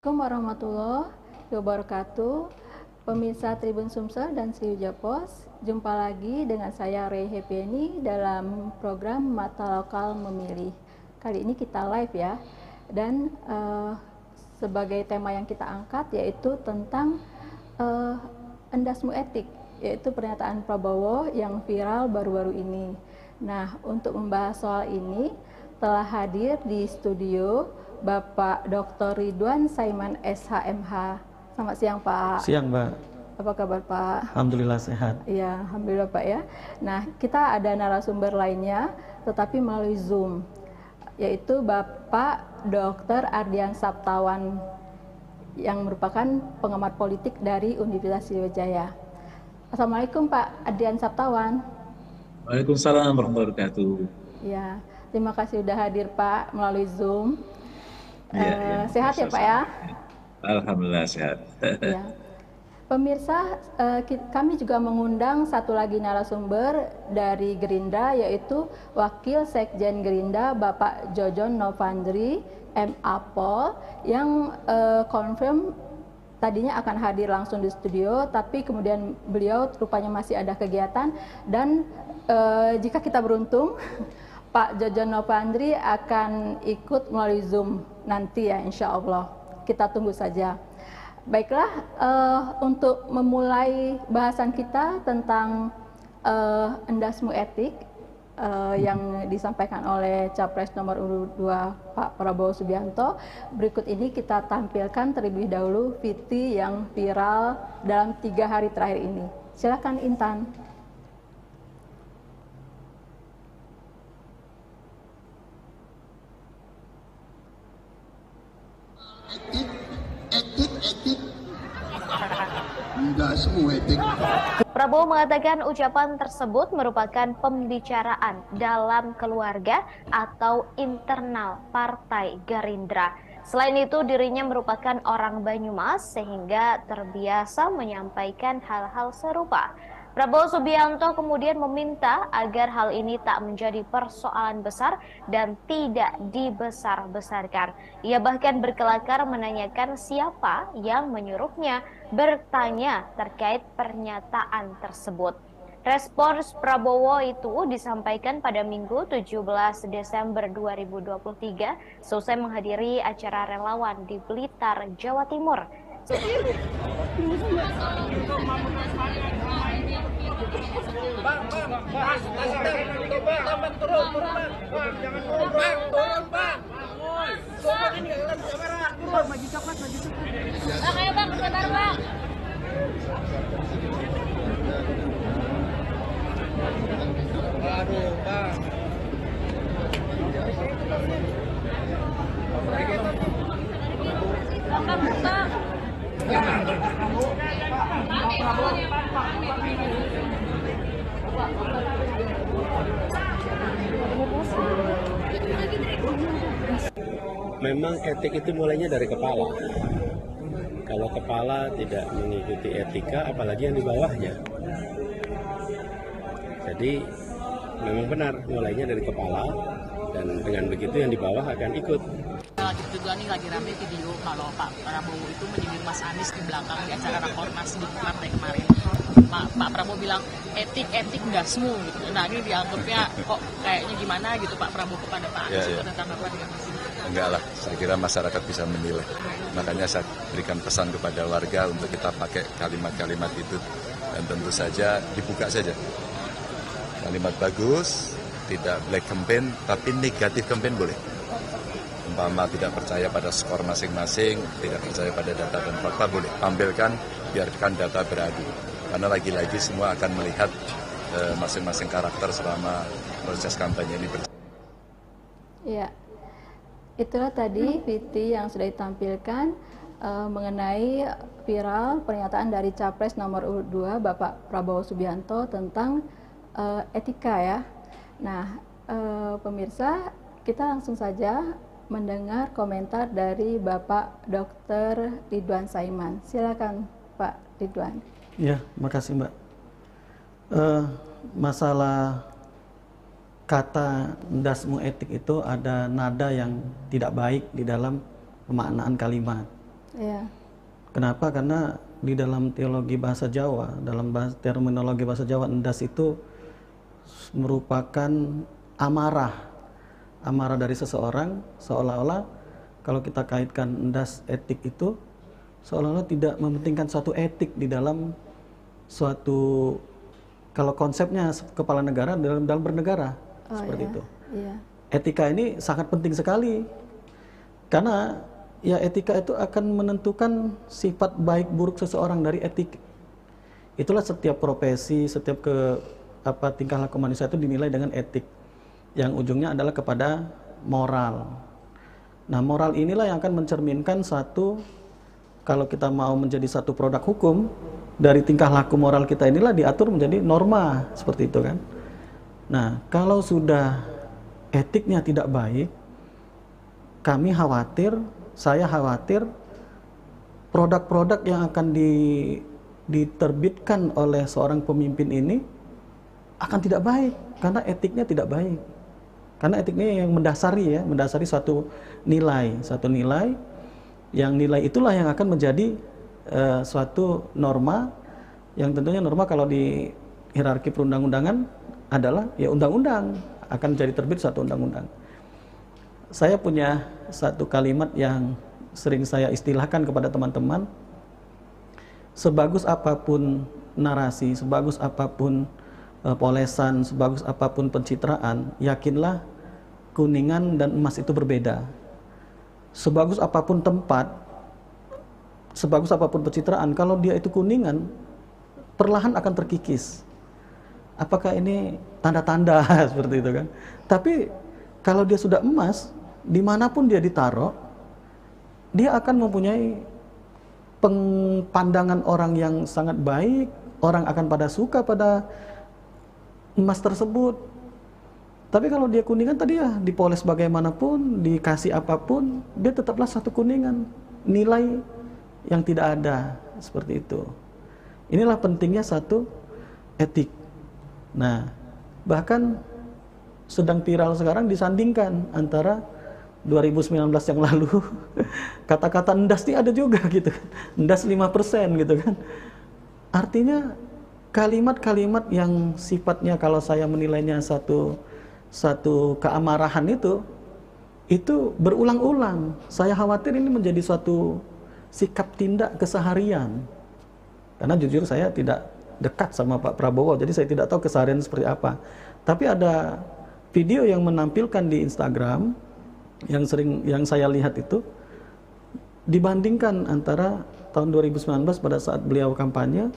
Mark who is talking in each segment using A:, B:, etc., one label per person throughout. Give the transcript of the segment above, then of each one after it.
A: Assalamualaikum warahmatullahi wabarakatuh. Pemirsa Tribun Sumsel dan Sriwijaya Pos, jumpa lagi dengan saya Rey Hepieni dalam program Mata Lokal Memilih. Kali ini kita live ya, dan sebagai tema yang kita angkat yaitu tentang endasmu etik, yaitu pernyataan Prabowo yang viral baru-baru ini. Nah, untuk membahas soal ini telah hadir di studio Bapak Dr. Ridwan Saiman SHMH. Selamat siang Pak.
B: Siang Mbak.
A: Apa kabar Pak?
B: Alhamdulillah sehat.
A: Ya, Alhamdulillah Pak ya. Nah, kita ada narasumber lainnya tetapi melalui Zoom, yaitu Bapak Dr. Ardian Saptawan yang merupakan pengamat politik dari Universitas Sriwijaya. Assalamualaikum Pak Ardian Saptawan.
C: Waalaikumsalam warahmatullahi wabarakatuh.
A: Ya, terima kasih sudah hadir Pak melalui Zoom. Sehat ya Pak ya?
C: Alhamdulillah sehat.
A: Ya. Pemirsa, kami juga mengundang satu lagi narasumber dari Gerindra, yaitu Wakil Sekjen Gerindra Bapak Jojon Novandri MA-Pol, yang confirm tadinya akan hadir langsung di studio, tapi kemudian beliau rupanya masih ada kegiatan, dan jika kita beruntung Pak Jojon Novandri akan ikut melalui Zoom nanti ya, insya Allah. Kita tunggu saja. Baiklah, untuk memulai bahasan kita tentang endasmu etik yang disampaikan oleh Capres nomor urut 2 Pak Prabowo Subianto, berikut ini kita tampilkan terlebih dahulu VT yang viral dalam 3 hari terakhir ini. Silakan Intan.
D: Etik. Enggak semua etik.
E: Prabowo mengatakan ucapan tersebut merupakan pembicaraan dalam keluarga atau internal Partai Gerindra. Selain itu, dirinya merupakan orang Banyumas sehingga terbiasa menyampaikan hal-hal serupa. Prabowo Subianto kemudian meminta agar hal ini tak menjadi persoalan besar dan tidak dibesar-besarkan. Ia bahkan berkelakar menanyakan siapa yang menyuruhnya bertanya terkait pernyataan tersebut. Respons Prabowo itu disampaikan pada Minggu 17 Desember 2023 selesai menghadiri acara relawan di Blitar, Jawa Timur.
F: Memang etik itu mulainya dari kepala. Kalau kepala tidak mengikuti etika, apalagi yang di bawahnya. Jadi memang benar mulainya dari kepala, dan dengan begitu yang di bawah akan ikut.
G: Lagi juga nih lagi rame video kalau Pak Prabowo itu menyindir Mas Anies di belakang di acara rakornas di partai kemarin. Pak Prabowo bilang etik endasmu gitu. Nah ini dianggapnya kok kayaknya gimana gitu Pak Prabowo kepada Pak Anies itu tentang apa dengan Mas Anies?
H: Enggak lah, saya kira masyarakat bisa menilai. Makanya saya berikan pesan kepada warga untuk kita pakai kalimat-kalimat itu, dan tentu saja dibuka saja. Kalimat bagus, tidak black campaign, tapi negatif campaign boleh. Umpama tidak percaya pada skor masing-masing, tidak percaya pada data dan fakta, boleh. Tampilkan, biarkan data beradu. Karena lagi-lagi semua akan melihat masing-masing karakter selama proses kampanye ini berjalan.
A: Ya, itulah tadi VT yang sudah ditampilkan mengenai viral pernyataan dari Capres nomor urut 2 Bapak Prabowo Subianto tentang etika ya. Nah, pemirsa, kita langsung saja mendengar komentar dari Bapak Dr. Ridwan Saiman. Silakan Pak Ridwan.
B: Ya, makasih Mbak. Masalah kata endasmu etik itu ada nada yang tidak baik di dalam pemaknaan kalimat.
A: Iya.
B: Kenapa? Karena di dalam teologi bahasa Jawa, dalam terminologi bahasa Jawa, endas itu merupakan amarah. Amarah dari seseorang, seolah-olah kalau kita kaitkan endas etik itu, seolah-olah tidak mementingkan suatu etik di dalam suatu, kalau konsepnya kepala negara dalam bernegara, seperti itu.
A: Iya.
B: Etika ini sangat penting sekali, karena ya etika itu akan menentukan sifat baik buruk seseorang dari etik. Itulah setiap profesi, setiap tingkah laku manusia itu dinilai dengan etik, yang ujungnya adalah kepada moral. Nah, moral inilah yang akan mencerminkan satu, kalau kita mau menjadi satu produk hukum, dari tingkah laku moral kita inilah diatur menjadi norma, seperti itu kan. Nah, kalau sudah etiknya tidak baik, saya khawatir produk-produk yang akan diterbitkan oleh seorang pemimpin ini akan tidak baik, karena etiknya tidak baik. Karena etiknya yang mendasari suatu nilai, yang nilai itulah yang akan menjadi suatu norma, yang tentunya norma kalau di hierarki perundang-undangan adalah ya undang-undang, akan jadi terbit suatu undang-undang. Saya punya satu kalimat yang sering saya istilahkan kepada teman-teman, sebagus apapun narasi, sebagus apapun polesan, sebagus apapun pencitraan, yakinlah kuningan dan emas itu berbeda. Sebagus apapun tempat, sebagus apapun pencitraan, kalau dia itu kuningan, perlahan akan terkikis. Apakah ini tanda-tanda seperti itu kan? Tapi kalau dia sudah emas, dimanapun dia ditaruh, dia akan mempunyai pandangan orang yang sangat baik, orang akan pada suka pada emas tersebut. Tapi kalau dia kuningan tadi ya, dipoles bagaimanapun, dikasih apapun, dia tetaplah satu kuningan, nilai yang tidak ada, seperti itu. Inilah pentingnya satu etik. Nah, bahkan sedang viral sekarang disandingkan antara 2019 yang lalu, kata-kata endas ini ada juga gitu kan, endas 5% gitu kan. Artinya kalimat-kalimat yang sifatnya kalau saya menilainya satu keamarahan itu berulang-ulang. Saya khawatir ini menjadi suatu sikap tindak keseharian. Karena jujur saya tidak dekat sama Pak Prabowo, jadi saya tidak tahu keseharian seperti apa. Tapi ada video yang menampilkan di Instagram yang saya lihat itu, dibandingkan antara tahun 2019 pada saat beliau kampanye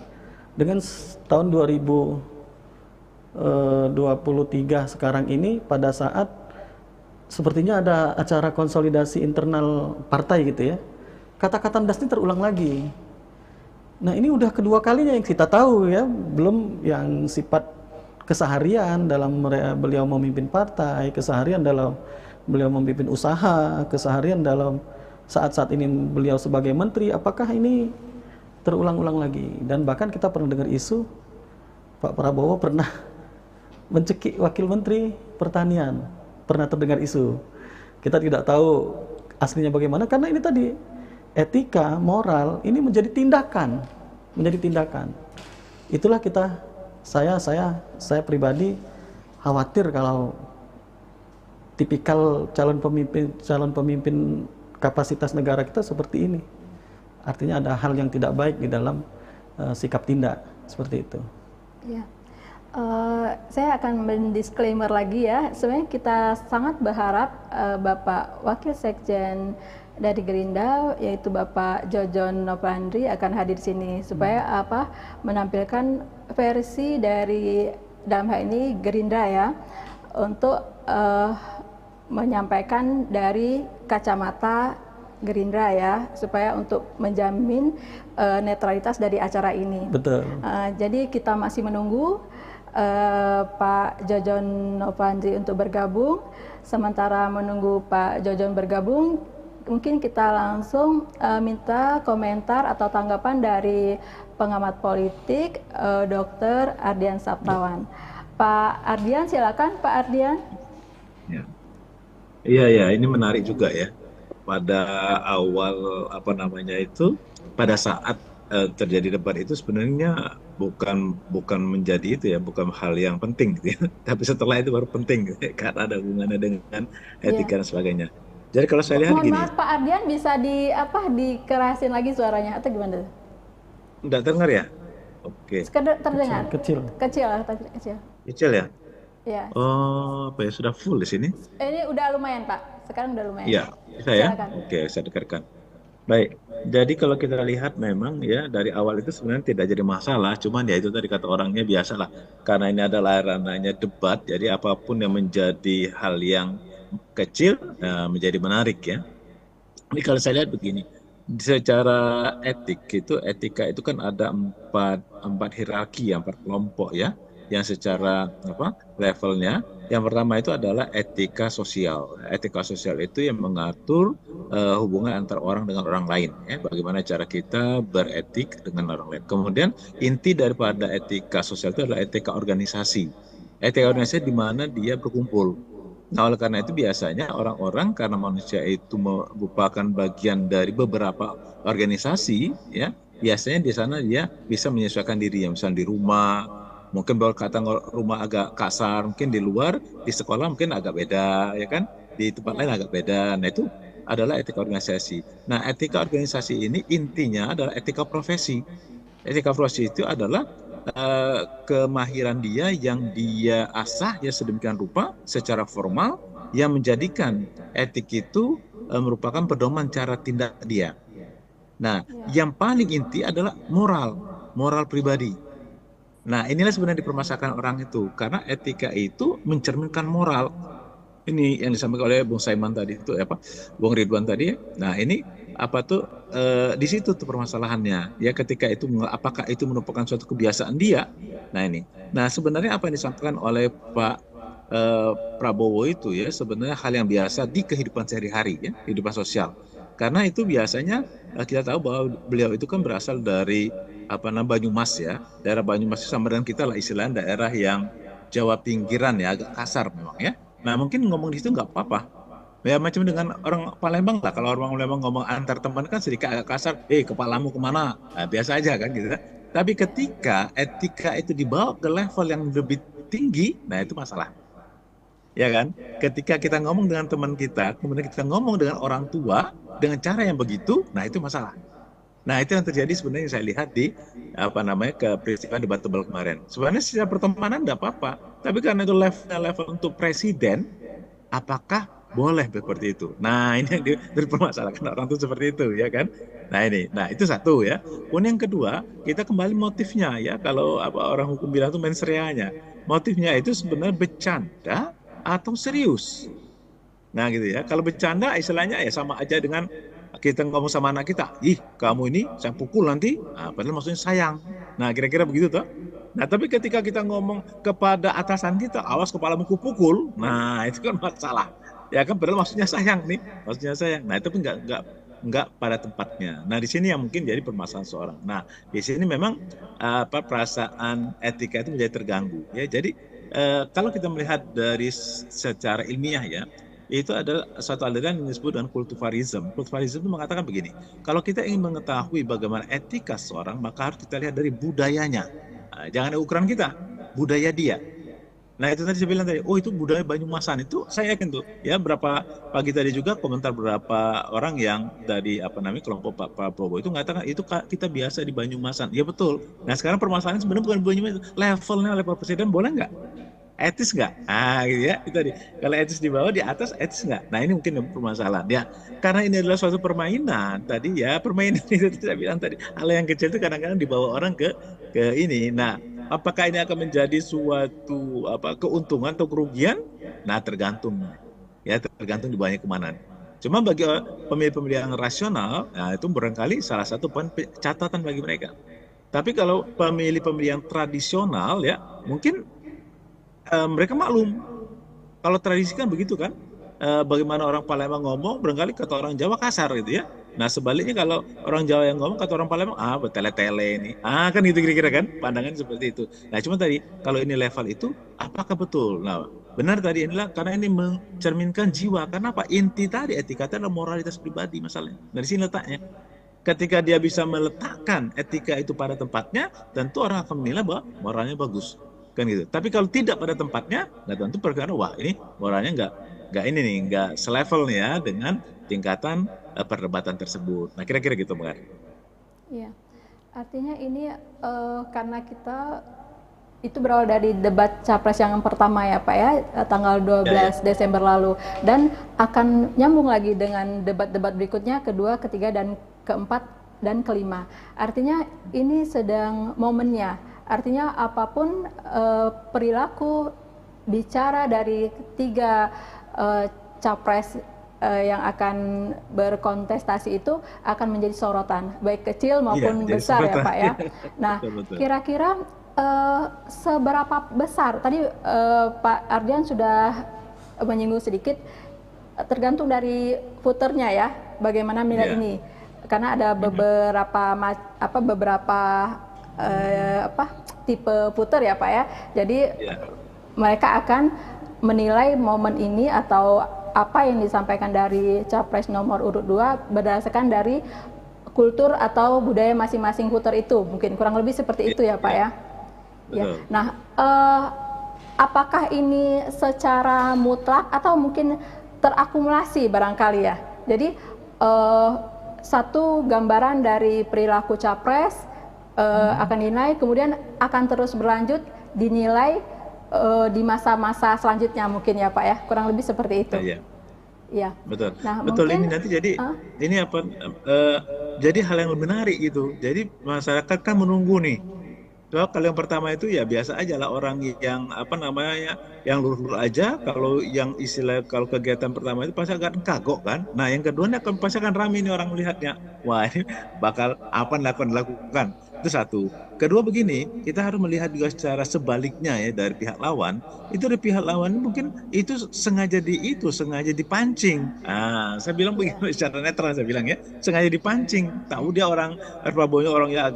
B: dengan tahun 2023 sekarang ini, pada saat sepertinya ada acara konsolidasi internal partai gitu ya, kata-kata endas ini terulang lagi. Nah, ini udah kedua kalinya yang kita tahu ya, belum yang sifat keseharian dalam beliau memimpin partai, keseharian dalam beliau memimpin usaha, keseharian dalam saat-saat ini beliau sebagai menteri. Apakah ini terulang-ulang lagi? Dan bahkan kita pernah dengar isu Pak Prabowo pernah mencekik wakil menteri pertanian, pernah terdengar isu. Kita tidak tahu aslinya bagaimana, karena ini tadi etika, moral ini menjadi tindakan. Itulah saya pribadi khawatir kalau tipikal calon pemimpin kapasitas negara kita seperti ini. Artinya ada hal yang tidak baik di dalam sikap tindak seperti itu.
A: Ya. Saya akan mendisklaimer lagi ya. Sebenarnya kita sangat berharap Bapak Wakil Sekjen dari Gerindra, yaitu Bapak Jojon Novandri akan hadir di sini supaya menampilkan versi dari, dalam hal ini Gerindra ya, untuk menyampaikan dari kacamata Gerindra ya, supaya untuk menjamin netralitas dari acara ini.
B: Betul.
A: Jadi kita masih menunggu Pak Jojon Novandri untuk bergabung. Sementara menunggu Pak Jojon bergabung, mungkin kita langsung minta komentar atau tanggapan dari pengamat politik Dr. Ardian Saptawan. Pak Ardian, silakan Pak Ardian.
C: Ya, ini menarik juga ya. pada awal apa namanya itu, pada saat terjadi debat itu sebenarnya bukan menjadi itu ya, bukan hal yang penting gitu ya. Tapi setelah itu baru penting gitu ya, karena ada hubungannya dengan
A: Iya.
C: etika dan sebagainya. Jadi kalau saya lihat
A: Mohon
C: gini,
A: maaf Pak Ardian, bisa dikerasin lagi suaranya atau gimana tuh?
C: nggak dengar ya? Oke,
A: Sekedar terdengar.
B: Kecil.
A: Kecil, kecil.
C: kecil ya?
A: Ya.
C: Oh, apa ya, sudah full di sini?
A: Ini udah lumayan Pak. Sekarang udah lumayan.
C: Iya, bisa ya?
A: Silakan.
C: Oke, saya dengarkan. Baik, jadi kalau kita lihat memang ya dari awal itu sebenarnya tidak jadi masalah, cuman ya itu tadi kata orangnya biasalah. Karena ini adalah ranahnya debat, jadi apapun yang menjadi hal yang kecil menjadi menarik ya. Ini kalau saya lihat begini, secara etika itu kan ada empat hierarki, empat kelompok ya, yang secara levelnya. Yang pertama itu adalah etika sosial. Etika sosial itu yang mengatur hubungan antara orang dengan orang lain, ya, bagaimana cara kita beretik dengan orang lain. Kemudian inti daripada etika sosial itu adalah etika organisasi. Etika organisasi di mana dia berkumpul. Nah, oleh karena itu biasanya orang-orang, karena manusia itu merupakan bagian dari beberapa organisasi, ya, biasanya di sana dia bisa menyesuaikan diri, misalnya di rumah, mungkin berkata rumah agak kasar, mungkin di luar, di sekolah mungkin agak beda, ya kan, di tempat lain agak beda. Nah, itu adalah etika organisasi. Nah, etika organisasi ini intinya adalah etika profesi. Etika profesi itu adalah kemahiran dia yang dia asah ya sedemikian rupa secara formal yang menjadikan etik itu merupakan pedoman cara tindak dia. Nah, yang paling inti adalah moral pribadi. Nah, inilah sebenarnya dipermasalahkan orang itu, karena etika itu mencerminkan moral. Ini yang disampaikan oleh Bung Saiman tadi itu Bung Ridwan tadi. Nah, ini di situ tuh permasalahannya. Ya, ketika itu apakah itu merupakan suatu kebiasaan dia? Nah, ini. Nah, sebenarnya apa yang disampaikan oleh Pak Prabowo itu ya sebenarnya hal yang biasa di kehidupan sehari-hari ya, kehidupan sosial. Karena itu biasanya kita tahu bahwa beliau itu kan berasal dari Banyumas ya. Daerah Banyumas sama dengan kita lah istilahnya daerah yang Jawa pinggiran ya, agak kasar memang ya. Nah, mungkin ngomong di situ nggak apa-apa. Ya macam dengan orang Palembang lah. Kalau orang Palembang ngomong antar teman kan sedikit agak kasar. Kepalamu kemana? Nah, biasa aja kan gitu. Tapi ketika etika itu dibawa ke level yang lebih tinggi, nah itu masalah. Ya kan? Ketika kita ngomong dengan teman kita, kemudian kita ngomong dengan orang tua dengan cara yang begitu, nah itu masalah. Nah, itu yang terjadi sebenarnya yang saya lihat di peristiwa debatable kemarin. Sebenarnya secara pertemanan tidak apa-apa, tapi karena itu level untuk presiden, apakah boleh seperti itu? Nah, ini yang dipermasalahkan orang itu seperti itu, ya kan? Nah itu satu ya. Kemudian yang kedua, kita kembali motifnya ya. Kalau orang hukum bilang itu mens reanya, motifnya itu sebenarnya bercanda atau serius. Nah gitu ya. Kalau bercanda istilahnya ya sama aja dengan kita ngomong sama anak kita, kamu ini saya pukul nanti, padahal maksudnya sayang. Nah kira-kira begitu toh. Nah tapi ketika kita ngomong kepada atasan kita, awas kepalamu kupukul, nah itu kan masalah. Ya kan padahal maksudnya sayang nih, maksudnya sayang. Nah itu pun nggak pada tempatnya. Nah di sini yang mungkin jadi permasalahan seorang. Nah di sini memang perasaan etika itu menjadi terganggu. Ya jadi kalau kita melihat dari secara ilmiah ya, itu adalah suatu aliran yang disebut dengan kultivarism. Kultivarism itu mengatakan begini, kalau kita ingin mengetahui bagaimana etika seorang, maka harus kita lihat dari budayanya. Nah, jangan ada ukuran kita, budaya dia. Nah itu tadi saya bilang tadi, itu budaya Banyumasan itu saya yakin tuh. Ya berapa pagi tadi juga komentar beberapa orang yang dari kelompok Pak Prabowo itu mengatakan itu kita biasa di Banyumasan. Ya betul. Nah sekarang permasalahannya sebenarnya bukan Banyumasan, level presiden boleh nggak? Etis nggak? Gitu ya, itu tadi. Kalau etis di bawah, di atas etis nggak? Nah ini mungkin permasalahan ya. Karena ini adalah suatu permainan tadi ya, permainan itu saya bilang tadi, hal yang kecil itu kadang-kadang dibawa orang ke ini. Nah, apakah ini akan menjadi suatu keuntungan atau kerugian? Nah tergantung, ya tergantung dibawanya kemana. Cuma bagi pemilih-pemilih yang rasional, nah itu barangkali salah satu poin catatan bagi mereka. Tapi kalau pemilih-pemilih yang tradisional ya, mungkin mereka maklum. Kalau tradisi kan begitu kan, bagaimana orang Palembang ngomong, barangkali kata orang Jawa kasar gitu ya. Nah sebaliknya kalau orang Jawa yang ngomong, kata orang Palembang, bertele-tele ini. Kan gitu kira-kira kan, pandangan seperti itu. Nah cuma tadi, kalau ini level itu, apakah betul? Nah benar tadi inilah karena ini mencerminkan jiwa. Karena apa? Inti tadi etika itu adalah moralitas pribadi masalahnya. Dari sini letaknya. Ketika dia bisa meletakkan etika itu pada tempatnya, tentu orang akan menilai bahwa moralnya bagus, kan gitu. Tapi kalau tidak pada tempatnya, nah tentu perkara wah ini moralnya nggak ini nih, nggak selevel nih ya dengan tingkatan perdebatan tersebut. Nah kira-kira gitu, Bang.
A: Iya, artinya ini karena kita itu berawal dari debat capres yang pertama ya Pak ya, tanggal 12 Desember lalu, dan akan nyambung lagi dengan debat-debat berikutnya, kedua, ketiga, dan keempat, dan kelima. Artinya ini sedang momennya, artinya apapun perilaku bicara dari tiga capres yang akan berkontestasi itu akan menjadi sorotan, baik kecil maupun besar ya Pak ya. Nah, kira-kira seberapa besar, tadi Pak Ardian sudah menyinggung sedikit, tergantung dari footernya ya, bagaimana menilai ini, karena ada beberapa tipe footer ya Pak ya, jadi mereka akan menilai momen ini atau apa yang disampaikan dari capres nomor urut 2 berdasarkan dari kultur atau budaya masing-masing footer itu, mungkin kurang lebih seperti itu ya Pak ya. Ya. Nah, apakah ini secara mutlak atau mungkin terakumulasi barangkali ya? Jadi satu gambaran dari perilaku capres akan dinilai, kemudian akan terus berlanjut dinilai di masa-masa selanjutnya mungkin ya Pak ya, kurang lebih seperti itu. Iya. Betul. Nah,
C: betul
A: mungkin,
C: ini nanti jadi ini apa? Jadi hal yang menarik gitu. Jadi masyarakat kan menunggu nih. So, kalau yang pertama itu ya biasa aja lah orang yang yang lurus-lurus aja. Kalau yang istilah kalau kegiatan pertama itu pasti akan kagok kan. Nah yang kedua ini pasti akan ramai nih orang melihatnya. Wah ini bakal apa yang akan dilakukan. Itu satu. Kedua begini, kita harus melihat juga secara sebaliknya ya dari pihak lawan. Itu dari pihak lawan mungkin itu sengaja dipancing. Nah, saya bilang begini secara netral saya bilang ya, sengaja dipancing. Tahu dia orang Prabowo orang yang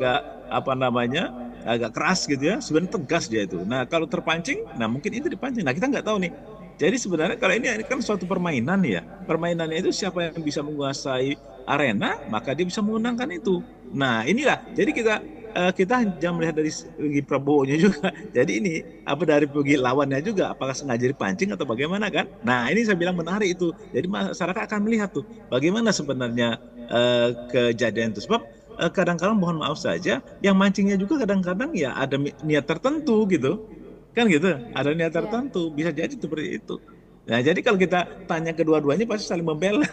C: agak keras gitu ya, sebenarnya tegas dia itu. Nah kalau terpancing, nah mungkin itu dipancing. Nah kita nggak tahu nih. Jadi sebenarnya kalau ini kan suatu permainan ya. Permainannya itu siapa yang bisa menguasai arena, maka dia bisa memenangkan itu. Nah inilah. Jadi kita jangan melihat dari segi Prabowo-nya juga. Jadi ini apa dari segi lawannya juga. Apakah sengaja dipancing atau bagaimana kan? Nah ini saya bilang menarik itu. Jadi masyarakat akan melihat tuh bagaimana sebenarnya kejadian itu. Sebab kadang-kadang mohon maaf saja, yang mancingnya juga kadang-kadang ya ada niat tertentu gitu, kan gitu, ada niat tertentu, bisa jadi seperti itu. Nah jadi kalau kita tanya kedua-duanya pasti saling membela,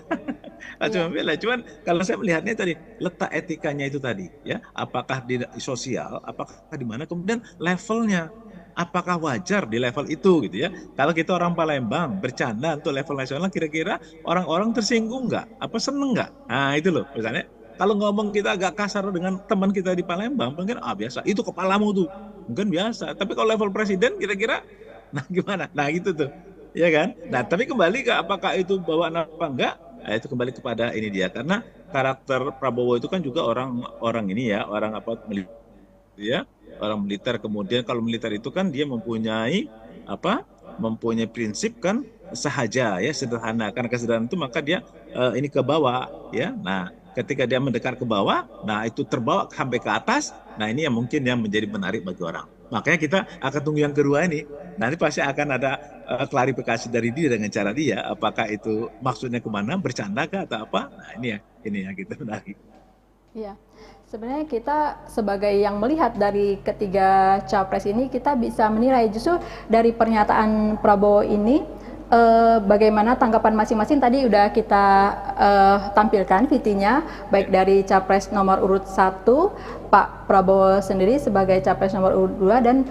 C: Cuman kalau saya melihatnya tadi letak etikanya itu tadi, ya, apakah di sosial, apakah di mana, kemudian levelnya. Apakah wajar di level itu gitu ya? Kalau kita orang Palembang bercanda untuk level nasional, kira-kira orang-orang tersinggung nggak? Apa seneng nggak? Nah itu loh, misalnya. Kalau ngomong kita agak kasar dengan teman kita di Palembang, mungkin biasa, itu kepalamu tuh, mungkin biasa. Tapi kalau level presiden kira-kira, nah gimana? Nah gitu tuh, ya kan? Nah tapi kembali ke apakah itu bawaan apa enggak? Nah, itu kembali kepada ini dia, karena karakter Prabowo itu kan juga orang ini ya, orang militer, ya, orang militer. Kemudian kalau militer itu kan dia mempunyai prinsip kan sahaja ya, sederhana. Karena kesederhanaan itu maka dia ini ke bawah ya. Nah ketika dia mendekat ke bawah, nah itu terbawa sampai ke atas, nah ini yang mungkin yang menjadi menarik bagi orang. Makanya kita akan tunggu yang kedua ini, nanti pasti akan ada klarifikasi dari dia dengan cara dia, apakah itu maksudnya kemana, bercanda kah atau apa, nah ini ya kita menarik.
A: Iya, sebenarnya kita sebagai yang melihat dari ketiga capres ini, kita bisa menilai justru dari pernyataan Prabowo ini, bagaimana tanggapan masing-masing tadi udah kita tampilkan VT-nya, baik dari capres nomor urut 1 Pak Prabowo sendiri sebagai capres nomor urut 2 dan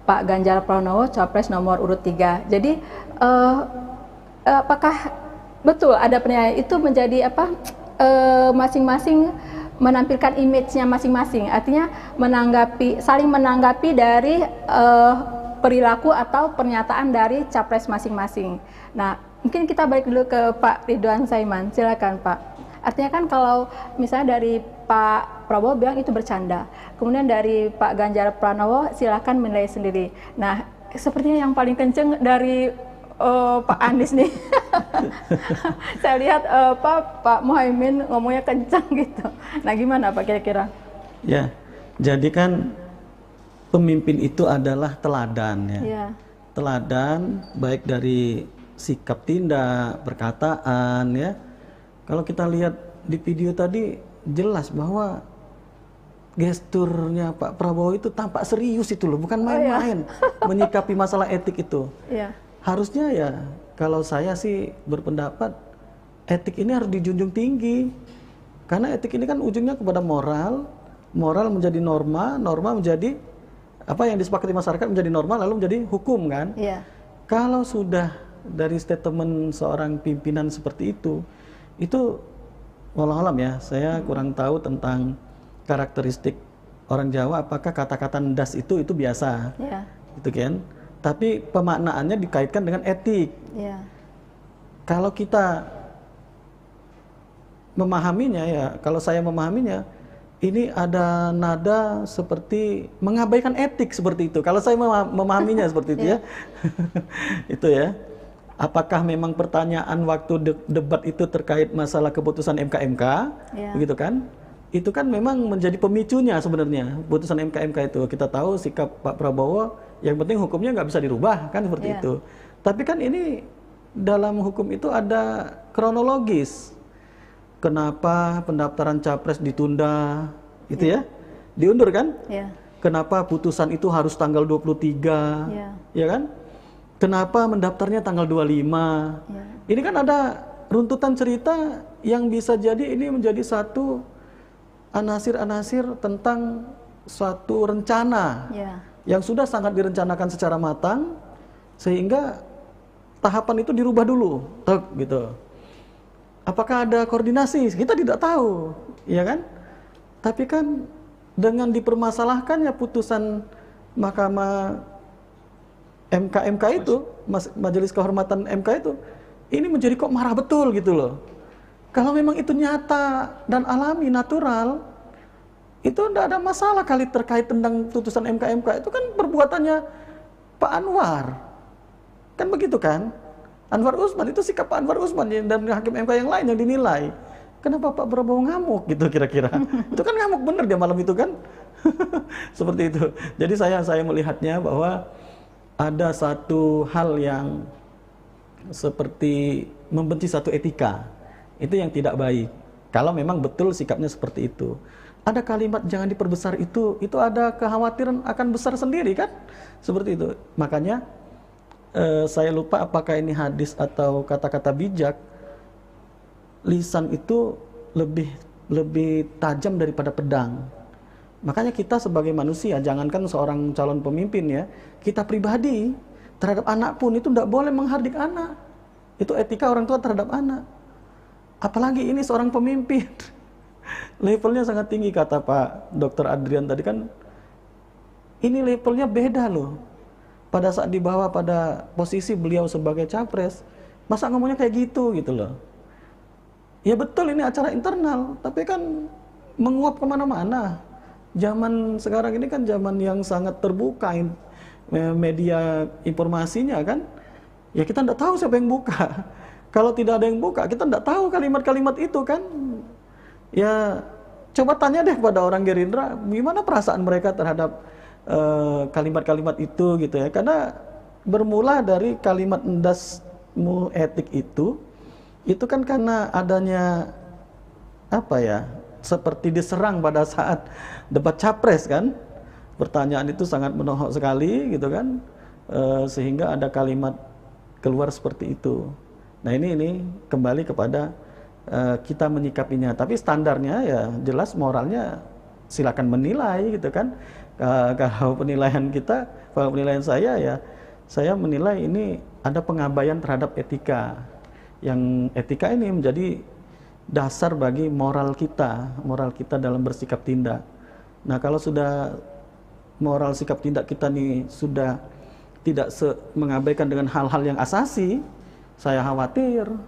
A: Pak Ganjar Pranowo capres nomor urut 3. Jadi apakah betul ada penilaian itu menjadi masing-masing menampilkan image-nya masing-masing, artinya saling menanggapi dari perilaku atau pernyataan dari capres masing-masing. Nah, mungkin kita balik dulu ke Pak Ridwan Saiman. Silakan Pak. Artinya kan kalau misalnya dari Pak Prabowo bilang itu bercanda, kemudian dari Pak Ganjar Pranowo silakan menilai sendiri. Nah, sepertinya yang paling kenceng dari Pak Anies nih. Saya lihat Pak Muhaimin ngomongnya kencang gitu. Nah gimana Pak kira-kira?
B: Ya, jadi kan pemimpin itu adalah teladan ya.
A: Ya.
B: Teladan baik dari sikap tindak, perkataan ya. Kalau kita lihat di video tadi jelas bahwa gesturnya Pak Prabowo itu tampak serius itu loh, bukan main-main menyikapi masalah etik itu.
A: Ya.
B: Harusnya ya kalau saya sih berpendapat etik ini harus dijunjung tinggi. Karena etik ini kan ujungnya kepada moral, moral menjadi norma, norma menjadi apa yang disepakati masyarakat menjadi norma lalu menjadi hukum kan.
A: Iya.
B: Kalau sudah dari statement seorang pimpinan seperti itu walau alam ya, saya kurang tahu tentang karakteristik orang Jawa, apakah kata-kata ndas itu biasa.
A: Iya.
B: Gitu kan. Tapi pemaknaannya dikaitkan dengan etik.
A: Iya.
B: Kalau kita memahaminya ya, kalau saya memahaminya ini ada nada seperti mengabaikan etik seperti itu. Kalau saya memahaminya seperti itu ya. Itu ya. Apakah memang pertanyaan waktu debat itu terkait masalah keputusan MK-MK, begitu kan? Itu kan memang menjadi pemicunya sebenarnya, putusan MK-MK itu. Kita tahu sikap Pak Prabowo, yang penting hukumnya nggak bisa dirubah, kan seperti itu. Tapi kan ini dalam hukum itu ada kronologis. Kenapa pendaftaran capres ditunda, gitu ya? Diundur kan? Kenapa putusan itu harus tanggal 23, ya kan? Kenapa mendaftarnya tanggal 25? Ini kan ada runtutan cerita yang bisa jadi ini menjadi satu anasir-anasir tentang suatu rencana yang sudah sangat direncanakan secara matang, sehingga tahapan itu dirubah dulu, gitu. Apakah ada koordinasi? Kita tidak tahu, ya kan? Tapi kan dengan dipermasalahkannya putusan Mahkamah MK itu, Majelis Kehormatan MK itu, ini menjadi kok marah betul gitu loh. Kalau memang itu nyata dan alami, natural, itu tidak ada masalah kali terkait tentang putusan MK itu kan perbuatannya Pak Anwar. Kan begitu kan? Anwar Usman itu sikap Pak Anwar Usman dan hakim MK yang lain yang dinilai. Kenapa Pak Prabowo ngamuk gitu kira-kira? Itu kan ngamuk bener dia malam itu kan? Seperti itu. Jadi saya melihatnya bahwa ada satu hal yang seperti membenci satu etika. Itu yang tidak baik. Kalau memang betul sikapnya seperti itu. Ada kalimat jangan diperbesar itu ada kekhawatiran akan besar sendiri kan? Seperti itu. Makanya saya lupa apakah ini hadis atau kata-kata bijak. Lisan itu lebih tajam daripada pedang. Makanya kita sebagai manusia, jangankan seorang calon pemimpin ya, kita pribadi terhadap anak pun itu tidak boleh menghardik anak. Itu etika orang tua terhadap anak. Apalagi ini seorang pemimpin. Levelnya sangat tinggi kata Pak Dr. Adrian tadi kan. Ini levelnya beda loh. Pada saat dibawa pada posisi beliau sebagai capres, masa ngomongnya kayak gitu loh. Ya betul ini acara internal, tapi kan menguap kemana-mana. Zaman sekarang ini kan zaman yang sangat terbuka media informasinya kan. Ya kita tidak tahu siapa yang buka. Kalau tidak ada yang buka, kita tidak tahu kalimat-kalimat itu kan. Ya coba tanya deh pada orang Gerindra, gimana perasaan mereka terhadap kalimat-kalimat itu gitu ya. Karena bermula dari kalimat endasmu etik itu kan karena adanya apa ya, seperti diserang pada saat debat capres kan. Pertanyaan itu sangat menohok sekali gitu kan, sehingga ada kalimat keluar seperti itu. Nah ini kembali kepada kita menyikapinya. Tapi standarnya ya jelas, moralnya silakan menilai gitu kan. Kalau penilaian kita, kalau penilaian saya ya, saya menilai ini ada pengabaian terhadap etika. Yang etika ini menjadi dasar bagi moral kita dalam bersikap tindak. Nah kalau sudah moral sikap tindak kita nih sudah tidak mengabaikan dengan hal-hal yang asasi, saya kekhawatiran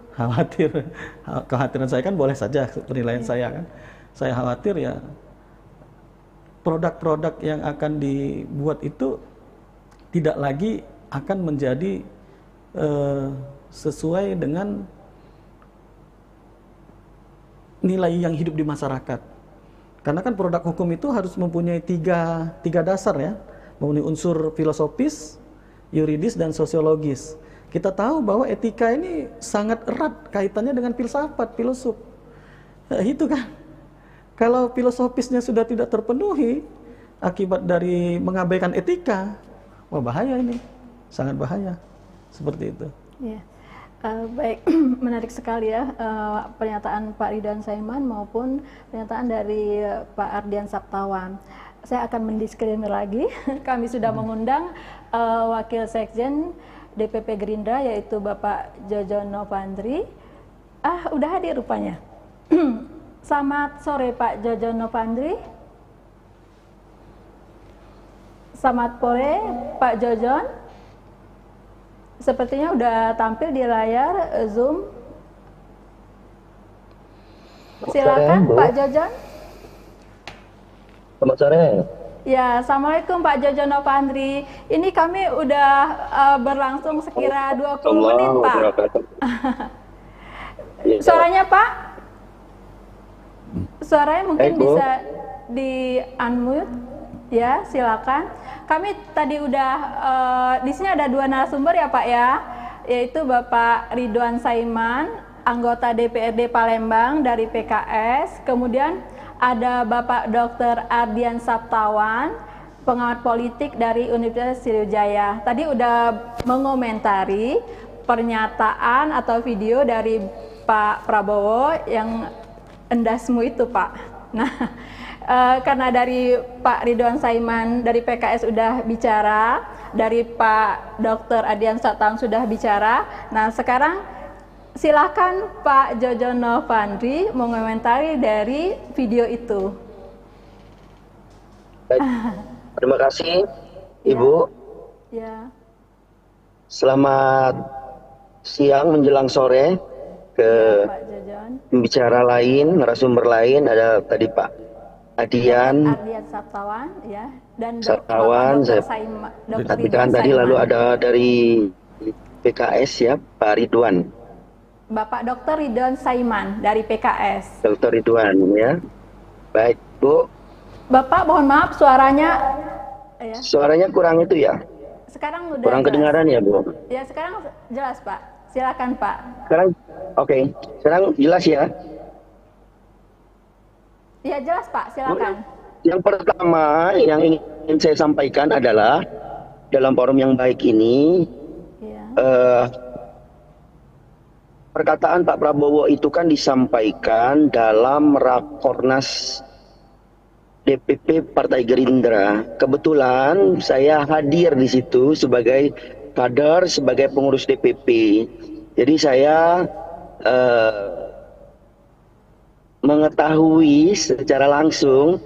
B: saya kan boleh saja penilaian saya kan. Saya khawatir ya produk-produk yang akan dibuat itu tidak lagi akan menjadi sesuai dengan nilai yang hidup di masyarakat. Karena kan produk hukum itu harus mempunyai tiga dasar ya, mempunyai unsur filosofis, yuridis, dan sosiologis. Kita tahu bahwa etika ini sangat erat kaitannya dengan filsafat, filosof. Itu kan. Kalau filosofisnya sudah tidak terpenuhi akibat dari mengabaikan etika, wah bahaya ini, sangat bahaya. Seperti itu.
A: Ya. Baik, menarik sekali ya pernyataan Pak Ridwan Saiman maupun pernyataan dari Pak Ardian Saptawan. Saya akan mendisklaimer lagi, kami sudah mengundang Wakil Sekjen DPP Gerindra yaitu Bapak Jojon Novandri. Udah hadir rupanya. Selamat sore Pak Jojon Novandri. Selamat sore Pak Jojon. Sepertinya udah tampil di layar Zoom. Silakan Pak Jojon.
D: Selamat sore.
A: Ya, Assalamualaikum Pak Jojon Novandri. Ini kami udah berlangsung sekira 20 menit Pak. Suaranya Pak? Suaranya mungkin bisa di unmute. Ya, silakan. Kami tadi udah di sini ada 2 narasumber ya Pak ya, yaitu Bapak Ridwan Saiman, anggota DPRD Palembang dari PKS, kemudian ada Bapak Dr. Ardian Saptawan, pengamat politik dari Universitas Sriwijaya. Tadi udah mengomentari pernyataan atau video dari Pak Prabowo yang endasmu itu Pak. Nah, karena dari Pak Ridwan Saiman dari PKS sudah bicara, dari Pak Dr. Ardian Saptawan sudah bicara. Nah, sekarang silakan Pak Jojon Novandri mengomentari dari video itu.
D: Baik. Terima kasih Ibu.
A: Ya.
D: Selamat siang menjelang sore ke
A: Pak Jojon.
D: pembicara lain, narasumber lain, ada tadi Pak Ardian
A: Saptawan ya, dan
D: Saptawan, saya Ridwan tadi, lalu ada dari PKS ya Pak Ridwan.
A: Bapak Dr. Ridwan Saiman dari PKS.
D: Dr. Ridwan ya. Baik Bu.
A: Bapak mohon maaf suaranya ya.
D: Suaranya kurang itu ya.
A: Sekarang udah
D: kurang
A: jelas.
D: Kedengaran ya Bu.
A: Ya sekarang jelas Pak. Silakan Pak.
D: Sekarang oke. Sekarang jelas ya.
A: Ya jelas Pak, silakan.
D: Yang pertama yang ingin saya sampaikan adalah dalam forum yang baik ini, perkataan Pak Prabowo itu kan disampaikan dalam Rakornas DPP Partai Gerindra. Kebetulan saya hadir di situ sebagai kader, sebagai pengurus DPP. Jadi saya mengetahui secara langsung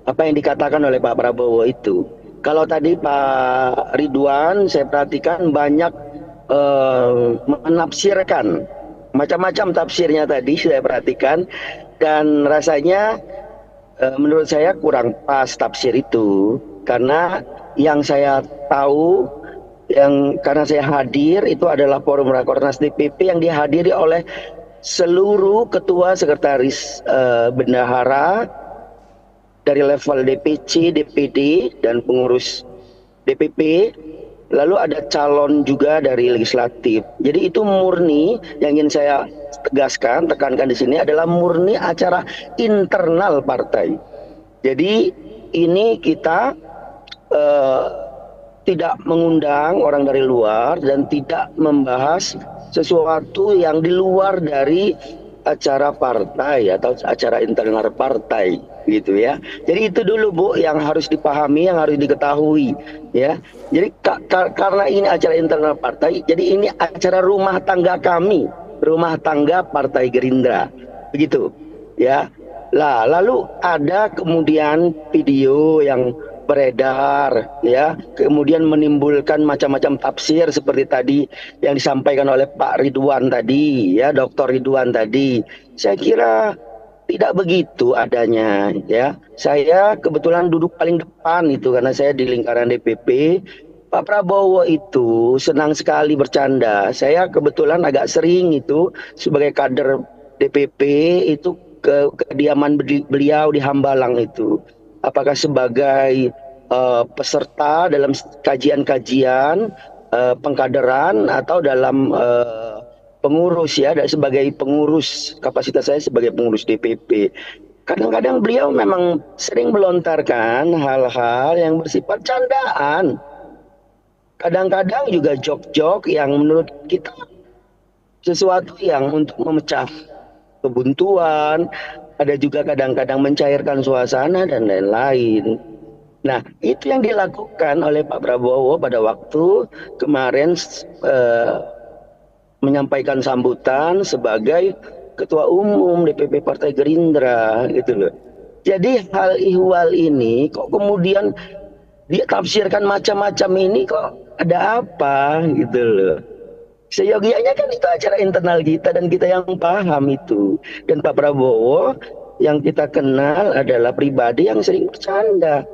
D: apa yang dikatakan oleh Pak Prabowo itu. Kalau tadi Pak Ridwan saya perhatikan banyak menafsirkan macam-macam tafsirnya tadi saya perhatikan, dan rasanya menurut saya kurang pas tafsir itu, karena yang saya tahu karena saya hadir itu adalah forum Rakornas DPP yang dihadiri oleh seluruh ketua sekretaris bendahara dari level DPC, DPD, dan pengurus DPP, lalu ada calon juga dari legislatif. Jadi itu murni, yang ingin saya tekankan di sini adalah murni acara internal partai. Jadi ini kita tidak mengundang orang dari luar dan tidak membahas sesuatu yang di luar dari acara partai atau acara internal partai gitu ya. Jadi itu dulu Bu yang harus dipahami, yang harus diketahui ya. Jadi karena ini acara internal partai, jadi ini acara rumah tangga kami, rumah tangga Partai Gerindra. Begitu ya. Lah, lalu ada kemudian video yang beredar ya, kemudian menimbulkan macam-macam tafsir seperti tadi yang disampaikan oleh Pak Ridwan tadi ya, Dr. Ridwan tadi. Saya kira tidak begitu adanya ya. Saya kebetulan duduk paling depan itu karena saya di lingkaran DPP, Pak Prabowo itu senang sekali bercanda. Saya kebetulan agak sering itu sebagai kader DPP itu ke kediaman beliau di Hambalang itu. Apakah sebagai peserta dalam kajian-kajian pengkaderan atau dalam pengurus ya, sebagai pengurus, kapasitas saya sebagai pengurus DPP. Kadang-kadang beliau memang sering melontarkan hal-hal yang bersifat candaan. Kadang-kadang juga jok-jok yang menurut kita sesuatu yang untuk memecah kebuntuan, ada juga kadang-kadang mencairkan suasana dan lain-lain. Nah, itu yang dilakukan oleh Pak Prabowo pada waktu kemarin menyampaikan sambutan sebagai Ketua Umum DPP Partai Gerindra gitu loh. Jadi hal ihwal ini kok kemudian ditafsirkan macam-macam, ini kok ada apa gitu loh. Seyogianya kan itu acara internal kita dan kita yang paham itu. Dan Pak Prabowo yang kita kenal adalah pribadi yang sering bercanda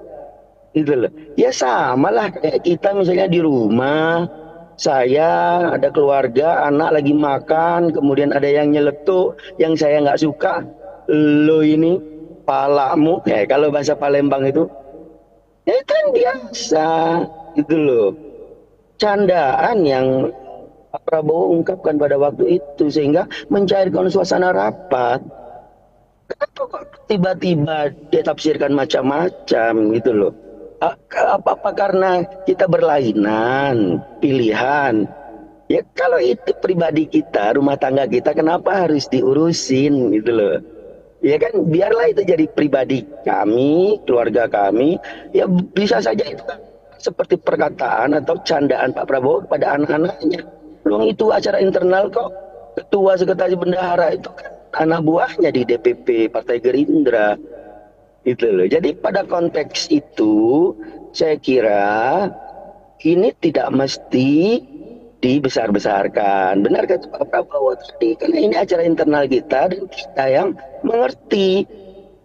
D: gitu loh. Ya sama lah kayak kita misalnya di rumah, saya ada keluarga, anak lagi makan, kemudian ada yang nyeletuk yang saya nggak suka, lo ini palamu, kalau bahasa Palembang itu, ya itu kan biasa gitu loh. Candaan yang Pak Prabowo ungkapkan pada waktu itu sehingga mencairkan suasana rapat. Kenapa kok tiba-tiba dia tafsirkan macam-macam gitu loh? Apa karena kita berlainan pilihan? Ya kalau itu pribadi kita, rumah tangga kita, kenapa harus diurusin gitu loh? Ya kan biarlah itu jadi pribadi kami, keluarga kami. Ya bisa saja itu kan seperti perkataan atau candaan Pak Prabowo kepada anak-anaknya. Luang itu acara internal kok. Ketua sekretaris bendahara itu kan anak buahnya di DPP Partai Gerindra. Itu loh. Jadi pada konteks itu saya kira ini tidak mesti dibesar-besarkan. Benar kata Pak Prabowo tadi, karena ini acara internal kita dan kita yang mengerti.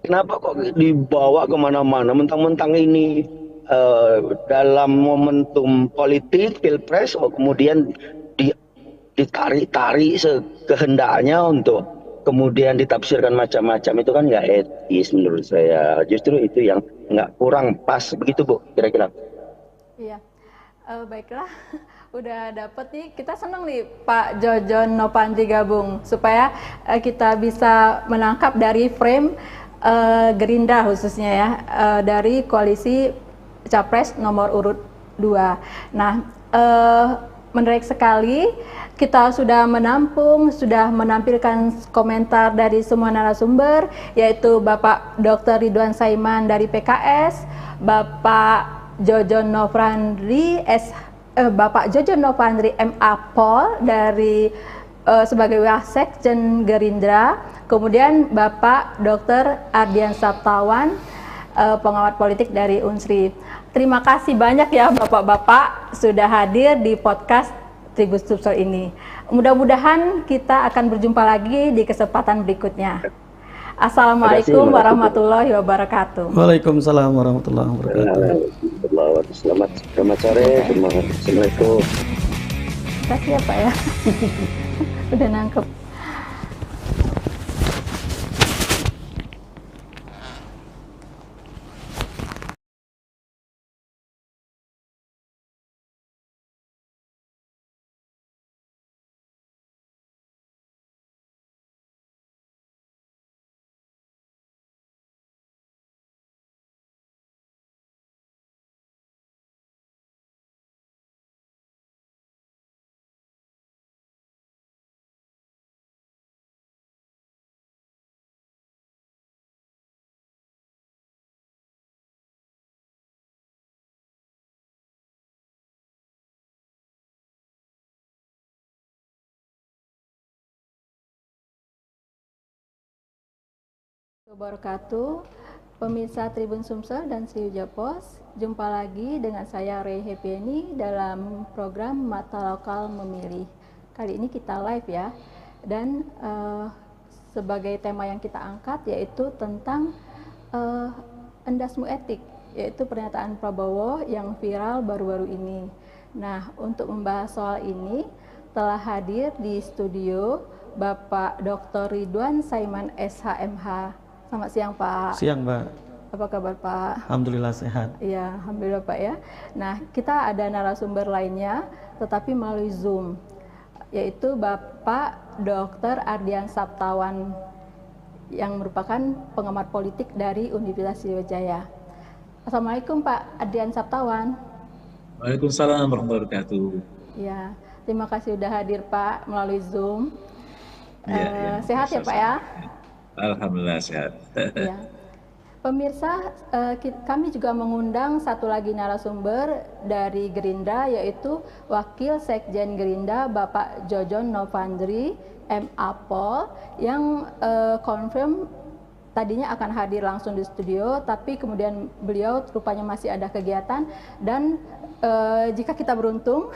D: Kenapa kok dibawa kemana-mana, mentang-mentang ini dalam momentum politik pilpres, kemudian ditarik-tarik sekehendaknya untuk kemudian ditafsirkan macam-macam, itu kan nggak etis menurut saya. Justru itu yang nggak, kurang pas begitu Bu, kira-kira.
A: Iya, baiklah. Udah dapet nih, kita senang nih Pak Jojon Nopandri gabung supaya kita bisa menangkap dari frame Gerindra khususnya ya, dari koalisi Capres nomor urut 2. Nah, menarik sekali, kita sudah menampung, sudah menampilkan komentar dari semua narasumber, yaitu Bapak Dr. Ridwan Saiman dari PKS, Bapak Jojon Nopandri Bapak Jojon Nopandri MA Pol dari sebagai Wasekjen Gerindra, kemudian Bapak Dr. Ardian Saptawan, pengawat politik dari Unsri. Terima kasih banyak ya Bapak-Bapak sudah hadir di podcast Tribun Sumsel ini. Mudah-mudahan kita akan berjumpa lagi di kesempatan berikutnya. Assalamualaikum warahmatullahi wabarakatuh.
B: Waalaikumsalam warahmatullahi wabarakatuh.
D: Selamat sore. Assalamualaikum.
A: Terima kasih ya Pak ya. Udah nangkep. Wabarakatuh, pemirsa Tribun Sumsel dan Sriwijaya Pos, jumpa lagi dengan saya Rey Hepieni dalam program Mata Lokal Memilih. Kali ini kita live ya, dan sebagai tema yang kita angkat yaitu tentang endasmu etik. yaitu pernyataan Prabowo yang viral baru-baru ini. Nah, untuk membahas soal ini telah hadir di studio Bapak Dr. Ridwan Saiman SHMH. Selamat siang, Pak.
B: Siang, Mbak.
A: Apa kabar, Pak?
B: Alhamdulillah sehat.
A: Iya, alhamdulillah, Pak ya. Nah, kita ada narasumber lainnya tetapi melalui Zoom, yaitu Bapak Dr. Ardian Saptawan yang merupakan pengamat politik dari Universitas Sriwijaya. Assalamualaikum, Pak Ardian Saptawan.
C: Waalaikumsalam warahmatullahi wabarakatuh.
A: Ya, terima kasih sudah hadir, Pak, melalui Zoom. Sehat ya, Pak ya?
C: Alhamdulillah sehat.
A: Ya. Pemirsa, kami juga mengundang satu lagi narasumber dari Gerindra, yaitu Wakil Sekjen Gerindra Bapak Jojon Novandri MA-Pol, yang confirm tadinya akan hadir langsung di studio, tapi kemudian beliau rupanya masih ada kegiatan, dan jika kita beruntung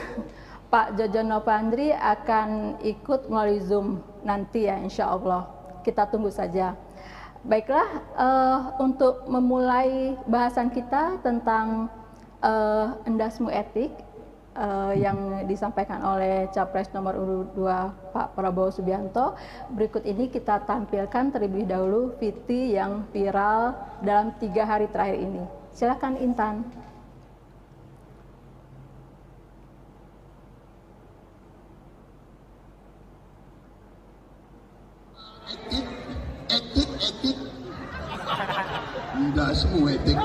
A: Pak Jojon Novandri akan ikut melalui Zoom nanti ya, insya Allah. Kita tunggu saja. Baiklah, untuk memulai bahasan kita tentang endasmu etik yang disampaikan oleh Capres nomor urut 2 Pak Prabowo Subianto, berikut ini kita tampilkan terlebih dahulu VT yang viral dalam 3 hari terakhir ini. Silakan, Intan.
I: Enggak semua etik.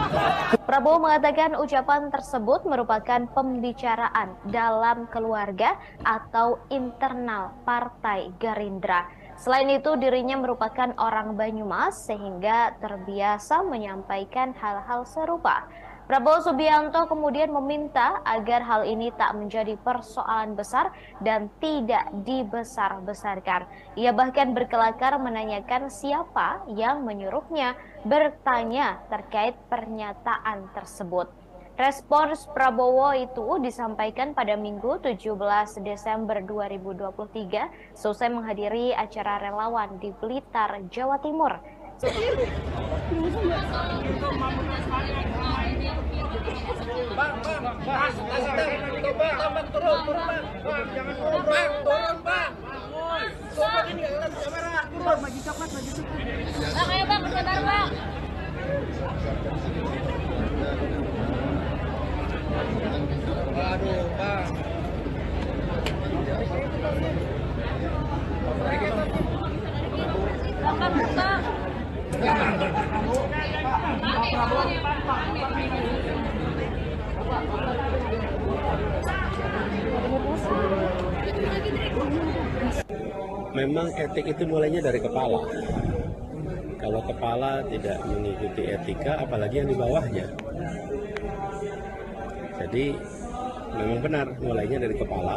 E: Prabowo mengatakan ucapan tersebut merupakan pembicaraan dalam keluarga atau internal Partai Gerindra. Selain itu, dirinya merupakan orang Banyumas sehingga terbiasa menyampaikan hal-hal serupa. Prabowo Subianto kemudian meminta agar hal ini tak menjadi persoalan besar dan tidak dibesar-besarkan. Ia bahkan berkelakar menanyakan siapa yang menyuruhnya bertanya terkait pernyataan tersebut. Respons Prabowo itu disampaikan pada Minggu 17 Desember 2023 selesai menghadiri acara relawan di Blitar, Jawa Timur.
F: Memang etik itu mulainya dari kepala. Kalau kepala tidak mengikuti etika, apalagi yang di bawahnya. Jadi memang benar mulainya dari kepala,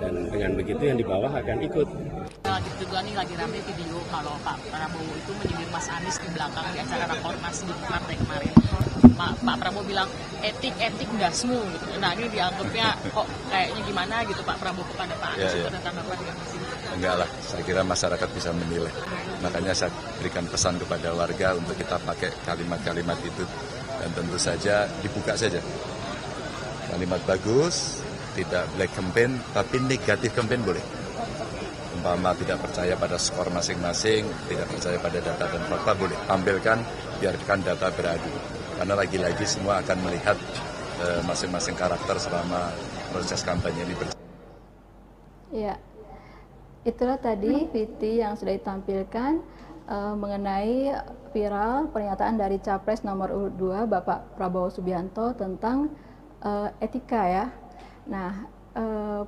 F: dan dengan begitu yang di bawah akan ikut.
G: Lagi rame video kalau Pak Prabowo itu menyindir Mas Anies di belakang di acara rakornas di partai kemarin. Pak Prabowo bilang etik dasmu gitu. Nah, ini dianggapnya kok kayaknya gimana gitu Pak Prabowo kepada Pak Anies itu tentang apa dengan sini?
H: Enggak lah, saya kira masyarakat bisa menilai. Makanya saya berikan pesan kepada warga untuk kita pakai kalimat-kalimat itu, dan tentu saja dibuka saja. Kalimat bagus, tidak black campaign, tapi negatif campaign boleh. Umpama tidak percaya pada skor masing-masing, tidak percaya pada data dan fakta, boleh tampilkan, biarkan data beradu. Karena lagi-lagi semua akan melihat masing-masing karakter selama proses kampanye ini berjalan.
A: Ya, itulah tadi VT yang sudah ditampilkan mengenai viral pernyataan dari Capres nomor urut 2 Bapak Prabowo Subianto tentang etika ya. Nah,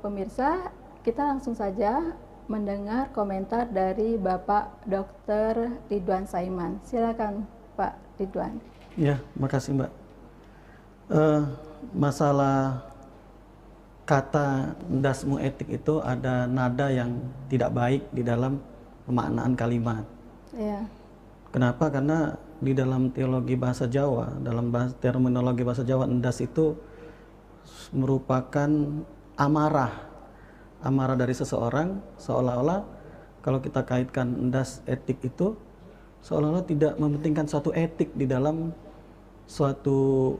A: pemirsa, kita langsung saja mendengar komentar dari Bapak Dr. Ridwan Saiman. Silakan Pak Ridwan.
B: Ya, makasih Mbak. Masalah kata dasmu etik itu ada nada yang tidak baik di dalam pemaknaan kalimat.
A: Ya.
B: Kenapa? Karena di dalam teologi bahasa Jawa, dalam terminologi bahasa Jawa, endas itu merupakan amarah dari seseorang, seolah-olah kalau kita kaitkan endas etik itu seolah-olah tidak mementingkan suatu etik di dalam suatu,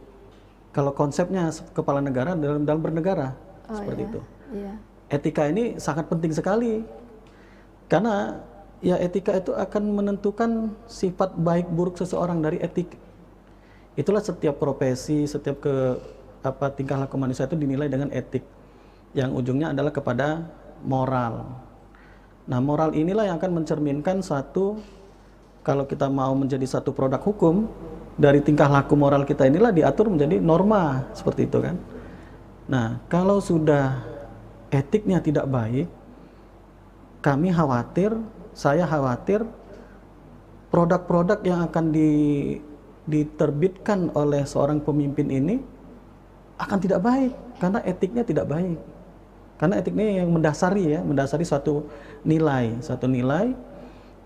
B: kalau konsepnya kepala negara dalam bernegara, seperti
A: iya.
B: itu.
A: Iya.
B: Etika ini sangat penting sekali, karena ya etika itu akan menentukan sifat baik buruk seseorang dari etik. Itulah setiap profesi, setiap tingkah laku manusia itu dinilai dengan etik, yang ujungnya adalah kepada moral. Nah, moral inilah yang akan mencerminkan kalau kita mau menjadi satu produk hukum, dari tingkah laku moral kita inilah diatur menjadi norma, seperti itu kan. Nah, kalau sudah etiknya tidak baik, saya khawatir produk-produk yang akan diterbitkan oleh seorang pemimpin ini akan tidak baik, karena etiknya tidak baik. Karena etiknya yang mendasari suatu nilai,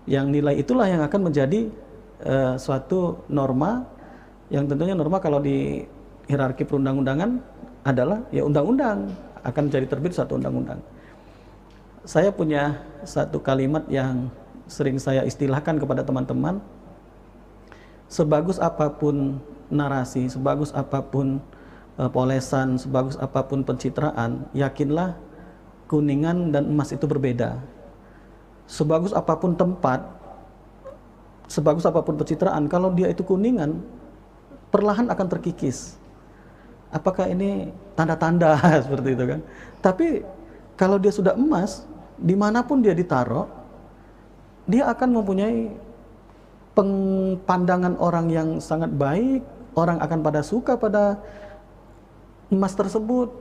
B: yang nilai itulah yang akan menjadi suatu norma, yang tentunya norma kalau di hierarki perundang-undangan adalah ya undang-undang, akan jadi terbit suatu undang-undang. Saya punya satu kalimat yang sering saya istilahkan kepada teman-teman, sebagus apapun narasi, sebagus apapun polesan, sebagus apapun pencitraan, yakinlah kuningan dan emas itu berbeda. Sebagus apapun tempat, sebagus apapun pencitraan, kalau dia itu kuningan, perlahan akan terkikis. Apakah ini tanda-tanda seperti itu kan? Tapi kalau dia sudah emas, dimanapun dia ditaruh, dia akan mempunyai pandangan orang yang sangat baik, orang akan pada suka pada emas tersebut.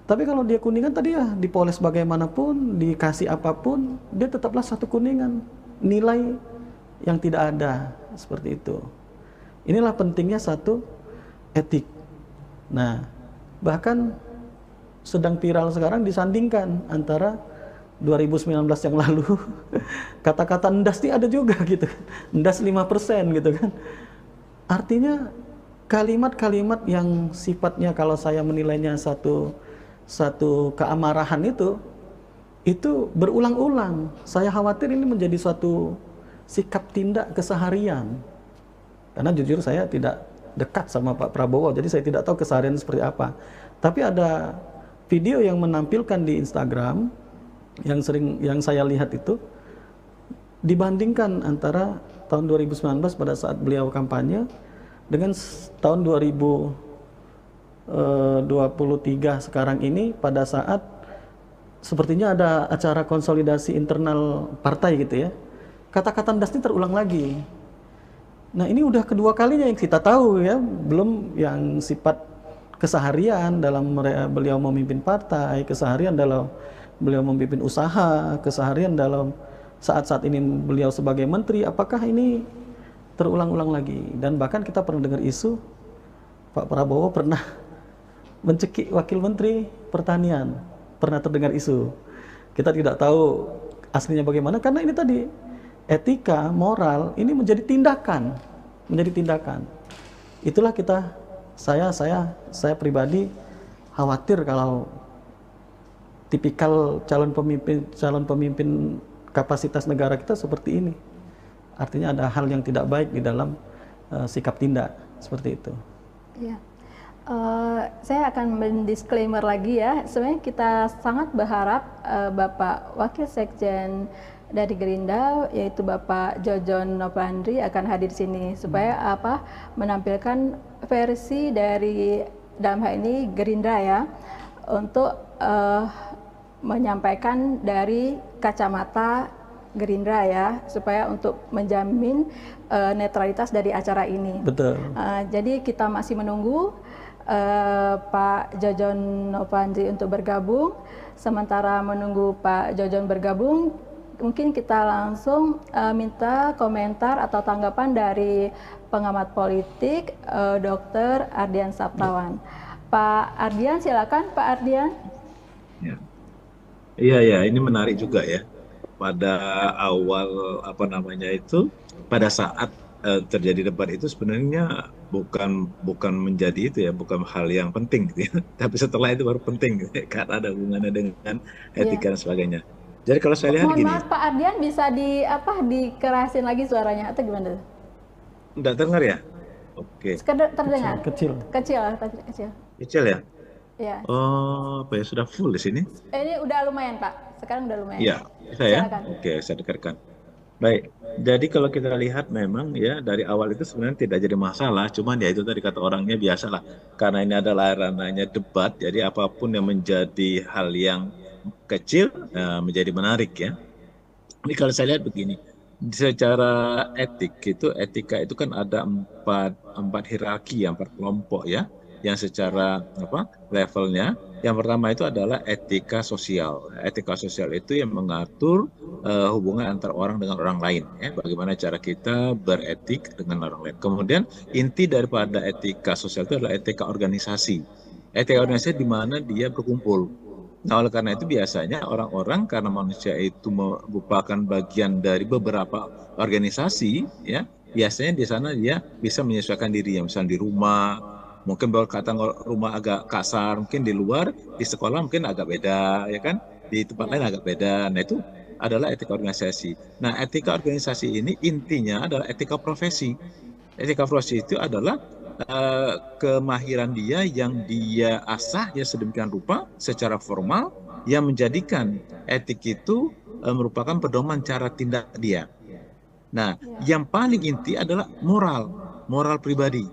B: Tapi kalau dia kuningan tadi ya, dipoles bagaimanapun, dikasih apapun, dia tetaplah satu kuningan, nilai yang tidak ada, seperti itu. Inilah pentingnya satu etik. Nah, bahkan sedang viral sekarang disandingkan antara 2019 yang lalu kata-kata ndas ini ada juga gitu kan, ndas 5% gitu kan. Artinya kalimat-kalimat yang sifatnya kalau saya menilainya satu keamarahan itu berulang-ulang. Saya khawatir ini menjadi suatu sikap tindak keseharian. Karena jujur saya tidak dekat sama Pak Prabowo, jadi saya tidak tahu keseharian seperti apa. Tapi ada video yang menampilkan di Instagram yang saya lihat itu, dibandingkan antara tahun 2019 pada saat beliau kampanye dengan tahun 2023 sekarang ini, pada saat sepertinya ada acara konsolidasi internal partai gitu ya, kata-kata ndas ini terulang lagi. Nah, ini udah kedua kalinya yang kita tahu ya, belum yang sifat keseharian dalam beliau memimpin partai, keseharian dalam beliau memimpin usaha, keseharian dalam saat-saat ini beliau sebagai menteri. Apakah ini terulang-ulang lagi? Dan bahkan kita pernah dengar isu Pak Prabowo pernah mencekik wakil menteri pertanian, pernah terdengar isu. Kita tidak tahu aslinya bagaimana, karena ini tadi etika, moral ini menjadi tindakan. Itulah saya pribadi khawatir kalau tipikal calon pemimpin kapasitas negara kita seperti ini. Artinya ada hal yang tidak baik di dalam sikap tindak seperti itu.
A: Ya. Saya akan mendisklaimer lagi ya. Sebenarnya kita sangat berharap Bapak Wakil Sekjen dari Gerindra, yaitu Bapak Jojon Nopandri, akan hadir di sini supaya menampilkan versi dari, dalam hal ini Gerindra ya, untuk menyampaikan dari kacamata Gerindra ya, supaya untuk menjamin netralitas dari acara ini.
B: Betul.
A: Jadi kita masih menunggu Pak Jojon Nopandri untuk bergabung. Sementara menunggu Pak Jojon bergabung, mungkin kita langsung minta komentar atau tanggapan dari pengamat politik Dr. Ardian Saptawan. Pak Ardian, silakan Pak Ardian.
C: Iya, ini menarik juga ya. Pada awal pada saat terjadi debat itu sebenarnya bukan menjadi itu ya, bukan hal yang penting gitu ya. Tapi setelah itu baru penting gitu ya, karena ada hubungannya dengan etika dan sebagainya. Jadi kalau saya lihat gini.
A: Maaf Pak Ardian, bisa dikerasin lagi suaranya atau gimana?
C: Enggak dengar ya? Oke.
A: Terdengar?
B: Kecil.
A: Kecil, kecil.
C: Kecil ya?
A: Ya.
C: Oh, apa ya, sudah full di sini?
A: Ini udah lumayan, Pak. Sekarang udah lumayan.
C: Iya, bisa ya?
A: Silakan.
C: Oke, saya dekatkan. Baik, jadi kalau kita lihat memang ya dari awal itu sebenarnya tidak jadi masalah, cuman ya itu tadi kata orangnya biasalah. Karena ini adalah ranahnya debat, jadi apapun yang menjadi hal yang kecil menjadi menarik ya. Ini kalau saya lihat begini, secara etika itu kan ada empat hierarki, empat kelompok ya, yang secara levelnya. Yang pertama itu adalah etika sosial. Etika sosial itu yang mengatur hubungan antar orang dengan orang lain, ya, bagaimana cara kita beretik dengan orang lain. Kemudian inti daripada etika sosial itu adalah etika organisasi. Etika organisasi di mana dia berkumpul. Nah, oleh karena itu biasanya orang-orang karena manusia itu merupakan bagian dari beberapa organisasi, ya, biasanya di sana dia bisa menyesuaikan diri, misalnya di rumah, mungkin berkata rumah agak kasar, mungkin di luar, di sekolah mungkin agak beda, ya kan, di tempat lain agak beda. Nah, itu adalah etika organisasi. Nah, etika organisasi ini intinya adalah etika profesi. Etika profesi itu adalah kemahiran dia yang dia asah ya sedemikian rupa secara formal yang menjadikan etik itu merupakan pedoman cara tindak dia. Nah, yang paling inti adalah moral pribadi.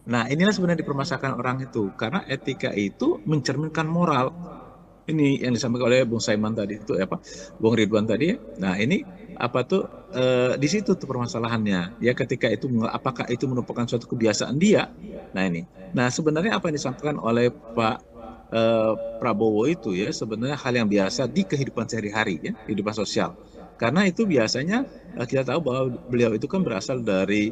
C: Nah, inilah sebenarnya dipermasalahkan orang itu karena etika itu mencerminkan moral. Ini yang disampaikan oleh Bung Saiman tadi itu Bung Ridwan tadi. Nah, ini di situ tuh permasalahannya ya, ketika itu apakah itu merupakan suatu kebiasaan dia. Nah, ini sebenarnya apa yang disampaikan oleh Pak Prabowo itu ya sebenarnya hal yang biasa di kehidupan sehari-hari ya, kehidupan sosial, karena itu biasanya kita tahu bahwa beliau itu kan berasal dari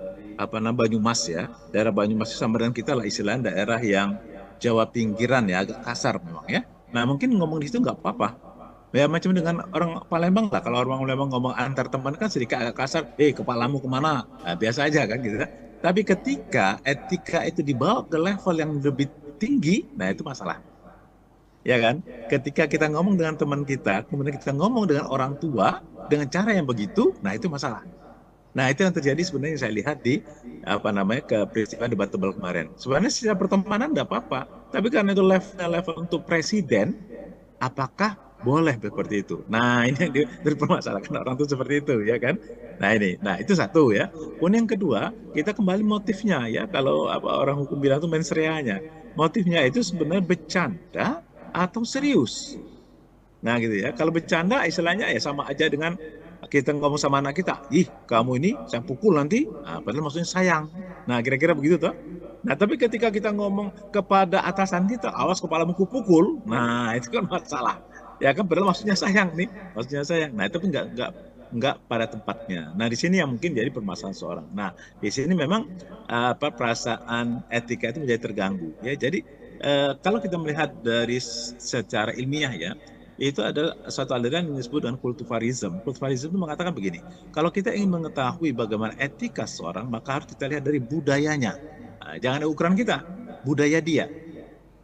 C: Banyumas ya, daerah Banyumas sama dengan kita lah istilahnya daerah yang Jawa pinggiran ya, agak kasar memang ya. Nah, mungkin ngomong di situ nggak apa-apa. Ya macam dengan orang Palembang lah. Kalau orang Palembang ngomong antar teman kan sedikit agak kasar. Kepalamu kemana? Nah, biasa aja kan gitu. Tapi ketika etika itu dibawa ke level yang lebih tinggi, nah itu masalah. Ya kan? Ketika kita ngomong dengan teman kita, kemudian kita ngomong dengan orang tua dengan cara yang begitu, nah itu masalah. Nah, itu yang terjadi sebenarnya saya lihat di peristiwa debatable kemarin. Sebenarnya secara pertemanan tidak apa-apa, tapi karena itu level untuk presiden, apakah boleh seperti itu? Nah, ini yang dipermasalahkan orang itu seperti itu, ya kan? Nah itu satu ya. Kemudian yang kedua, kita kembali motifnya ya. Kalau orang hukum bilang itu mens reanya, motifnya itu sebenarnya bercanda atau serius. Nah, gitu ya. Kalau bercanda istilahnya ya sama aja dengan kita ngomong sama anak kita, kamu ini saya pukul nanti, padahal maksudnya sayang. Nah, kira-kira begitu toh. Nah, tapi ketika kita ngomong kepada atasan kita, awas kepalamu kupukul, nah itu kan masalah. Ya kan, padahal maksudnya sayang nih, maksudnya sayang. Nah, itu pun nggak pada tempatnya. Nah, di sini yang mungkin jadi permasalahan seorang. Nah, di sini memang perasaan etika itu menjadi terganggu. Ya, jadi kalau kita melihat dari secara ilmiah ya, itu adalah satu aliran yang disebut dengan kultivarism. Kultivarism itu mengatakan begini, kalau kita ingin mengetahui bagaimana etika seorang, maka harus kita lihat dari budayanya. Nah, jangan ada ukuran kita, budaya dia.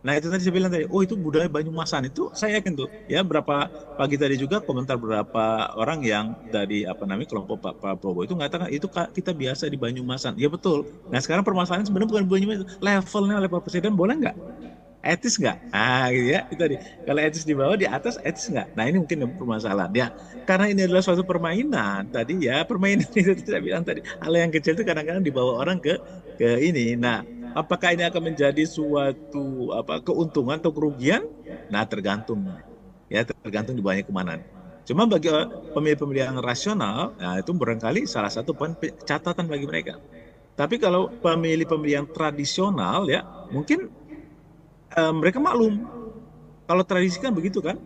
C: Nah, itu tadi saya bilang tadi, itu budaya Banyumasan, itu saya yakin tuh. Ya, berapa pagi tadi juga komentar beberapa orang yang dari kelompok Pak Prabowo itu mengatakan itu kita biasa di Banyumasan. Ya betul. Nah, sekarang permasalahannya sebenarnya bukan Banyumasan, level presiden boleh nggak? Etis nggak? Gitu ya, itu tadi. Kalau etis di bawah, di atas etis nggak? Nah, ini mungkin permasalahan. Ya, karena ini adalah suatu permainan tadi ya, permainan itu saya bilang tadi, hal yang kecil itu kadang-kadang dibawa orang ke ini. Nah, apakah ini akan menjadi suatu keuntungan atau kerugian? Nah, tergantung. Ya, tergantung dibawanya kemana. Cuma bagi pemilih-pemilih yang rasional, nah itu barangkali salah satu catatan bagi mereka. Tapi kalau pemilih-pemilih yang tradisional ya, mungkin mereka maklum. Kalau tradisi kan begitu kan,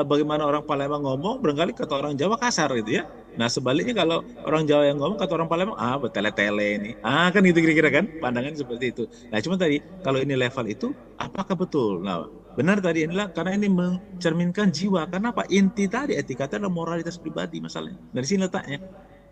C: bagaimana orang Palembang ngomong, barangkali kata orang Jawa kasar gitu ya. Nah, sebaliknya kalau orang Jawa yang ngomong, kata orang Palembang, bertele-tele ini. Kan gitu kira-kira kan, pandangan seperti itu. Nah, cuma tadi, kalau ini level itu, apakah betul? Nah, benar tadi inilah, karena ini mencerminkan jiwa. Karena apa? Inti tadi, etika itu adalah moralitas pribadi masalahnya. Dari sini letaknya.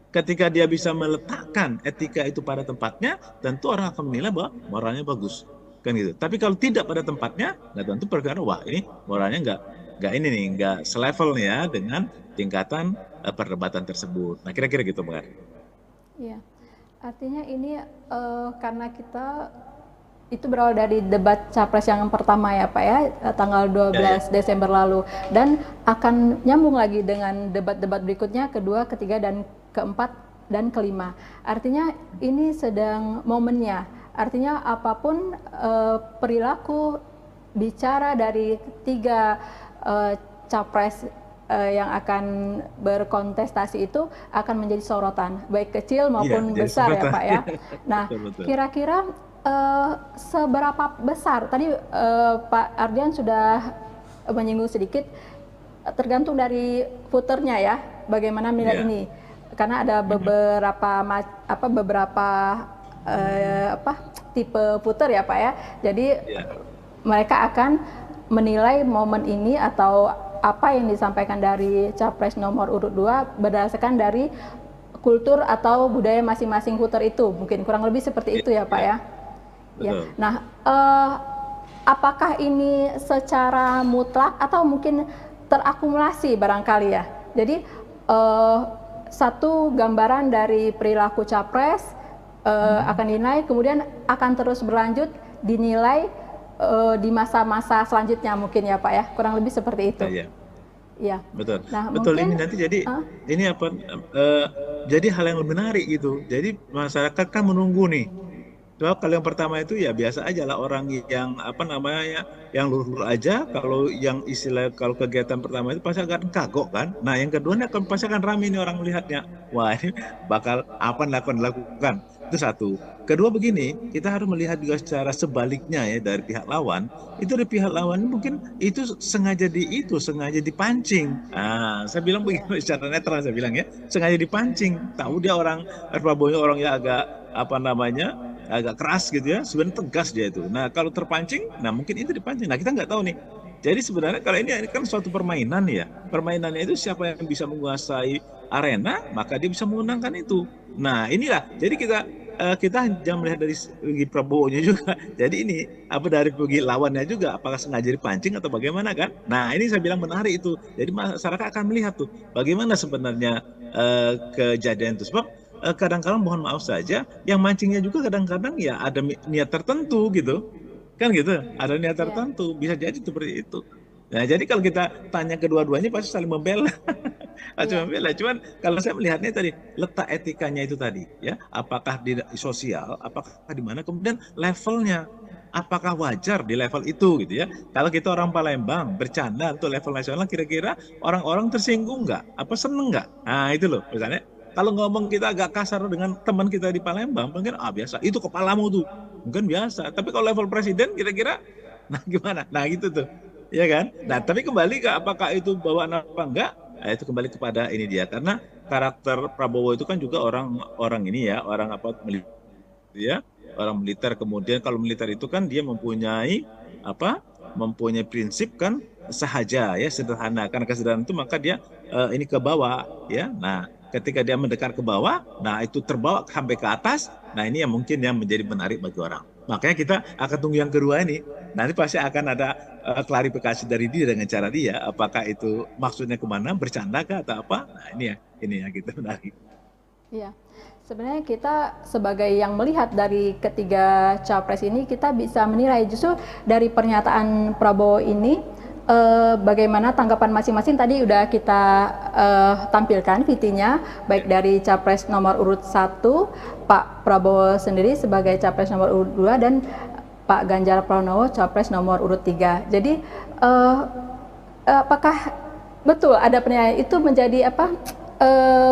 C: Ketika dia bisa meletakkan etika itu pada tempatnya, tentu orang akan menilai bahwa moralnya bagus. Kan gitu. Tapi kalau tidak pada tempatnya, nah tentu perkara ini moralnya nggak selevel ya dengan tingkatan perdebatan tersebut. Nah, kira-kira gitu, Bang.
A: Iya. Artinya ini karena kita itu berawal dari debat capres yang pertama ya Pak ya, tanggal 12 Desember lalu, dan akan nyambung lagi dengan debat-debat berikutnya, kedua, ketiga, dan keempat, dan kelima. Artinya ini sedang momennya, artinya apapun perilaku bicara dari tiga capres yang akan berkontestasi itu akan menjadi sorotan, baik kecil maupun besar ya Pak ya. Nah, kira-kira seberapa besar, tadi Pak Ardian sudah menyinggung sedikit, tergantung dari voternya ya, bagaimana menilai ini, karena ada beberapa tipe voter ya Pak ya, jadi mereka akan menilai momen ini atau apa yang disampaikan dari capres nomor urut 2 berdasarkan dari kultur atau budaya masing-masing voter itu, mungkin kurang lebih seperti itu ya Pak ya. Ya. Nah, apakah ini secara mutlak atau mungkin terakumulasi barangkali ya? Jadi satu gambaran dari perilaku capres akan dinilai, kemudian akan terus berlanjut dinilai di masa-masa selanjutnya mungkin ya Pak ya, kurang lebih seperti itu. Iya.
C: Betul.
A: Nah,
C: betul,
A: mungkin,
C: ini nanti jadi ini apa? Jadi hal yang lebih menarik gitu. Jadi masyarakat kan menunggu nih. Sebab kalau yang pertama itu ya biasa aja lah, orang yang apa namanya ya, yang lurus aja. Kalau yang istilah kalau kegiatan pertama itu pasti akan kagok kan. Nah yang kedua pasti akan ramai nih orang melihatnya. Wah ini bakal apa yang akan dilakukan. Itu satu. Kedua begini, kita harus melihat juga secara sebaliknya ya dari pihak lawan. Itu dari pihak lawan mungkin itu sengaja dipancing. Nah, saya bilang begini secara netral saya bilang ya, sengaja dipancing. Tahu dia orang Prabowo orangnya agak apa namanya, agak keras gitu ya, sebenarnya tegas dia itu. Nah kalau terpancing, nah mungkin itu dipancing. Nah kita nggak tahu nih. Jadi sebenarnya kalau ini kan suatu permainan ya. Permainannya itu siapa yang bisa menguasai arena, maka dia bisa memenangkan itu. Nah inilah. Jadi kita jangan melihat dari segi Prabowo-nya juga. Jadi ini apa dari segi lawannya juga, apakah sengaja dipancing atau bagaimana kan? Nah ini saya bilang menarik itu. Jadi masyarakat akan melihat tuh bagaimana sebenarnya kejadian itu. Sebab kadang-kadang mohon maaf saja, yang mancingnya juga kadang-kadang ya ada niat tertentu gitu. Kan gitu, ada niat tertentu, bisa jadi seperti itu. Nah, jadi kalau kita tanya kedua-duanya pasti saling membela. membela. Cuman kalau saya melihatnya tadi, letak etikanya itu tadi, ya, apakah di sosial, apakah di mana, kemudian levelnya, apakah wajar di level itu gitu ya. Kalau kita orang Palembang bercanda untuk level nasional, kira-kira orang-orang tersinggung nggak? Apa seneng nggak? Nah, itu loh, misalnya. Kalau ngomong kita agak kasar dengan teman kita di Palembang, mungkin biasa, itu kepalamu tuh, mungkin biasa. Tapi kalau level presiden kira-kira, nah gimana? Nah gitu tuh, ya kan? Nah tapi kembali ke apakah itu bawaan apa enggak? Nah, itu kembali kepada ini dia, karena karakter Prabowo itu kan juga orang ini ya, orang apa militer, ya, orang militer. Kemudian kalau militer itu kan dia mempunyai prinsip kan sahaja ya, sederhana. Karena kesederhanaan itu maka dia ini ke bawah ya. Nah ketika dia mendekat ke bawah, nah itu terbawa sampai ke atas, nah ini yang mungkin yang menjadi menarik bagi orang. Makanya kita akan tunggu yang kedua ini, nanti pasti akan ada klarifikasi dari dia dengan cara dia, apakah itu maksudnya kemana, bercanda kah atau apa, nah ini ya gitu menarik.
A: Iya, sebenarnya kita sebagai yang melihat dari ketiga capres ini, kita bisa menilai justru dari pernyataan Prabowo ini, bagaimana tanggapan masing-masing. Tadi udah kita tampilkan VT-nya, baik dari capres nomor urut 1 Pak Prabowo sendiri sebagai capres nomor urut 2 dan Pak Ganjar Pranowo capres nomor urut 3. Jadi apakah betul ada penilaian itu menjadi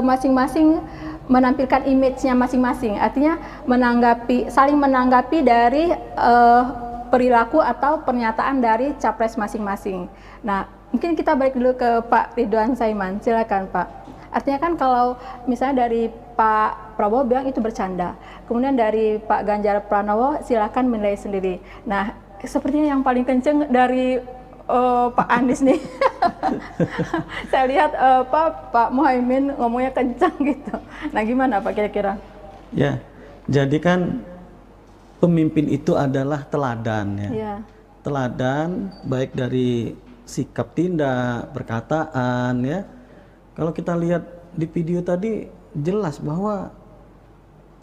A: masing-masing menampilkan image-nya masing-masing, artinya saling menanggapi dari perilaku atau pernyataan dari capres masing-masing. Nah, mungkin kita balik dulu ke Pak Ridwan Saiman. Silakan Pak. Artinya kan kalau misalnya dari Pak Prabowo bilang itu bercanda, kemudian dari Pak Ganjar Pranowo silakan menilai sendiri. Nah, sepertinya yang paling kenceng dari Pak Anies nih. Saya lihat Pak Muhaimin ngomongnya kencang gitu. Nah, gimana Pak kira-kira?
B: Ya, jadi kan pemimpin itu adalah teladan ya.
A: Yeah.
B: Teladan baik dari sikap tindak, perkataan ya. Kalau kita lihat di video tadi jelas bahwa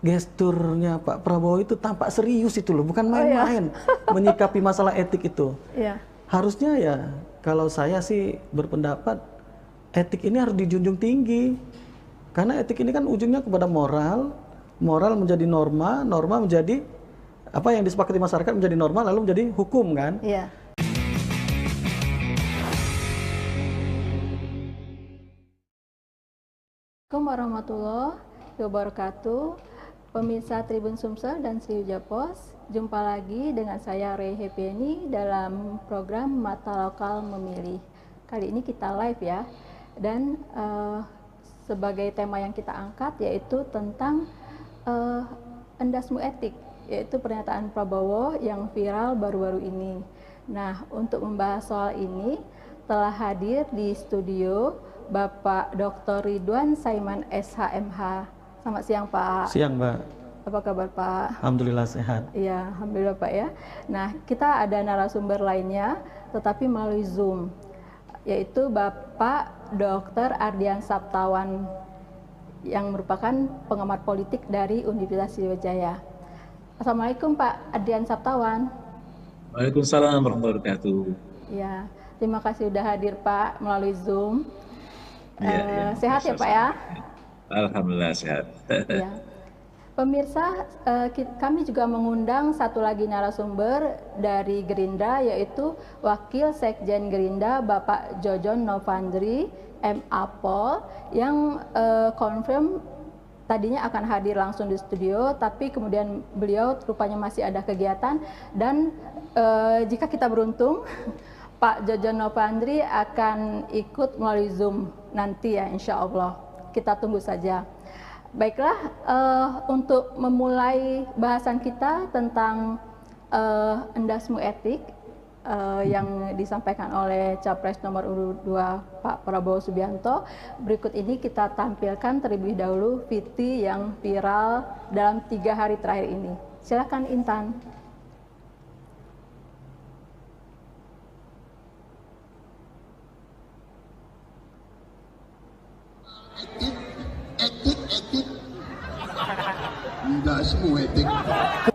B: gesturnya Pak Prabowo itu tampak serius itu loh, bukan main-main menyikapi masalah etik itu. Harusnya ya, kalau saya sih berpendapat etik ini harus dijunjung tinggi. Karena etik ini kan ujungnya kepada moral, moral menjadi norma, norma menjadi apa yang disepakati masyarakat menjadi norma, lalu menjadi hukum kan.
A: Assalamualaikum warahmatullahi wabarakatuh. Pemirsa Tribun Sumsel dan Sriwijaya Pos, jumpa lagi dengan saya Rey Hepieni dalam program Mata Lokal Memilih. Kali ini kita live ya, dan sebagai tema yang kita angkat yaitu tentang endasmu etik, yaitu pernyataan Prabowo yang viral baru-baru ini. Nah, untuk membahas soal ini telah hadir di studio Bapak Dr. Ridwan Saiman SHMH. Selamat siang Pak.
B: Siang Mbak.
A: Apa kabar Pak?
B: Alhamdulillah sehat.
A: Iya, alhamdulillah Pak ya. Nah, kita ada narasumber lainnya, tetapi melalui Zoom, yaitu Bapak Dr. Ardian Saptawan yang merupakan pengamat politik dari Universitas Sriwijaya. Assalamualaikum Pak Ardian Saptawan.
C: Waalaikumsalam warahmatullahi wabarakatuh.
A: Ya, terima kasih sudah hadir Pak melalui Zoom. Sehat ya Pak ya?
C: Alhamdulillah sehat.
A: Ya. Pemirsa, kami juga mengundang satu lagi narasumber dari Gerindra, yaitu Wakil Sekjen Gerindra Bapak Jojon Novandri MA-Pol, yang confirm tadinya akan hadir langsung di studio, tapi kemudian beliau rupanya masih ada kegiatan, dan jika kita beruntung Pak Jojon Novandri akan ikut melalui Zoom nanti ya, insya Allah. Kita tunggu saja. Baiklah, untuk memulai bahasan kita tentang endasmu etik yang disampaikan oleh Capres nomor urut 2 Pak Prabowo Subianto, berikut ini kita tampilkan terlebih dahulu VT yang viral dalam 3 hari terakhir ini. Silakan Intan.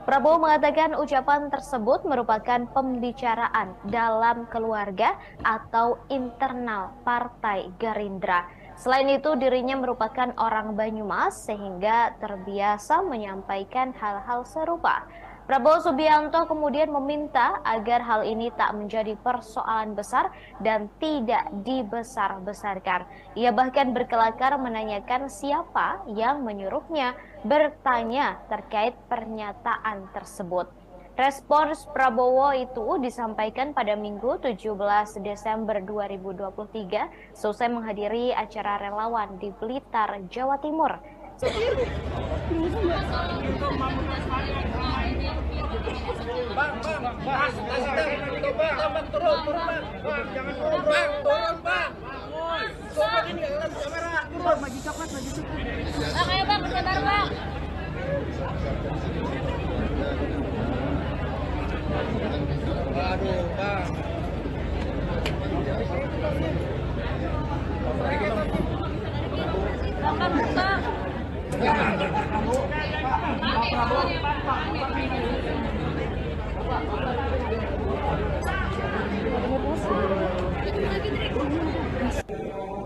E: Prabowo mengatakan ucapan tersebut merupakan pembicaraan dalam keluarga atau internal Partai Gerindra. Selain itu, dirinya merupakan orang Banyumas sehingga terbiasa menyampaikan hal-hal serupa. Prabowo Subianto kemudian meminta agar hal ini tak menjadi persoalan besar dan tidak dibesar-besarkan. Ia bahkan berkelakar menanyakan siapa yang menyuruhnya bertanya terkait pernyataan tersebut. Respons Prabowo itu disampaikan pada Minggu 17 Desember 2023 selesai menghadiri acara relawan di Blitar, Jawa Timur.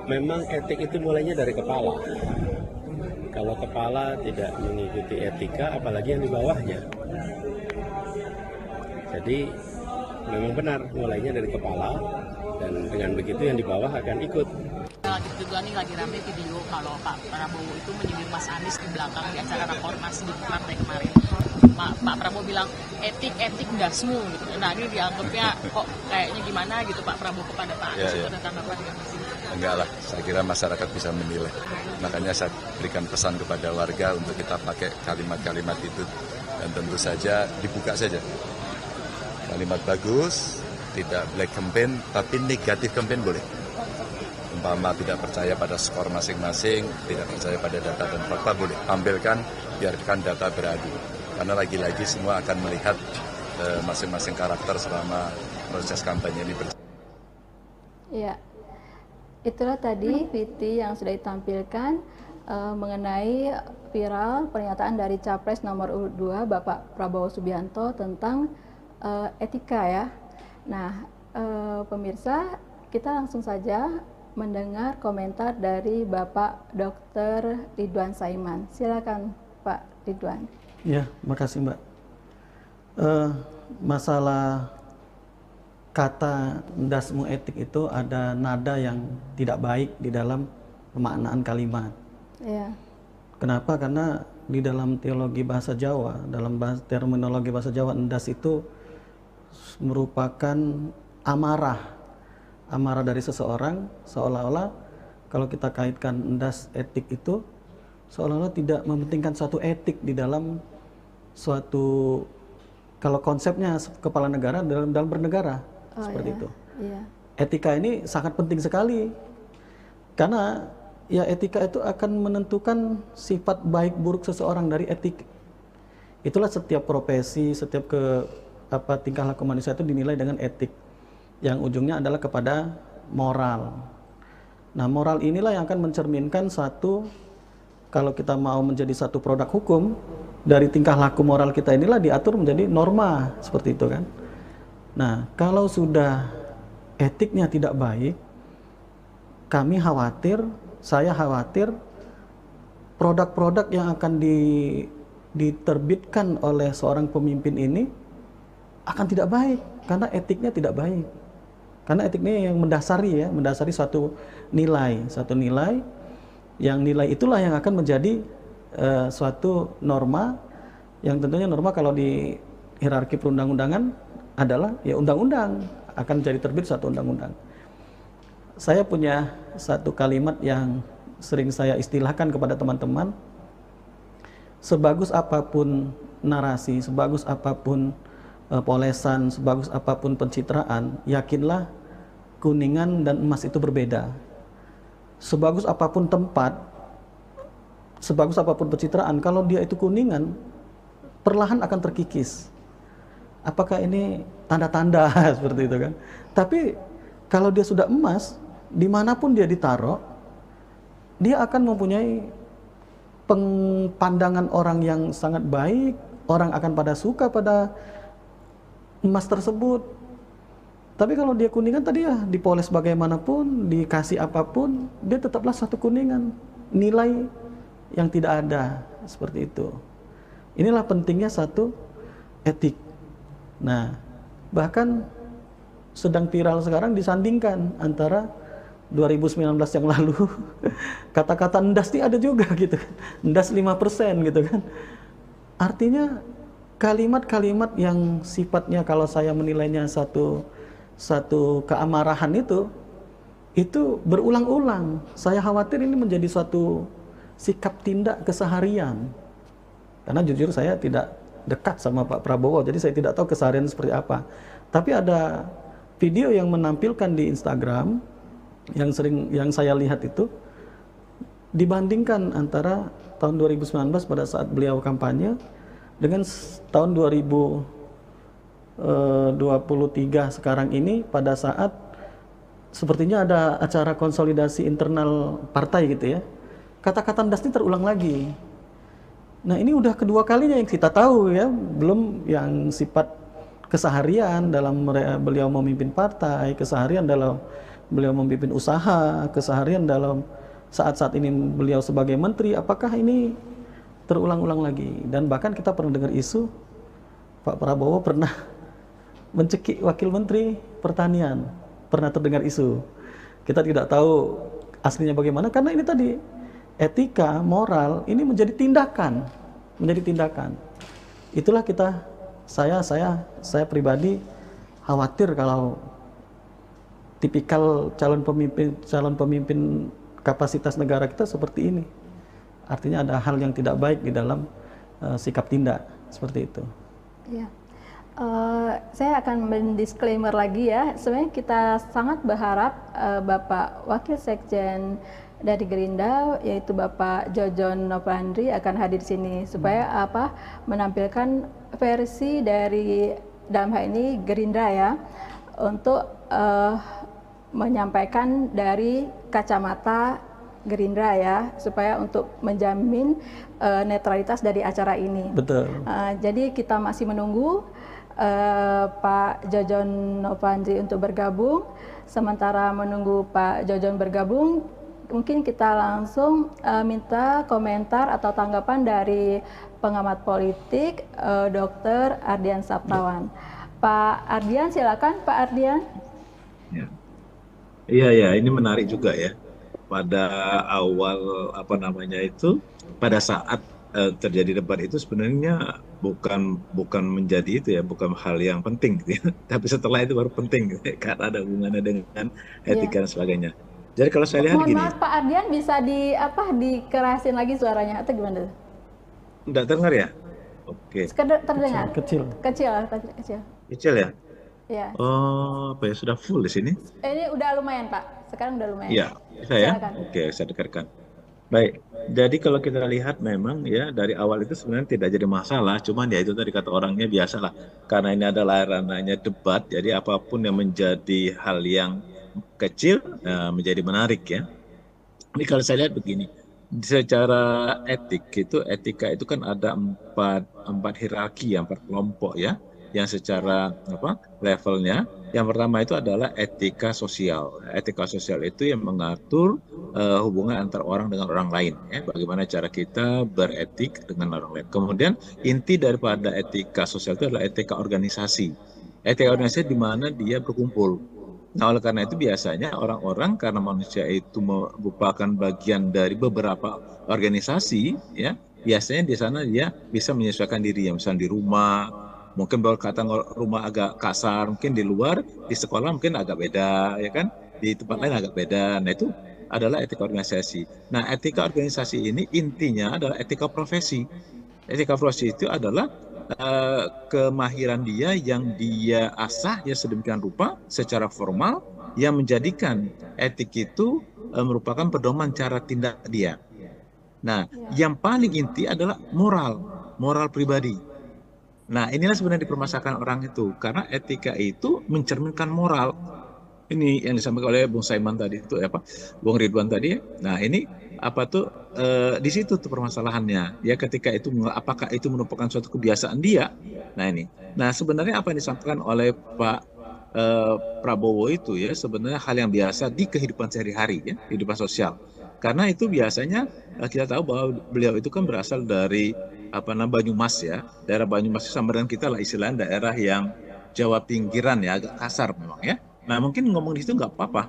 F: Memang etik itu mulainya dari kepala. Kalau kepala tidak mengikuti etika, apalagi yang di bawahnya. Jadi memang benar mulainya dari kepala, dan dengan begitu yang di bawah akan ikut.
G: Juga nih lagi rame video kalau Pak Prabowo itu menyindir Mas Anies di belakang di acara rakornas di partai kemarin. Pak Prabowo bilang etik dasmu gitu. Nah ini dianggapnya kok kayaknya gimana gitu Pak Prabowo kepada Pak Anies itu ada tanggapan dengan sini?
H: Enggak lah, saya kira masyarakat bisa menilai. Makanya saya berikan pesan kepada warga untuk kita pakai kalimat-kalimat itu, dan tentu saja dibuka saja. Kalimat bagus, tidak black campaign, tapi negatif campaign boleh. Umpama tidak percaya pada skor masing-masing, tidak percaya pada data dan fakta, boleh tampilkan, biarkan data beradu. Karena lagi-lagi semua akan melihat masing-masing karakter selama proses kampanye ini berjalan.
A: Ya, itulah tadi VT yang sudah ditampilkan. mengenai viral pernyataan dari Capres nomor urut 2 Bapak Prabowo Subianto tentang etika ya. Nah, pemirsa, kita langsung saja mendengar komentar dari Bapak Dr. Ridwan Saiman. Silakan Pak Ridwan.
B: Ya, makasih Mbak. Masalah kata ndasmu etik itu ada nada yang tidak baik di dalam pemaknaan kalimat.
A: Ya.
B: Kenapa? Karena di dalam teologi bahasa Jawa, dalam terminologi bahasa Jawa, ndas itu merupakan amarah dari seseorang, seolah-olah kalau kita kaitkan ndas etik itu seolah-olah tidak mementingkan suatu etik di dalam suatu, kalau konsepnya kepala negara dalam bernegara, seperti itu.
A: Iya.
B: Etika ini sangat penting sekali karena ya etika itu akan menentukan sifat baik buruk seseorang dari etik. Itulah setiap profesi, setiap tingkah laku manusia itu dinilai dengan etik yang ujungnya adalah kepada moral. Nah, moral inilah yang akan mencerminkan satu, kalau kita mau menjadi satu produk hukum, dari tingkah laku moral kita inilah diatur menjadi norma, seperti itu kan. Nah, kalau sudah etiknya tidak baik, saya khawatir produk-produk yang akan diterbitkan oleh seorang pemimpin ini akan tidak baik, karena etiknya tidak baik. Karena etiknya yang mendasari suatu nilai, yang nilai itulah yang akan menjadi suatu norma, yang tentunya norma kalau di hierarki perundang-undangan adalah ya undang-undang, akan jadi terbit suatu undang-undang. Saya punya satu kalimat yang sering saya istilahkan kepada teman-teman, sebagus apapun narasi, sebagus apapun polesan, sebagus apapun pencitraan, yakinlah kuningan dan emas itu berbeda. Sebagus apapun tempat, sebagus apapun pencitraan, kalau dia itu kuningan, perlahan akan terkikis. Apakah ini tanda-tanda seperti itu kan? Tapi kalau dia sudah emas, dimanapun dia ditaruh, dia akan mempunyai pandangan orang yang sangat baik, orang akan pada suka pada emas tersebut. Tapi kalau dia kuningan tadi ya, dipoles bagaimanapun, dikasih apapun, dia tetaplah satu kuningan, nilai yang tidak ada, seperti itu. Inilah pentingnya satu etik. Nah, bahkan sedang viral sekarang disandingkan antara 2019 yang lalu, kata-kata ndas ini ada juga gitu kan, ndas 5% gitu kan. Artinya kalimat-kalimat yang sifatnya kalau saya menilainya satu keamarahan itu berulang-ulang. Saya khawatir ini menjadi suatu sikap tindak keseharian. Karena jujur saya tidak dekat sama Pak Prabowo, jadi saya tidak tahu keseharian seperti apa. Tapi ada video yang menampilkan di Instagram yang saya lihat itu, dibandingkan antara tahun 2019 pada saat beliau kampanye dengan tahun 2023 sekarang ini, pada saat sepertinya ada acara konsolidasi internal partai gitu ya. Kata-kata ndas ini terulang lagi. Nah, ini udah kedua kalinya yang kita tahu ya, belum yang sifat keseharian dalam beliau memimpin partai, keseharian dalam beliau memimpin usaha, keseharian dalam saat-saat ini beliau sebagai menteri. Apakah ini terulang-ulang lagi? Dan bahkan kita pernah dengar isu Pak Prabowo pernah mencekik wakil menteri pertanian, pernah terdengar isu. Kita tidak tahu aslinya bagaimana, karena ini tadi etika, moral ini menjadi tindakan. Itulah saya pribadi khawatir kalau tipikal calon pemimpin kapasitas negara kita seperti ini. Artinya ada hal yang tidak baik di dalam sikap tindak seperti itu.
A: Ya. Saya akan mendisklaimer lagi ya. Sebenarnya kita sangat berharap Bapak Wakil Sekjen dari Gerindra, yaitu Bapak Jojon Novandri akan hadir di sini supaya menampilkan versi dari dalam hal ini Gerindra ya, untuk menyampaikan dari kacamata Gerindra ya, supaya untuk menjamin netralitas dari acara ini.
B: Betul.
A: Jadi kita masih menunggu Pak Jojon Novandri untuk bergabung. Sementara menunggu Pak Jojon bergabung, mungkin kita langsung minta komentar atau tanggapan dari pengamat politik Dr. Ardian Saptawan. Pak Ardian, silakan Pak Ardian.
C: Iya, ini menarik juga ya. Pada awal pada saat terjadi debat itu sebenarnya bukan menjadi itu ya, bukan hal yang penting gitu ya. Tapi setelah itu baru penting gitu ya, karena ada hubungannya dengan etika dan sebagainya. Jadi kalau saya lihat
A: Mohon
C: gini.
A: maaf Pak Ardian, bisa dikerasin lagi suaranya atau gimana?
C: Enggak dengar ya? Oke.
A: Terdengar?
B: Kecil.
C: Kecil ya?
A: Ya.
C: Oh, apa ya, sudah full di sini?
A: Ini udah lumayan Pak, sekarang udah lumayan.
C: Iya, bisa ya?
A: Silakan.
C: Oke, saya dengarkan. Baik, jadi kalau kita lihat memang ya dari awal itu sebenarnya tidak jadi masalah, cuman ya itu tadi kata orangnya biasalah. Karena ini adalah ranahnya debat, jadi apapun yang menjadi hal yang kecil menjadi menarik ya. Ini kalau saya lihat begini, secara etika itu kan ada empat hierarki, empat kelompok ya, yang secara levelnya. Yang pertama itu adalah etika sosial. Etika sosial itu yang mengatur hubungan antara orang dengan orang lain, ya, bagaimana cara kita beretik dengan orang lain. Kemudian inti daripada etika sosial itu adalah etika organisasi. Etika organisasi di mana dia berkumpul. Nah, oleh karena itu biasanya orang-orang, karena manusia itu merupakan bagian dari beberapa organisasi, ya, biasanya di sana dia bisa menyesuaikan diri, ya, misalnya di rumah, mungkin berkata rumah agak kasar, mungkin di luar, di sekolah mungkin agak beda, ya kan, di tempat lain agak beda. Nah, itu adalah etika organisasi. Nah, etika organisasi ini intinya adalah etika profesi. Etika profesi itu adalah kemahiran dia yang dia asah ya sedemikian rupa secara formal yang menjadikan etik itu merupakan pedoman cara tindak dia. Nah, yang paling inti adalah moral pribadi. Nah, inilah sebenarnya dipermasalahkan orang itu, karena etika itu mencerminkan moral. Ini yang disampaikan oleh Bung Saiman tadi itu Bung Ridwan tadi. Nah, ini di situ tuh permasalahannya. Ya, ketika itu apakah itu merupakan suatu kebiasaan dia? Nah, ini. Nah, sebenarnya apa yang disampaikan oleh Pak Prabowo itu ya sebenarnya hal yang biasa di kehidupan sehari-hari ya, kehidupan sosial. Karena itu biasanya kita tahu bahwa beliau itu kan berasal dari Banyumas ya. Daerah Banyumas sama dengan kita lah istilahnya daerah yang Jawa pinggiran ya, agak kasar memang ya. Nah, mungkin ngomong di situ nggak apa-apa.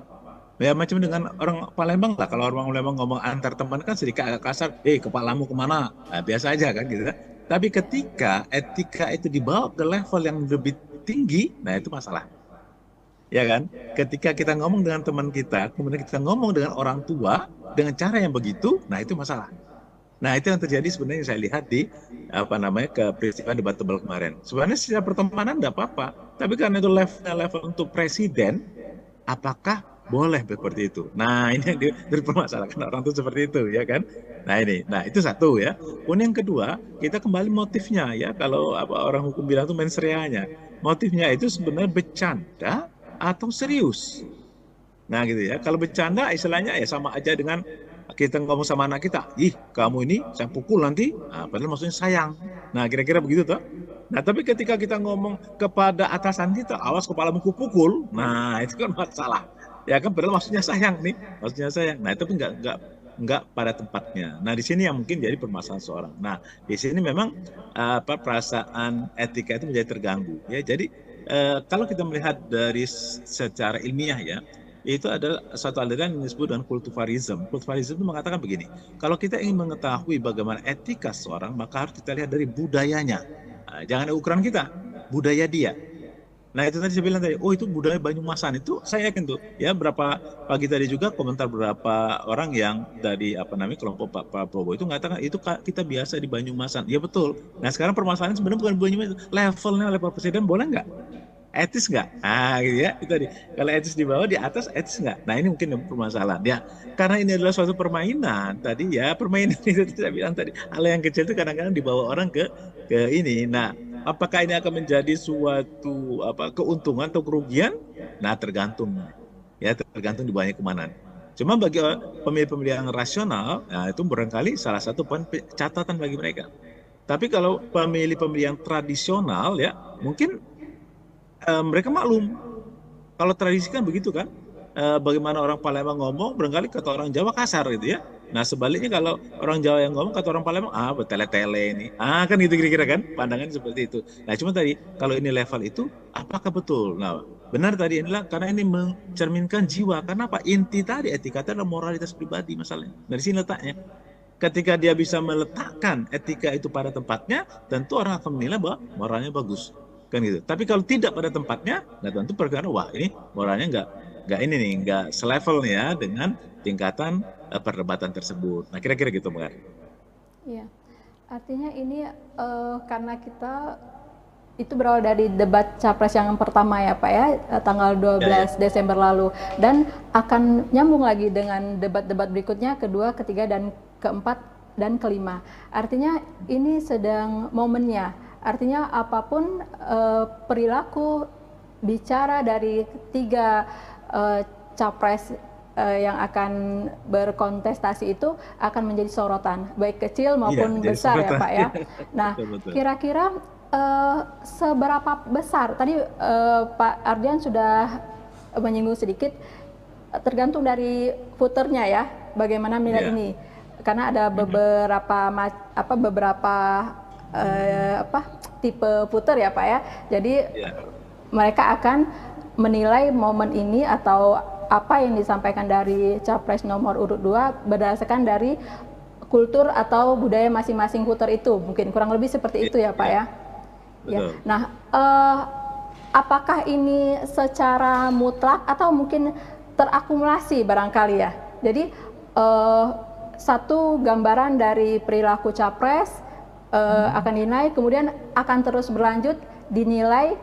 C: Ya macam dengan orang Palembang lah. Kalau orang Palembang ngomong antar teman kan sedikit agak kasar. Kepalamu kemana? Nah, biasa aja kan gitu. Tapi ketika etika itu dibawa ke level yang lebih tinggi, nah itu masalah. Ya kan? Ketika kita ngomong dengan teman kita, kemudian kita ngomong dengan orang tua dengan cara yang begitu, nah itu masalah. Nah, itu yang terjadi sebenarnya saya lihat di peristiwa debatable kemarin. Sebenarnya secara pertemanan enggak apa-apa, tapi karena itu level untuk presiden, apakah boleh seperti itu? Nah, ini yang dipermasalahkan orang itu seperti itu, ya kan? Nah itu satu ya. Kemudian yang kedua, kita kembali motifnya ya. Kalau orang hukum bilang itu mens reanya. Motifnya itu sebenarnya bercanda atau serius. Nah, gitu ya. Kalau bercanda istilahnya ya sama aja dengan kita ngomong sama anak kita, kamu ini saya pukul nanti, padahal maksudnya sayang. Nah, kira-kira begitu toh. Nah, tapi ketika kita ngomong kepada atasan kita, awas kepalamu kupukul, nah itu kan masalah. Ya kan, padahal maksudnya sayang nih, maksudnya sayang. Nah, itu pun nggak pada tempatnya. Nah, di sini yang mungkin jadi permasalahan seorang. Nah, di sini memang perasaan etika itu menjadi terganggu. Ya, jadi kalau kita melihat dari secara ilmiah ya, itu adalah suatu aliran yang disebut dengan kultuvarism. Kultuvarism itu mengatakan begini, kalau kita ingin mengetahui bagaimana etika seorang, maka harus kita lihat dari budayanya. Nah, jangan ukuran kita, budaya dia. Nah, itu tadi saya bilang tadi, itu budaya Banyumasan. Itu saya yakin tuh, ya berapa pagi tadi juga komentar beberapa orang yang dari kelompok Pak Prabowo itu mengatakan itu kita biasa di Banyumasan. Ya betul. Nah, sekarang permasalahannya sebenarnya bukan Banyumasan, level presiden boleh nggak? Etis nggak? Gitu ya, itu tadi. Kalau etis di bawah, di atas etis nggak? Nah, ini mungkin permasalahan. Ya, karena ini adalah suatu permainan. Tadi ya, permainan itu saya bilang tadi. Hal yang kecil itu kadang-kadang dibawa orang ke ini. Nah, apakah ini akan menjadi suatu keuntungan atau kerugian? Nah, tergantung. Ya, tergantung dibawanya kemana. Cuma bagi pemilih-pemilih yang rasional, nah itu barangkali salah satu poin catatan bagi mereka. Tapi kalau pemilih-pemilih yang tradisional ya, mungkin mereka maklum. Kalau tradisi kan begitu kan, bagaimana orang Palembang ngomong, barangkali kata orang Jawa kasar gitu ya. Nah sebaliknya kalau orang Jawa yang ngomong, kata orang Palembang, bertele-tele ini. Kan gitu kira-kira kan, pandangan seperti itu. Nah cuma tadi, kalau ini level itu, apakah betul? Nah benar tadi inilah, karena ini mencerminkan jiwa. Karena apa? Inti tadi etika itu adalah moralitas pribadi masalahnya. Dari sini letaknya. Ketika dia bisa meletakkan etika itu pada tempatnya, tentu orang akan menilai bahwa moralnya bagus. Kan gitu. Tapi kalau tidak pada tempatnya, nah tentu perkara wah ini moralnya nggak selevel nih ya dengan tingkatan perdebatan tersebut. Nah kira-kira gitu Mbak.
A: Iya, artinya ini karena kita itu berawal dari debat capres yang pertama ya Pak ya, tanggal 12 Desember lalu, dan akan nyambung lagi dengan debat-debat berikutnya, kedua, ketiga, dan keempat, dan kelima. Artinya ini sedang momennya. Artinya apapun perilaku bicara dari tiga capres yang akan berkontestasi itu akan menjadi sorotan, baik kecil maupun besar ya Pak ya. Nah, kira-kira seberapa besar, tadi Pak Ardian sudah menyinggung sedikit, tergantung dari voternya ya, bagaimana menilai ini. Karena ada beberapa tipe voter ya Pak ya. Jadi mereka akan menilai momen ini atau apa yang disampaikan dari capres nomor urut 2 berdasarkan dari kultur atau budaya masing-masing voter itu. Mungkin kurang lebih seperti itu ya Pak ya. Ya. Nah, apakah ini secara mutlak atau mungkin terakumulasi barangkali ya? Jadi satu gambaran dari perilaku capres akan dinilai, kemudian akan terus berlanjut dinilai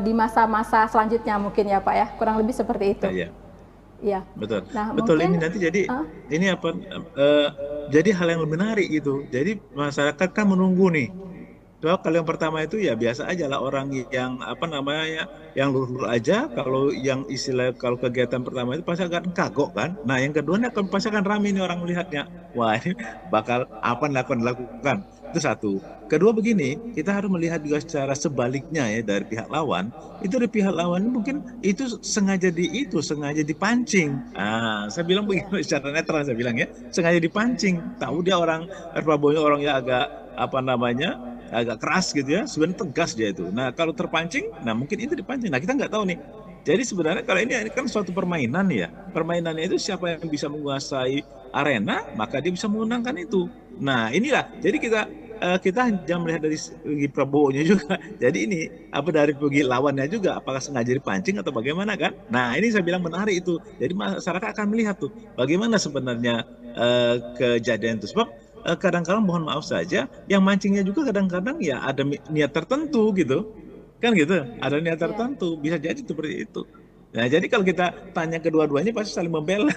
A: di masa-masa selanjutnya mungkin ya Pak ya, kurang lebih seperti itu. Iya. Betul. Nah,
C: betul
A: mungkin,
C: ini nanti jadi ini apa? Jadi hal yang lebih menarik gitu. Jadi masyarakat kan menunggu nih. Kalau yang pertama itu ya biasa aja lah, orang yang yang lurus aja. Kalau yang kalau kegiatan pertama itu pasti akan kagok kan. Nah yang kedua pasti akan ramai nih orang melihatnya. Wah ini bakal apa yang akan dilakukan. Itu satu. Kedua begini, kita harus melihat juga secara sebaliknya ya dari pihak lawan. Itu dari pihak lawan mungkin itu sengaja dipancing. Saya bilang begini secara netral saya bilang ya, sengaja dipancing. Tahu dia orang Prabowo orangnya agak keras gitu ya, sebenarnya tegas dia itu. Nah kalau terpancing, nah mungkin itu dipancing. Nah kita nggak tahu nih. Jadi sebenarnya kalau ini kan suatu permainan ya. Permainannya itu siapa yang bisa menguasai arena, maka dia bisa memenangkan itu. Nah inilah. Jadi kita jangan melihat dari segi Prabowo-nya juga. Jadi ini dari segi lawannya juga, apakah sengaja dipancing atau bagaimana kan? Nah ini saya bilang menarik itu. Jadi masyarakat akan melihat tuh bagaimana sebenarnya kejadian itu. Sebab kadang-kadang mohon maaf saja, yang mancingnya juga kadang-kadang ya ada niat tertentu gitu, kan gitu, ada niat tertentu, bisa jadi seperti itu. Nah jadi kalau kita tanya kedua-duanya pasti saling membela,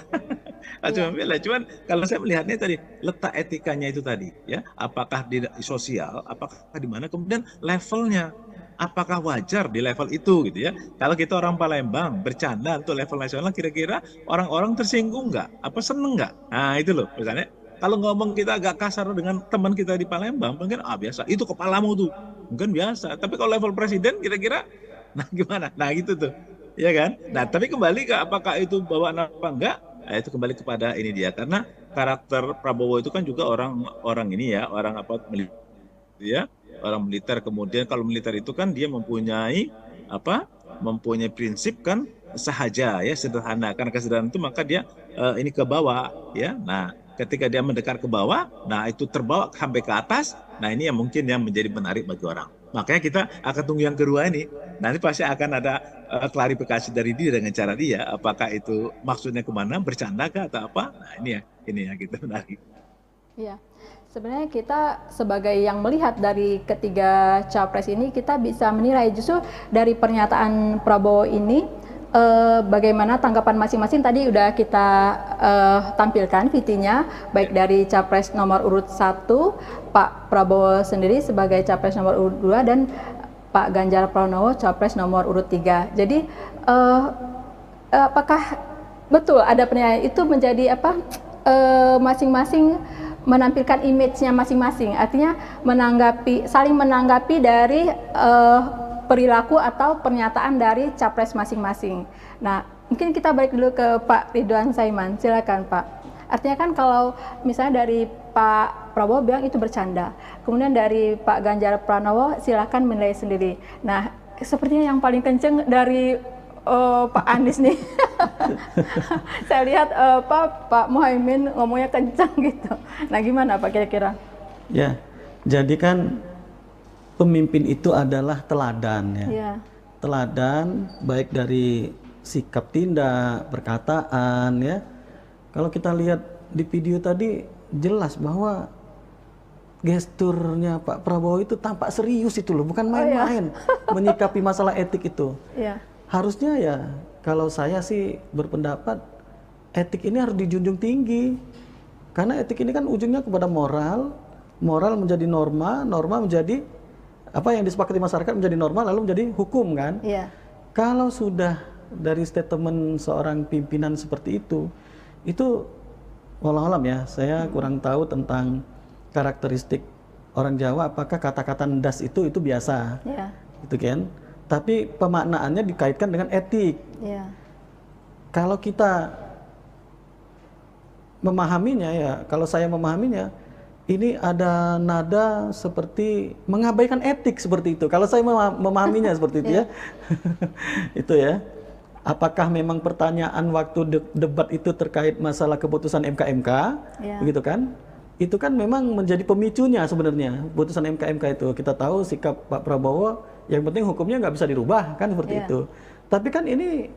C: Cuman kalau saya melihatnya tadi letak etikanya itu tadi, ya, apakah di sosial, apakah di mana, kemudian levelnya. Apakah wajar di level itu gitu ya? Kalau kita orang Palembang bercanda untuk level nasional, kira-kira orang-orang tersinggung nggak? Apa seneng nggak? Nah itu loh misalnya. Kalau ngomong kita agak kasar dengan teman kita di Palembang, mungkin biasa, itu kepalamu tuh, mungkin biasa. Tapi kalau level presiden kira-kira, nah gimana? Nah gitu tuh, ya kan? Nah tapi kembali ke apakah itu bawaan apa enggak? Nah, itu kembali kepada ini dia, karena karakter Prabowo itu kan juga orang ini ya, orang militer. Kemudian kalau militer itu kan dia mempunyai prinsip kan sahaja ya, sederhana. Karena kesederhanaan itu maka dia ini ke bawah ya. Nah ketika dia mendekat ke bawah, nah itu terbawa sampai ke atas, nah ini yang mungkin yang menjadi menarik bagi orang. Makanya kita akan tunggu yang kedua ini, nanti pasti akan ada klarifikasi dari dia dengan cara dia, apakah itu maksudnya kemana, bercanda kah atau apa, nah ini ya gitu menarik.
A: Iya, sebenarnya kita sebagai yang melihat dari ketiga capres ini, kita bisa menilai justru dari pernyataan Prabowo ini, bagaimana tanggapan masing-masing. Tadi udah kita tampilkan VT-nya, baik dari capres nomor urut 1 Pak Prabowo sendiri sebagai capres nomor urut 2 dan Pak Ganjar Pranowo capres nomor urut 3. Jadi apakah Betul, ada penilaian itu menjadi apa? Masing-masing menampilkan image-nya masing-masing. Artinya saling menanggapi dari perilaku atau pernyataan dari capres masing-masing. Nah, mungkin kita balik dulu ke Pak Ridwan Saiman. Silakan Pak. Artinya kan kalau misalnya dari Pak Prabowo bilang itu bercanda. Kemudian dari Pak Ganjar Pranowo silakan menilai sendiri. Nah, sepertinya yang paling kenceng dari Pak Anies nih. Saya lihat Pak Muhaimin ngomongnya kencang gitu. Nah, gimana Pak kira-kira?
B: Ya, jadi kan pemimpin itu adalah teladan ya.
A: Ya.
B: Teladan baik dari sikap tindak, perkataan ya. Kalau kita lihat di video tadi jelas bahwa gesturnya Pak Prabowo itu tampak serius itu loh, bukan main-main menyikapi masalah etik itu.
A: Ya.
B: Harusnya ya, kalau saya sih berpendapat etik ini harus dijunjung tinggi. Karena etik ini kan ujungnya kepada moral, moral menjadi norma, norma menjadi apa yang disepakati masyarakat menjadi norma lalu menjadi hukum kan.
A: Iya.
B: Kalau sudah dari statement seorang pimpinan seperti itu walau alam ya, saya kurang tahu tentang karakteristik orang Jawa, apakah kata-kata ndas itu biasa.
A: Iya.
B: Gitu kan. Tapi pemaknaannya dikaitkan dengan etik.
A: Iya.
B: Kalau kita memahaminya ya, kalau saya memahaminya, ini ada nada seperti mengabaikan etik seperti itu. Kalau saya memahaminya seperti itu ya. Itu ya. Apakah memang pertanyaan waktu debat itu terkait masalah keputusan MK-MK, begitu kan? Itu kan memang menjadi pemicunya sebenarnya, putusan MK-MK itu. Kita tahu sikap Pak Prabowo, yang penting hukumnya nggak bisa dirubah, kan seperti itu. Tapi kan ini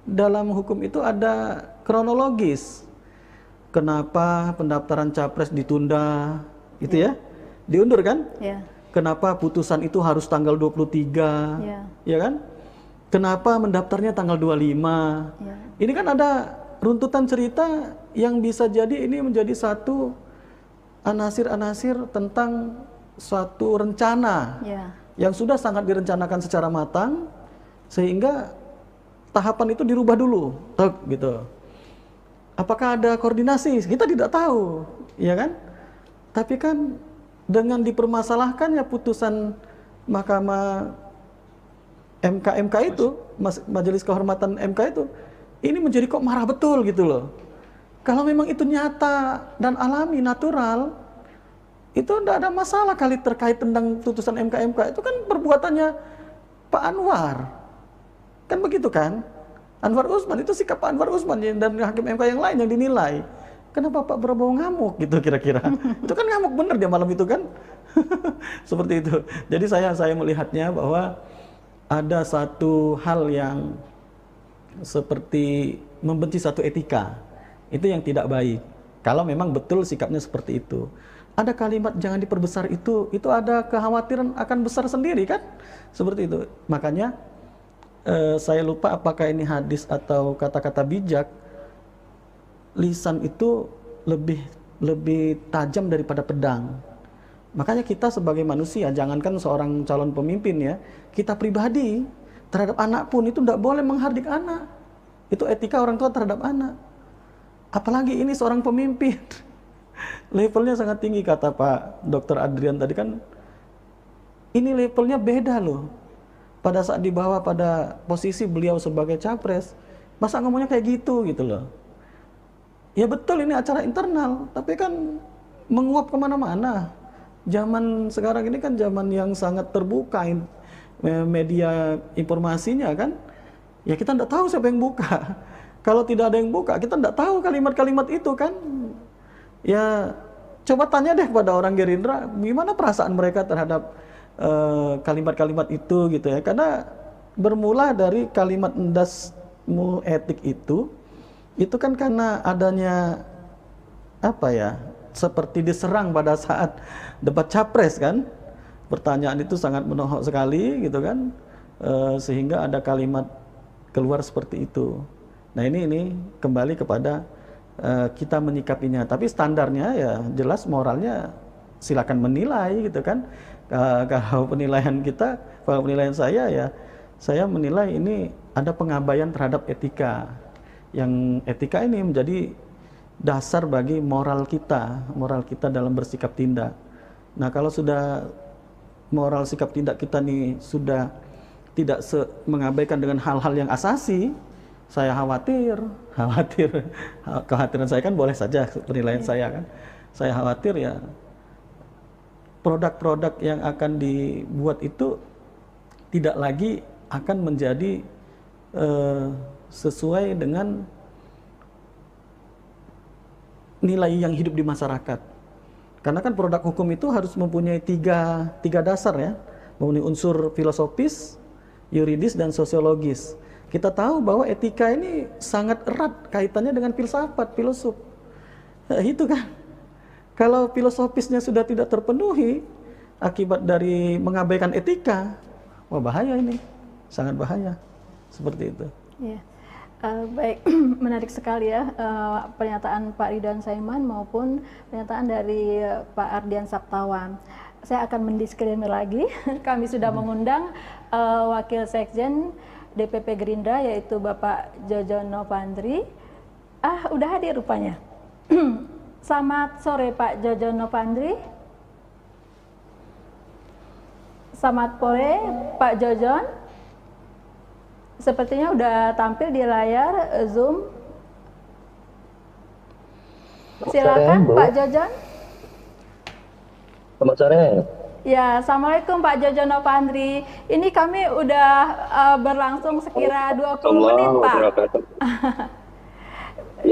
B: dalam hukum itu ada kronologis. Kenapa pendaftaran capres ditunda, itu ya? Diundur kan? Kenapa putusan itu harus tanggal 23, ya kan? Kenapa mendaftarnya tanggal 25? Ini kan ada runtutan cerita yang bisa jadi ini menjadi satu anasir-anasir tentang suatu rencana yang sudah sangat direncanakan secara matang, sehingga tahapan itu dirubah dulu, gitu. Apakah ada koordinasi? Kita tidak tahu, ya kan? Tapi kan dengan dipermasalahkannya putusan Mahkamah MK itu, Majelis Kehormatan MK itu, ini menjadi kok marah betul gitu loh. Kalau memang itu nyata dan alami, natural, itu tidak ada masalah kali terkait tentang putusan MK itu kan perbuatannya Pak Anwar, kan begitu kan? Anwar Usman itu sikap Pak Anwar Usman dan hakim MK yang lain yang dinilai. Kenapa Pak Prabowo ngamuk gitu kira-kira? Itu kan ngamuk bener dia malam itu kan? Seperti itu. Jadi saya melihatnya bahwa ada satu hal yang seperti membenci satu etika. Itu yang tidak baik. Kalau memang betul sikapnya seperti itu. Ada kalimat jangan diperbesar itu ada kekhawatiran akan besar sendiri kan? Seperti itu. Makanya saya lupa apakah ini hadis atau kata-kata bijak. Lisan itu lebih tajam daripada pedang. Makanya kita sebagai manusia, jangankan seorang calon pemimpin ya, kita pribadi terhadap anak pun itu tidak boleh menghardik anak. Itu etika orang tua terhadap anak. Apalagi ini seorang pemimpin. Levelnya sangat tinggi kata Pak Dr. Adrian tadi kan. Ini levelnya beda loh. Pada saat dibawa pada posisi beliau sebagai capres, masa ngomongnya kayak gitu loh. Ya betul ini acara internal, tapi kan menguap kemana-mana. Zaman sekarang ini kan zaman yang sangat terbuka media informasinya kan. Ya kita tidak tahu siapa yang buka. Kalau tidak ada yang buka, kita tidak tahu kalimat-kalimat itu kan. Ya coba tanya deh kepada orang Gerindra, gimana perasaan mereka terhadap kalimat-kalimat itu gitu ya. Karena bermula dari kalimat endasmu etik itu kan karena adanya apa ya, seperti diserang pada saat debat capres kan. Pertanyaan itu sangat menohok sekali gitu kan, sehingga ada kalimat keluar seperti itu. Nah ini kembali kepada kita menyikapinya. Tapi standarnya ya jelas, moralnya silakan menilai gitu kan. Kalau penilaian kita, kalau penilaian saya ya, saya menilai ini ada pengabaian terhadap etika. yang etika ini menjadi dasar bagi moral kita dalam bersikap tindak. Nah, kalau sudah moral sikap tindak kita nih sudah tidak mengabaikan dengan hal-hal yang asasi, saya kekhawatiran saya kan boleh saja penilaian saya kan. Saya khawatir ya produk-produk yang akan dibuat itu tidak lagi akan menjadi sesuai dengan nilai yang hidup di masyarakat. Karena kan produk hukum itu harus mempunyai tiga dasar ya, mempunyai unsur filosofis, yuridis, dan sosiologis. Kita tahu bahwa etika ini sangat erat kaitannya dengan filsafat, filosof. Nah, itu kan. Kalau filosofisnya sudah tidak terpenuhi akibat dari mengabaikan etika, wah bahaya ini, sangat bahaya. Seperti itu.
A: Ya. Baik, menarik sekali ya pernyataan Pak Ridwan Saiman maupun pernyataan dari Pak Ardian Saptawan. Saya akan mendisklaimer lagi, kami sudah mengundang Wakil Sekjen DPP Gerindra yaitu Bapak Jojon Novandri. Udah hadir rupanya. Selamat sore Pak Jojon Novandri. Selamat sore Pak Jojon. Sepertinya udah tampil di layar Zoom. Silakan Pak Jojon.
D: Selamat sore.
A: Ya, Assalamualaikum Pak Jojon Novandri. Ini kami udah berlangsung sekira 20 menit Pak.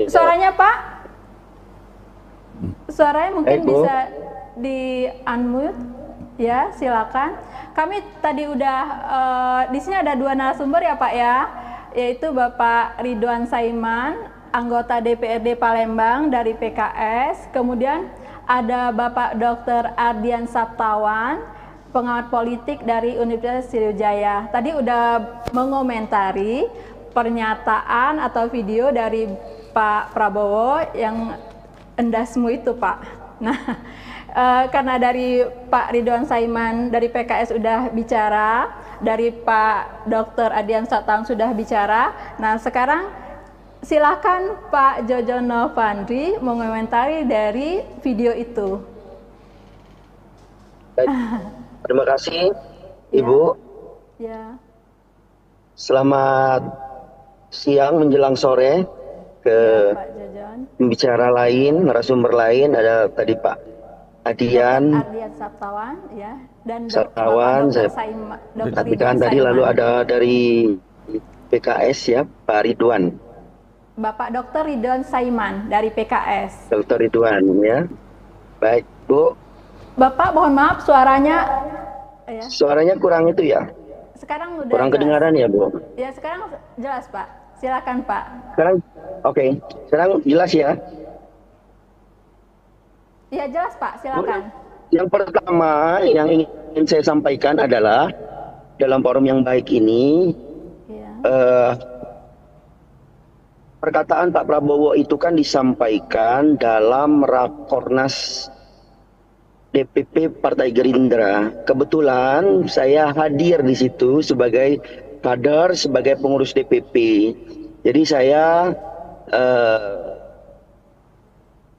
A: Suaranya Pak? Suaranya mungkin bisa di unmute. Ya, silakan. Kami tadi udah di sini ada 2 narasumber ya Pak ya, yaitu Bapak Ridwan Saiman, anggota DPRD Palembang dari PKS, kemudian ada Bapak Dr. Ardian Saptawan, pengamat politik dari Universitas Sriwijaya. Tadi udah mengomentari pernyataan atau video dari Pak Prabowo yang endasmu itu Pak. Nah, karena dari Pak Ridwan Saiman dari PKS sudah bicara, dari Pak Dr. Ardian Saptawan sudah bicara. Nah, sekarang silakan Pak Jojon Novandri mengomentari dari video itu.
D: Baik. Terima kasih Ibu.
A: Ya.
D: Selamat siang menjelang sore ke
A: Pak Jojon.
D: pembicara lain, narasumber lain. Ada tadi Pak Ardian
A: Saptawan ya, dan
D: Saptawan, saya perhatikan tadi, lalu ada dari PKS ya Pak Ridwan.
A: Bapak Dr. Ridwan Saiman dari PKS.
D: Dr. Ridwan ya. Baik Bu.
A: Bapak mohon maaf suaranya ya.
D: Suaranya kurang itu ya.
A: Sekarang udah
D: kurang
A: jelas.
D: Kedengaran ya Bu.
A: Ya sekarang jelas Pak. Silakan Pak.
D: Sekarang oke. Sekarang jelas ya.
A: Ya jelas Pak, silakan.
D: Yang pertama yang ingin saya sampaikan adalah dalam forum yang baik ini, perkataan Pak Prabowo itu kan disampaikan dalam Rakornas DPP Partai Gerindra. Kebetulan saya hadir di situ sebagai kader, sebagai pengurus DPP. Jadi saya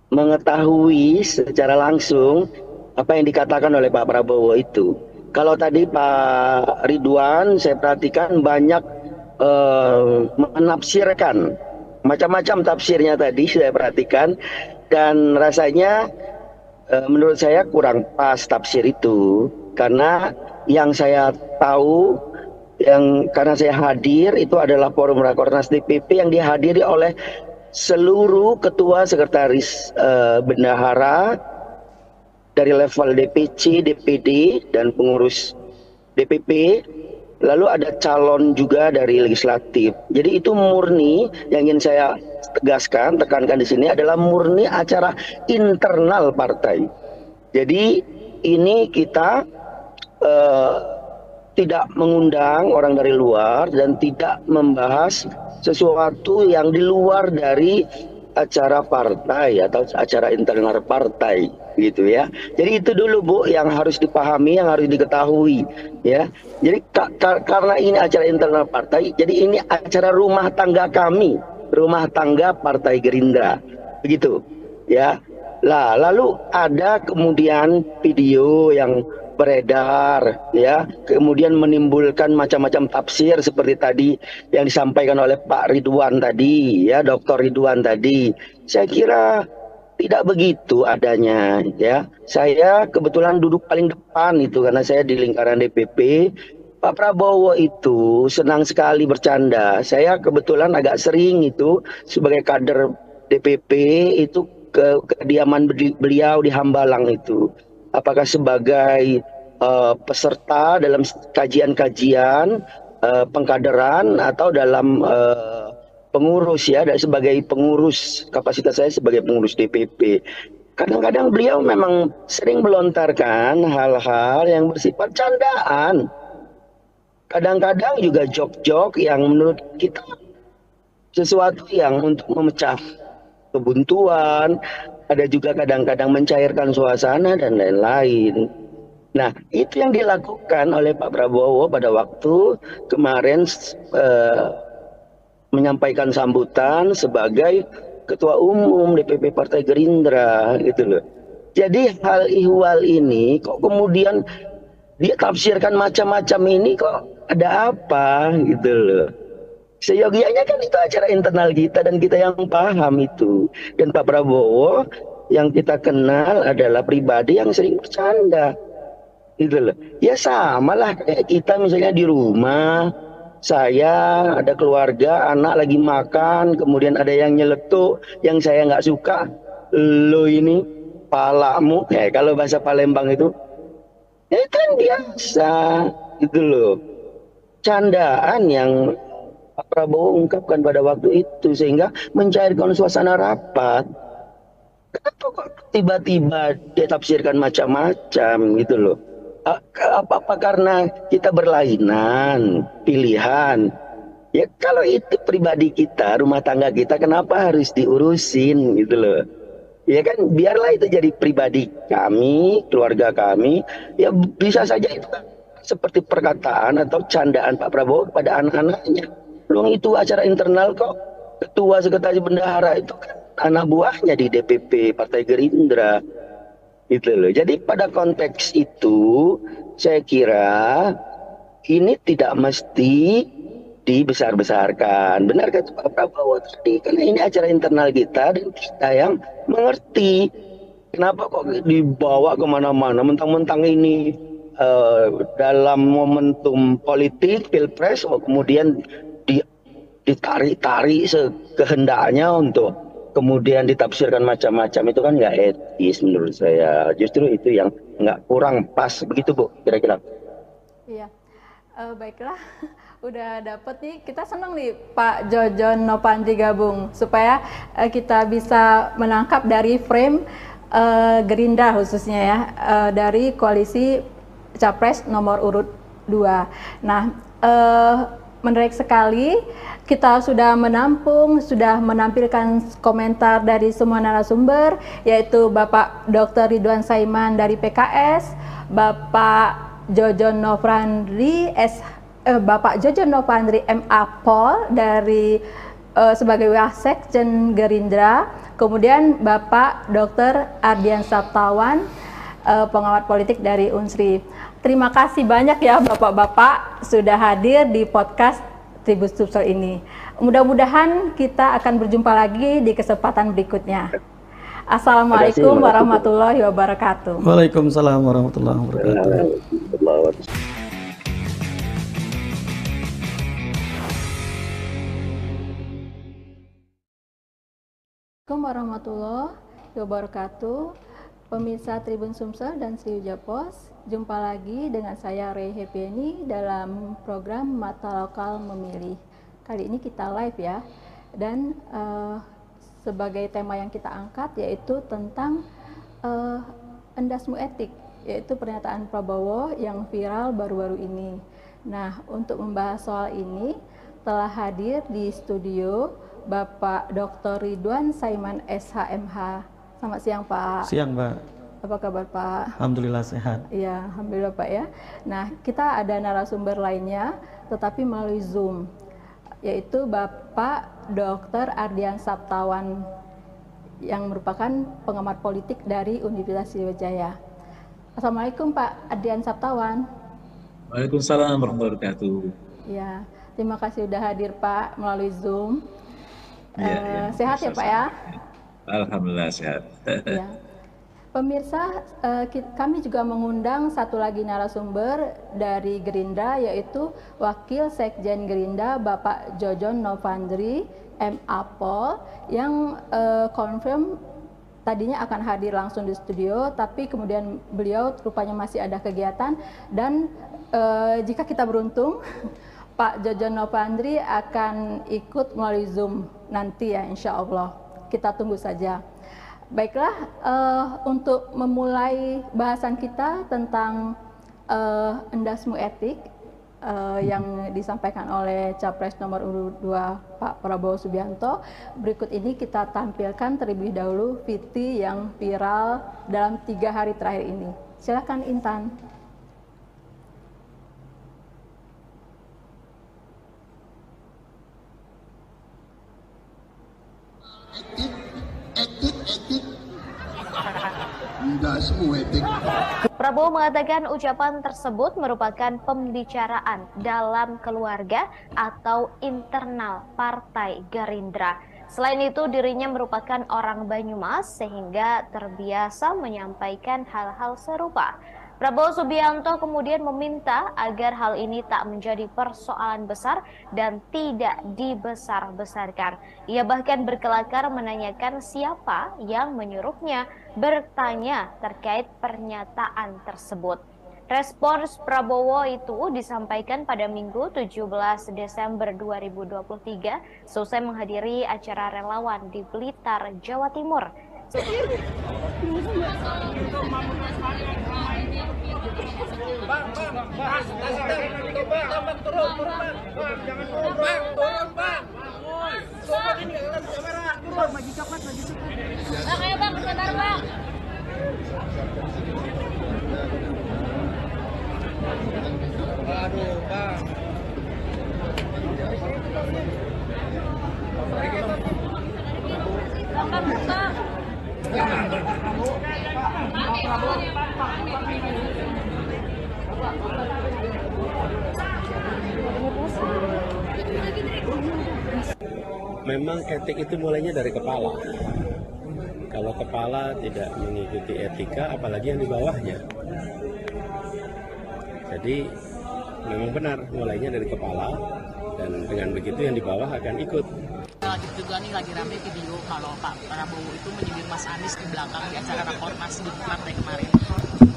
D: mengetahui secara langsung apa yang dikatakan oleh Pak Prabowo itu. Kalau tadi Pak Ridwan saya perhatikan banyak menafsirkan macam-macam tafsirnya tadi saya perhatikan, dan rasanya menurut saya kurang pas tafsir itu, karena yang saya tahu karena saya hadir itu adalah forum Rakornas DPP yang dihadiri oleh seluruh ketua sekretaris bendahara dari level DPC, DPD, dan pengurus DPP. Lalu ada calon juga dari legislatif. Jadi itu murni, yang ingin saya tekankan di sini adalah murni acara internal partai. Jadi ini kita tidak mengundang orang dari luar dan tidak membahas sesuatu yang di luar dari acara partai atau acara internal partai gitu ya. Jadi itu dulu Bu yang harus dipahami, yang harus diketahui ya. Jadi karena ini acara internal partai, jadi ini acara rumah tangga kami rumah tangga Partai Gerindra. Begitu, ya. Lah, lalu ada kemudian video yang beredar, ya, kemudian menimbulkan macam-macam tafsir seperti tadi yang disampaikan oleh Pak Ridwan tadi, ya, Dr. Ridwan tadi. Saya kira tidak begitu adanya, ya. Saya kebetulan duduk paling depan itu karena saya di lingkaran DPP. Pak Prabowo itu senang sekali bercanda. Saya kebetulan agak sering itu sebagai kader DPP itu ke kediaman beliau di Hambalang itu. Apakah sebagai peserta dalam kajian-kajian pengkaderan atau dalam pengurus, ya, sebagai pengurus, kapasitas saya sebagai pengurus DPP. Kadang-kadang beliau memang sering melontarkan hal-hal yang bersifat candaan. Kadang-kadang juga jok-jok yang menurut kita sesuatu yang untuk memecah kebuntuan, ada juga kadang-kadang mencairkan suasana dan lain-lain. Nah, itu yang dilakukan oleh Pak Prabowo pada waktu kemarin menyampaikan sambutan sebagai Ketua Umum DPP Partai Gerindra, gitu loh. Jadi hal ihwal ini kok kemudian dia tafsirkan macam-macam, ini kok ada apa, gitu loh. Seyogianya kan itu acara internal kita dan kita yang paham itu. Dan Pak Prabowo yang kita kenal adalah pribadi yang sering bercanda, gitu loh. Ya sama lah kayak kita misalnya di rumah, saya ada keluarga, anak lagi makan, kemudian ada yang nyeletuk, yang saya nggak suka, lo ini palamu, kalau bahasa Palembang itu, ya kan biasa, gitu loh. Candaan yang Pak Prabowo ungkapkan pada waktu itu sehingga mencairkan suasana rapat. Kenapa kok tiba-tiba dia tafsirkan macam-macam, gitu loh. Apa karena kita berlainan pilihan? Ya kalau itu pribadi kita, rumah tangga kita, kenapa harus diurusin, gitu loh. Ya kan biarlah itu jadi pribadi kami, keluarga kami. Ya bisa saja itu kan seperti perkataan atau candaan Pak Prabowo kepada anak-anaknya. Belum itu acara internal kok. Ketua Sekretaris Bendahara itu kan anak buahnya di DPP Partai Gerindra. Gitu loh. Jadi pada konteks itu saya kira ini tidak mesti dibesar-besarkan. Benar kata Pak Prabowo tadi, karena ini acara internal kita dan kita yang mengerti. Kenapa kok dibawa kemana-mana, mentang-mentang ini dalam momentum politik pilpres, kemudian ditarik-tarik sekehendaknya untuk kemudian ditafsirkan macam-macam, itu kan nggak etis menurut saya. Justru itu yang nggak kurang pas, begitu Bu, kira-kira.
A: Iya, baiklah, udah dapet nih, kita senang nih Pak Jojon Nopandri gabung supaya kita bisa menangkap dari frame Gerindra khususnya ya, dari koalisi Capres nomor urut 2. Nah, menarik sekali, kita sudah menampung, sudah menampilkan komentar dari semua narasumber, yaitu Bapak Dr. Ridwan Saiman dari PKS, Bapak Jojon Nopandri Bapak Jojon Nopandri MA Pol dari sebagai Wasekjen Gerindra, kemudian Bapak Dr. Ardian Saptawan, pengawat politik dari Unsri. Terima kasih banyak ya Bapak-Bapak sudah hadir di podcast Tribun Sumsel ini. Mudah-mudahan kita akan berjumpa lagi di kesempatan berikutnya. Assalamualaikum warahmatullahi wabarakatuh.
B: Waalaikumsalam warahmatullahi wabarakatuh.
A: Assalamualaikum warahmatullahi wabarakatuh. Pemirsa Tribun Sumsel dan Sri Japos, jumpa lagi dengan saya Rey Hepieni dalam program Mata Lokal Memilih. Kali ini kita live ya, dan sebagai tema yang kita angkat yaitu tentang endasmu etik, yaitu pernyataan Prabowo yang viral baru-baru ini. Nah, untuk membahas soal ini telah hadir di studio Bapak Dr. Ridwan Saiman SHMH. Selamat siang Pak.
B: Siang Mbak.
A: Apa kabar Pak?
B: Alhamdulillah sehat.
A: Iya, alhamdulillah Pak ya. Nah, kita ada narasumber lainnya, tetapi melalui Zoom, yaitu Bapak Bapak Dr. Ardian Saptawan yang merupakan pengamat politik dari Universitas Sriwijaya. Assalamualaikum Pak Ardian Saptawan.
C: Waalaikumsalam warahmatullahi wabarakatuh.
A: Ya, terima kasih sudah hadir Pak melalui Zoom. Sehat ya Pak ya?
C: Alhamdulillah sehat.
A: Ya. Pemirsa, kami juga mengundang satu lagi narasumber dari Gerindra, yaitu Wakil Sekjen Gerindra Bapak Jojon Novandri MA Pol, yang confirm tadinya akan hadir langsung di studio, tapi kemudian beliau rupanya masih ada kegiatan, dan jika kita beruntung Pak Jojon Novandri akan ikut melalui Zoom nanti ya, insya Allah. Kita tunggu saja. Baiklah, untuk memulai bahasan kita tentang endasmu etik yang disampaikan oleh Capres nomor urut 2 Pak Prabowo Subianto, berikut ini kita tampilkan terlebih dahulu VT yang viral dalam 3 hari terakhir ini. Silakan Intan.
E: Prabowo mengatakan ucapan tersebut merupakan pembicaraan dalam keluarga atau internal Partai Gerindra. Selain itu, dirinya merupakan orang Banyumas sehingga terbiasa menyampaikan hal-hal serupa. Prabowo Subianto kemudian meminta agar hal ini tak menjadi persoalan besar dan tidak dibesar-besarkan. Ia bahkan berkelakar menanyakan siapa yang menyuruhnya bertanya terkait pernyataan tersebut. Respons Prabowo itu disampaikan pada Minggu 17 Desember 2023 selesai menghadiri acara relawan di Blitar, Jawa Timur.
F: Memang etik itu mulainya dari kepala. Kalau kepala tidak mengikuti etika, apalagi yang di bawahnya. Jadi memang benar mulainya dari kepala, dan dengan begitu yang di bawah akan ikut.
G: Lagi rame video kalau Pak Prabowo itu menyindir Mas Anies di belakang di acara rakornas di partai kemarin.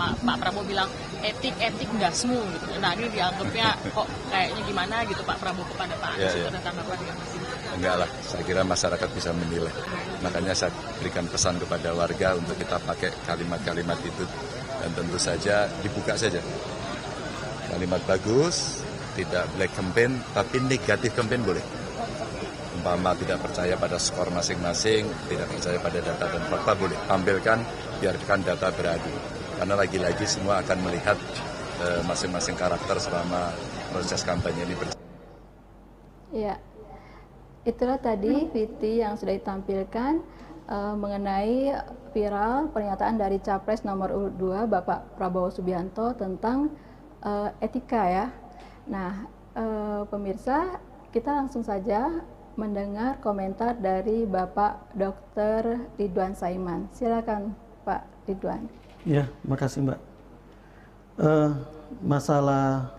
G: Pak Prabowo bilang etik dasmu gitu. Nah ini dianggapnya kok kayaknya gimana gitu Pak Prabowo kepada Pak Anies itu tentang apa dengan Mas Anies?
H: Enggak lah, saya kira masyarakat bisa menilai. Makanya saya berikan pesan kepada warga untuk kita pakai kalimat-kalimat itu, dan tentu saja dibuka saja. Kalimat bagus, tidak black campaign, tapi negatif campaign boleh. Umpama tidak percaya pada skor masing-masing, tidak percaya pada data dan fakta, boleh tampilkan, biarkan data beradu. Karena lagi-lagi semua akan melihat masing-masing karakter selama proses kampanye ini berjalan.
A: Ya, itulah tadi VT yang sudah ditampilkan mengenai viral pernyataan dari Capres nomor urut 2 Bapak Prabowo Subianto tentang etika ya. Nah, pemirsa, kita langsung saja mendengar komentar dari Bapak Dr. Ridwan Saiman. Silakan Pak Ridwan.
B: Ya, makasih Mbak. Masalah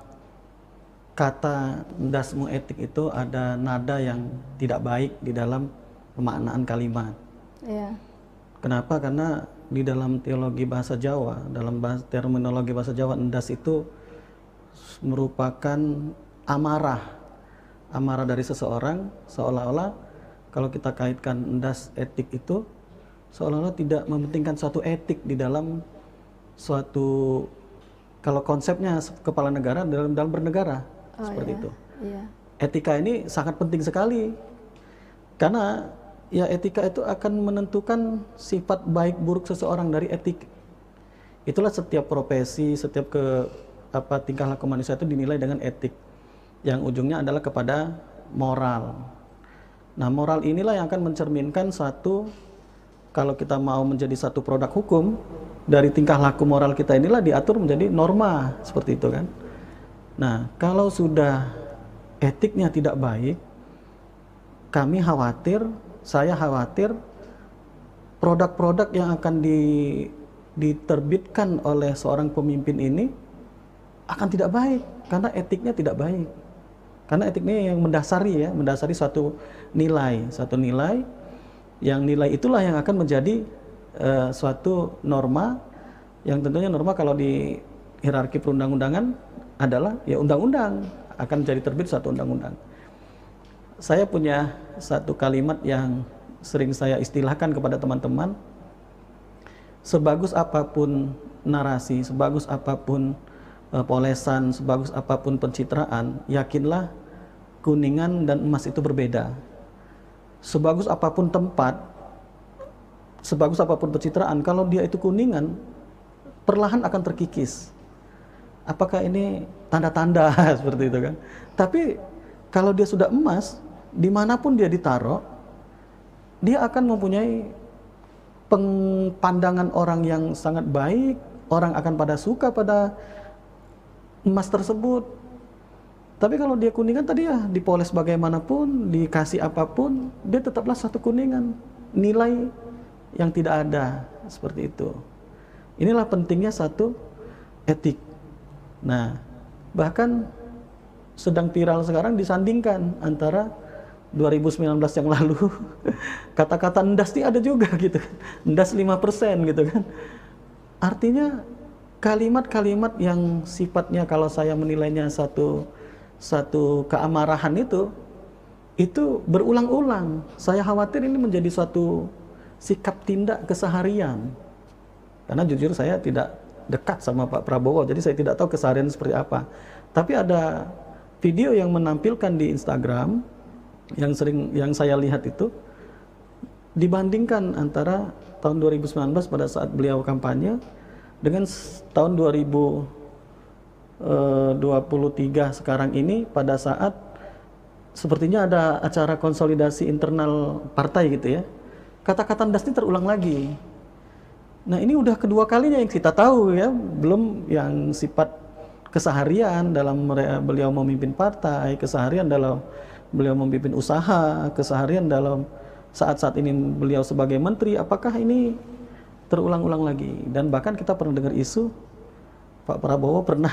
B: kata dasmu etik itu ada nada yang tidak baik di dalam pemaknaan kalimat.
A: Ya.
B: Kenapa? Karena di dalam teologi bahasa Jawa, dalam terminologi bahasa Jawa, endas itu merupakan amarah dari seseorang, seolah-olah kalau kita kaitkan endas etik itu seolah-olah tidak mementingkan suatu etik di dalam suatu, kalau konsepnya kepala negara dalam bernegara. Seperti itu.
A: Iya.
B: Etika ini sangat penting sekali, karena ya etika itu akan menentukan sifat baik buruk seseorang dari etik. Itulah setiap profesi, setiap tingkah laku manusia itu dinilai dengan etik, yang ujungnya adalah kepada moral. Nah, moral inilah yang akan mencerminkan satu, kalau kita mau menjadi satu produk hukum, dari tingkah laku moral kita inilah diatur menjadi norma, seperti itu kan. Nah, kalau sudah etiknya tidak baik, kami khawatir, saya khawatir produk-produk yang akan diterbitkan oleh seorang pemimpin ini akan tidak baik, karena etiknya tidak baik. Karena etiknya yang mendasari suatu nilai, yang nilai itulah yang akan menjadi suatu norma, yang tentunya norma kalau di hierarki perundang-undangan adalah ya undang-undang, akan jadi terbit suatu undang-undang. Saya punya satu kalimat yang sering saya istilahkan kepada teman-teman, sebagus apapun narasi, sebagus apapun polesan, sebagus apapun pencitraan, yakinlah kuningan dan emas itu berbeda. Sebagus apapun tempat, sebagus apapun pencitraan, kalau dia itu kuningan, perlahan akan terkikis. Apakah ini tanda-tanda seperti itu kan? Tapi kalau dia sudah emas, dimanapun dia ditaruh, dia akan mempunyai pandangan orang yang sangat baik, orang akan pada suka pada emas tersebut. Tapi kalau dia kuningan tadi ya, dipoles bagaimanapun, dikasih apapun, dia tetaplah satu kuningan, nilai yang tidak ada, seperti itu. Inilah pentingnya satu etik. Nah, bahkan sedang viral sekarang disandingkan antara 2019 yang lalu, kata-kata endas ini ada juga gitu kan, endas 5% gitu kan. Artinya kalimat-kalimat yang sifatnya kalau saya menilainya satu keamarahan itu berulang-ulang. Saya khawatir ini menjadi suatu sikap tindak keseharian. Karena jujur saya tidak dekat sama Pak Prabowo, jadi saya tidak tahu keseharian seperti apa. Tapi ada video yang menampilkan di Instagram yang saya lihat itu, dibandingkan antara tahun 2019 pada saat beliau kampanye dengan tahun 2023 sekarang ini, pada saat sepertinya ada acara konsolidasi internal partai gitu ya, kata-kata endas ini terulang lagi. Nah, ini udah kedua kalinya yang kita tahu ya, belum yang sifat keseharian dalam beliau memimpin partai, keseharian dalam beliau memimpin usaha, keseharian dalam saat-saat ini beliau sebagai menteri. Apakah ini terulang-ulang lagi? Dan bahkan kita pernah dengar isu Pak Prabowo pernah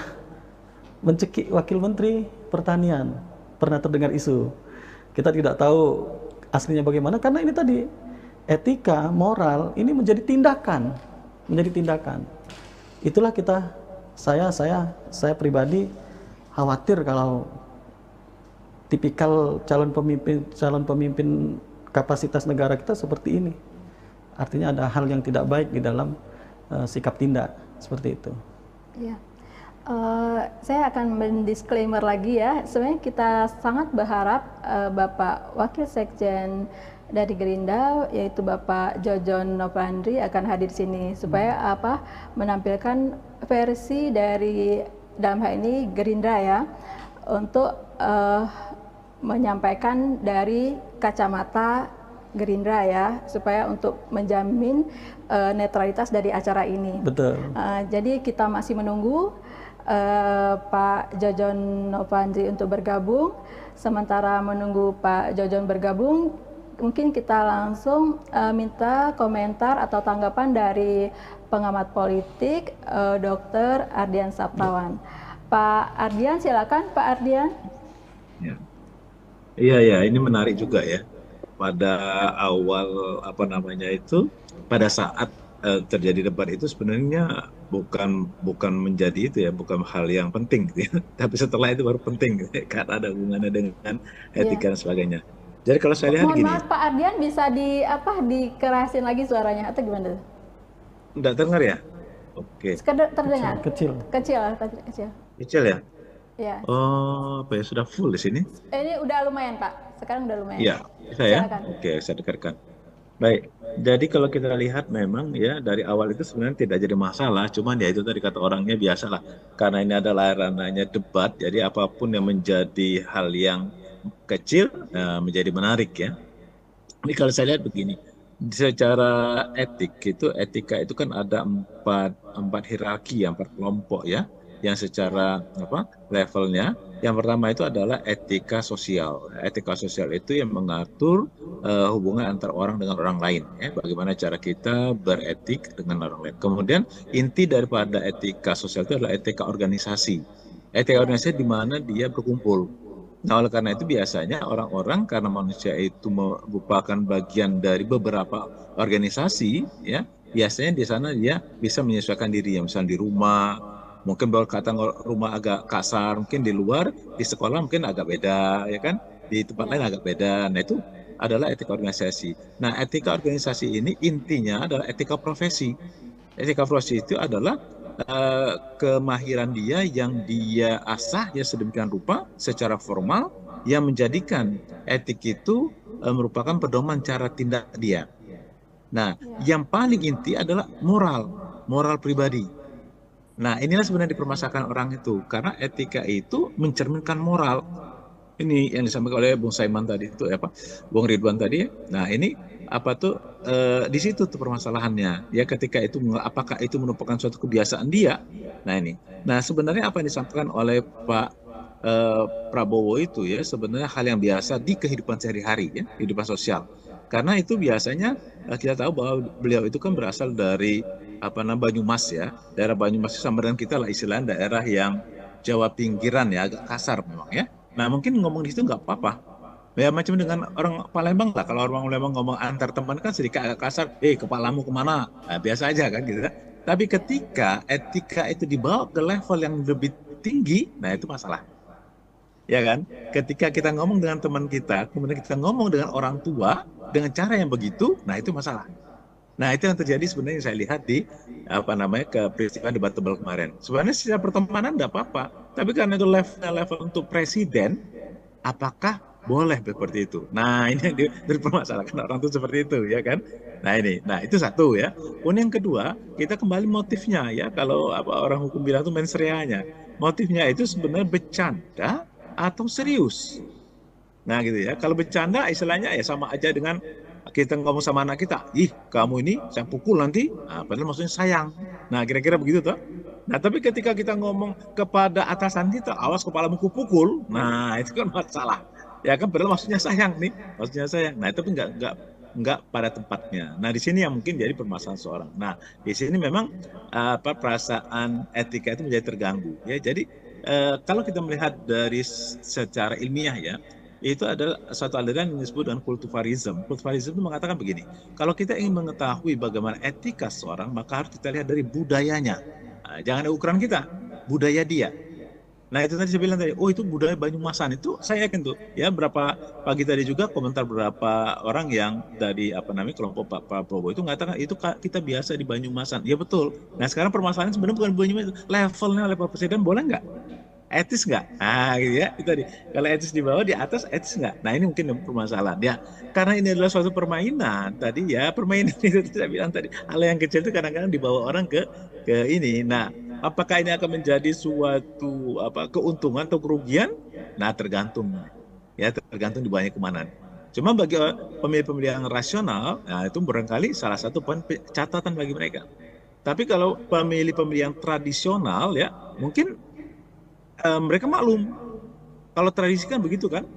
B: mencekik wakil menteri pertanian, pernah terdengar isu. Kita tidak tahu aslinya bagaimana, karena ini tadi etika, moral ini menjadi tindakan. Itulah saya pribadi khawatir kalau tipikal calon pemimpin kapasitas negara kita seperti ini. Artinya ada hal yang tidak baik di dalam sikap tindak seperti itu.
A: Ya. Saya akan mendisklaimer lagi ya. Sebenarnya kita sangat berharap Bapak Wakil Sekjen dari Gerindra, yaitu Bapak Jojon Novandri, akan hadir di sini supaya menampilkan versi dari, dalam hal ini Gerindra ya, untuk menyampaikan dari kacamata Gerindra ya, supaya untuk menjamin netralitas dari acara ini.
B: Betul.
A: Jadi kita masih menunggu Pak Jojon Novandri untuk bergabung. Sementara menunggu Pak Jojon bergabung, mungkin kita langsung minta komentar atau tanggapan dari pengamat politik Dr. Ardian Saptawan. Pak Ardian, silakan Pak Ardian.
C: Iya, ini menarik juga ya. Pada awal pada saat terjadi debat itu sebenarnya bukan menjadi itu ya, bukan hal yang penting gitu ya. Tapi setelah itu baru penting gitu ya, karena ada hubungannya dengan etika dan sebagainya. Jadi kalau saya lihat gini.
A: Mohon maaf Pak Ardian, bisa dikerasin lagi suaranya atau gimana?
C: Enggak dengar ya? Oke.
A: Terdengar.
B: Kecil.
C: Kecil ya?
A: Ya.
C: Oh, apa ya, sudah full di sini?
A: Ini udah lumayan Pak. Sekarang udah lumayan.
C: Iya, bisa ya?
A: Silakan.
C: Oke, saya dengarkan. Baik, jadi kalau kita lihat memang ya dari awal itu sebenarnya tidak jadi masalah, cuman ya itu tadi kata orangnya biasalah. Karena ini adalah ranahnya debat, jadi apapun yang menjadi hal yang kecil menjadi menarik ya. Ini kalau saya lihat begini, secara etika itu kan ada empat hierarki, empat kelompok ya, yang secara levelnya. Yang pertama itu adalah etika sosial. Etika sosial itu yang mengatur hubungan antara orang dengan orang lain, ya, bagaimana cara kita beretik dengan orang lain. Kemudian inti daripada etika sosial itu adalah etika organisasi. Etika organisasi di mana dia berkumpul. Nah, oleh karena itu biasanya orang-orang, karena manusia itu merupakan bagian dari beberapa organisasi, ya, biasanya di sana dia bisa menyesuaikan diri, ya, misalnya di rumah, mungkin berkata rumah agak kasar, mungkin di luar, di sekolah mungkin agak beda, ya kan, di tempat lain agak beda. Nah, itu adalah etika organisasi. Nah, etika organisasi ini intinya adalah etika profesi. Etika profesi itu adalah kemahiran dia yang dia asah ya sedemikian rupa secara formal yang menjadikan etik itu merupakan pedoman cara tindak dia. Nah, yang paling inti adalah moral pribadi. Nah, inilah sebenarnya dipermasalahkan orang itu, karena etika itu mencerminkan moral. Ini yang disampaikan oleh Bung Saiman tadi itu, Bung Ridwan tadi. Nah, ini di situ tuh permasalahannya. Ya, ketika itu apakah itu merupakan suatu kebiasaan dia? Nah, ini. Nah, sebenarnya apa yang disampaikan oleh Pak Prabowo itu ya sebenarnya hal yang biasa di kehidupan sehari-hari, ya, kehidupan sosial. Karena itu biasanya kita tahu bahwa beliau itu kan berasal dari Banyumas, ya. Daerah Banyumas sama dengan kita lah, istilahnya daerah yang Jawa pinggiran, ya, agak kasar memang, ya. Nah, mungkin ngomong di situ nggak apa-apa. Ya, macam dengan orang Palembang lah. Kalau orang Palembang ngomong antar teman kan sedikit agak kasar. Kepalamu kemana? Nah, biasa aja kan gitu. Tapi ketika etika itu dibawa ke level yang lebih tinggi, nah itu masalah. Ya kan? Ketika kita ngomong dengan teman kita, kemudian kita ngomong dengan orang tua dengan cara yang begitu, nah itu masalah. Nah, itu yang terjadi sebenarnya yang saya lihat di ke peristiwa debatable kemarin. Sebenarnya secara pertemanan enggak apa-apa, tapi karena itu level untuk presiden, apakah boleh seperti itu? Nah, ini yang dipermasalahkan orang itu seperti itu, ya kan? Nah, itu satu, ya. Kemudian yang kedua, kita kembali motifnya, ya. Kalau orang hukum bilang itu mens reanya. Motifnya itu sebenarnya bercanda atau serius. Nah, gitu ya. Kalau bercanda istilahnya ya sama aja dengan kita ngomong sama anak kita, kamu ini saya pukul nanti, padahal maksudnya sayang. Nah, kira-kira begitu toh. Nah, tapi ketika kita ngomong kepada atasan kita, awas kepalamu kupukul, nah itu kan masalah. Ya kan, padahal maksudnya sayang nih, maksudnya sayang. Nah, itu pun nggak pada tempatnya. Nah, di sini yang mungkin jadi permasalahan seorang. Nah, di sini memang perasaan etika itu menjadi terganggu. Ya, jadi kalau kita melihat dari secara ilmiah, ya, itu adalah suatu aliran yang disebut dengan kultuvarism. Kultuvarism itu mengatakan begini, kalau kita ingin mengetahui bagaimana etika seorang, maka harus kita lihat dari budayanya. Nah, jangan ada ukuran kita, budaya dia. Nah, itu tadi saya bilang tadi, itu budaya Banyumasan, itu saya yakin tuh, ya, berapa pagi tadi juga komentar beberapa orang yang dari kelompok Pak Prabowo itu mengatakan itu kita biasa di Banyumasan. Ya betul. Nah, sekarang permasalahan sebenarnya bukan Banyumasan, levelnya oleh Pak Presiden boleh nggak? Etis nggak? Gitu ya, itu tadi. Kalau etis di bawah, di atas etis nggak? Nah, ini mungkin permasalahan. Ya, karena ini adalah suatu permainan. Tadi ya, permainan itu saya bilang tadi. Hal yang kecil itu kadang-kadang dibawa orang ke ini. Nah, apakah ini akan menjadi suatu keuntungan atau kerugian? Nah, tergantung. Ya, tergantung dibawanya kemana. Cuma bagi pemilih-pemilih yang rasional, nah itu barangkali salah satu poin catatan bagi mereka. Tapi kalau pemilih-pemilih yang tradisional, ya, mungkin mereka maklum. Kalau tradisi kan begitu kan,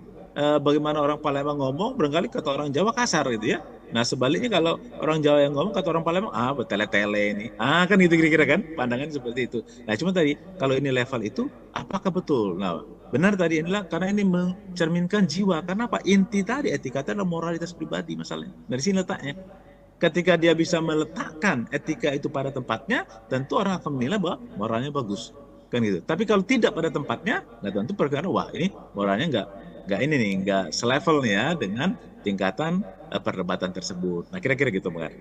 C: bagaimana orang Palembang ngomong, barangkali kata orang Jawa kasar gitu ya. Nah, sebaliknya kalau orang Jawa yang ngomong, kata orang Palembang, bertele-tele ini. Kan gitu kira-kira kan, pandangannya seperti itu. Nah, cuma tadi, kalau ini level itu, apakah betul? Nah, benar tadi inilah, karena ini mencerminkan jiwa. Karena apa? Inti tadi, etika itu adalah moralitas pribadi masalahnya. Dari sini letaknya. Ketika dia bisa meletakkan etika itu pada tempatnya, tentu orang akan menilai bahwa moralnya bagus. Kan gitu. Tapi kalau tidak pada tempatnya, nah tentu perkara ini moralnya nggak selevel nih ya dengan tingkatan perdebatan tersebut. Nah, kira-kira gitu, Mbak.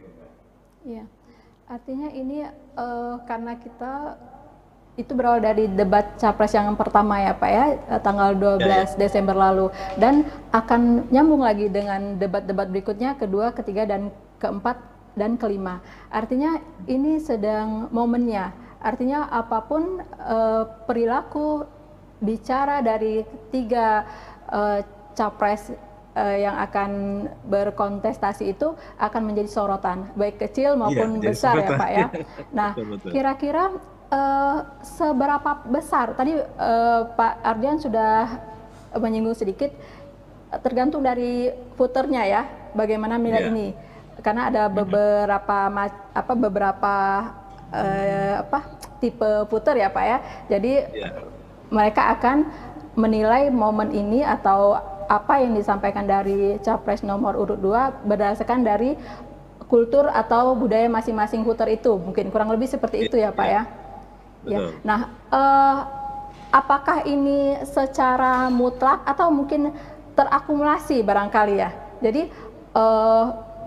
A: Iya. Artinya ini karena kita itu berawal dari debat capres yang pertama ya Pak ya, tanggal 12 Desember lalu, dan akan nyambung lagi dengan debat-debat berikutnya, kedua, ketiga, dan keempat, dan kelima. Artinya ini sedang momennya. Artinya apapun perilaku bicara dari tiga capres yang akan berkontestasi itu akan menjadi sorotan, baik kecil maupun besar ya Pak ya. Nah, kira-kira seberapa besar? Tadi Pak Ardian sudah menyinggung sedikit, tergantung dari footernya ya, bagaimana nilai ini. Karena ada beberapa tipe footer ya Pak ya. Jadi mereka akan menilai momen ini atau apa yang disampaikan dari capres nomor urut 2 berdasarkan dari kultur atau budaya masing-masing footer itu. Mungkin kurang lebih seperti itu ya Pak ya. Ya. Nah, apakah ini secara mutlak atau mungkin terakumulasi barangkali ya? Jadi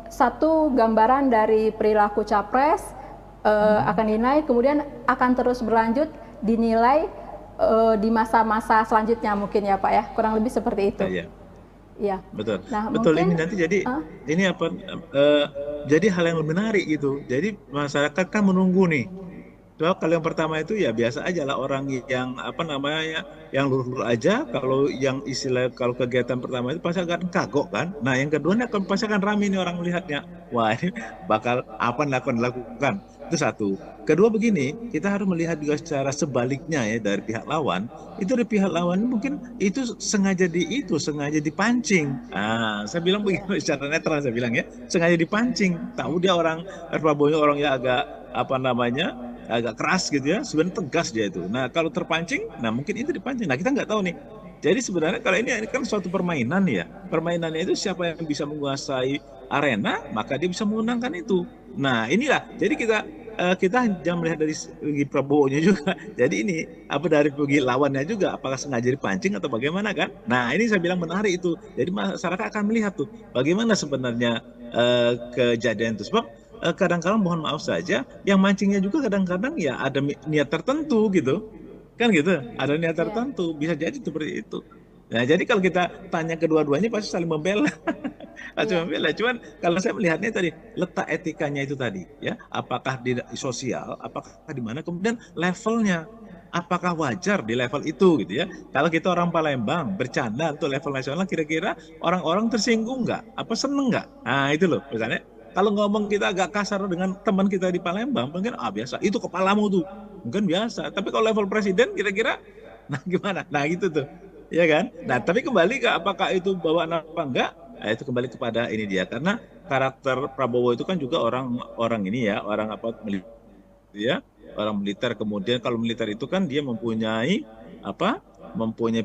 A: satu gambaran dari perilaku capres akan dinilai, kemudian akan terus berlanjut dinilai di masa-masa selanjutnya mungkin ya Pak ya, kurang lebih seperti itu. Iya. Betul. Nah,
C: betul
A: mungkin,
C: ini nanti jadi ini apa? Jadi hal yang menarik gitu. Jadi masyarakat kan menunggu nih. Soal kalau yang pertama itu ya biasa aja lah, orang yang yang lurus-lurus aja. Kalau yang istilah kalau kegiatan pertama itu pasti akan kagok kan. Nah yang kedua pasti akan ramai nih orang melihatnya. Wah ini bakal apa yang akan dilakukan. Itu satu. Kedua begini, kita harus melihat juga secara sebaliknya ya dari pihak lawan. Itu dari pihak lawan mungkin itu sengaja dipancing. Nah, saya bilang begitu secara netral saya bilang ya, sengaja dipancing. Tahu dia orang Prabowo orang yang agak agak keras gitu ya, sebenarnya tegas dia itu. Nah kalau terpancing, nah mungkin itu dipancing. Nah kita nggak tahu nih. Jadi sebenarnya kalau ini kan suatu permainan ya. Permainannya itu siapa yang bisa menguasai arena, maka dia bisa memenangkan itu. Nah inilah. Jadi kita jangan melihat dari segi Prabowo-nya juga. Jadi ini apa dari segi lawannya juga. Apakah sengaja dipancing atau bagaimana kan? Nah ini saya bilang menarik itu. Jadi masyarakat akan melihat tuh bagaimana sebenarnya kejadian itu. Sebab kadang-kadang mohon maaf saja, yang mancingnya juga kadang-kadang ya ada niat tertentu gitu. Kan gitu, ada niat tertentu, bisa jadi seperti itu. Nah, jadi kalau kita tanya kedua-duanya pasti saling membela. Membela. Cuman kalau saya melihatnya tadi, letak etikanya itu tadi, ya, apakah di sosial, apakah di mana, kemudian levelnya, apakah wajar di level itu gitu ya. Kalau kita orang Palembang bercanda untuk level nasional, kira-kira orang-orang tersinggung nggak? Apa seneng nggak? Nah, itu loh, misalnya. Kalau ngomong kita agak kasar dengan teman kita di Palembang, mungkin biasa, itu kepalamu tuh, mungkin biasa. Tapi kalau level presiden kira-kira, nah gimana? Nah gitu tuh, ya kan? Nah tapi kembali ke apakah itu bawaan apa enggak? Nah, itu kembali kepada ini dia, karena karakter Prabowo itu kan juga orang ini ya, orang militer, ya, orang militer. Kemudian kalau militer itu kan dia mempunyai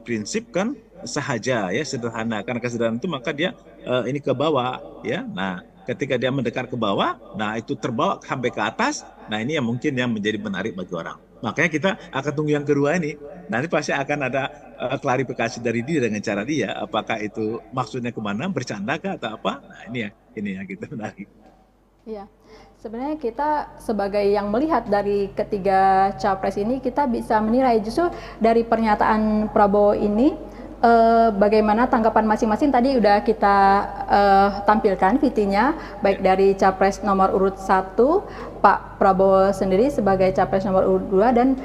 C: prinsip kan sahaja ya, sederhana. Karena kesederhanaan itu maka dia ini ke bawah ya. Nah ketika dia mendekat ke bawah, nah itu terbawa sampai ke atas, nah ini yang mungkin yang menjadi menarik bagi orang. Makanya kita akan tunggu yang kedua ini, nanti pasti akan ada klarifikasi dari dia dengan cara dia, apakah itu maksudnya kemana, bercanda kah atau apa, nah ini ya kita menarik.
A: Iya, sebenarnya kita sebagai yang melihat dari ketiga capres ini, kita bisa menilai justru dari pernyataan Prabowo ini, bagaimana tanggapan masing-masing tadi udah kita tampilkan VT-nya, baik dari capres nomor urut 1 Pak Prabowo sendiri sebagai capres nomor urut 2 dan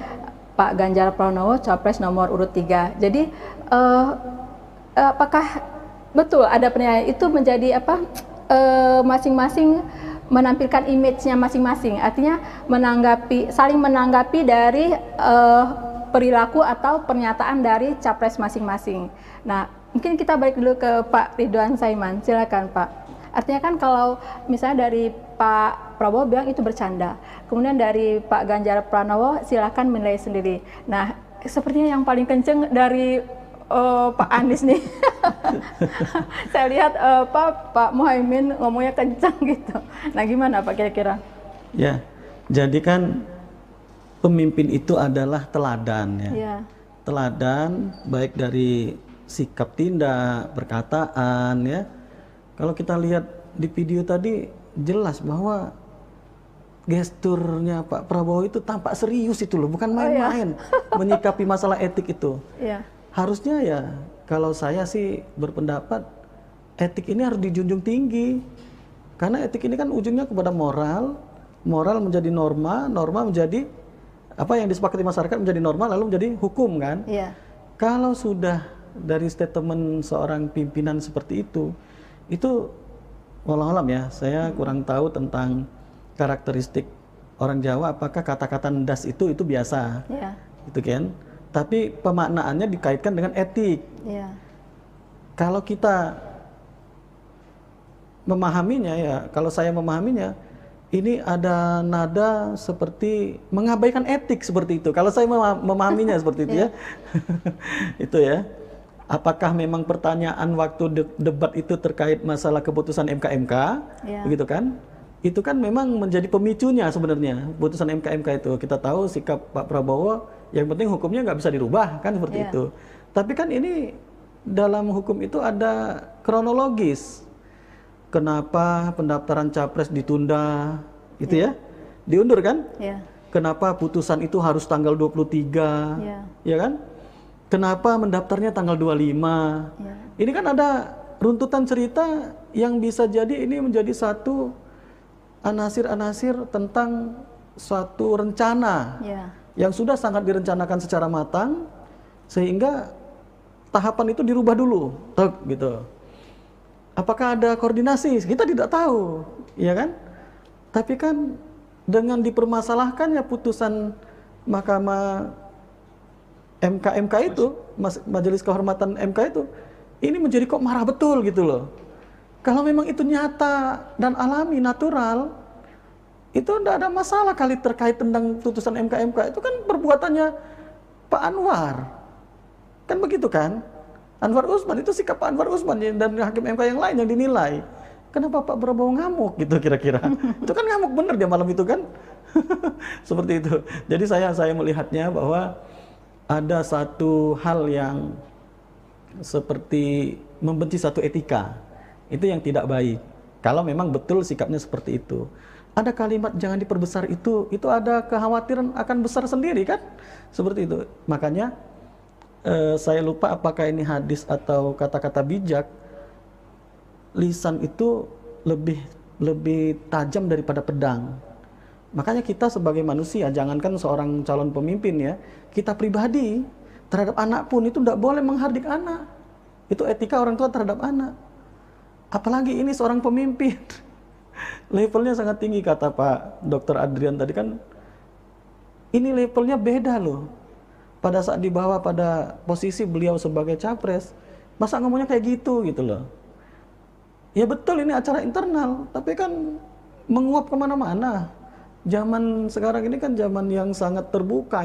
A: Pak Ganjar Pranowo capres nomor urut 3. Jadi apakah betul ada penilaian itu menjadi masing-masing menampilkan image-nya masing-masing, artinya saling menanggapi dari perilaku atau pernyataan dari capres masing-masing. Nah, mungkin kita balik dulu ke Pak Ridwan Saiman. Silakan Pak. Artinya kan kalau misalnya dari Pak Prabowo bilang itu bercanda, kemudian dari Pak Ganjar Pranowo silakan menilai sendiri. Nah, sepertinya yang paling kenceng dari Pak Anies nih. Saya lihat Pak Muhaimin ngomongnya kencang gitu. Nah, gimana Pak kira-kira?
B: Ya, jadi kan pemimpin itu adalah teladan ya. Yeah. Teladan baik dari sikap tindak, perkataan ya. Kalau kita lihat di video tadi jelas bahwa gesturnya Pak Prabowo itu tampak serius itu loh, bukan main-main menyikapi masalah etik itu. Yeah. Harusnya ya kalau saya sih berpendapat etik ini harus dijunjung tinggi. Karena etik ini kan ujungnya kepada moral, moral menjadi norma, norma menjadi apa yang disepakati masyarakat menjadi normal lalu menjadi hukum kan. Yeah. Kalau sudah dari statement seorang pimpinan seperti itu walau alam ya, saya kurang tahu tentang karakteristik orang Jawa, apakah kata-kata ndas itu biasa, gitu kan? Tapi pemaknaannya dikaitkan dengan etik. Kalau kita memahaminya ya, kalau saya memahaminya, ini ada nada seperti mengabaikan etik seperti itu. Kalau saya memahaminya seperti itu ya, itu ya. Apakah memang pertanyaan waktu debat itu terkait masalah keputusan MK, begitu kan? Itu kan memang menjadi pemicunya sebenarnya, putusan MK itu. Kita tahu sikap Pak Prabowo, yang penting hukumnya nggak bisa dirubah, kan seperti itu. Tapi kan ini dalam hukum itu ada kronologis. Kenapa pendaftaran capres ditunda, gitu ya? Diundur kan? Kenapa putusan itu harus tanggal 23, ya kan? Kenapa mendaftarnya tanggal 25? Ini kan ada runtutan cerita yang bisa jadi ini menjadi satu anasir-anasir tentang suatu rencana yang sudah sangat direncanakan secara matang, sehingga tahapan itu dirubah dulu, gitu. Apakah ada koordinasi? Kita tidak tahu, ya kan? Tapi kan dengan dipermasalahkannya putusan Mahkamah MK itu, Majelis Kehormatan MK itu, ini menjadi kok marah betul gitu loh. Kalau memang itu nyata dan alami, natural, itu tidak ada masalah kali terkait tentang putusan MK itu kan perbuatannya Pak Anwar. Kan begitu kan? Anwar Usman, itu sikap Pak Anwar Usman dan hakim MK yang lain yang dinilai. Kenapa Pak Prabowo ngamuk gitu kira-kira? Itu kan ngamuk bener dia malam itu kan? Seperti itu. Jadi saya melihatnya bahwa ada satu hal yang seperti membenci satu etika. Itu yang tidak baik. Kalau memang betul sikapnya seperti itu. Ada kalimat jangan diperbesar itu ada kekhawatiran akan besar sendiri kan? Seperti itu. Makanya saya lupa apakah ini hadis atau kata-kata bijak. Lisan itu lebih tajam daripada pedang. Makanya kita sebagai manusia, jangankan seorang calon pemimpin ya, kita pribadi terhadap anak pun itu tidak boleh menghardik anak. Itu etika orang tua terhadap anak. Apalagi ini seorang pemimpin. Levelnya sangat tinggi kata Pak Dr. Adrian tadi kan. Ini levelnya beda loh. Pada saat dibawa pada posisi beliau sebagai capres, masa ngomongnya kayak gitu loh. Ya betul ini acara internal, tapi kan menguap kemana-mana. Zaman sekarang ini kan zaman yang sangat terbuka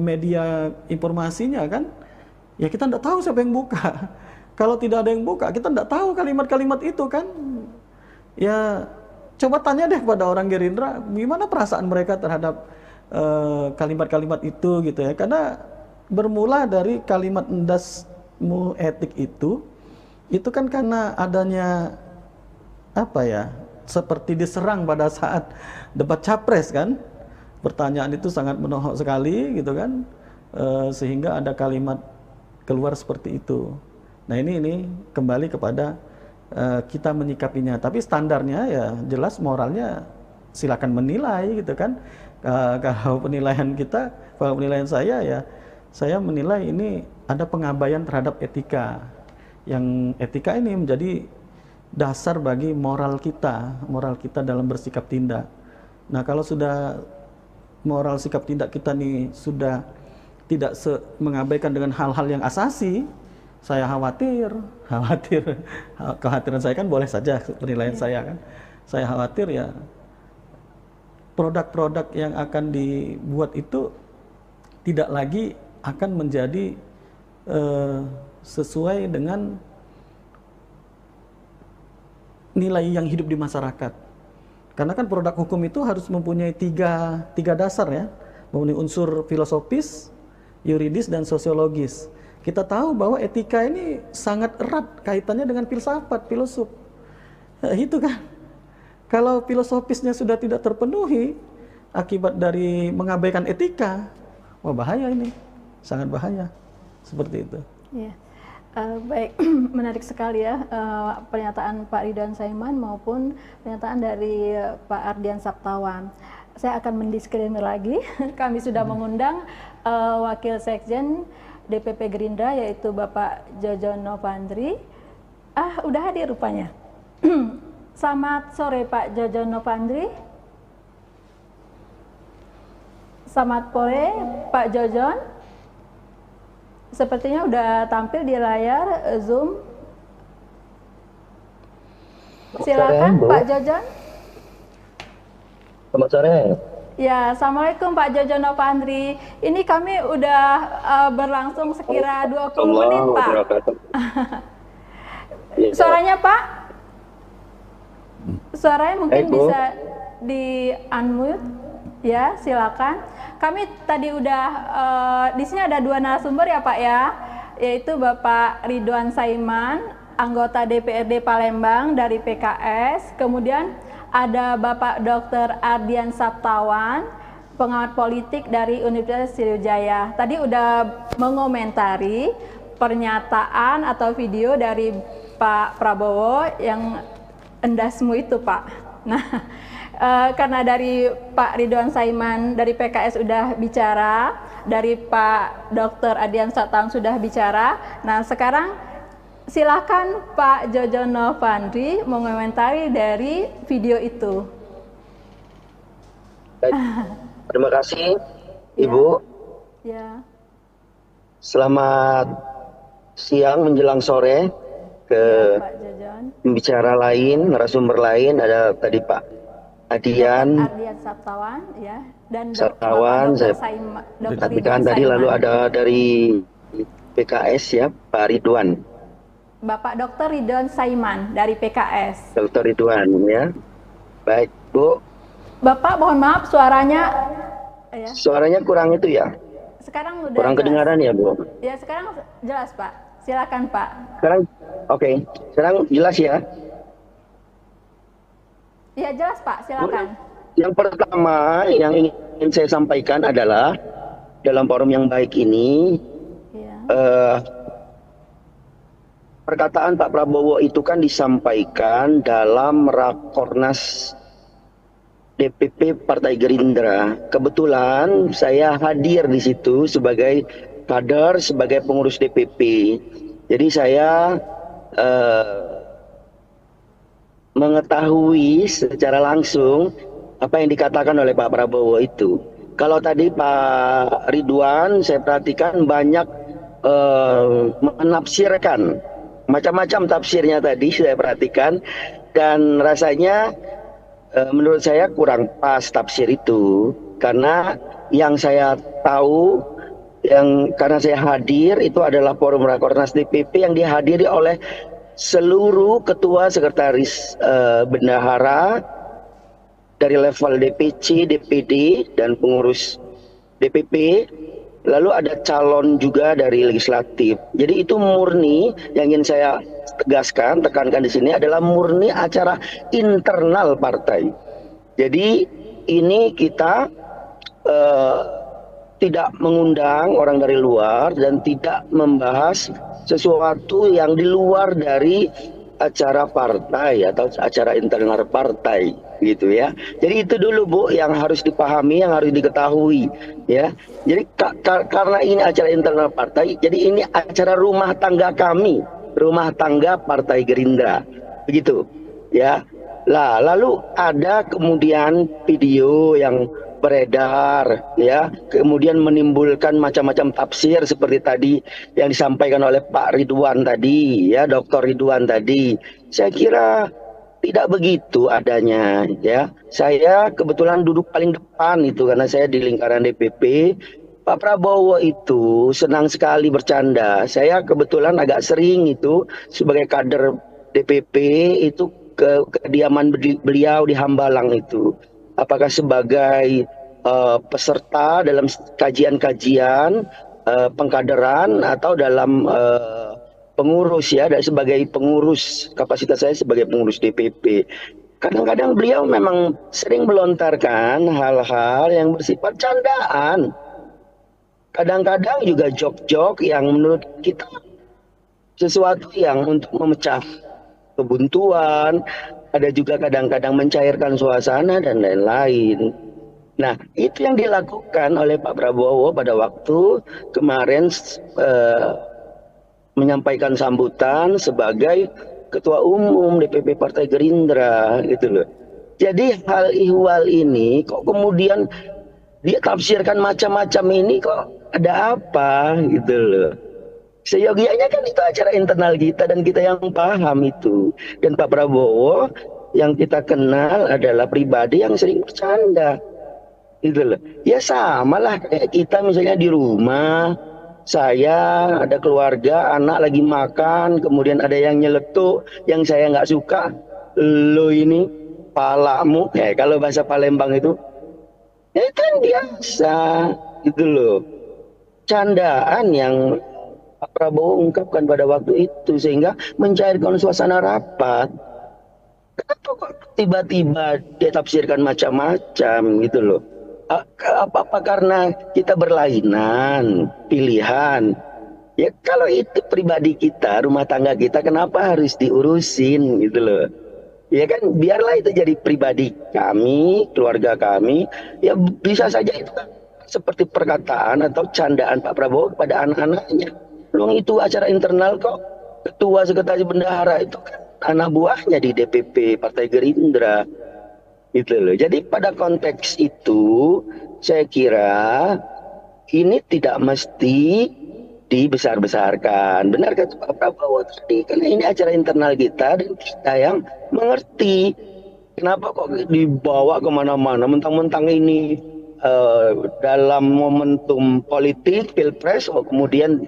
B: media informasinya kan. Ya kita tidak tahu siapa yang buka. Kalau tidak ada yang buka, kita tidak tahu kalimat-kalimat itu kan. Ya coba tanya deh kepada orang Gerindra, gimana perasaan mereka terhadap kalimat-kalimat itu gitu ya. Karena bermula dari kalimat endasmu etik itu kan karena adanya apa ya, seperti diserang pada saat debat capres kan. Pertanyaan itu sangat menohok sekali gitu kan, sehingga ada kalimat keluar seperti itu. Nah ini kembali kepada kita menyikapinya. Tapi standarnya ya jelas, moralnya silakan menilai gitu kan. Kalau penilaian kita, kalau penilaian saya ya, saya menilai ini ada pengabaian terhadap etika. Yang etika ini menjadi dasar bagi moral kita dalam bersikap tindak. Nah kalau sudah moral sikap tindak kita nih sudah tidak mengabaikan dengan hal-hal yang asasi, saya kekhawatiran saya kan boleh saja penilaian saya kan. Saya khawatir ya produk-produk yang akan dibuat itu tidak lagi akan menjadi sesuai dengan nilai yang hidup di masyarakat. Karena kan produk hukum itu harus mempunyai tiga dasar ya, mempunyai unsur filosofis, yuridis, dan sosiologis. Kita tahu bahwa etika ini sangat erat kaitannya dengan filsafat, filosof. Itu kan. Kalau filosofisnya sudah tidak terpenuhi akibat dari mengabaikan etika, wah bahaya ini, sangat bahaya. Seperti itu.
A: Ya. Baik, menarik sekali ya pernyataan Pak Ridwan Saiman maupun pernyataan dari Pak Ardian Saptawan. Saya akan mendisklaimer lagi, kami sudah mengundang Wakil Sekjen DPP Gerindra yaitu Bapak Jojon Novandri. Udah hadir rupanya. Selamat sore Pak Jojon Novandri. Selamat sore Pak Jojon. Sepertinya udah tampil di layar Zoom. Silakan Pak Jojon.
D: Selamat sore.
A: Ya, Assalamualaikum Pak Jojon Novandri. Ini kami udah berlangsung sekira 20 menit Pak. Suaranya Pak? Suaranya mungkin bisa di unmute. Ya, silakan. Kami tadi udah di sini ada 2 narasumber ya Pak ya, yaitu Bapak Ridwan Saiman, anggota DPRD Palembang dari PKS, kemudian ada Bapak Dr. Ardian Saptawan, pengamat politik dari Universitas Sriwijaya. Tadi udah mengomentari pernyataan atau video dari Pak Prabowo yang endasmu itu Pak. Nah, karena dari Pak Ridwan Saiman dari PKS udah bicara, dari Pak Dr. Ardian Saptawan sudah bicara. Nah, sekarang silakan Pak Jojon Novandri mengomentari dari video itu.
D: Terima kasih, Ibu.
A: Ya.
D: Selamat siang menjelang sore ke
A: Pak Jojon.
D: pembicara lain, narasumber lain. Ada tadi Pak Ardian
A: Saptawan, ya, dan
D: Saptawan. Saya perhatikan tadi, lalu ada dari PKS ya, Pak Ridwan.
A: Bapak Dr. Ridwan Saiman dari PKS.
D: Dr. Ridwan ya. Baik, Bu.
A: Bapak mohon maaf suaranya ya.
D: Suaranya kurang itu ya.
A: Sekarang udah
D: kurang
A: jelas.
D: Kedengaran ya, Bu.
A: Ya, sekarang jelas, Pak. Silakan, Pak.
D: Sekarang oke. Sekarang jelas ya.
A: Ya, jelas, Pak. Silakan.
D: Yang pertama yang ingin saya sampaikan adalah dalam forum yang baik ini perkataan Pak Prabowo itu kan disampaikan dalam Rakornas DPP Partai Gerindra. Kebetulan saya hadir di situ sebagai kader, sebagai pengurus DPP. Jadi saya mengetahui secara langsung apa yang dikatakan oleh Pak Prabowo itu. Kalau tadi Pak Ridwan, saya perhatikan banyak menafsirkan macam-macam tafsirnya tadi saya perhatikan, dan rasanya menurut saya kurang pas tafsir itu, karena yang saya tahu, karena saya hadir itu adalah forum Rakornas DPP yang dihadiri oleh seluruh ketua sekretaris bendahara dari level DPC, DPD dan pengurus DPP. Lalu ada calon juga dari legislatif. Jadi itu murni, yang ingin saya tekankan di sini adalah murni acara internal partai. Jadi ini kita tidak mengundang orang dari luar dan tidak membahas sesuatu yang di luar dari acara partai atau acara internal partai gitu ya. Jadi itu dulu Bu yang harus dipahami, yang harus diketahui ya. Jadi karena ini acara internal partai, jadi ini acara rumah tangga kami, rumah tangga Partai Gerindra begitu ya. Lah lalu ada kemudian video yang beredar ya, kemudian menimbulkan macam-macam tafsir seperti tadi yang disampaikan oleh Pak Ridwan tadi ya, Dr. Ridwan tadi. Saya kira tidak begitu adanya ya. Saya kebetulan duduk paling depan itu karena saya di lingkaran DPP. Pak Prabowo itu senang sekali bercanda. Saya kebetulan agak sering itu sebagai kader DPP itu ke kediaman beliau di Hambalang itu. Apakah sebagai peserta dalam kajian-kajian pengkaderan atau dalam pengurus ya, sebagai pengurus, kapasitas saya sebagai pengurus DPP. Kadang-kadang beliau memang sering melontarkan hal-hal yang bersifat candaan. Kadang-kadang juga jok-jok yang menurut kita sesuatu yang untuk memecah kebuntuan. Ada juga kadang-kadang mencairkan suasana dan lain-lain. Nah, itu yang dilakukan oleh Pak Prabowo pada waktu kemarin menyampaikan sambutan sebagai Ketua Umum DPP Partai Gerindra gitu loh. Jadi hal ihwal ini kok kemudian dia tafsirkan macam-macam, ini kok ada apa gitu loh. Seyogianya kan itu acara internal kita dan kita yang paham itu. Dan Pak Prabowo yang kita kenal adalah pribadi yang sering bercanda gitu loh. Ya sama lah kayak kita misalnya di rumah, saya ada keluarga, anak lagi makan, kemudian ada yang nyeletuk, yang saya nggak suka, lo ini palamu, kayak kalau bahasa Palembang itu, ya kan biasa gitu loh. Candaan yang Pak Prabowo ungkapkan pada waktu itu sehingga mencairkan suasana rapat. Kenapa kok tiba-tiba dia tafsirkan macam-macam gitu loh? Apa karena kita berlainan pilihan? Ya kalau itu pribadi kita, rumah tangga kita, kenapa harus diurusin gitu loh? Ya kan biarlah itu jadi pribadi kami, keluarga kami. Ya bisa saja itu kan seperti perkataan atau candaan Pak Prabowo kepada anak-anaknya. Luang itu acara internal kok. Ketua sekretaris bendahara itu kan anak buahnya di DPP Partai Gerindra. Gitu loh. Jadi pada konteks itu saya kira ini tidak mesti dibesar-besarkan. Benar kata Pak Prabowo tadi, karena ini acara internal kita dan kita yang mengerti. Kenapa kok dibawa kemana-mana, mentang-mentang ini dalam momentum politik pilpres, kemudian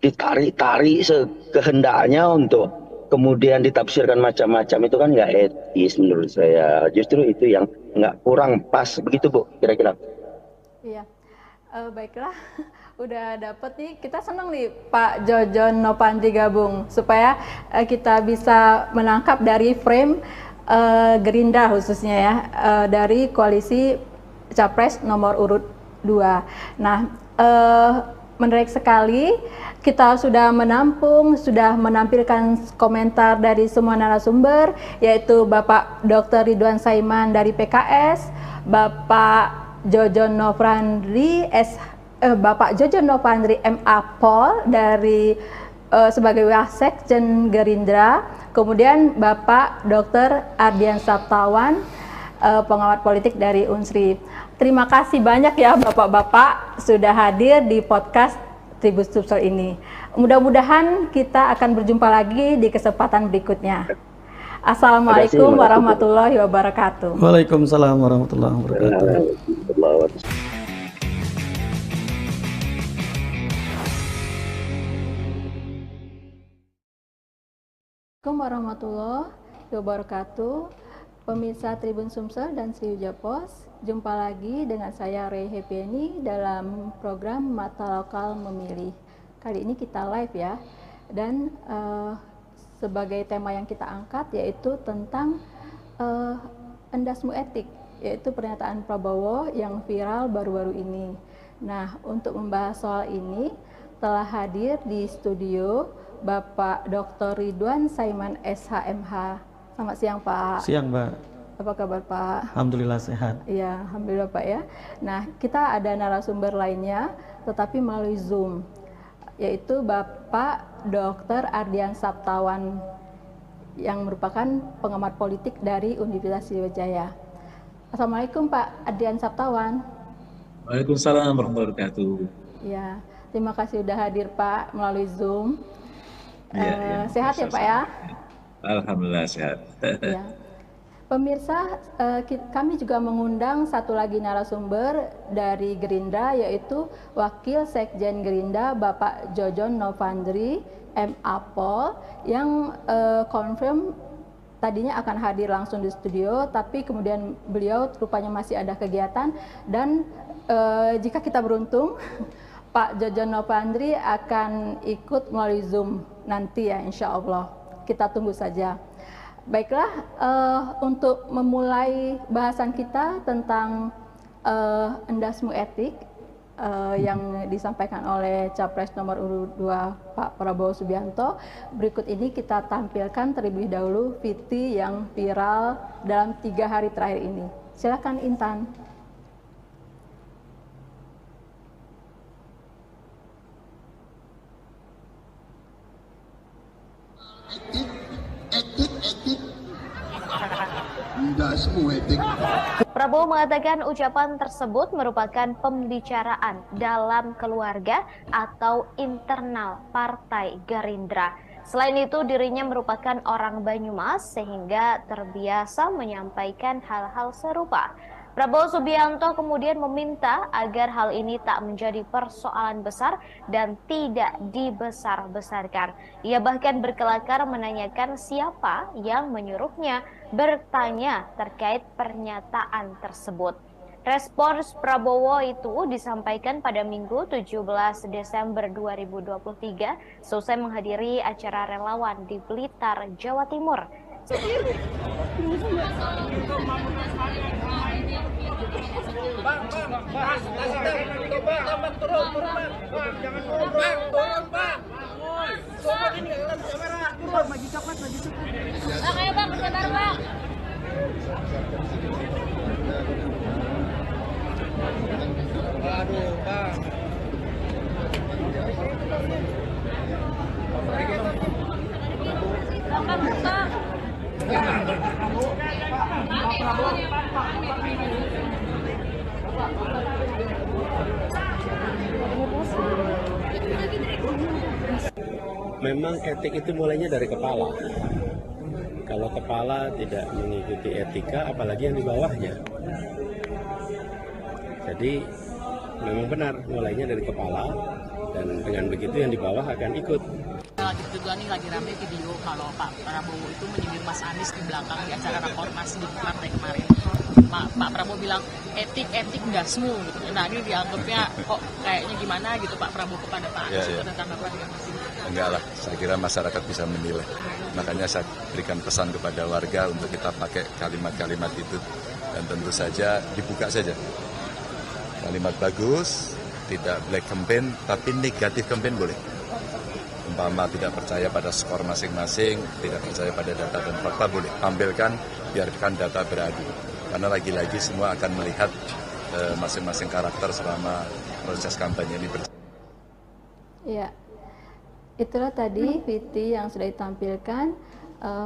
D: ditarik-tarik sekehendaknya untuk kemudian ditafsirkan macam-macam, itu kan nggak etis menurut saya. Justru itu yang nggak kurang pas, begitu Bu, kira-kira.
A: Iya, baiklah, udah dapet nih, kita senang nih Pak Jojon Nopandri gabung supaya kita bisa menangkap dari frame Gerindra khususnya ya, dari koalisi Capres nomor urut 2. Nah, menarik sekali, kita sudah menampung, sudah menampilkan komentar dari semua narasumber, yaitu Bapak Dr. Ridwan Saiman dari PKS, Bapak Jojon Nopandri Bapak Jojon Nopandri MA Pol dari sebagai Wasekjen Gerindra, kemudian Bapak Dr. Ardian Saptawan, pengamat politik dari Unsri. Terima kasih banyak ya Bapak-Bapak sudah hadir di podcast Tribun Sumsel ini. Mudah-mudahan kita akan berjumpa lagi di kesempatan berikutnya. Assalamualaikum warahmatullahi wabarakatuh.
B: Waalaikumsalam warahmatullahi wabarakatuh.
A: Assalamualaikum warahmatullahi wabarakatuh. Pemirsa Tribun Sumsel dan Sriwijaya Pos, jumpa lagi dengan saya Rey Hepieni dalam program Mata Lokal Memilih. Kali ini kita live ya, dan sebagai tema yang kita angkat yaitu tentang endasmu etik, yaitu pernyataan Prabowo yang viral baru-baru ini. Nah, untuk membahas soal ini telah hadir di studio Bapak Dr. Ridwan Saiman SHMH. Selamat siang Pak.
B: Siang Mbak.
A: Apa kabar Pak?
B: Alhamdulillah sehat.
A: Iya, alhamdulillah Pak ya. Nah, kita ada narasumber lainnya, tetapi melalui Zoom, yaitu Bapak Dr. Ardian Saptawan yang merupakan pengamat politik dari Universitas Sriwijaya. Assalamualaikum Pak Ardian Saptawan.
C: Waalaikumsalam warahmatullahi wabarakatuh.
A: Ya, terima kasih sudah hadir Pak melalui Zoom. Sehat ya Pak ya?
C: Alhamdulillah sehat.
A: Ya. Pemirsa, kami juga mengundang satu lagi narasumber dari Gerindra, yaitu Wakil Sekjen Gerindra Bapak Jojon Nopandri MA Pol, yang confirm tadinya akan hadir langsung di studio, tapi kemudian beliau rupanya masih ada kegiatan, dan jika kita beruntung Pak Jojon Nopandri akan ikut melalui Zoom nanti ya, insya Allah. Kita tunggu saja. Baiklah, untuk memulai bahasan kita tentang endasmu etik yang disampaikan oleh Capres nomor urut 2 Pak Prabowo Subianto, berikut ini kita tampilkan terlebih dahulu VT yang viral dalam 3 hari terakhir ini. Silakan Intan.
I: etik.
E: Prabowo mengatakan ucapan tersebut merupakan pembicaraan dalam keluarga atau internal Partai Gerindra. Selain itu, dirinya merupakan orang Banyumas sehingga terbiasa menyampaikan hal-hal serupa. Prabowo Subianto kemudian meminta agar hal ini tak menjadi persoalan besar dan tidak dibesar-besarkan. Ia bahkan berkelakar menanyakan siapa yang menyuruhnya bertanya terkait pernyataan tersebut. Respons Prabowo itu disampaikan pada Minggu 17 Desember 2023 selesai menghadiri acara relawan di Blitar, Jawa Timur.
F: Memang etik itu mulainya dari kepala. Kalau kepala tidak mengikuti etika, apalagi yang di bawahnya. Jadi memang benar mulainya dari kepala, dan dengan begitu yang di bawah akan ikut.
G: Lagi juga nih lagi rame video kalau Pak Prabowo itu menyindir Mas Anies di belakang di acara rakornas di partai kemarin. Pak Prabowo bilang etik dasmu gitu. Nah ini dianggapnya kok kayaknya gimana gitu Pak Prabowo kepada Pak Anies itu tentang apa dengan Mas ini?
H: Enggak lah, saya kira masyarakat bisa menilai. Makanya saya berikan pesan kepada warga untuk kita pakai kalimat-kalimat itu, dan tentu saja dibuka saja. Kalimat bagus, tidak black campaign, tapi negatif campaign boleh. Umpama tidak percaya pada skor masing-masing, tidak percaya pada data dan fakta, boleh tampilkan, biarkan data beradu. Karena lagi-lagi semua akan melihat masing-masing karakter selama proses kampanye ini berjalan.
A: Ya, itulah tadi VT yang sudah ditampilkan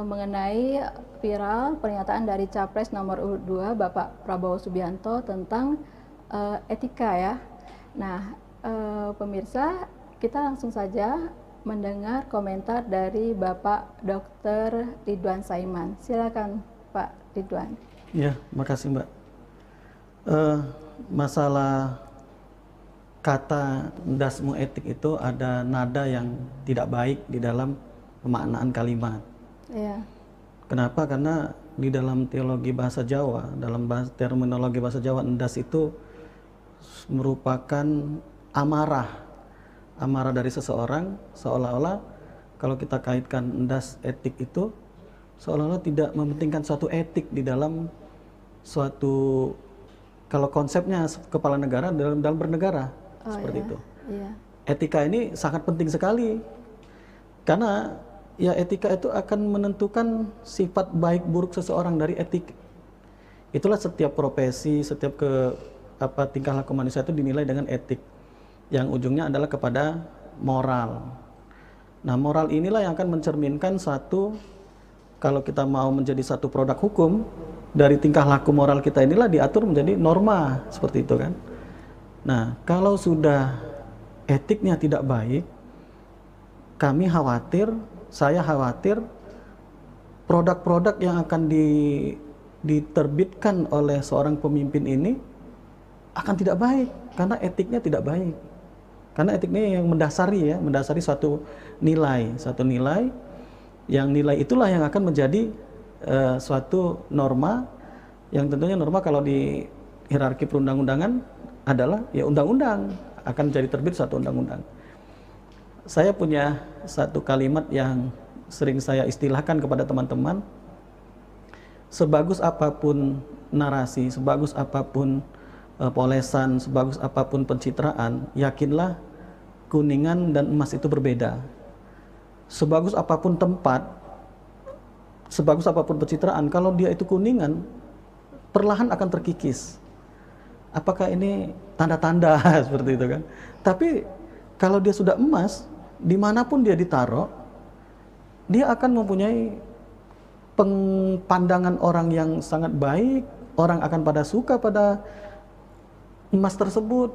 A: mengenai viral pernyataan dari Capres nomor urut 2 Bapak Prabowo Subianto tentang etika ya. Nah, pemirsa, kita langsung saja mendengar komentar dari Bapak Dr. Ridwan Saiman. Silakan Pak Ridwan.
B: Ya, makasih Mbak. Masalah kata dasmu etik itu ada nada yang tidak baik di dalam pemaknaan kalimat.
A: Ya.
B: Kenapa? Karena di dalam teologi bahasa Jawa, dalam terminologi bahasa Jawa, endas itu merupakan amarah dari seseorang, seolah-olah kalau kita kaitkan endas etik itu seolah-olah tidak mementingkan suatu etik di dalam suatu, kalau konsepnya kepala negara dalam bernegara. Seperti itu.
A: Iya.
B: Etika ini sangat penting sekali karena ya etika itu akan menentukan sifat baik buruk seseorang dari etik. Itulah setiap profesi, setiap tingkah laku manusia itu dinilai dengan etik yang ujungnya adalah kepada moral. Nah, moral inilah yang akan mencerminkan satu, kalau kita mau menjadi satu produk hukum, dari tingkah laku moral kita inilah diatur menjadi norma, seperti itu kan. Nah, kalau sudah etiknya tidak baik, saya khawatir produk-produk yang akan diterbitkan oleh seorang pemimpin ini akan tidak baik, karena etiknya tidak baik. Karena etiknya yang mendasari suatu nilai, yang nilai itulah yang akan menjadi suatu norma, yang tentunya norma kalau di hierarki perundang-undangan adalah ya undang-undang, akan jadi terbit suatu undang-undang. Saya punya satu kalimat yang sering saya istilahkan kepada teman-teman, sebagus apapun narasi, sebagus apapun polesan, sebagus apapun pencitraan, yakinlah kuningan dan emas itu berbeda. Sebagus apapun tempat, sebagus apapun pencitraan, kalau dia itu kuningan, perlahan akan terkikis. Apakah ini tanda-tanda seperti itu kan? Tapi kalau dia sudah emas, dimanapun dia ditaruh, dia akan mempunyai pandangan orang yang sangat baik, orang akan pada suka pada emas tersebut.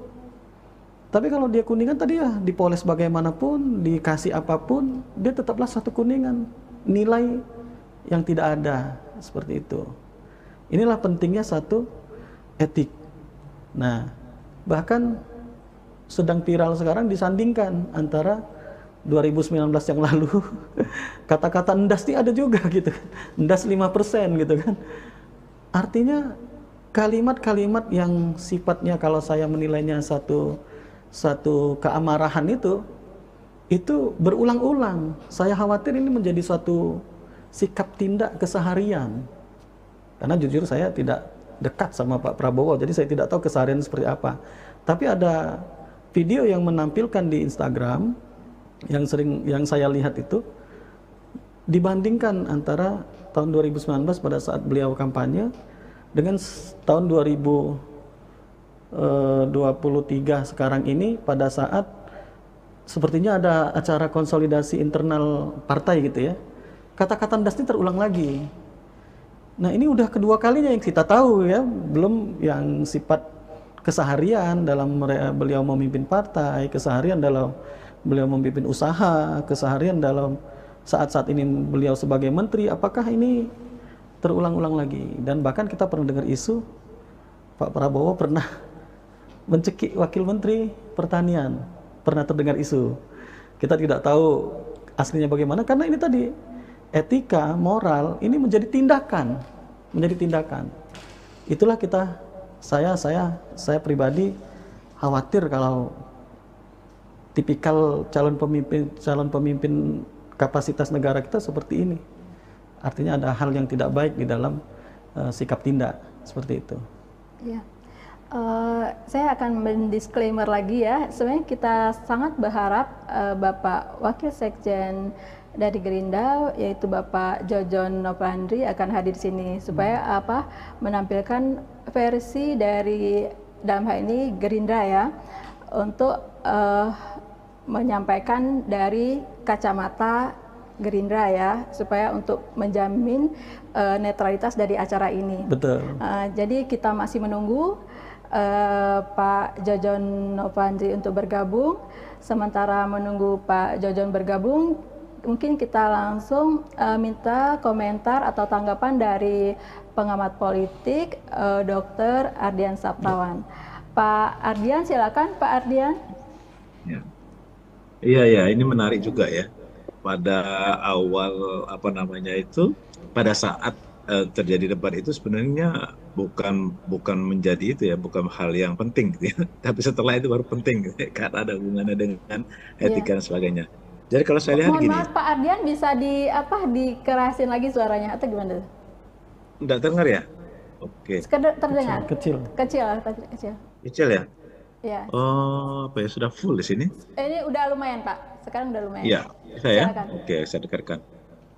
B: Tapi kalau dia kuningan tadi ya dipoles bagaimanapun, dikasih apapun, dia tetaplah satu kuningan. Nilai yang tidak ada, seperti itu. Inilah pentingnya satu etik. Nah, bahkan sedang viral sekarang disandingkan antara 2019 yang lalu kata-kata endas ini ada juga gitu kan. Endas 5% gitu kan. Artinya kalimat-kalimat yang sifatnya kalau saya menilainya satu keamarahan itu berulang-ulang. Saya khawatir ini menjadi suatu sikap tindak keseharian. Karena jujur saya tidak dekat sama Pak Prabowo, jadi saya tidak tahu keseharian seperti apa. Tapi ada video yang menampilkan di Instagram yang saya lihat itu dibandingkan antara tahun 2019 pada saat beliau kampanye dengan tahun 2023 sekarang ini pada saat sepertinya ada acara konsolidasi internal partai gitu ya. Kata-kata endas ini terulang lagi. Nah, ini udah kedua kalinya yang kita tahu ya, belum yang sifat keseharian dalam beliau memimpin partai, keseharian dalam beliau memimpin usaha, keseharian dalam saat-saat ini beliau sebagai menteri. Apakah ini terulang-ulang lagi? Dan bahkan kita pernah dengar isu Pak Prabowo pernah mencekik wakil menteri pertanian, pernah terdengar isu. Kita tidak tahu aslinya bagaimana, karena ini tadi etika, moral ini menjadi tindakan. Itulah saya pribadi khawatir kalau tipikal calon pemimpin kapasitas negara kita seperti ini. Artinya ada hal yang tidak baik di dalam sikap tindak seperti itu.
A: Ya. Saya akan mendisklaimer lagi ya. Sebenarnya kita sangat berharap Bapak Wakil Sekjen dari Gerindra yaitu Bapak Jojon Novandri akan hadir di sini supaya menampilkan versi dari dalam hal ini Gerindra ya untuk menyampaikan dari kacamata Gerindra ya supaya untuk menjamin netralitas dari acara ini.
B: Betul.
A: Jadi kita masih menunggu Pak Jojon Novandri untuk bergabung. Sementara menunggu Pak Jojon bergabung, mungkin kita langsung minta komentar atau tanggapan dari pengamat politik Dr. Ardian Saptawan. Pak Ardian, silakan Pak Ardian.
C: Iya, ini menarik juga ya. Pada awal pada saat terjadi debat itu sebenarnya bukan menjadi itu ya, bukan hal yang penting gitu ya. Tapi setelah itu baru penting gitu ya, karena ada hubungannya dengan etika dan sebagainya. Jadi kalau saya lihat gini.
A: Maaf Pak Ardian, bisa dikerasin lagi suaranya atau gimana?
C: Enggak terdengar ya? Oke.
A: Terdengar. Kecil
C: ya?
A: Ya.
C: Oh, apa ya, sudah full di sini?
A: Ini udah lumayan Pak, sekarang udah lumayan.
C: Iya, bisa ya?
A: Silakan.
C: Oke, saya dengarkan.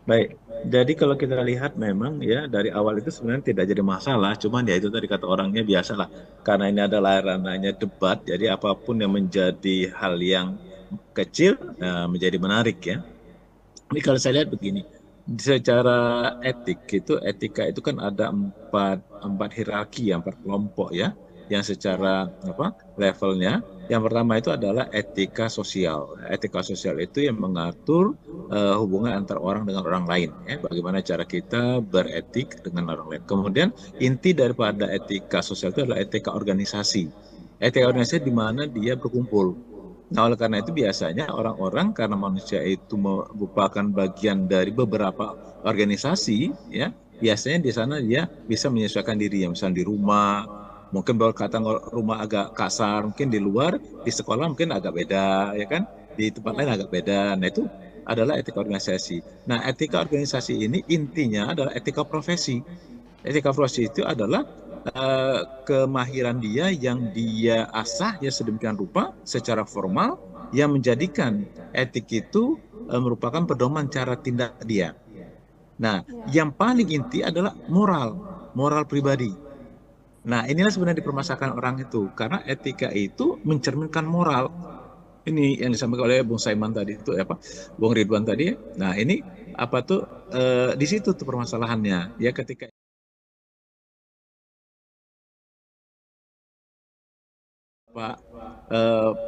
C: Baik, jadi kalau kita lihat memang ya dari awal itu sebenarnya tidak jadi masalah, cuman ya itu tadi kata orangnya biasalah. Karena ini adalah ranahnya debat, jadi apapun yang menjadi hal yang kecil menjadi menarik ya. Ini kalau saya lihat begini, secara etika itu kan ada empat hierarki, empat kelompok ya, yang secara levelnya. Yang pertama itu adalah etika sosial. Etika sosial itu yang mengatur hubungan antara orang dengan orang lain, ya, bagaimana cara kita beretik dengan orang lain. Kemudian inti daripada etika sosial itu adalah etika organisasi. Etika organisasi di mana dia berkumpul. Nah, oleh karena itu biasanya orang-orang, karena manusia itu merupakan bagian dari beberapa organisasi, ya, biasanya di sana dia bisa menyesuaikan diri, misalnya di rumah, mungkin baru kata rumah agak kasar, mungkin di luar, di sekolah mungkin agak beda, ya kan, di tempat lain agak beda. Nah, itu adalah etika organisasi. Nah, etika organisasi ini intinya adalah etika profesi. Etika profesi itu adalah kemahiran dia yang dia asah ya sedemikian rupa secara formal yang menjadikan etik itu merupakan pedoman cara tindak dia. Nah, yang paling inti adalah moral pribadi. Nah, inilah sebenarnya dipermasalahkan orang itu, karena etika itu mencerminkan moral. Ini yang disampaikan oleh Bung Saiman tadi itu Bung Ridwan tadi. Nah, ini di situ tuh permasalahannya ya, ketika Pak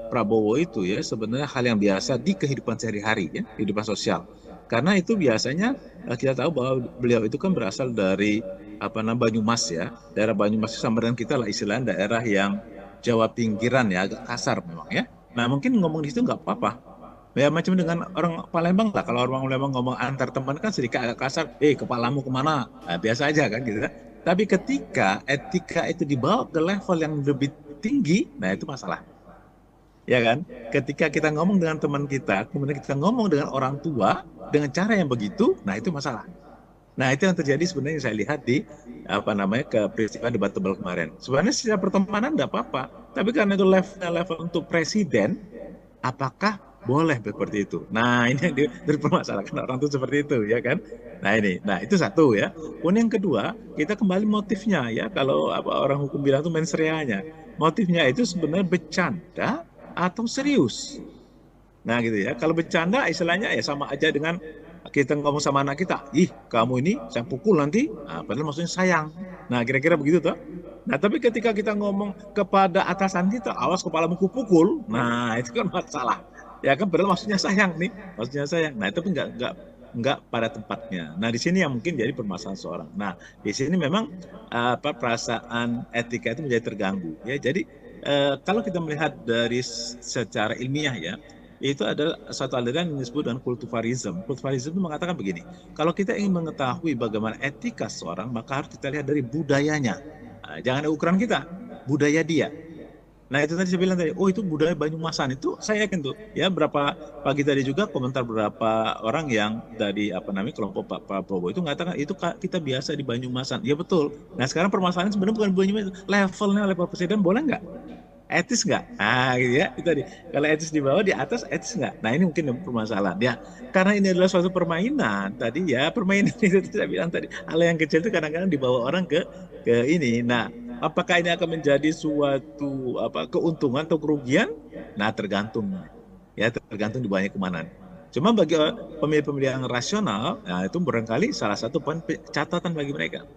C: Prabowo itu ya sebenarnya hal yang biasa di kehidupan sehari-hari ya, kehidupan sosial. Karena itu biasanya kita tahu bahwa beliau itu kan berasal dari Banyumas ya. Daerah Banyumas itu sama dengan kita lah istilahnya daerah yang Jawa pinggiran ya, agak kasar memang ya. Nah mungkin ngomong di situ nggak apa-apa. Ya macam dengan orang Palembang lah. Kalau orang Palembang ngomong antar teman kan sedikit agak kasar. Kepalamu kemana? Nah, biasa aja kan gitu. Tapi ketika etika itu dibawa ke level yang lebih tinggi, nah itu masalah. Ya kan? Ketika kita ngomong dengan teman kita, kemudian kita ngomong dengan orang tua dengan cara yang begitu, nah itu masalah. Nah itu yang terjadi sebenarnya yang saya lihat di peristiwa debat tebal kemarin. Sebenarnya secara pertemanan tidak apa-apa, tapi karena itu level untuk presiden, apakah boleh seperti itu? Nah ini yang dipermasalahkan orang itu seperti itu, ya kan? Nah itu satu ya. Kemudian yang kedua, kita kembali motifnya ya. Kalau orang hukum bilang itu mensreanya, motifnya itu sebenarnya bercanda atau serius. Nah gitu ya. Kalau bercanda istilahnya ya sama aja dengan kita ngomong sama anak kita, kamu ini saya pukul nanti, padahal maksudnya sayang. Nah kira-kira begitu toh. Nah tapi ketika kita ngomong kepada atasan kita, awas kepalamu kupukul, nah itu kan masalah. Ya kan padahal maksudnya sayang nih, maksudnya sayang. Nah itu enggak pada tempatnya. Nah di sini yang mungkin jadi permasalahan seorang. Nah di sini memang perasaan etika itu menjadi terganggu. Ya jadi kalau kita melihat dari secara ilmiah ya, itu adalah satu aliran yang disebut dengan kultuvarism. Kultuvarism itu mengatakan begini, kalau kita ingin mengetahui bagaimana etika seorang, maka harus kita lihat dari budayanya. Nah, jangan ada ukuran kita, budaya dia. Nah itu tadi saya bilang tadi, itu budaya Banyumasan, itu saya yakin tuh. Ya berapa pagi tadi juga komentar beberapa orang yang dari kelompok Pak Prabowo itu mengatakan itu kita biasa di Banyumasan. Ya betul. Nah sekarang permasalahan sebenarnya bukan Banyumasan, level presiden boleh nggak? Etis nggak? Nah gitu ya, itu tadi. Kalau etis di bawah, di atas etis nggak? Nah ini mungkin permasalahan ya. Karena ini adalah suatu permainan tadi ya, permainan itu saya bilang tadi. Hal yang kecil itu kadang-kadang dibawa orang ke ini. Nah, apakah ini akan menjadi suatu keuntungan atau kerugian? Nah tergantung. Ya tergantung dibawanya kemana. Cuma bagi pemilih-pemilih yang rasional, nah itu barangkali salah satu catatan bagi mereka.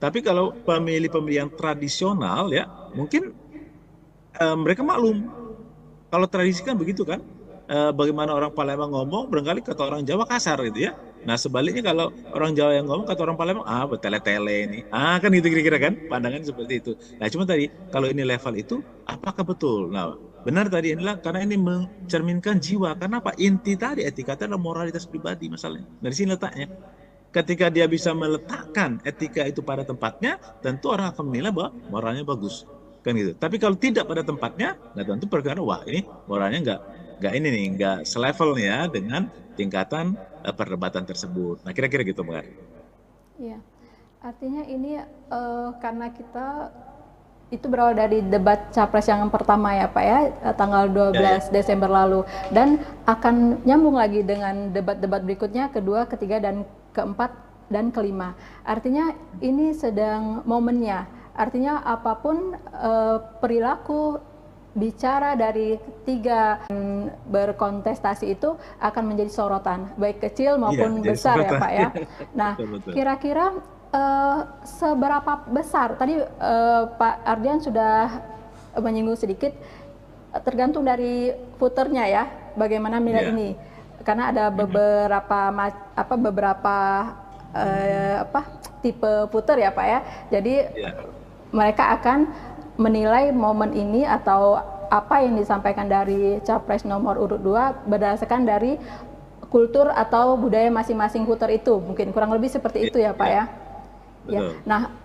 C: Tapi kalau pemilih-pemilih yang tradisional ya, mungkin mereka maklum. Kalau tradisi kan begitu kan, bagaimana orang Palembang ngomong, barangkali kata orang Jawa kasar gitu ya. Nah sebaliknya kalau orang Jawa yang ngomong, kata orang Palembang, bertele-tele ini. Kan gitu kira-kira kan, pandangan seperti itu. Nah cuma tadi, kalau ini level itu, apakah betul? Nah benar tadi inilah, karena ini mencerminkan jiwa. Karena apa? Inti tadi etika itu adalah moralitas pribadi masalahnya. Dari sini letaknya. Ketika dia bisa meletakkan etika itu pada tempatnya, tentu orang akan menilai bahwa moralnya bagus. Kan gitu. Tapi kalau tidak pada tempatnya, nah tentu perkara ini moralnya nggak selevel ya dengan tingkatan perdebatan tersebut. Nah kira-kira gitu Mbak.
A: Iya, artinya ini karena kita itu berawal dari debat capres yang pertama ya Pak ya, tanggal 12 Desember lalu, dan akan nyambung lagi dengan debat-debat berikutnya, kedua, ketiga, dan keempat, dan kelima. Artinya ini sedang momennya. Artinya apapun perilaku bicara dari tiga berkontestasi itu akan menjadi sorotan, baik kecil maupun besar ya Pak ya. Nah, kira-kira seberapa besar, tadi Pak Ardian sudah menyinggung sedikit, tergantung dari voternya ya, bagaimana menilai ini. Karena ada beberapa tipe voter ya Pak ya. Jadi mereka akan menilai momen ini atau apa yang disampaikan dari capres nomor urut 2 berdasarkan dari kultur atau budaya masing-masing voter itu. Mungkin kurang lebih seperti itu ya Pak ya. Ya. Nah,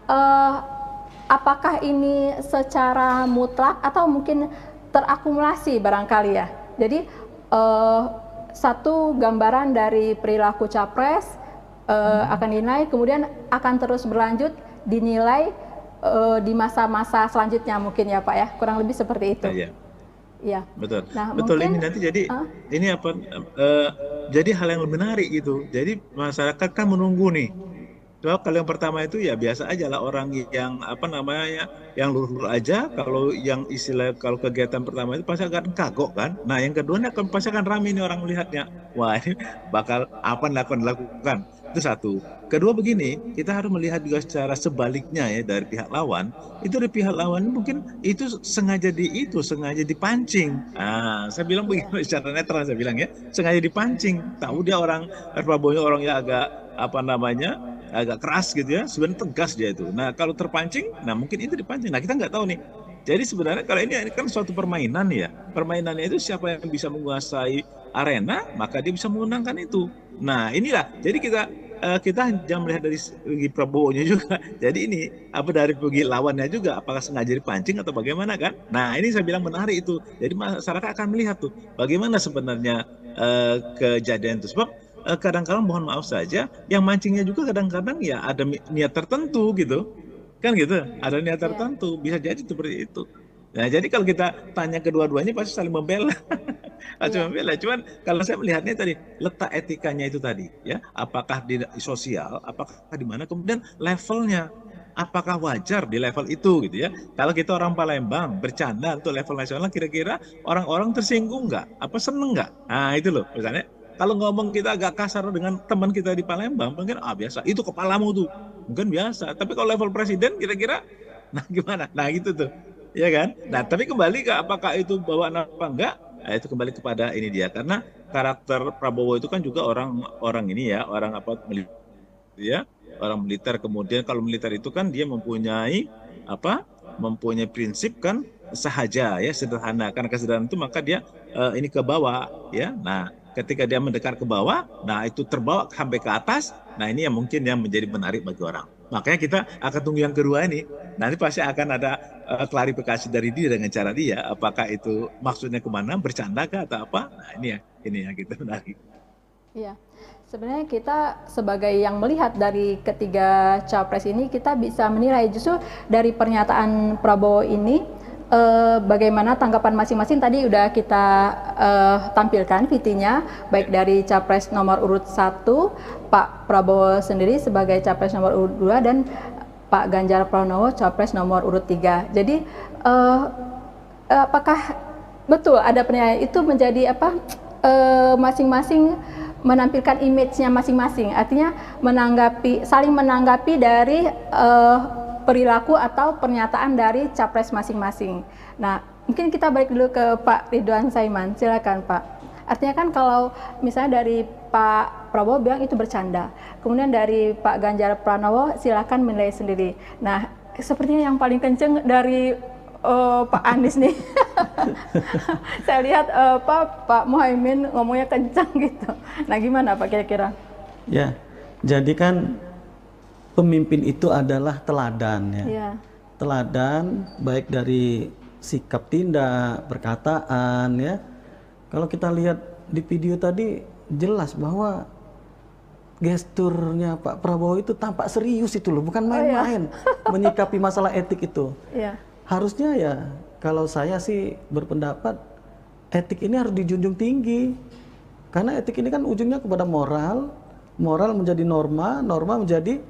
A: apakah ini secara mutlak atau mungkin terakumulasi barangkali ya? Jadi satu gambaran dari perilaku capres akan dinilai, kemudian akan terus berlanjut dinilai di masa-masa selanjutnya mungkin ya Pak ya, kurang lebih seperti itu. Iya. Betul.
C: Nah, betul mungkin, ini nanti jadi ini jadi hal yang menarik gitu. Jadi masyarakat kan menunggu nih. Kalau yang pertama itu ya biasa aja lah, orang yang yang lurus aja. Kalau yang kalau kegiatan pertama itu pasti akan kagok kan. Nah yang kedua pasti akan ramai nih orang melihatnya. Wah ini bakal apa yang akan dilakukan. itu satu. Kedua begini, kita harus melihat juga secara sebaliknya ya dari pihak lawan. Itu dari pihak lawan mungkin itu sengaja dipancing. Nah, saya bilang begini secara netral saya bilang ya, sengaja dipancing. Tahu dia orang Prabowo orang yang agak apa namanya agak keras gitu ya, sebenarnya tegas dia itu. Nah kalau terpancing, nah mungkin itu dipancing. Nah kita nggak tahu nih. Jadi sebenarnya kalau ini kan suatu permainan ya, permainannya itu siapa yang bisa menguasai arena, maka dia bisa memenangkan itu. Nah inilah, jadi kita jangan melihat dari segi Prabowo-nya juga. Jadi ini apa dari segi lawannya juga, apakah sengaja dipancing atau bagaimana kan? Nah ini saya bilang menarik itu. Jadi masyarakat akan melihat tuh bagaimana sebenarnya kejadian itu. Sebab kadang-kadang mohon maaf saja, yang mancingnya juga kadang-kadang ya ada niat tertentu gitu. Kan gitu, ada niat tertentu, bisa jadi seperti itu. Nah, jadi kalau kita tanya kedua-duanya pasti saling membela. Saling membela. Cuman kalau saya melihatnya tadi, letak etikanya itu tadi, ya, apakah di sosial, apakah di mana, kemudian levelnya, apakah wajar di level itu gitu ya. Kalau kita orang Palembang bercanda untuk level nasional, kira-kira orang-orang tersinggung nggak? Apa seneng nggak? Nah itu loh, misalnya. Kalau ngomong kita agak kasar dengan teman kita di Palembang, mungkin biasa, itu kepalamu tuh, mungkin biasa. Tapi kalau level presiden kira-kira, nah gimana? Nah gitu tuh, ya kan? Nah tapi kembali ke apakah itu bawaan apa enggak? Nah, itu kembali kepada ini dia, karena karakter Prabowo itu kan juga orang ini ya, orang apa militer, ya, orang militer. Kemudian kalau militer itu kan dia mempunyai prinsip kan sahaja ya, sederhana. Karena kesederhanaan itu maka dia ini ke bawah ya. Nah ketika dia mendekat ke bawah, nah itu terbawa sampai ke atas, nah ini yang mungkin yang menjadi menarik bagi orang. Makanya kita akan tunggu yang kedua ini, nanti pasti akan ada klarifikasi dari dia dengan cara dia, apakah itu maksudnya kemana, bercanda kah atau apa, nah ini ya kita menarik.
A: Iya, sebenarnya kita sebagai yang melihat dari ketiga capres ini, kita bisa menilai justru dari pernyataan Prabowo ini, bagaimana tanggapan masing-masing tadi udah kita tampilkan VT-nya, baik dari capres nomor urut 1 Pak Prabowo sendiri sebagai capres nomor urut 2 dan Pak Ganjar Pranowo capres nomor urut 3. Jadi apakah betul ada pernyataan itu menjadi masing-masing menampilkan image-nya masing-masing, artinya saling menanggapi dari perilaku atau pernyataan dari capres masing-masing. Nah, mungkin kita balik dulu ke Pak Ridwan Saiman. Silakan Pak. Artinya kan kalau misalnya dari Pak Prabowo bilang itu bercanda, kemudian dari Pak Ganjar Pranowo silakan menilai sendiri. Nah, sepertinya yang paling kenceng dari Pak Anies nih. Saya lihat Pak Muhaimin ngomongnya kencang gitu. Nah, gimana Pak kira-kira?
B: Ya, jadi kan pemimpin itu adalah teladan ya. Yeah. Teladan baik dari sikap tindak, perkataan ya. Kalau kita lihat di video tadi jelas bahwa gesturnya Pak Prabowo itu tampak serius itu loh, bukan main-main menyikapi masalah etik itu. Yeah. Harusnya ya kalau saya sih berpendapat etik ini harus dijunjung tinggi. Karena etik ini kan ujungnya kepada moral, moral menjadi norma, norma menjadi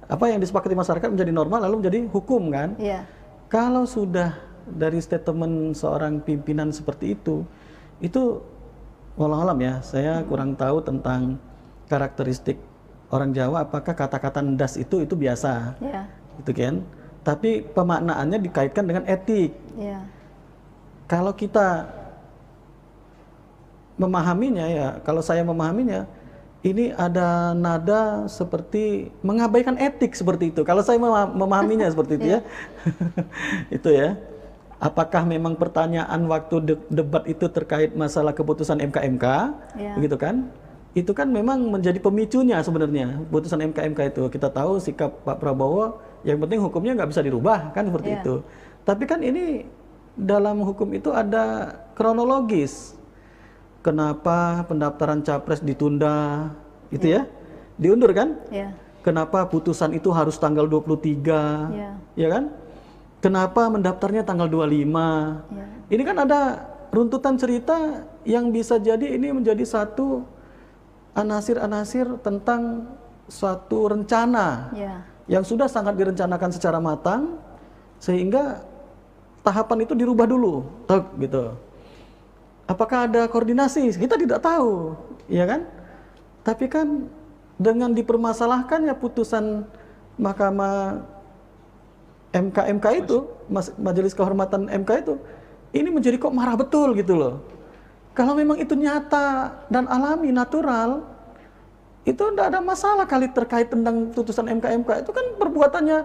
B: apa yang disepakati masyarakat menjadi normal lalu menjadi hukum kan? Yeah. Kalau sudah dari statement seorang pimpinan seperti itu walau alam ya, saya kurang tahu tentang karakteristik orang Jawa. Apakah kata-kata ndas itu biasa, gitu kan? Tapi pemaknaannya dikaitkan dengan etik. Yeah. Kalau kita memahaminya ya, kalau saya memahaminya, ini ada nada seperti mengabaikan etik seperti itu. Kalau saya memahaminya seperti itu ya. Itu ya. Apakah memang pertanyaan waktu debat itu terkait masalah keputusan MK-MK, begitu kan? Itu kan memang menjadi pemicunya sebenarnya, putusan MK-MK itu. Kita tahu sikap Pak Prabowo, yang penting hukumnya nggak bisa dirubah, kan seperti itu. Tapi kan ini dalam hukum itu ada kronologis. Kenapa pendaftaran capres ditunda, gitu ya? Diundur kan? Kenapa putusan itu harus tanggal 23, ya kan? Kenapa mendaftarnya tanggal 25? Ini kan ada runtutan cerita yang bisa jadi ini menjadi satu anasir-anasir tentang suatu rencana yang sudah sangat direncanakan secara matang, sehingga tahapan itu dirubah dulu, gitu. Apakah ada koordinasi? Kita tidak tahu, ya kan? Tapi kan dengan dipermasalahkannya putusan Mahkamah MK itu, Majelis Kehormatan MK itu, ini menjadi kok marah betul gitu loh. Kalau memang itu nyata dan alami, natural, itu tidak ada masalah kali terkait tentang putusan MK. Itu kan perbuatannya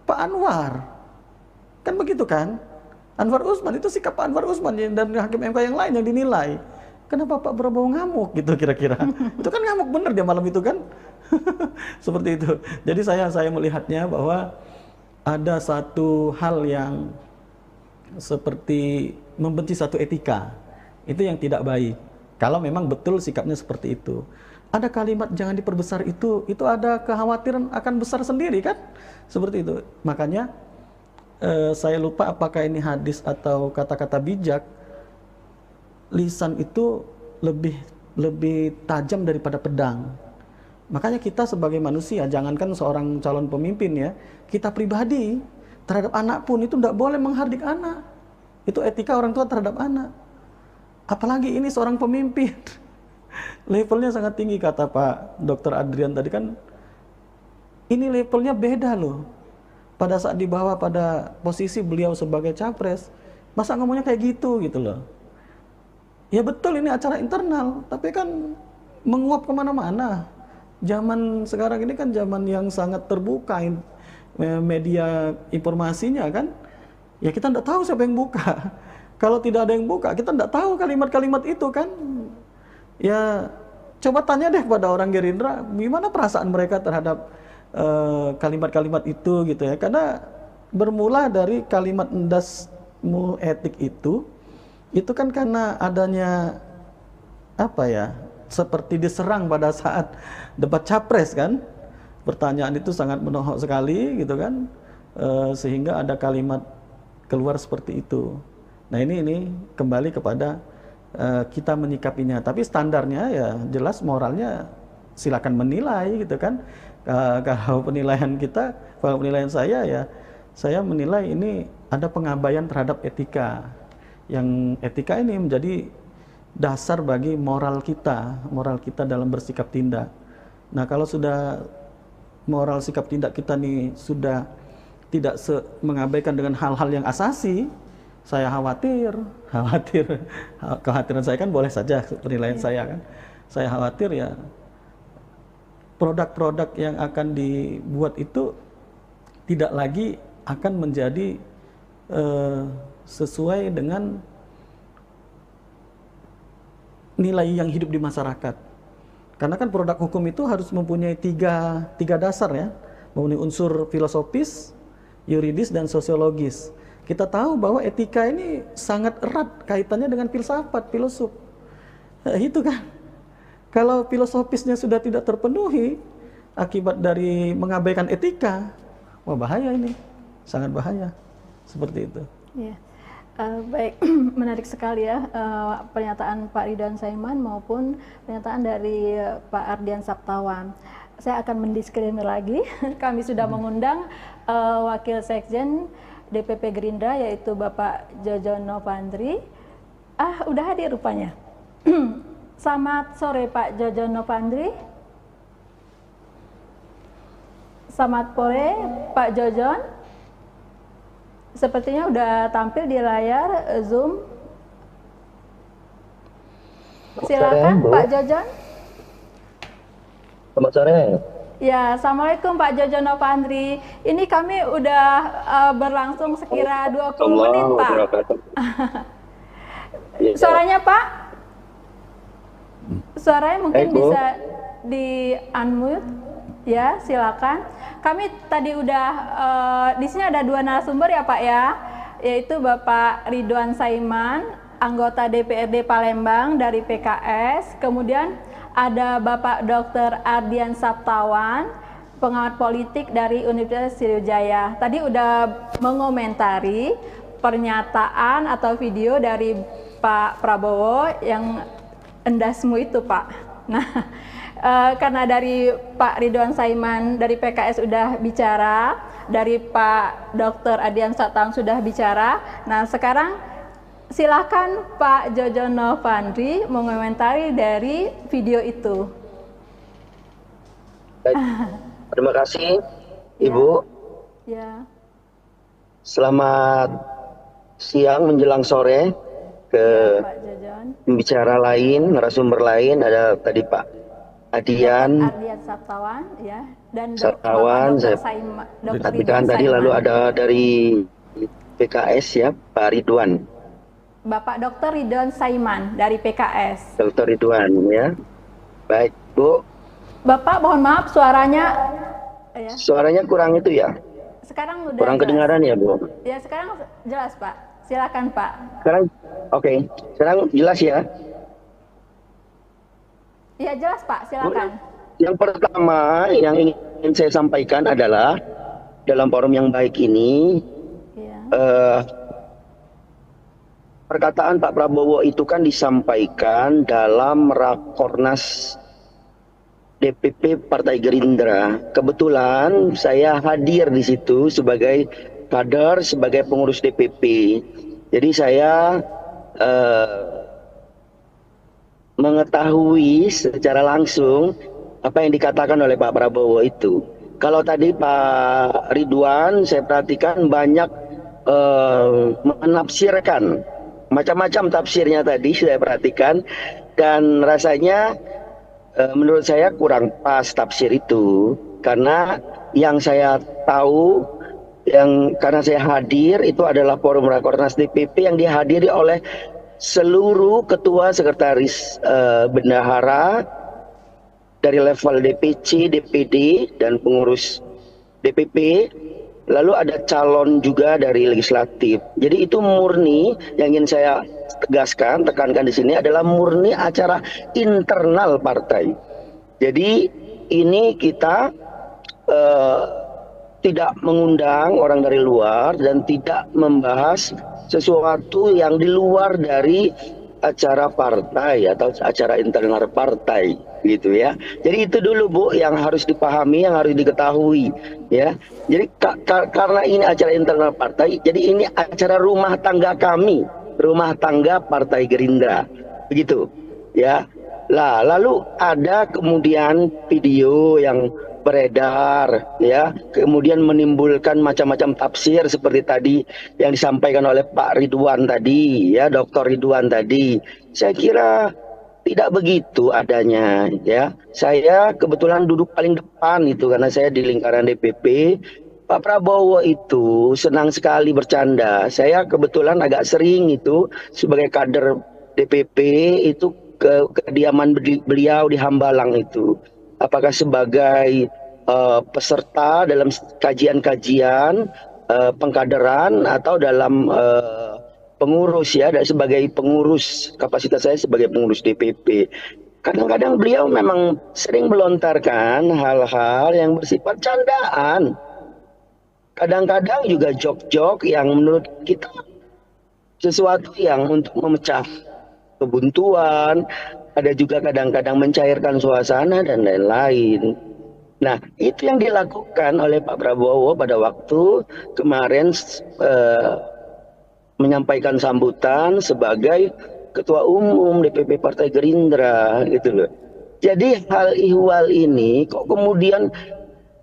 B: Pak Anwar. Kan begitu kan? Anwar Usman, itu sikap Pak Anwar Usman dan hakim MK yang lain yang dinilai. Kenapa Pak Prabowo ngamuk gitu kira-kira? Itu kan ngamuk bener dia malam itu kan? Seperti itu. Jadi saya melihatnya bahwa ada satu hal yang seperti membenci satu etika. Itu yang tidak baik. Kalau memang betul sikapnya seperti itu. Ada kalimat jangan diperbesar itu ada kekhawatiran akan besar sendiri kan? Seperti itu. Makanya saya lupa apakah ini hadis atau kata-kata bijak. Lisan itu lebih tajam daripada pedang. Makanya kita sebagai manusia, jangankan seorang calon pemimpin ya, kita pribadi terhadap anak pun itu tidak boleh menghardik anak. Itu etika orang tua terhadap anak. Apalagi ini seorang pemimpin. Levelnya sangat tinggi kata Pak Dr. Adrian tadi kan. Ini levelnya beda loh. Pada saat dibawa pada posisi beliau sebagai capres, masa ngomongnya kayak gitu loh. Ya betul ini acara internal, tapi kan menguap kemana-mana. Zaman sekarang ini kan zaman yang sangat terbuka media informasinya kan. Ya kita tidak tahu siapa yang buka. Kalau tidak ada yang buka, kita tidak tahu kalimat-kalimat itu kan. Ya coba tanya deh pada orang Gerindra, gimana perasaan mereka terhadap kalimat-kalimat itu gitu ya. Karena bermula dari kalimat endasmu etik itu kan karena adanya apa ya, seperti diserang pada saat debat capres kan. Pertanyaan itu sangat menohok sekali gitu kan, sehingga ada kalimat keluar seperti itu. Nah ini kembali kepada kita menyikapinya. Tapi standarnya ya jelas moralnya silakan menilai gitu kan. Kalau penilaian kita, kalau penilaian saya ya, saya menilai ini ada pengabaian terhadap etika. Yang etika ini menjadi dasar bagi moral kita dalam bersikap tindak. Nah kalau sudah moral sikap tindak kita nih sudah tidak mengabaikan dengan hal-hal yang asasi, saya kekhawatiran saya kan boleh saja penilaian saya kan. Saya khawatir ya produk-produk yang akan dibuat itu tidak lagi akan menjadi sesuai dengan nilai yang hidup di masyarakat. Karena kan produk hukum itu harus mempunyai tiga dasar ya, mempunyai unsur filosofis, yuridis, dan sosiologis. Kita tahu bahwa etika ini sangat erat kaitannya dengan filsafat, filosof. Itu kan. Kalau filosofisnya sudah tidak terpenuhi akibat dari mengabaikan etika, wah bahaya ini, sangat bahaya. Seperti itu.
A: Ya. Baik, menarik sekali ya pernyataan Pak Ridwan Saiman maupun pernyataan dari Pak Ardian Saptawan. Saya akan mendisklaimer lagi, kami sudah mengundang Wakil Sekjen DPP Gerindra yaitu Bapak Jojon Novandri. Udah hadir rupanya. Selamat sore Pak Jojon Novandri. Selamat sore Pak Jojon. Sepertinya udah tampil di layar Zoom. Silakan Pak Jojon.
D: Selamat sore.
A: Ya, Assalamualaikum Pak Jojon Novandri. Ini kami udah berlangsung sekira 20 menit Pak. Suaranya Pak? Suaranya mungkin bisa di unmute. Ya, silakan. Kami tadi udah di sini ada dua narasumber ya Pak ya, yaitu Bapak Ridwan Saiman, anggota DPRD Palembang dari PKS, kemudian ada Bapak Dr. Ardian Saptawan, pengamat politik dari Universitas Sriwijaya. Tadi udah mengomentari pernyataan atau video dari Pak Prabowo yang endasmu itu Pak. Nah, karena dari Pak Ridwan Saiman dari PKS sudah bicara, dari Pak Dr. Ardian Saptawan sudah bicara. Nah, sekarang silakan Pak Jojon Novandri mengomentari dari video itu.
D: Baik. Terima kasih,
A: Ya,
D: Ibu.
A: ya.
D: Selamat siang menjelang sore ke
A: Ya, Pak Jojon.
D: pembicara lain, narasumber lain. Ada tadi Pak
A: Dr.
D: Adian,
A: Ardian Saptawan, ya, dan
D: Sartawan,
A: Bapak Dr.
D: saya
A: Dr.
D: perhatikan
A: Ridwan
D: tadi, lalu
A: Saiman.
D: ada dari PKS ya, Pak Ridwan,
A: Bapak Dr. Ridwan Saiman dari PKS.
D: Dr. Ridwan ya. Baik, Bu.
A: Bapak, mohon maaf suaranya, ya,
D: Suaranya kurang itu ya,
A: sekarang udah
D: kurang
A: jelas.
D: kedengaran ya, Bu.
A: Ya, sekarang jelas, Pak. Silakan, Pak.
D: Sekarang, oke, sekarang jelas ya.
A: Ya, jelas, Pak. Silakan.
D: Yang pertama yang ingin saya sampaikan adalah dalam forum yang baik ini,
A: Ya.
D: perkataan Pak Prabowo itu kan disampaikan dalam Rakornas DPP Partai Gerindra. Kebetulan saya hadir di situ sebagai kader, sebagai pengurus DPP. Jadi saya mengetahui secara langsung apa yang dikatakan oleh Pak Prabowo itu. Kalau tadi Pak Ridwan, saya perhatikan banyak menafsirkan macam-macam tafsirnya tadi saya perhatikan, dan rasanya menurut saya kurang pas tafsir itu, karena yang saya tahu, karena saya hadir itu adalah forum Rakornas DPP yang dihadiri oleh seluruh ketua sekretaris bendahara dari level DPC, DPD, dan pengurus DPP. Lalu ada calon juga dari legislatif. Jadi itu murni, yang ingin saya tekankan di sini adalah murni acara internal partai. Jadi ini kita tidak mengundang orang dari luar dan tidak membahas sesuatu yang di luar dari acara partai atau acara internal partai gitu ya. Jadi itu dulu Bu yang harus dipahami, yang harus diketahui ya. Jadi karena ini acara internal partai, jadi ini acara rumah tangga kami, rumah tangga Partai Gerindra. Begitu ya. Lah, lalu ada kemudian video yang beredar ya, kemudian menimbulkan macam-macam tafsir seperti tadi yang disampaikan oleh Pak Ridwan tadi ya, Dr. Ridwan tadi. Saya kira tidak begitu adanya ya. Saya kebetulan duduk paling depan itu karena saya di lingkaran DPP. Pak Prabowo itu senang sekali bercanda. Saya kebetulan agak sering itu sebagai kader DPP itu ke kediaman beliau di Hambalang itu. Apakah sebagai peserta dalam kajian-kajian pengkaderan atau dalam pengurus ya, sebagai pengurus, kapasitas saya sebagai pengurus DPP. Kadang-kadang beliau memang sering melontarkan hal-hal yang bersifat candaan. Kadang-kadang juga jok-jok yang menurut kita sesuatu yang untuk memecah kebuntuan, ada juga kadang-kadang mencairkan suasana dan lain-lain. Nah, itu yang dilakukan oleh Pak Prabowo pada waktu kemarin menyampaikan sambutan sebagai Ketua Umum DPP Partai Gerindra gitu loh. Jadi hal ihwal ini kok kemudian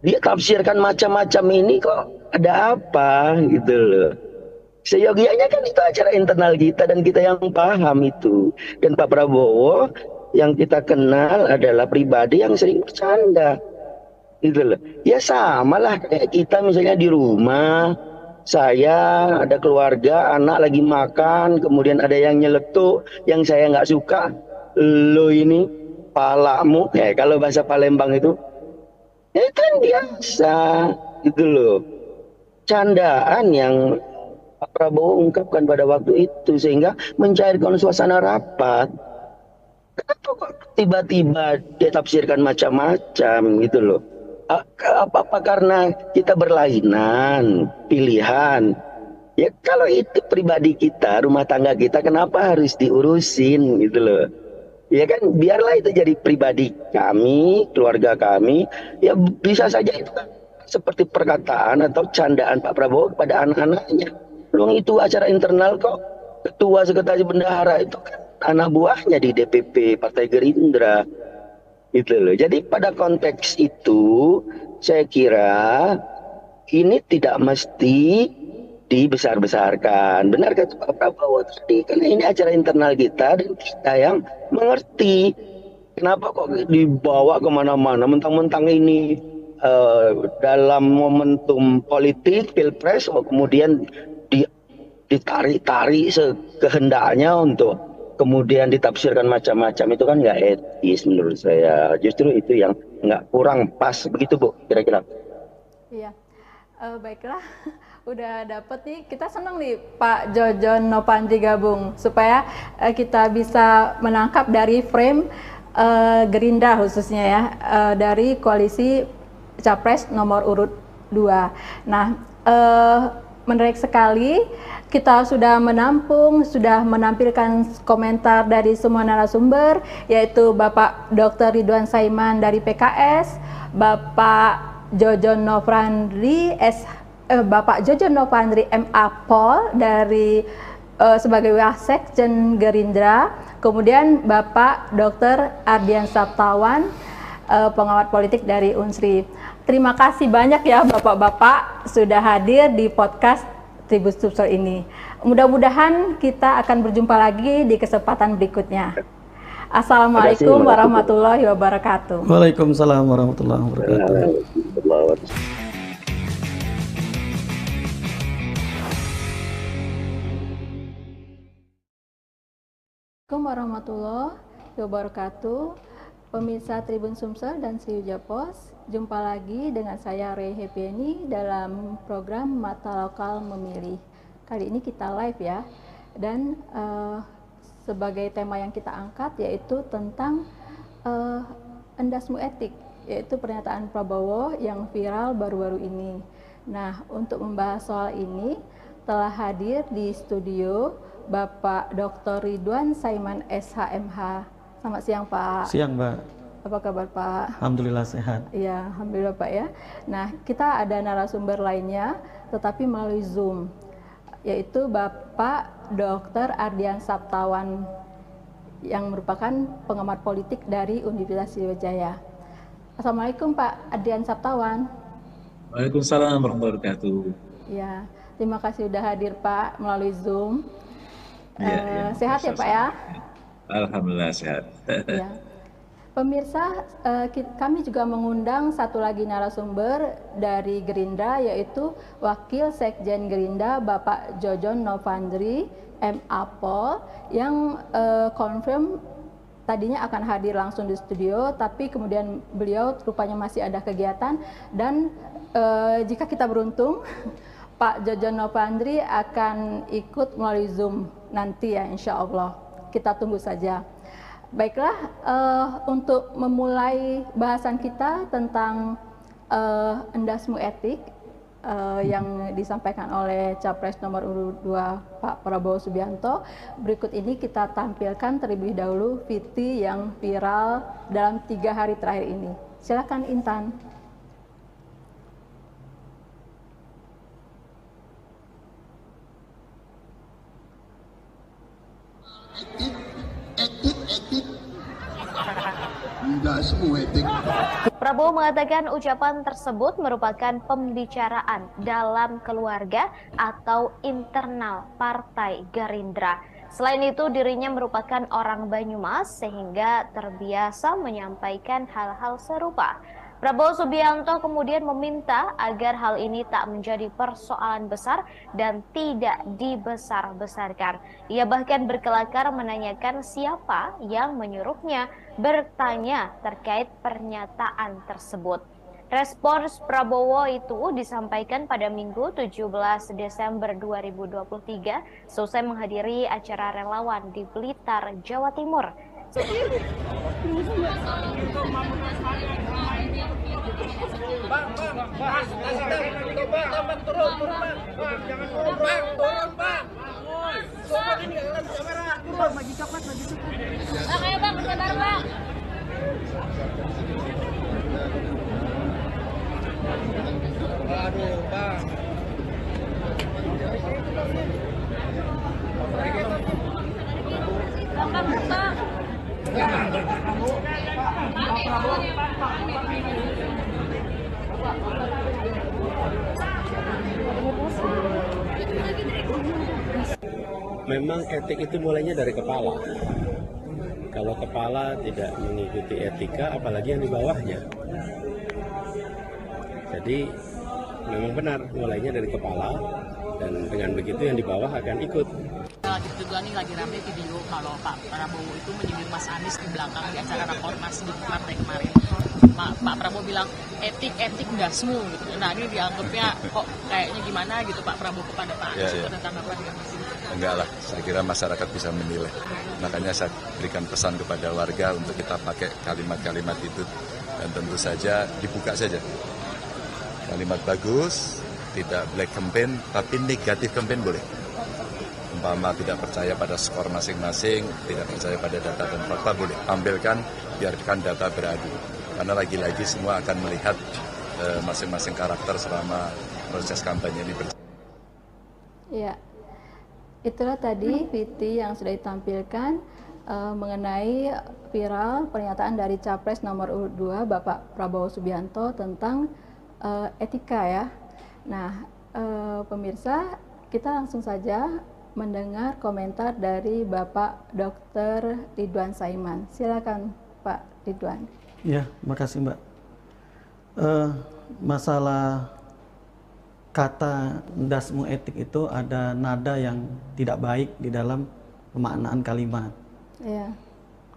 D: ditafsirkan macam-macam, ini kok ada apa gitu loh. Seyogianya kan itu acara internal kita dan kita yang paham itu. Dan Pak Prabowo yang kita kenal adalah pribadi yang sering bercanda. Gitu loh. Ya sama lah kayak kita misalnya di rumah, saya ada keluarga, anak lagi makan, kemudian ada yang nyeletuk, yang saya nggak suka, lo ini palamu, kalau bahasa Palembang itu, ya kan biasa gitu loh. Candaan yang Pak Prabowo ungkapkan pada waktu itu sehingga mencairkan suasana rapat. Kenapa kok tiba-tiba ditafsirkan macam-macam gitu loh? Apa karena kita berlainan pilihan? Ya kalau itu pribadi kita, rumah tangga kita, kenapa harus diurusin gitu loh? Ya kan biarlah itu jadi pribadi kami, keluarga kami. Ya bisa saja itu kan seperti perkataan atau candaan Pak Prabowo kepada anak-anaknya. Luang itu acara internal kok. Ketua sekretaris bendahara itu kan anak buahnya di DPP Partai Gerindra. Itu loh. Jadi pada konteks itu saya kira ini tidak mesti dibesar-besarkan. Benar kata Pak Prabowo tadi, karena ini acara internal kita dan kita yang mengerti. Kenapa kok dibawa kemana-mana, mentang-mentang ini dalam momentum politik pilpres, kemudian ditarik-tarik sekehendaknya untuk kemudian ditafsirkan macam-macam, itu kan nggak etis menurut saya. Justru itu yang nggak kurang pas, begitu Bu, kira-kira.
A: Iya, baiklah. Udah dapet nih, kita senang nih Pak Jojon Nopandri gabung supaya kita bisa menangkap dari frame Gerindra khususnya ya, dari koalisi Capres nomor urut 2. Nah, menarik sekali, kita sudah menampung, sudah menampilkan komentar dari semua narasumber, yaitu Bapak Dr. Ridwan Saiman dari PKS, Bapak Jojon Nopandri Bapak Jojon Nopandri MA Pol dari sebagai Wasekjen Gerindra, kemudian Bapak Dr. Ardian Saptawan, pengamat politik dari Unsri. Terima kasih banyak ya Bapak-Bapak sudah hadir di podcast Tribun Sumsel ini. Mudah-mudahan kita akan berjumpa lagi di kesempatan berikutnya. Assalamualaikum warahmatullahi wabarakatuh.
B: Waalaikumsalam warahmatullahi wabarakatuh.
A: Assalamualaikum warahmatullahi wabarakatuh. Pemirsa Tribun Sumsel dan Sriwijaya Pos, jumpa lagi dengan saya Rey Hepieni dalam program Mata Lokal Memilih. Kali ini kita live ya, dan sebagai tema yang kita angkat yaitu tentang endasmu etik, yaitu pernyataan Prabowo yang viral baru-baru ini. Nah, untuk membahas soal ini telah hadir di studio Bapak Dr. Ridwan Saiman SHMH. Selamat siang Pak.
B: Siang Mbak.
A: Apa kabar Pak?
B: Alhamdulillah sehat.
A: Iya, alhamdulillah Pak ya. Nah, kita ada narasumber lainnya, tetapi melalui Zoom, yaitu Bapak Dr. Ardian Saptawan yang merupakan pengamat politik dari Universitas Sriwijaya. Assalamualaikum Pak Ardian Saptawan.
C: Waalaikumsalam warahmatullahi wabarakatuh.
A: Ya, terima kasih sudah hadir Pak melalui Zoom. Sehat ya Pak ya?
C: Alhamdulillah sehat.
A: Ya. Pemirsa, kami juga mengundang satu lagi narasumber dari Gerindra, yaitu Wakil Sekjen Gerindra Bapak Jojon Nopandri MA Pol, yang confirm tadinya akan hadir langsung di studio, tapi kemudian beliau rupanya masih ada kegiatan, dan jika kita beruntung Pak Jojon Nopandri akan ikut melalui Zoom nanti ya, insya Allah. Kita tunggu saja. Baiklah, untuk memulai bahasan kita tentang endasmu etik yang disampaikan oleh Capres nomor urut 2 Pak Prabowo Subianto, berikut ini kita tampilkan terlebih dahulu VT yang viral dalam 3 hari terakhir ini. Silakan Intan.
I: Enggak semua etik.
E: Prabowo mengatakan ucapan tersebut merupakan pembicaraan dalam keluarga atau internal Partai Gerindra. Selain itu, dirinya merupakan orang Banyumas sehingga terbiasa menyampaikan hal-hal serupa. Prabowo Subianto kemudian meminta agar hal ini tak menjadi persoalan besar dan tidak dibesar-besarkan. Ia bahkan berkelakar menanyakan siapa yang menyuruhnya bertanya terkait pernyataan tersebut. Respons Prabowo itu disampaikan pada Minggu 17 Desember 2023 selesai menghadiri acara relawan di Blitar, Jawa Timur.
F: Memang etik itu mulainya dari kepala. Kalau kepala tidak mengikuti etika, apalagi yang di bawahnya. Jadi memang benar mulainya dari kepala, dan dengan begitu yang di bawah akan ikut.
G: Lagi juga nih lagi rame video kalau Pak Prabowo itu menyindir Mas Anies di belakang di acara rakornas di partai kemarin. Pak Prabowo bilang etik nggak semua gitu. Nah ini dianggapnya kok kayaknya gimana gitu Pak Prabowo kepada Pak Anies itu tentang apa dengan Mas ini?
H: Enggak lah, saya kira masyarakat bisa menilai. Makanya saya berikan pesan kepada warga untuk kita pakai kalimat-kalimat itu, dan tentu saja dibuka saja. Kalimat bagus, tidak black campaign, tapi negatif campaign boleh. Umpama tidak percaya pada skor masing-masing, tidak percaya pada data dan fakta, boleh tampilkan, biarkan data beradu. Karena lagi-lagi semua akan melihat masing-masing karakter selama proses kampanye ini berjalan.
A: Ya, itulah tadi VT yang sudah ditampilkan mengenai viral pernyataan dari Capres nomor urut 2 Bapak Prabowo Subianto tentang etika ya. Nah, pemirsa, kita langsung saja mendengar komentar dari Bapak Dr. Ridwan Saiman. Silakan Pak Ridwan.
B: Ya, makasih Mbak. Masalah kata dasmu etik itu ada nada yang tidak baik di dalam pemaknaan kalimat.
A: Ya.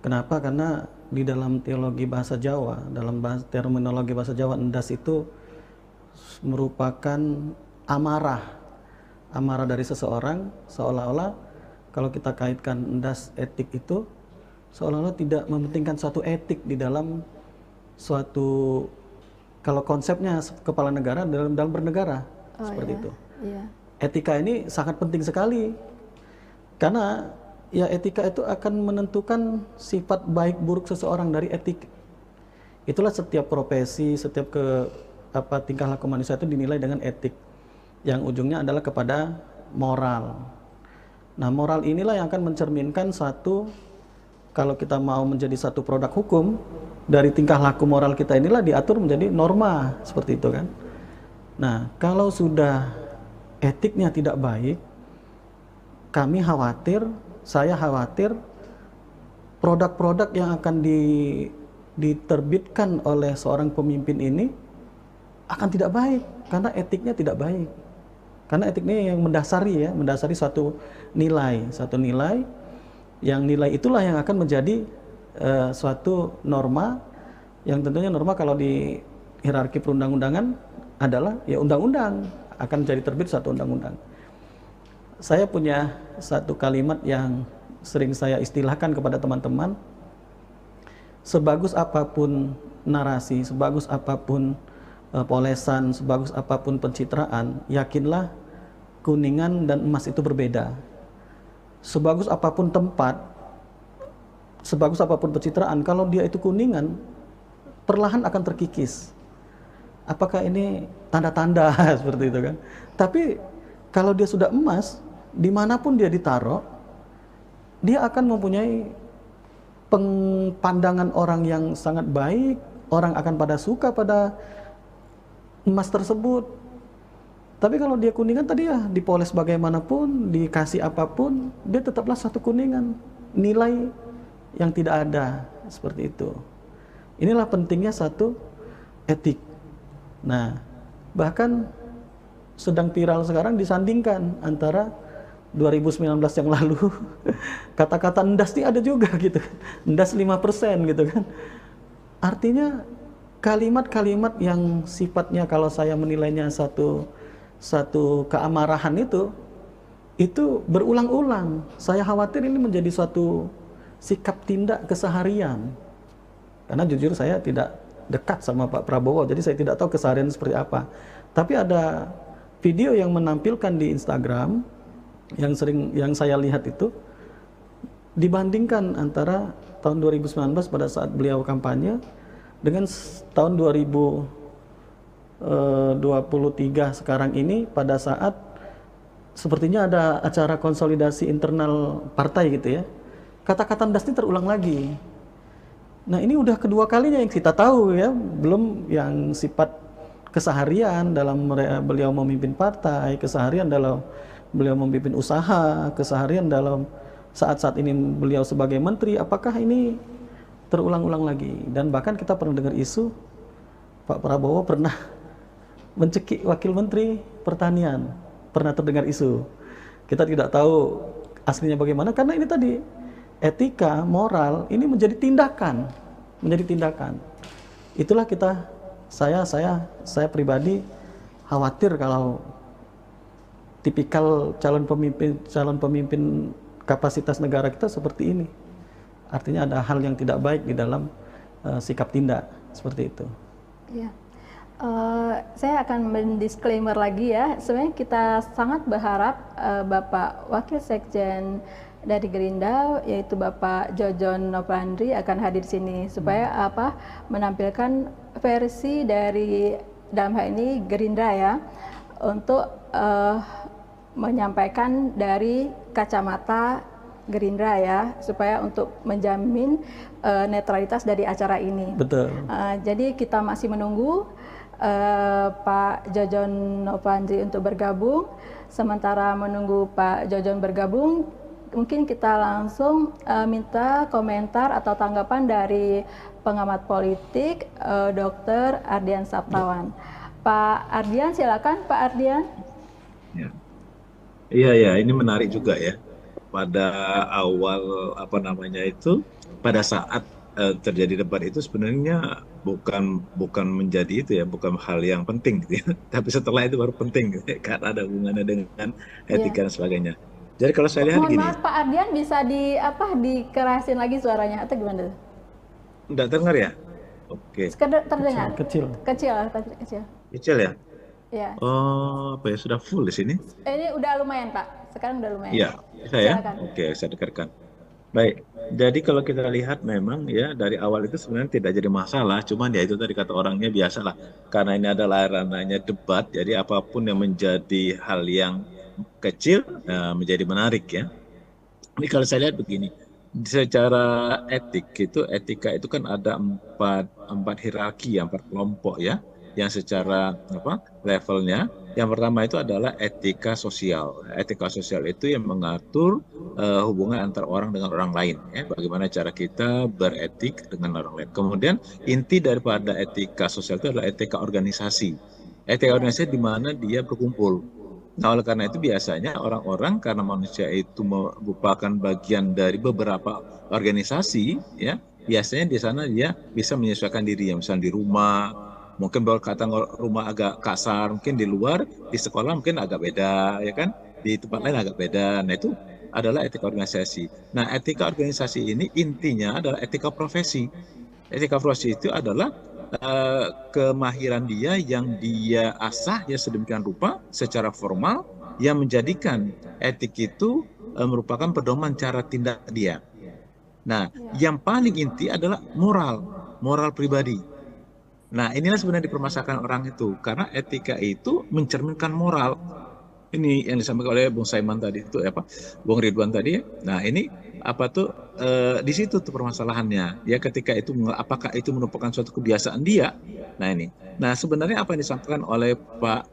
B: Kenapa? Karena di dalam teologi bahasa Jawa, dalam terminologi bahasa Jawa, endas itu merupakan amarah dari seseorang, seolah-olah kalau kita kaitkan endas etik itu seolah-olah tidak mementingkan suatu etik di dalam suatu, kalau konsepnya kepala negara dalam bernegara. Seperti itu.
A: Iya.
B: Etika ini sangat penting sekali karena ya etika itu akan menentukan sifat baik buruk seseorang dari etik. Itulah setiap profesi, setiap tingkah laku manusia itu dinilai dengan etik yang ujungnya adalah kepada moral. Nah, moral inilah yang akan mencerminkan satu, kalau kita mau menjadi satu produk hukum, dari tingkah laku moral kita inilah diatur menjadi norma, seperti itu kan. Nah, kalau sudah etiknya tidak baik, saya khawatir produk-produk yang akan diterbitkan oleh seorang pemimpin ini akan tidak baik, karena etiknya tidak baik. Karena etiknya yang mendasari suatu nilai, yang nilai itulah yang akan menjadi suatu norma, yang tentunya norma kalau di hierarki perundang-undangan adalah ya undang-undang, akan jadi terbit suatu undang-undang. Saya punya satu kalimat yang sering saya istilahkan kepada teman-teman, sebagus apapun narasi, sebagus apapun polesan, sebagus apapun pencitraan, yakinlah kuningan dan emas itu berbeda. Sebagus apapun tempat, sebagus apapun pencitraan, kalau dia itu kuningan, perlahan akan terkikis. Apakah ini tanda-tanda seperti itu kan? Tapi kalau dia sudah emas, dimanapun dia ditaruh, dia akan mempunyai pandangan orang yang sangat baik, orang akan pada suka pada emas tersebut. Tapi kalau dia kuningan tadi ya, dipoles bagaimanapun, dikasih apapun, dia tetaplah satu kuningan, nilai yang tidak ada, seperti itu. Inilah pentingnya satu etik. Nah, bahkan sedang viral sekarang disandingkan antara 2019 yang lalu kata-kata endas ini ada juga gitu, endas 5% gitu kan. Artinya kalimat-kalimat yang sifatnya kalau saya menilainya satu keamarahan itu berulang-ulang. Saya khawatir ini menjadi suatu sikap tindak keseharian. Karena jujur saya tidak dekat sama Pak Prabowo, jadi saya tidak tahu keseharian seperti apa. Tapi ada video yang menampilkan di Instagram yang saya lihat itu, dibandingkan antara tahun 2019 pada saat beliau kampanye dengan tahun 2023 sekarang ini, pada saat sepertinya ada acara konsolidasi internal partai gitu ya. Kata-kata endas ini terulang lagi. Nah ini udah kedua kalinya yang kita tahu ya, belum yang sifat keseharian dalam beliau memimpin partai, keseharian dalam beliau memimpin usaha, keseharian dalam saat-saat ini beliau sebagai menteri. Apakah ini terulang-ulang lagi? Dan bahkan kita pernah dengar isu Pak Prabowo pernah mencekik wakil menteri pertanian, pernah terdengar isu. Kita tidak tahu aslinya bagaimana, karena ini tadi etika, moral ini menjadi tindakan. Itulah saya pribadi khawatir kalau tipikal calon pemimpin kapasitas negara kita seperti ini. Artinya ada hal yang tidak baik di dalam sikap tindak seperti itu.
A: Ya. Saya akan mendisklaimer lagi ya. Sebenarnya kita sangat berharap Bapak Wakil Sekjen dari Gerindra, yaitu Bapak Jojon Nopandri, akan hadir di sini supaya menampilkan versi dari, dalam hal ini Gerindra ya, untuk menyampaikan dari kacamata Gerindra ya, supaya untuk menjamin netralitas dari acara ini.
B: Betul.
A: Jadi kita masih menunggu Pak Jojon Nopandri untuk bergabung. Sementara menunggu Pak Jojon bergabung, mungkin kita langsung minta komentar atau tanggapan dari pengamat politik Dr. Ardian Saptawan. Pak Ardian, silakan Pak Ardian.
C: Iya, ini menarik juga ya. Pada awal pada saat terjadi debat itu sebenarnya bukan menjadi itu ya, bukan hal yang penting gitu ya. Tapi setelah itu baru penting gitu ya, karena ada hubungannya dengan etika dan sebagainya. Jadi kalau saya lihat gini.
A: Maaf Pak Ardian, bisa dikerasin lagi suaranya atau gimana?
C: Enggak terdengar ya? Oke.
A: Terdengar.
B: Kecil.
C: Kecil ya?
A: Ya.
C: Oh, apa ya, sudah full di sini?
A: Ini udah lumayan Pak. Sekarang udah lumayan.
C: Iya, bisa ya?
A: Silakan.
C: Oke, saya dengarkan. Baik, jadi kalau kita lihat memang ya dari awal itu sebenarnya tidak jadi masalah, cuman ya itu tadi kata orangnya biasalah. Karena ini adalah ranahnya debat, jadi apapun yang menjadi hal yang kecil menjadi menarik ya. Ini kalau saya lihat begini, secara etika itu kan ada empat hierarki, empat kelompok ya, yang secara levelnya. Yang pertama itu adalah etika sosial. Etika sosial itu yang mengatur hubungan antara orang dengan orang lain, ya, bagaimana cara kita beretik dengan orang lain. Kemudian inti daripada etika sosial itu adalah etika organisasi. Etika organisasi di mana dia berkumpul. Nah, oleh karena itu biasanya orang-orang, karena manusia itu merupakan bagian dari beberapa organisasi, ya, biasanya di sana dia bisa menyesuaikan diri, misalnya di rumah, mungkin kalau kata rumah agak kasar, mungkin di luar, di sekolah mungkin agak beda, ya kan, di tempat lain agak beda. Nah, itu adalah etika organisasi. Nah, etika organisasi ini intinya adalah etika profesi. Etika profesi itu adalah kemahiran dia yang dia asah ya sedemikian rupa secara formal, yang menjadikan etik itu merupakan pedoman cara tindak dia. Nah, yang paling inti adalah moral pribadi. Nah, inilah sebenarnya dipermasalahkan orang itu, karena etika itu mencerminkan moral. Ini yang disampaikan oleh Bung Saiman tadi itu Bung Ridwan tadi. Nah, ini di situ tuh permasalahannya. Ya, ketika itu apakah itu merupakan suatu kebiasaan dia? Nah, ini. Nah, sebenarnya apa yang disampaikan oleh Pak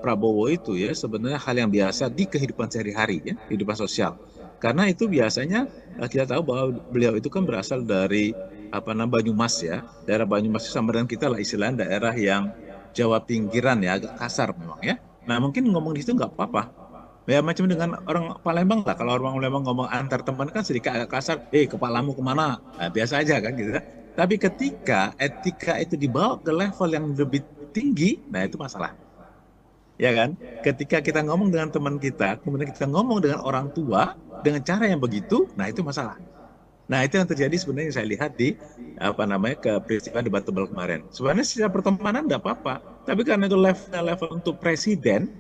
C: Prabowo itu ya sebenarnya hal yang biasa di kehidupan sehari-hari ya, kehidupan sosial. Karena itu biasanya kita tahu bahwa beliau itu kan berasal dari Banyumas ya. Daerah Banyumas sama dengan kita lah istilahnya daerah yang Jawa pinggiran ya, agak kasar memang ya. Nah, mungkin ngomong di situ nggak apa-apa. Ya macam dengan orang Palembang lah. Kalau orang Palembang ngomong antar teman kan sedikit agak kasar. Kepalamu kemana? Nah, biasa aja kan gitu. Tapi ketika etika itu dibawa ke level yang lebih tinggi, nah itu masalah. Ya kan? Ketika kita ngomong dengan teman kita, kemudian kita ngomong dengan orang tua dengan cara yang begitu, nah itu masalah. Nah, itu yang terjadi sebenarnya yang saya lihat di peristiwa debatable kemarin. Sebenarnya secara pertemanan tidak apa-apa, tapi karena itu level untuk presiden,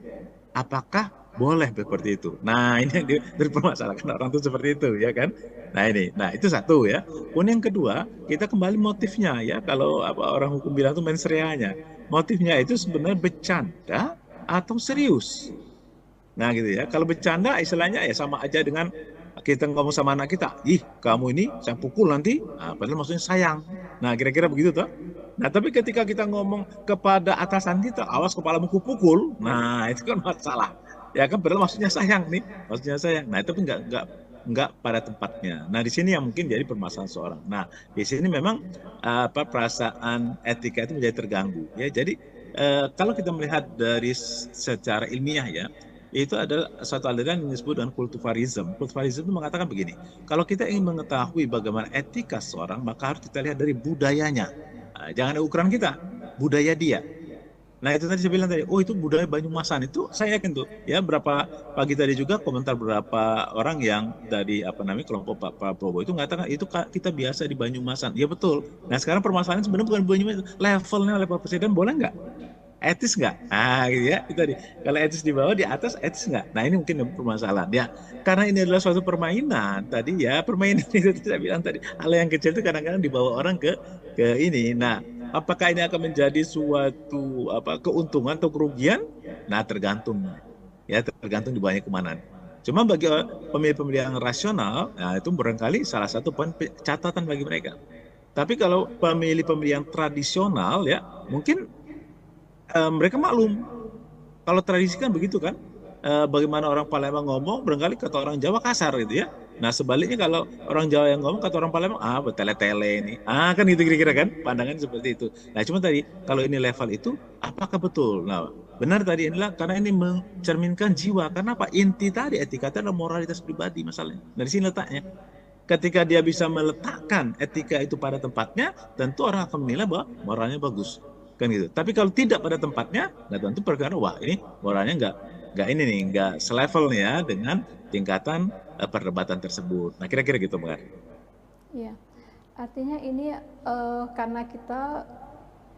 C: apakah boleh seperti itu? Nah, ini yang dipermasalahkan orang itu seperti itu, ya kan? Nah itu satu ya. Kemudian yang kedua, kita kembali motifnya ya. Kalau orang hukum bilang itu mens reanya, motifnya itu sebenarnya bercanda atau serius. Nah gitu ya. Kalau bercanda istilahnya ya sama aja dengan kita ngomong sama anak kita, ih kamu ini saya pukul nanti, nah, padahal maksudnya sayang. Nah kira-kira begitu toh. Nah tapi ketika kita ngomong kepada atasan kita, awas kepalamu kupukul, nah itu kan masalah. Ya kan padahal maksudnya sayang nih, maksudnya sayang. Nah itu pun nggak pada tempatnya. Nah di sini yang mungkin jadi permasalahan seorang. Nah di sini memang perasaan etika itu menjadi terganggu. Ya jadi kalau kita melihat dari secara ilmiah ya, itu adalah suatu aliran yang disebut dengan kultivarism. Kultivarism itu mengatakan begini, kalau kita ingin mengetahui bagaimana etika seorang, maka harus kita lihat dari budayanya. Nah, jangan ada ukuran kita, budaya dia. Nah itu tadi saya bilang tadi, oh itu budaya Banyumasan, itu saya yakin tuh. Ya berapa pagi tadi juga komentar beberapa orang yang dari kelompok Pak Prabowo itu mengatakan itu kita biasa di Banyumasan. Ya betul. Nah sekarang permasalahannya sebenarnya bukan Banyumasan, level presiden boleh nggak? Etis nggak? Nah gitu ya, itu tadi. Kalau etis di bawah, di atas etis nggak? Nah ini mungkin permasalahan ya. Karena ini adalah suatu permainan tadi ya, permainan itu saya bilang tadi, hal yang kecil itu kadang-kadang dibawa orang ke ini. Nah, apakah ini akan menjadi suatu keuntungan atau kerugian? Nah tergantung, ya tergantung dibawanya kemana. Cuma bagi pemilih-pemilih yang rasional, nah itu barangkali salah satu poin catatan bagi mereka. Tapi kalau pemilih-pemilih yang tradisional ya, mungkin mereka maklum. Kalau tradisi kan begitu kan, bagaimana orang Palembang ngomong, barangkali kata orang Jawa kasar gitu ya. Nah sebaliknya kalau orang Jawa yang ngomong, kata orang Palembang, bertele-tele ini. Kan gitu kira-kira kan, pandangan seperti itu. Nah cuma tadi, kalau ini level itu, apakah betul? Nah benar tadi inilah, karena ini mencerminkan jiwa. Karena apa? Inti tadi etika itu adalah moralitas pribadi masalahnya. Dari sini letaknya. Ketika dia bisa meletakkan etika itu pada tempatnya, tentu orang akan menilai bahwa moralnya bagus. Kan gitu. Tapi kalau tidak pada tempatnya, nah tentu perkara wah ini moralnya nggak selevel nih ya dengan tingkatan perdebatan tersebut. Nah kira-kira gitu Mbak.
A: Iya, artinya ini karena kita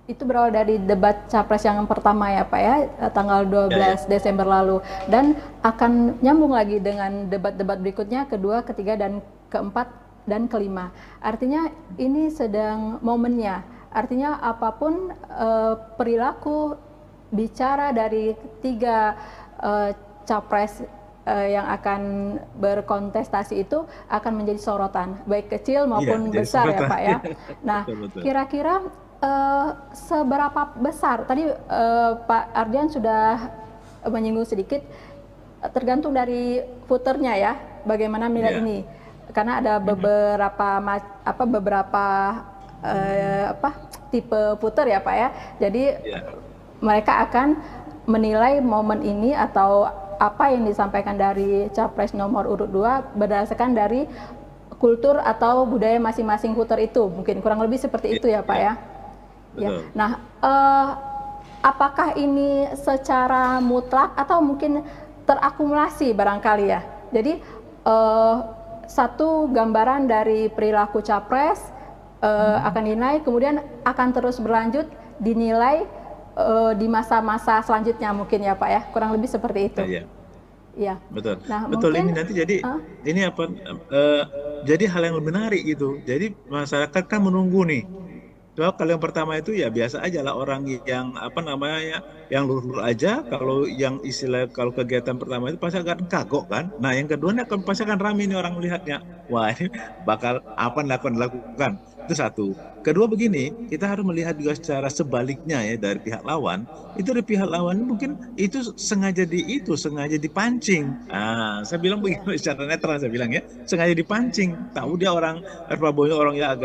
A: itu berawal dari debat capres yang pertama ya Pak ya, tanggal 12 Desember lalu, dan akan nyambung lagi dengan debat-debat berikutnya, kedua, ketiga, dan keempat, dan kelima. Artinya ini sedang momennya. Artinya apapun perilaku bicara dari tiga capres yang akan berkontestasi itu akan menjadi sorotan, baik kecil maupun besar ya Pak ya. Nah, kira-kira seberapa besar, tadi Pak Ardian sudah menyinggung sedikit, tergantung dari voternya ya, bagaimana melihat ini. Karena ada beberapa tipe voter ya Pak ya. Jadi mereka akan menilai momen ini atau apa yang disampaikan dari capres nomor urut 2 berdasarkan dari kultur atau budaya masing-masing voter itu. Mungkin kurang lebih seperti itu ya Pak ya. Ya. Nah, apakah ini secara mutlak atau mungkin terakumulasi barangkali ya. Jadi satu gambaran dari perilaku capres akan dinilai, kemudian akan terus berlanjut dinilai di masa-masa selanjutnya mungkin ya Pak ya, kurang lebih seperti itu. Iya. Betul. Nah,
C: betul
A: mungkin,
C: ini nanti jadi ini jadi hal yang menarik gitu. Jadi masyarakat kan menunggu nih. Kalau yang pertama itu ya biasa aja lah, orang yang yang lurus aja. Kalau yang kalau kegiatan pertama itu pasti akan kagok kan. Nah yang kedua pasti akan ramai nih orang melihatnya. Wah ini bakal apa dilakukan. Itu satu. Kedua begini, kita harus melihat juga secara sebaliknya ya dari pihak lawan. Itu dari pihak lawan mungkin itu sengaja dipancing. Saya bilang begini secara netral saya bilang ya, sengaja dipancing. Tahu dia orang Prabowo orangnya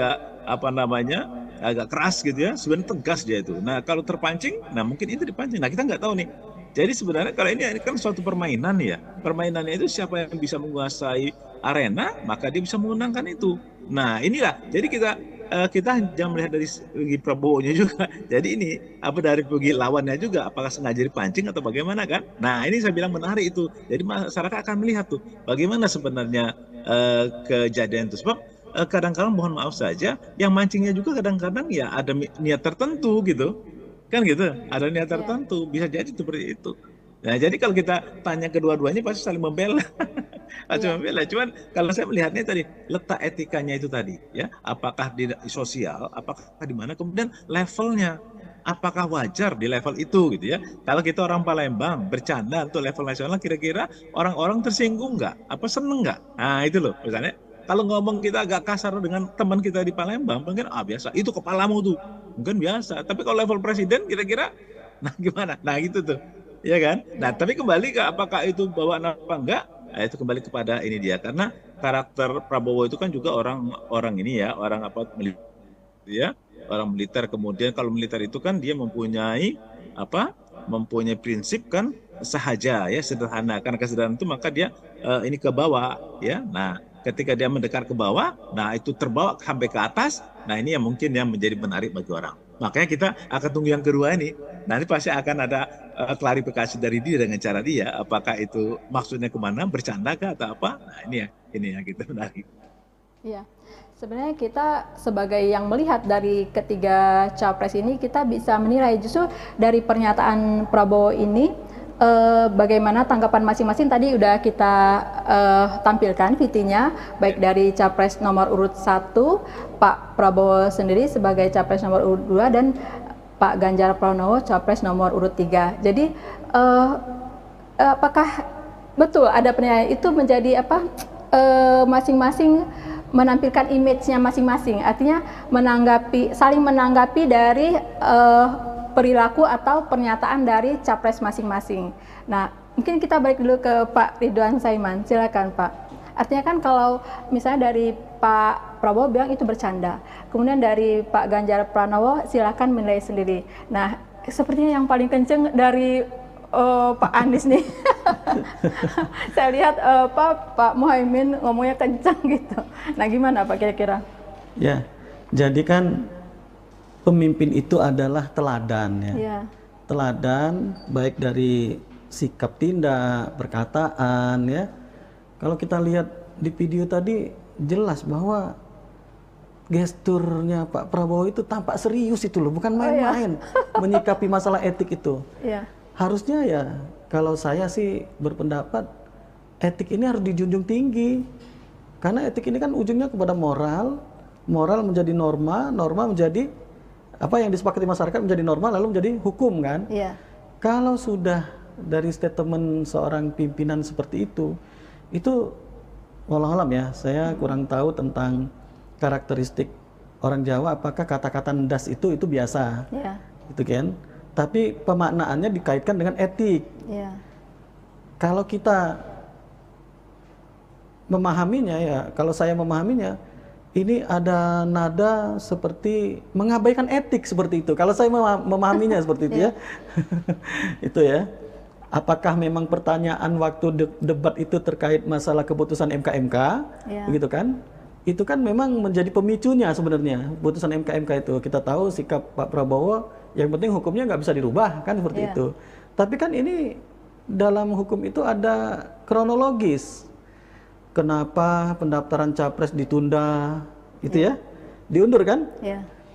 C: agak keras gitu ya, sebenarnya tegas dia itu. Nah kalau terpancing, nah mungkin itu dipancing. Nah kita nggak tahu nih. Jadi sebenarnya kalau ini kan suatu permainan ya. Permainannya itu siapa yang bisa menguasai arena, maka dia bisa memenangkan itu. Nah inilah. Jadi kita jangan melihat dari segi Prabowo-nya juga. Jadi ini dari segi lawannya juga, apakah sengaja dipancing atau bagaimana kan? Nah ini saya bilang menarik itu. Jadi masyarakat akan melihat tuh bagaimana sebenarnya kejadian itu. Sebab kadang-kadang mohon maaf saja, yang mancingnya juga kadang-kadang ya ada niat tertentu gitu. Kan gitu, ada niat tertentu, bisa jadi seperti itu. Nah, jadi kalau kita tanya kedua-duanya pasti saling membela. Cuman kalau saya melihatnya tadi, letak etikanya itu tadi, ya, apakah di sosial, apakah di mana, kemudian levelnya. apakah wajar di level itu gitu ya? Kalau kita orang Palembang bercanda untuk level nasional, kira-kira orang-orang tersinggung nggak? Apa seneng nggak? Nah itu loh, misalnya kalau ngomong kita agak kasar dengan teman kita di Palembang, mungkin biasa, itu kepalamu tuh, mungkin biasa. Tapi kalau level presiden, kira-kira, nah gimana? Nah gitu tuh, ya kan? Nah tapi kembali ke apakah itu bawaan apa enggak? Nah, itu kembali kepada ini dia, karena karakter Prabowo itu kan juga orang ini ya, orang apa ya, orang militer. Kemudian kalau militer itu kan dia mempunyai apa? Mempunyai prinsip kan sahaja ya, sederhana. Karena kesederhanaan itu maka dia ini ke bawah ya. Nah, ketika dia mendekat ke bawah, nah itu terbawa sampai ke atas. Nah, ini yang mungkin yang menjadi menarik bagi orang. Makanya kita akan tunggu yang kedua ini. Nanti pasti akan ada klarifikasi dari dia dengan cara dia, apakah itu maksudnya kemana, bercanda kah atau apa. Nah, ini ya kita menarik.
A: Iya, sebenarnya kita sebagai yang melihat dari ketiga capres ini, kita bisa menilai justru dari pernyataan Prabowo ini bagaimana tanggapan masing-masing. Tadi udah kita tampilkan VT-nya, baik dari capres nomor urut 1 Pak Prabowo sendiri sebagai capres nomor urut 2 dan Pak Ganjar Pranowo capres nomor urut 3. Jadi apakah betul ada penilaian itu menjadi apa, masing-masing menampilkan image-nya masing-masing, artinya saling menanggapi dari perilaku atau pernyataan dari capres masing-masing. Nah, mungkin kita balik dulu ke Pak Ridwan Saiman, silakan Pak. Artinya kan kalau misalnya dari Pak Prabowo bilang itu bercanda, kemudian dari Pak Ganjar Pranowo silakan menilai sendiri. Nah, sepertinya yang paling kenceng dari Pak Anies nih. Saya lihat Pak Muhaimin ngomongnya kencang gitu. Nah, gimana Pak kira-kira?
B: Ya, jadi kan pemimpin itu adalah teladan ya.
A: Ya.
B: Teladan baik dari sikap tindak, perkataan ya. Kalau kita lihat di video tadi jelas bahwa gesturnya Pak Prabowo itu tampak serius itu loh, bukan main-main menyikapi masalah etik itu.
A: Iya.
B: Harusnya ya, kalau saya sih berpendapat etik ini harus dijunjung tinggi. Karena etik ini kan ujungnya kepada moral, moral menjadi norma, norma menjadi apa yang disepakati masyarakat menjadi norma, lalu menjadi hukum kan.
A: Iya.
B: Kalau sudah dari statement seorang pimpinan seperti itu wallahualam ya, saya kurang tahu tentang karakteristik orang Jawa, apakah kata-kata ndas itu biasa, gitu kan? Tapi pemaknaannya dikaitkan dengan etik. Kalau kita memahaminya ya, kalau saya memahaminya, ini ada nada seperti mengabaikan etik seperti itu. Kalau saya memahaminya seperti itu ya, itu ya. Apakah memang pertanyaan waktu debat itu terkait masalah keputusan MK, begitu kan? Itu kan memang menjadi pemicunya sebenarnya, putusan MK itu. Kita tahu sikap Pak Prabowo, yang penting hukumnya nggak bisa dirubah, kan seperti itu. Tapi kan ini dalam hukum itu ada kronologis. Kenapa pendaftaran capres ditunda, gitu ya? Diundur kan?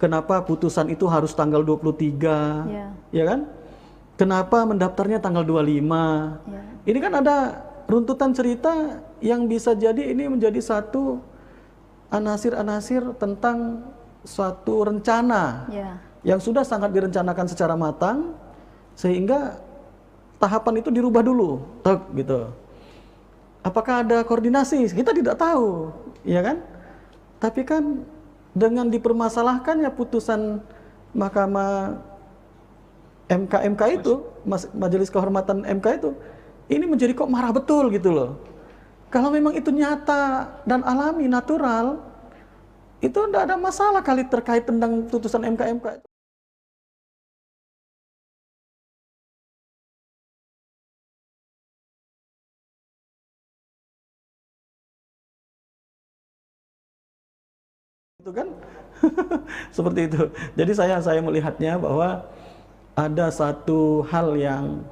B: Kenapa putusan itu harus tanggal 23, ya kan? Kenapa mendaftarnya tanggal 25? Ini kan ada runtutan cerita yang bisa jadi ini menjadi satu anasir-anasir tentang suatu rencana yang sudah sangat direncanakan secara matang, sehingga tahapan itu dirubah dulu, gitu. Apakah ada koordinasi? Kita tidak tahu, ya kan? Tapi kan dengan dipermasalahkannya putusan Mahkamah MK itu, Majelis Kehormatan MK itu, ini menjadi kok marah betul gitu loh. Kalau memang itu nyata dan alami, natural, itu tidak ada masalah kali terkait tentang putusan MK itu. Itu kan seperti itu. Jadi saya melihatnya bahwa ada satu hal yang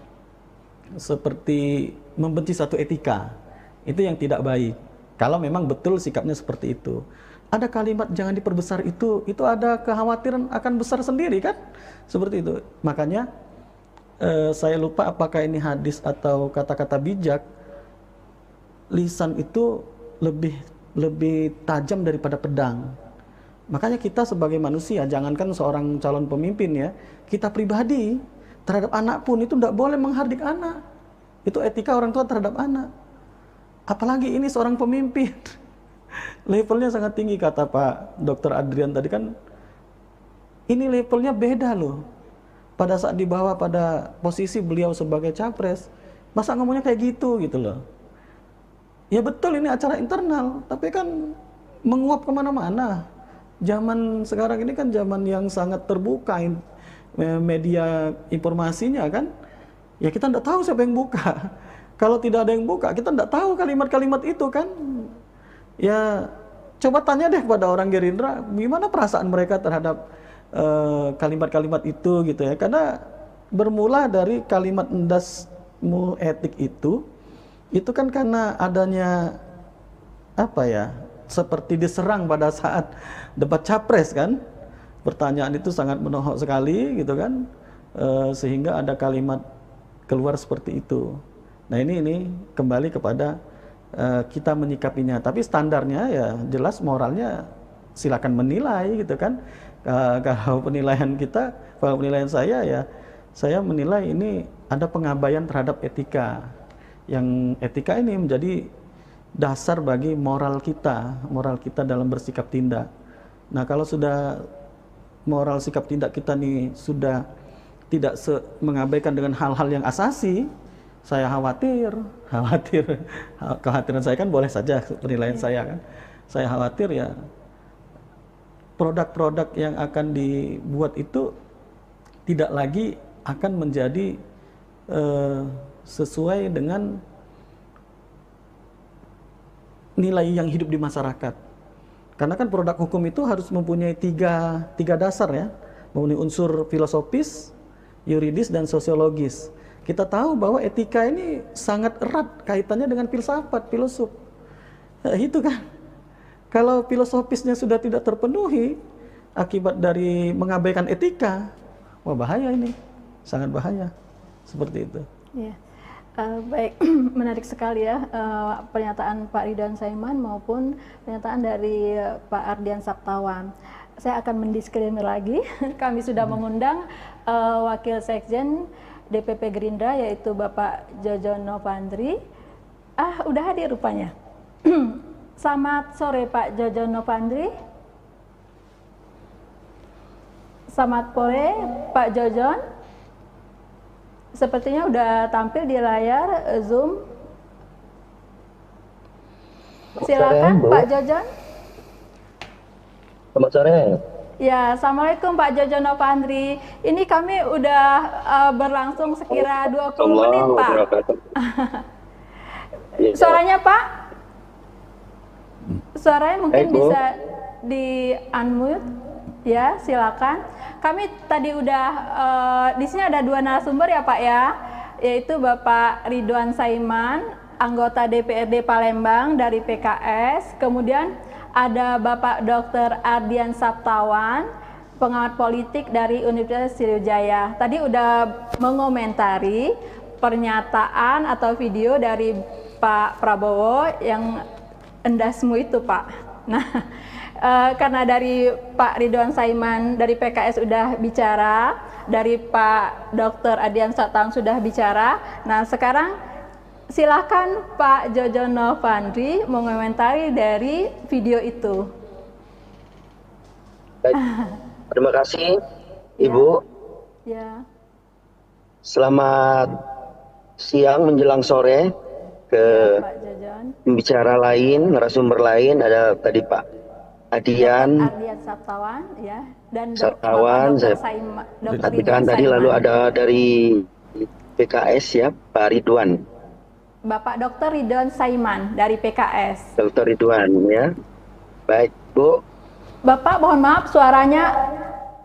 B: seperti membenci satu etika, itu yang tidak baik. Kalau memang betul sikapnya seperti itu. Ada kalimat jangan diperbesar itu ada kekhawatiran akan besar sendiri kan? Seperti itu. Makanya saya lupa apakah ini hadis atau kata-kata bijak. Lisan itu lebih tajam daripada pedang. Makanya kita sebagai manusia, jangankan seorang calon pemimpin ya, kita pribadi terhadap anak pun itu tidak boleh menghardik anak. Itu etika orang tua terhadap anak. Apalagi ini seorang pemimpin. Levelnya sangat tinggi, kata Pak Dr. Adrian tadi kan. Ini levelnya beda loh. Pada saat dibawa pada posisi beliau sebagai capres, masa ngomongnya kayak gitu loh. Ya betul ini acara internal, tapi kan menguap kemana-mana. Zaman sekarang ini kan zaman yang sangat terbuka media informasinya kan. Ya kita tidak tahu siapa yang buka. Kalau tidak ada yang buka, kita tidak tahu kalimat-kalimat itu kan. Ya coba tanya deh kepada orang Gerindra, gimana perasaan mereka terhadap kalimat-kalimat itu gitu ya. Karena bermula dari kalimat endasmu etik itu kan karena adanya apa ya, seperti diserang pada saat debat capres kan. Pertanyaan itu sangat menohok sekali gitu kan, sehingga ada kalimat keluar seperti itu. Nah ini kembali kepada kita menyikapinya. Tapi standarnya ya jelas, moralnya silakan menilai gitu kan. Kalau penilaian kita, kalau penilaian saya ya, saya menilai ini ada pengabaian terhadap etika. Yang etika ini menjadi dasar bagi moral kita dalam bersikap tindak. Nah kalau sudah moral sikap tindak kita nih sudah tidak mengabaikan dengan hal-hal yang asasi, saya kekhawatiran saya kan boleh saja penilaian saya kan. Saya khawatir ya produk-produk yang akan dibuat itu tidak lagi akan menjadi sesuai dengan nilai yang hidup di masyarakat. Karena kan produk hukum itu harus mempunyai tiga dasar ya, mempunyai unsur filosofis, yuridis, dan sosiologis. Kita tahu bahwa etika ini sangat erat kaitannya dengan filsafat, filosof. Itu kan. Kalau filosofisnya sudah tidak terpenuhi akibat dari mengabaikan etika, wah bahaya ini, sangat bahaya. Seperti itu.
A: Ya. Baik, menarik sekali ya pernyataan Pak Ridwan Saiman maupun pernyataan dari Pak Ardian Saptawan. Saya akan mendisklaimer lagi, kami sudah mengundang Wakil Sekjen DPP Gerindra yaitu Bapak Jojon Novandri. Udah hadir rupanya. Selamat sore Pak Jojon Novandri. Selamat sore Pak Jojon. Sepertinya udah tampil di layar Zoom. Silakan Pak Jojon.
D: Selamat sore.
A: Ya, Assalamualaikum Pak Jojon Novandri. Ini kami udah berlangsung sekira 20 menit Pak. Suaranya Pak? Suaranya mungkin bisa di unmute. Ya, silakan. Kami tadi udah di sini ada dua narasumber ya Pak ya, yaitu Bapak Ridwan Saiman, anggota DPRD Palembang dari PKS, kemudian ada Bapak Dr. Ardian Saptawan, pengamat politik dari Universitas Sriwijaya. Tadi udah mengomentari pernyataan atau video dari Pak Prabowo yang endasmu itu Pak. Nah, karena dari Pak Ridwan Saiman dari PKS sudah bicara, dari Pak Dr. Ardian Saptawan sudah bicara. Nah sekarang silakan Pak Jojon Novandri mengomentari dari video itu.
D: Baik. Terima kasih Ibu.
A: Ya.
D: Selamat siang menjelang sore ke
A: Pak Jojon.
D: pembicara lain, narasumber lain, ada tadi Pak Ardian
A: Saptawan ya, dan
D: Saptawan,
A: Dr.
D: Ridwan tadi, lalu ada dari PKS ya Pak Ridwan.
A: Bapak Dr. Ridwan Saiman dari PKS.
D: Dr. Ridwan ya. Baik Bu.
A: Bapak mohon maaf suaranya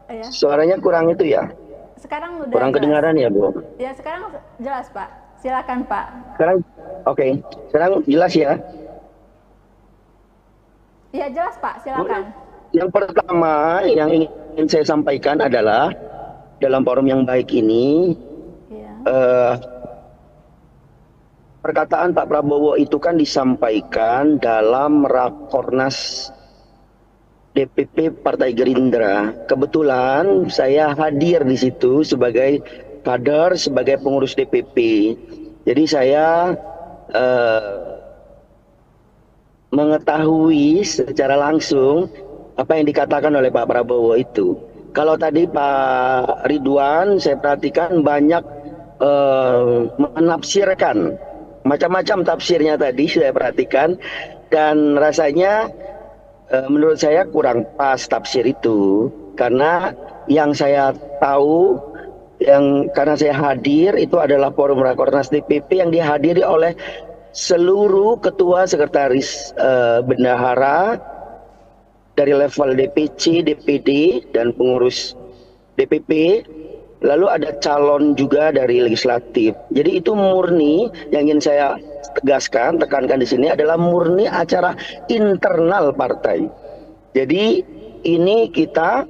A: ya.
D: Suaranya kurang itu ya.
A: Sekarang udah
D: kurang
A: jelas.
D: Kedengaran ya Bu.
A: Ya sekarang jelas Pak. Silakan Pak.
D: Sekarang oke. Sekarang jelas ya.
A: Ya jelas Pak, silakan.
D: Yang pertama yang ingin saya sampaikan adalah dalam forum yang baik ini, perkataan Pak Prabowo itu kan disampaikan dalam Rakornas DPP Partai Gerindra. Kebetulan saya hadir di situ sebagai kader, sebagai pengurus DPP. Jadi saya mengetahui secara langsung apa yang dikatakan oleh Pak Prabowo itu. Kalau tadi Pak Ridwan, saya perhatikan banyak menafsirkan macam-macam tafsirnya tadi saya perhatikan, dan rasanya menurut saya kurang pas tafsir itu, karena yang saya tahu, karena saya hadir itu adalah forum Rakornas DPP yang dihadiri oleh seluruh ketua sekretaris bendahara dari level DPC, DPD, dan pengurus DPP. Lalu ada calon juga dari legislatif. Jadi itu murni, yang ingin saya tegaskan, tekankan di sini adalah murni acara internal partai. Jadi ini kita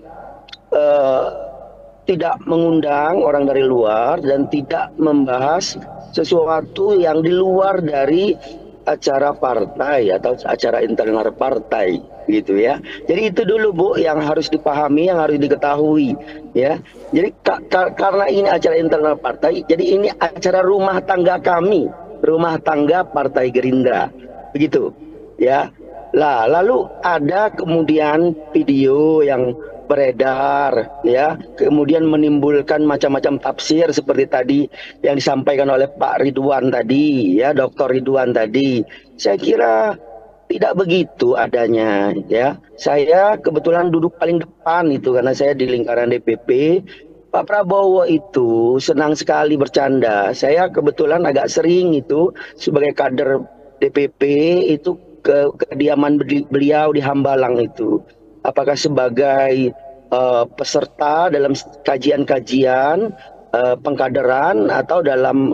D: tidak mengundang orang dari luar dan tidak membahas sesuatu yang di luar dari acara partai atau acara internal partai, gitu ya. Jadi itu dulu Bu yang harus dipahami, yang harus diketahui ya. Jadi karena ini acara internal partai, jadi ini acara rumah tangga kami, rumah tangga Partai Gerindra, begitu ya. Lah lalu ada kemudian video yang beredar ya, kemudian menimbulkan macam-macam tafsir seperti tadi yang disampaikan oleh Pak Ridwan tadi ya, Dr. Ridwan tadi. Saya kira tidak begitu adanya ya. Saya kebetulan duduk paling depan itu karena saya di lingkaran DPP. Pak Prabowo itu senang sekali bercanda. Saya kebetulan agak sering itu sebagai kader DPP itu ke kediaman beliau di Hambalang itu. Apakah sebagai peserta dalam kajian-kajian pengkaderan atau dalam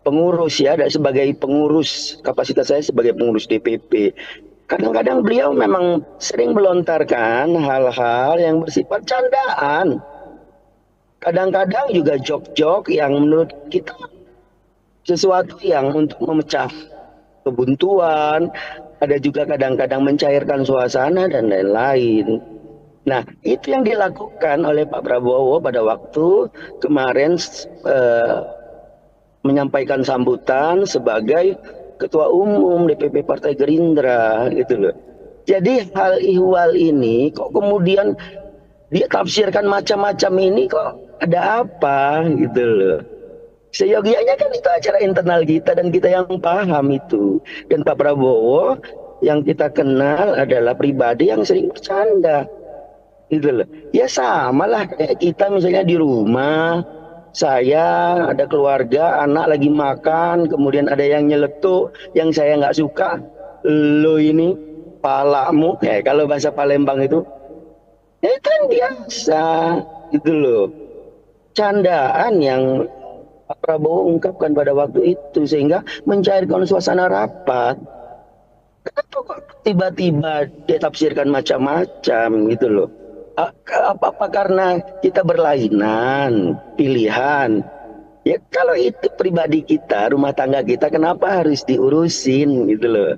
D: pengurus ya, sebagai pengurus, kapasitas saya sebagai pengurus DPP. Kadang-kadang beliau memang sering melontarkan hal-hal yang bersifat candaan. Kadang-kadang juga jok-jok yang menurut kita sesuatu yang untuk memecah kebuntuan. Ada juga kadang-kadang mencairkan suasana dan lain-lain. Nah, itu yang dilakukan oleh Pak Prabowo pada waktu kemarin menyampaikan sambutan sebagai Ketua Umum DPP Partai Gerindra, gitu loh. Jadi hal ihwal ini kok kemudian ditafsirkan macam-macam, ini kok ada apa, gitu loh. Seyogianya kan itu acara internal kita dan kita yang paham itu. Dan Pak Prabowo yang kita kenal adalah pribadi yang sering bercanda, gitu loh. Ya sama lah kayak kita misalnya di rumah, saya ada keluarga, anak lagi makan, kemudian ada yang nyeletuk, yang saya nggak suka, lo ini palamu, kalau bahasa Palembang itu, ya kan biasa, gitu loh. Candaan yang Pak Prabowo ungkapkan pada waktu itu sehingga mencairkan suasana rapat. Kenapa kok tiba-tiba ditafsirkan macam-macam, gitu loh? Apa karena kita berlainan pilihan? Ya kalau itu pribadi kita, rumah tangga kita, kenapa harus diurusin, gitu loh?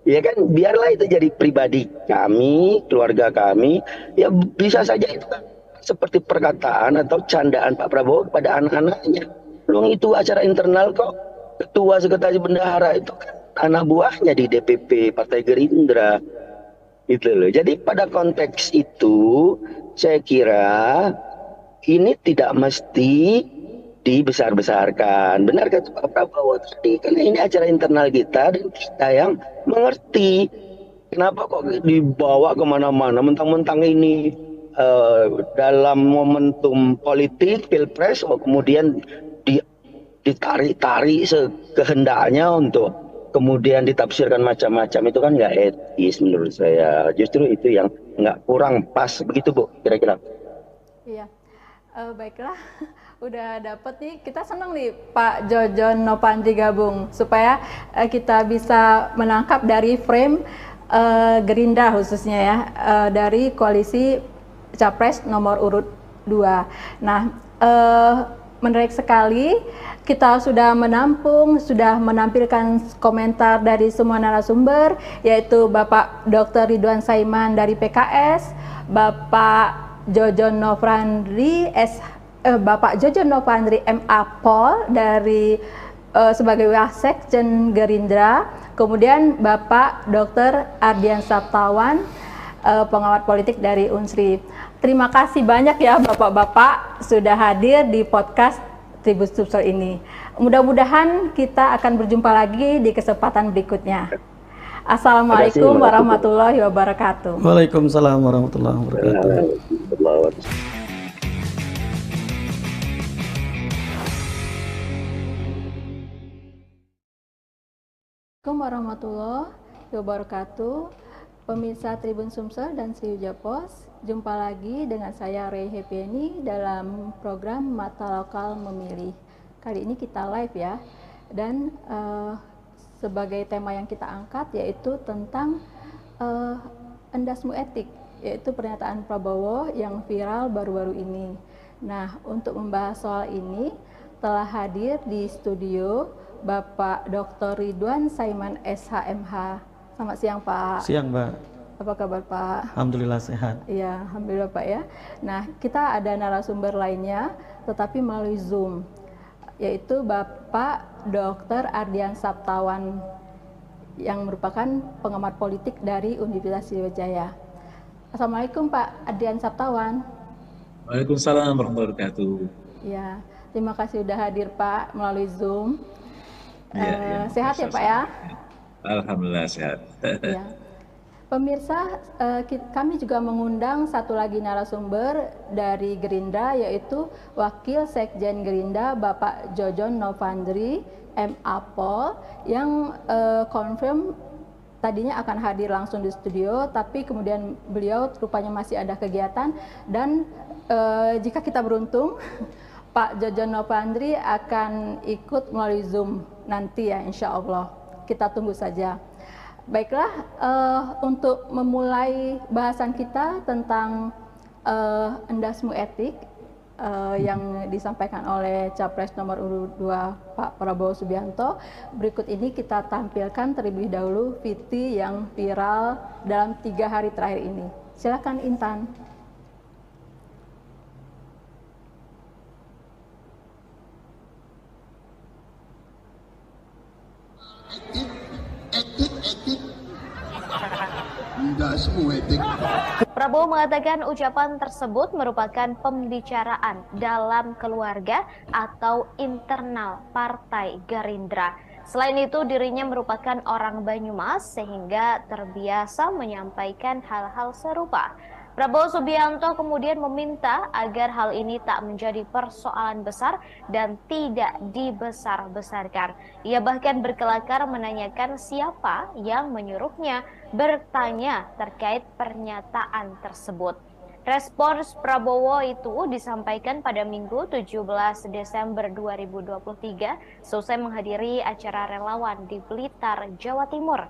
D: Ya kan biarlah itu jadi pribadi kami, keluarga kami. Ya bisa saja itu kan seperti perkataan atau candaan Pak Prabowo kepada anak-anaknya. Belum itu acara internal kok. Ketua sekretaris bendahara itu kan anak buahnya di DPP Partai Gerindra, gitu loh. Jadi pada konteks itu saya kira ini tidak mesti dibesar-besarkan. Benar kata Pak Prabowo tadi, karena ini acara internal kita dan kita yang mengerti. Kenapa kok dibawa kemana-mana, mentang-mentang ini dalam momentum politik pilpres, kemudian ditarik-tarik sekehendaknya untuk kemudian ditafsirkan macam-macam, itu kan nggak etis menurut saya. Justru itu yang nggak, kurang pas, begitu Bu kira-kira.
A: Iya, baiklah. Udah dapet nih, kita senang nih Pak Jojon Nopandri gabung supaya kita bisa menangkap dari frame Gerindra khususnya ya, dari koalisi Capres nomor urut 2. Nah, menarik sekali. Kita sudah menampilkan komentar dari semua narasumber, yaitu Bapak Dr. Ridwan Saiman dari PKS, Bapak Jojon Novandri MA Pol dari sebagai Wasekjen Gerindra, kemudian Bapak Dr. Ardian Saptawan, pengamat politik dari Unsri. Terima kasih banyak ya Bapak-Bapak sudah hadir di podcast Tribun Sumsel ini. Mudah-mudahan kita akan berjumpa lagi di kesempatan berikutnya. Assalamualaikum warahmatullahi wabarakatuh.
B: Waalaikumsalam warahmatullahi wabarakatuh.
A: Assalamualaikum warahmatullahi wabarakatuh. Pemirsa Tribun Sumsel dan Sriwijaya Pos, jumpa lagi dengan saya Rey Hepieni dalam program Mata Lokal Memilih. Kali ini kita live ya, dan sebagai tema yang kita angkat yaitu tentang endasmu etik, yaitu pernyataan Prabowo yang viral baru-baru ini. Nah, untuk membahas soal ini telah hadir di studio Bapak Dr. Ridwan Saiman SHMH. Selamat siang Pak.
B: Siang Mbak.
A: Apa kabar Pak?
B: Alhamdulillah sehat.
A: Iya, alhamdulillah Pak ya. Nah, kita ada narasumber lainnya, tetapi melalui Zoom, yaitu Bapak Dr. Ardian Saptawan, yang merupakan pengamat politik dari Universitas Sriwijaya. Assalamualaikum Pak Ardian Saptawan.
C: Waalaikumsalam warahmatullahi wabarakatuh.
A: Ya, terima kasih sudah hadir Pak melalui Zoom. Sehat ya Pak ya?
C: Alhamdulillah sehat.
A: Ya. Pemirsa, kami juga mengundang satu lagi narasumber dari Gerindra, yaitu Wakil Sekjen Gerindra Bapak Jojon Novandri MA Pol, yang confirm tadinya akan hadir langsung di studio, tapi kemudian beliau rupanya masih ada kegiatan, dan jika kita beruntung Pak Jojon Novandri akan ikut melalui Zoom nanti ya, insya Allah. Kita tunggu saja. Baiklah, untuk memulai bahasan kita tentang endasmu etik yang disampaikan oleh Capres nomor urut 2 Pak Prabowo Subianto, berikut ini kita tampilkan terlebih dahulu VT yang viral dalam 3 hari terakhir ini. Silakan Intan.
E: Prabowo mengatakan ucapan tersebut merupakan pembicaraan dalam keluarga atau internal Partai Gerindra. Selain itu, dirinya merupakan orang Banyumas sehingga terbiasa menyampaikan hal-hal serupa. Prabowo Subianto kemudian meminta agar hal ini tak menjadi persoalan besar dan tidak dibesar-besarkan. Ia bahkan berkelakar menanyakan siapa yang menyuruhnya bertanya terkait pernyataan tersebut. Respons Prabowo itu disampaikan pada Minggu 17 Desember 2023 selesai menghadiri acara relawan di Blitar, Jawa Timur.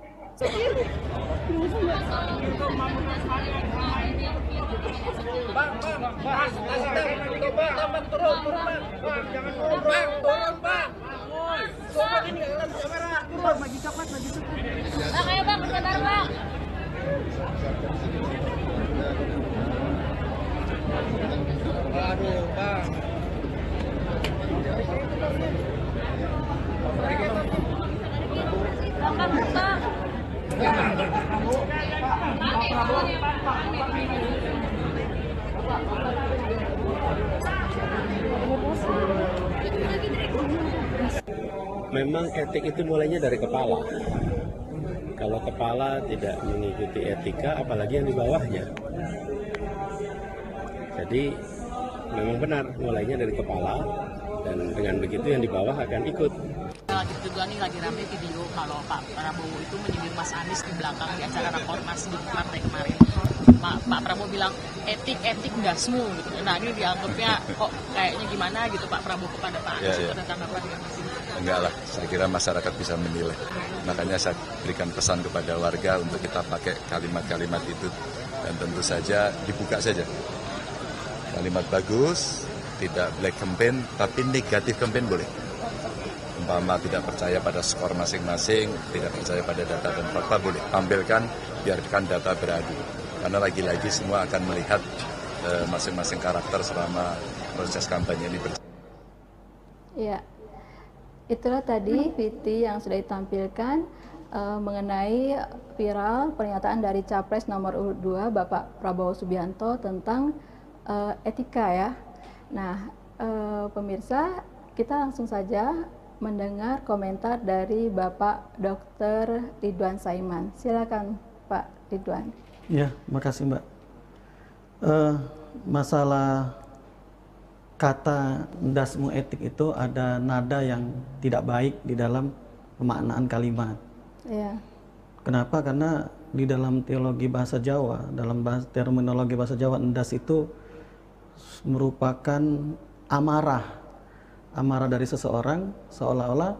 F: Memang etik itu mulainya dari kepala. Kalau kepala tidak mengikuti etika, apalagi yang di bawahnya. Jadi memang benar mulainya dari kepala, dan dengan begitu yang di bawah akan ikut.
G: Lagi rame video kalau Pak Prabowo itu menyindir Mas Anies di belakang di acara rakornas di partai kemarin. Pak Prabowo bilang etik dasmu gitu. Nah, ini dianggapnya kok kayaknya gimana gitu Pak Prabowo kepada Pak Anies itu tentang apa dengan Mas ini?
H: Enggak lah, saya kira masyarakat bisa menilai. Makanya saya berikan pesan kepada warga untuk kita pakai kalimat-kalimat itu, dan tentu saja dibuka saja. Kalimat bagus, tidak black campaign, tapi negatif campaign boleh. Umpama tidak percaya pada skor masing-masing, tidak percaya pada data dan fakta, boleh tampilkan, biarkan data beradu. Karena lagi-lagi semua akan melihat masing-masing karakter selama proses kampanye ini berjalan.
A: Ya, itulah tadi VT yang sudah ditampilkan mengenai viral pernyataan dari Capres nomor urut 2 Bapak Prabowo Subianto tentang etika ya. Nah, pemirsa, kita langsung saja mendengar komentar dari Bapak Dr. Ridwan Saiman. Silakan Pak Ridwan.
B: Ya, makasih Mbak. Masalah kata ndasmu etik itu ada nada yang tidak baik di dalam pemaknaan kalimat.
A: Ya.
B: Kenapa? Karena di dalam teologi bahasa Jawa, dalam terminologi bahasa Jawa, ndas itu merupakan amarah dari seseorang, seolah-olah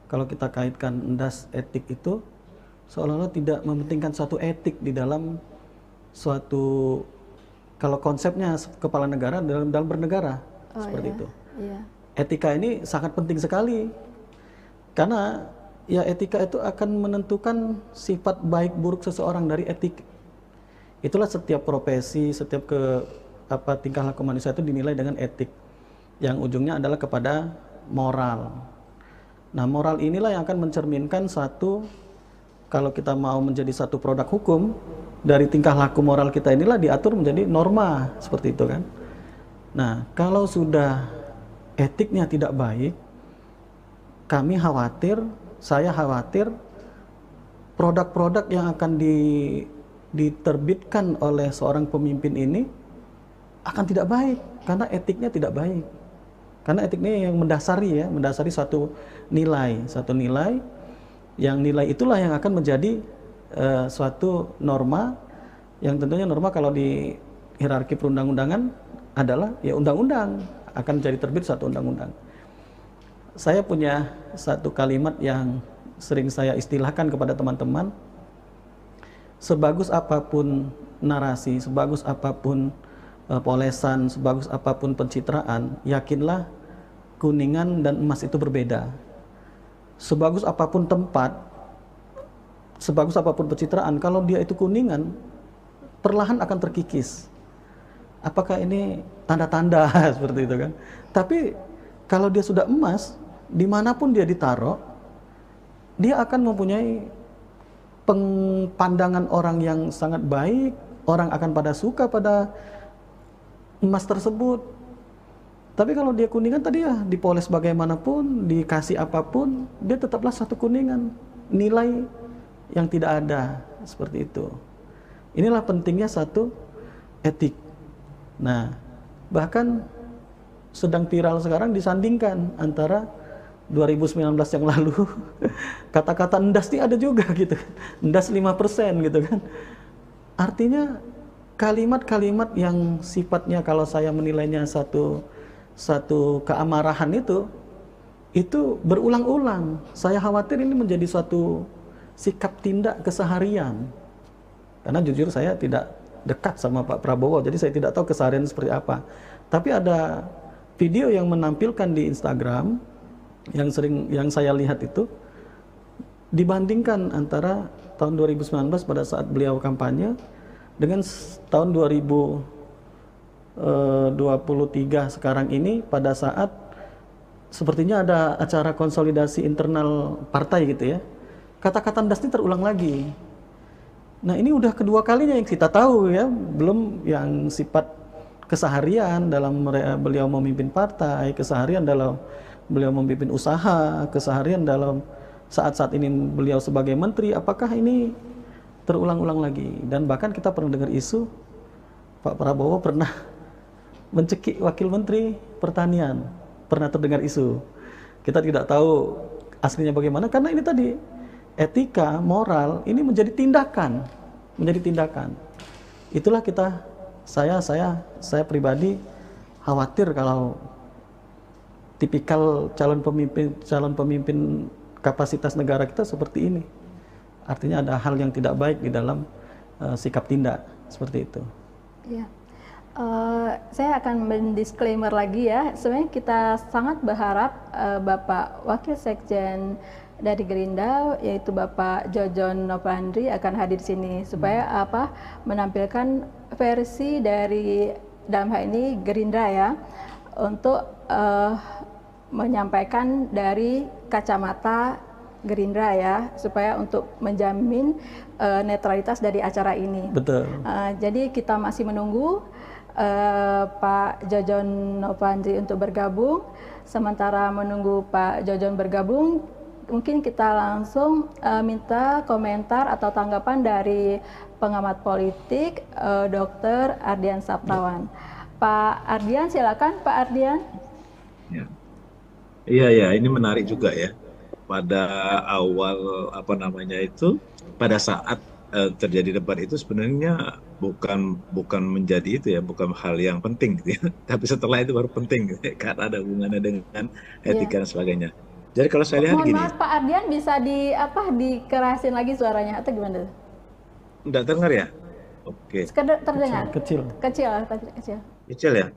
B: kalau kita kaitkan ndas etik itu seolah-olah tidak mementingkan suatu etik di dalam suatu, kalau konsepnya kepala negara dalam bernegara, seperti itu.
A: Iya.
B: Etika ini sangat penting sekali karena ya etika itu akan menentukan sifat baik buruk seseorang dari etik. Itulah setiap profesi, setiap tingkah laku manusia itu dinilai dengan etik yang ujungnya adalah kepada moral. Nah, moral inilah yang akan mencerminkan satu, kalau kita mau menjadi satu produk hukum, dari tingkah laku moral kita inilah diatur menjadi norma, seperti itu kan. Nah, kalau sudah etiknya tidak baik, saya khawatir produk-produk yang akan diterbitkan oleh seorang pemimpin ini akan tidak baik, karena etiknya tidak baik. Karena etiknya yang mendasari suatu nilai, yang nilai itulah yang akan menjadi suatu norma, yang tentunya norma kalau di hierarki perundang-undangan adalah ya undang-undang, akan jadi terbit suatu undang-undang. Saya punya satu kalimat yang sering saya istilahkan kepada teman-teman, sebagus apapun narasi, sebagus apapun polesan, sebagus apapun pencitraan, yakinlah kuningan dan emas itu berbeda. Sebagus apapun tempat, sebagus apapun pencitraan, kalau dia itu kuningan, perlahan akan terkikis. Apakah ini tanda-tanda seperti itu kan? Tapi kalau dia sudah emas, dimanapun dia ditaruh, dia akan mempunyai pandangan orang yang sangat baik, orang akan pada suka pada emas tersebut. Tapi kalau dia kuningan tadi ya, dipoles bagaimanapun, dikasih apapun, dia tetaplah satu kuningan, nilai yang tidak ada, seperti itu. Inilah pentingnya satu etik. Nah, bahkan sedang viral sekarang disandingkan antara 2019 yang lalu, kata-kata ndas ini ada juga gitu kan, ndas 5% gitu kan. Artinya kalimat-kalimat yang sifatnya kalau saya menilainya satu keamarahan itu berulang-ulang. Saya khawatir ini menjadi suatu sikap tindak keseharian. Karena jujur saya tidak dekat sama Pak Prabowo, jadi saya tidak tahu keseharian seperti apa. Tapi ada video yang menampilkan di Instagram yang saya lihat itu, dibandingkan antara tahun 2019 pada saat beliau kampanye dengan tahun 2023 sekarang ini, pada saat sepertinya ada acara konsolidasi internal partai gitu ya. Kata-kata ndas ini terulang lagi. Nah, ini udah kedua kalinya yang kita tahu ya, belum yang sifat keseharian dalam beliau memimpin partai, keseharian dalam beliau memimpin usaha, keseharian dalam saat-saat ini beliau sebagai menteri. Apakah ini terulang-ulang lagi? Dan bahkan kita pernah dengar isu Pak Prabowo pernah mencekik wakil menteri pertanian, pernah terdengar isu. Kita tidak tahu aslinya bagaimana, karena ini tadi etika, moral ini menjadi tindakan. Itulah saya pribadi khawatir kalau tipikal calon pemimpin kapasitas negara kita seperti ini. Artinya ada hal yang tidak baik di dalam sikap tindak seperti itu.
A: Ya. Saya akan mendisklaimer lagi ya. Sebenarnya kita sangat berharap Bapak Wakil Sekjen dari Gerindra, yaitu Bapak Jojon Novandri akan hadir di sini supaya menampilkan versi dari dalam hal ini Gerindra ya, untuk menyampaikan dari kacamata Gerindra ya, supaya untuk menjamin netralitas dari acara ini.
B: Betul.
A: Jadi kita masih menunggu Pak Jojon Novandri untuk bergabung. Sementara menunggu Pak Jojon bergabung, mungkin kita langsung minta komentar atau tanggapan dari pengamat politik Dr. Ardian Saptawan. Pak Ardian, silakan Pak Ardian.
C: Iya, ini menarik juga ya. Pada awal pada saat terjadi debat itu sebenarnya bukan menjadi itu ya, bukan hal yang penting gitu ya. Tapi setelah itu baru penting gitu ya, karena ada hubungannya dengan etika dan sebagainya. Jadi kalau saya lihat gini.
A: Maaf Pak Ardian, bisa dikerasin lagi suaranya atau gimana?
C: Enggak terdengar ya? Oke.
A: Terdengar.
B: Kecil.
C: Kecil ya?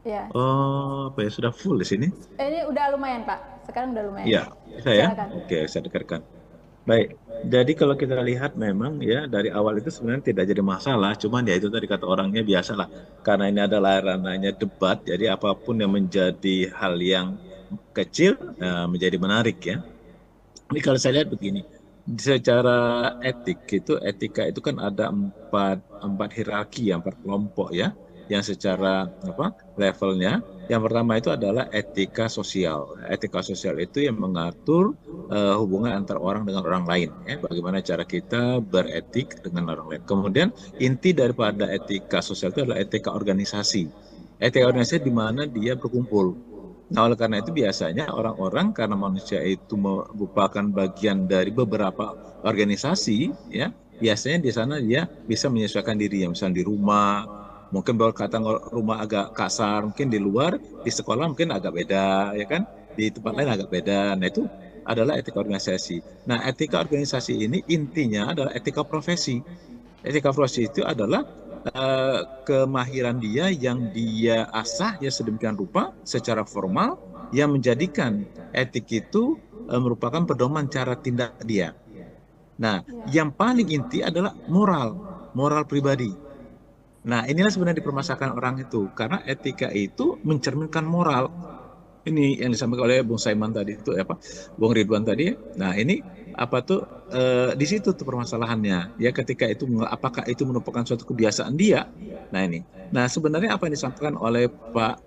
A: Ya.
C: Oh, apa ya, sudah full di sini?
A: Ini udah lumayan Pak. Sekarang udah lumayan.
C: Iya, bisa ya?
A: Silakan.
C: Oke, saya dengarkan. Baik, jadi kalau kita lihat memang ya dari awal itu sebenarnya tidak jadi masalah, cuman ya itu tadi kata orangnya biasalah, karena ini adalah ranahnya debat, jadi apapun yang menjadi hal yang kecil menjadi menarik ya. Ini kalau saya lihat begini, secara etika itu kan ada empat hierarki, empat kelompok ya, yang secara levelnya. Yang pertama itu adalah etika sosial. Etika sosial itu yang mengatur hubungan antar orang dengan orang lain, ya. Bagaimana cara kita beretik dengan orang lain. Kemudian inti daripada etika sosial itu adalah etika organisasi. Etika organisasi di mana dia berkumpul. Nah, oleh karena itu biasanya orang-orang, karena manusia itu merupakan bagian dari beberapa organisasi, ya, biasanya di sana dia bisa menyesuaikan diri, misalnya di rumah. Mungkin baru kata rumah agak kasar, mungkin di luar, di sekolah mungkin agak beda, ya kan? Di tempat lain agak beda. Nah, itu adalah etika organisasi. Nah, etika organisasi ini intinya adalah etika profesi. Etika profesi itu adalah kemahiran dia yang dia asah ya sedemikian rupa secara formal, yang menjadikan etik itu merupakan pedoman cara tindak dia. Nah, yang paling inti adalah moral pribadi. Nah, inilah sebenarnya dipermasalahkan orang itu, karena etika itu mencerminkan moral. Ini yang disampaikan oleh Bung Saiman tadi itu Bung Ridwan tadi. Nah, ini di situ tuh permasalahannya. Ya, ketika itu apakah itu merupakan suatu kebiasaan dia? Nah, ini. Nah, sebenarnya apa yang disampaikan oleh Pak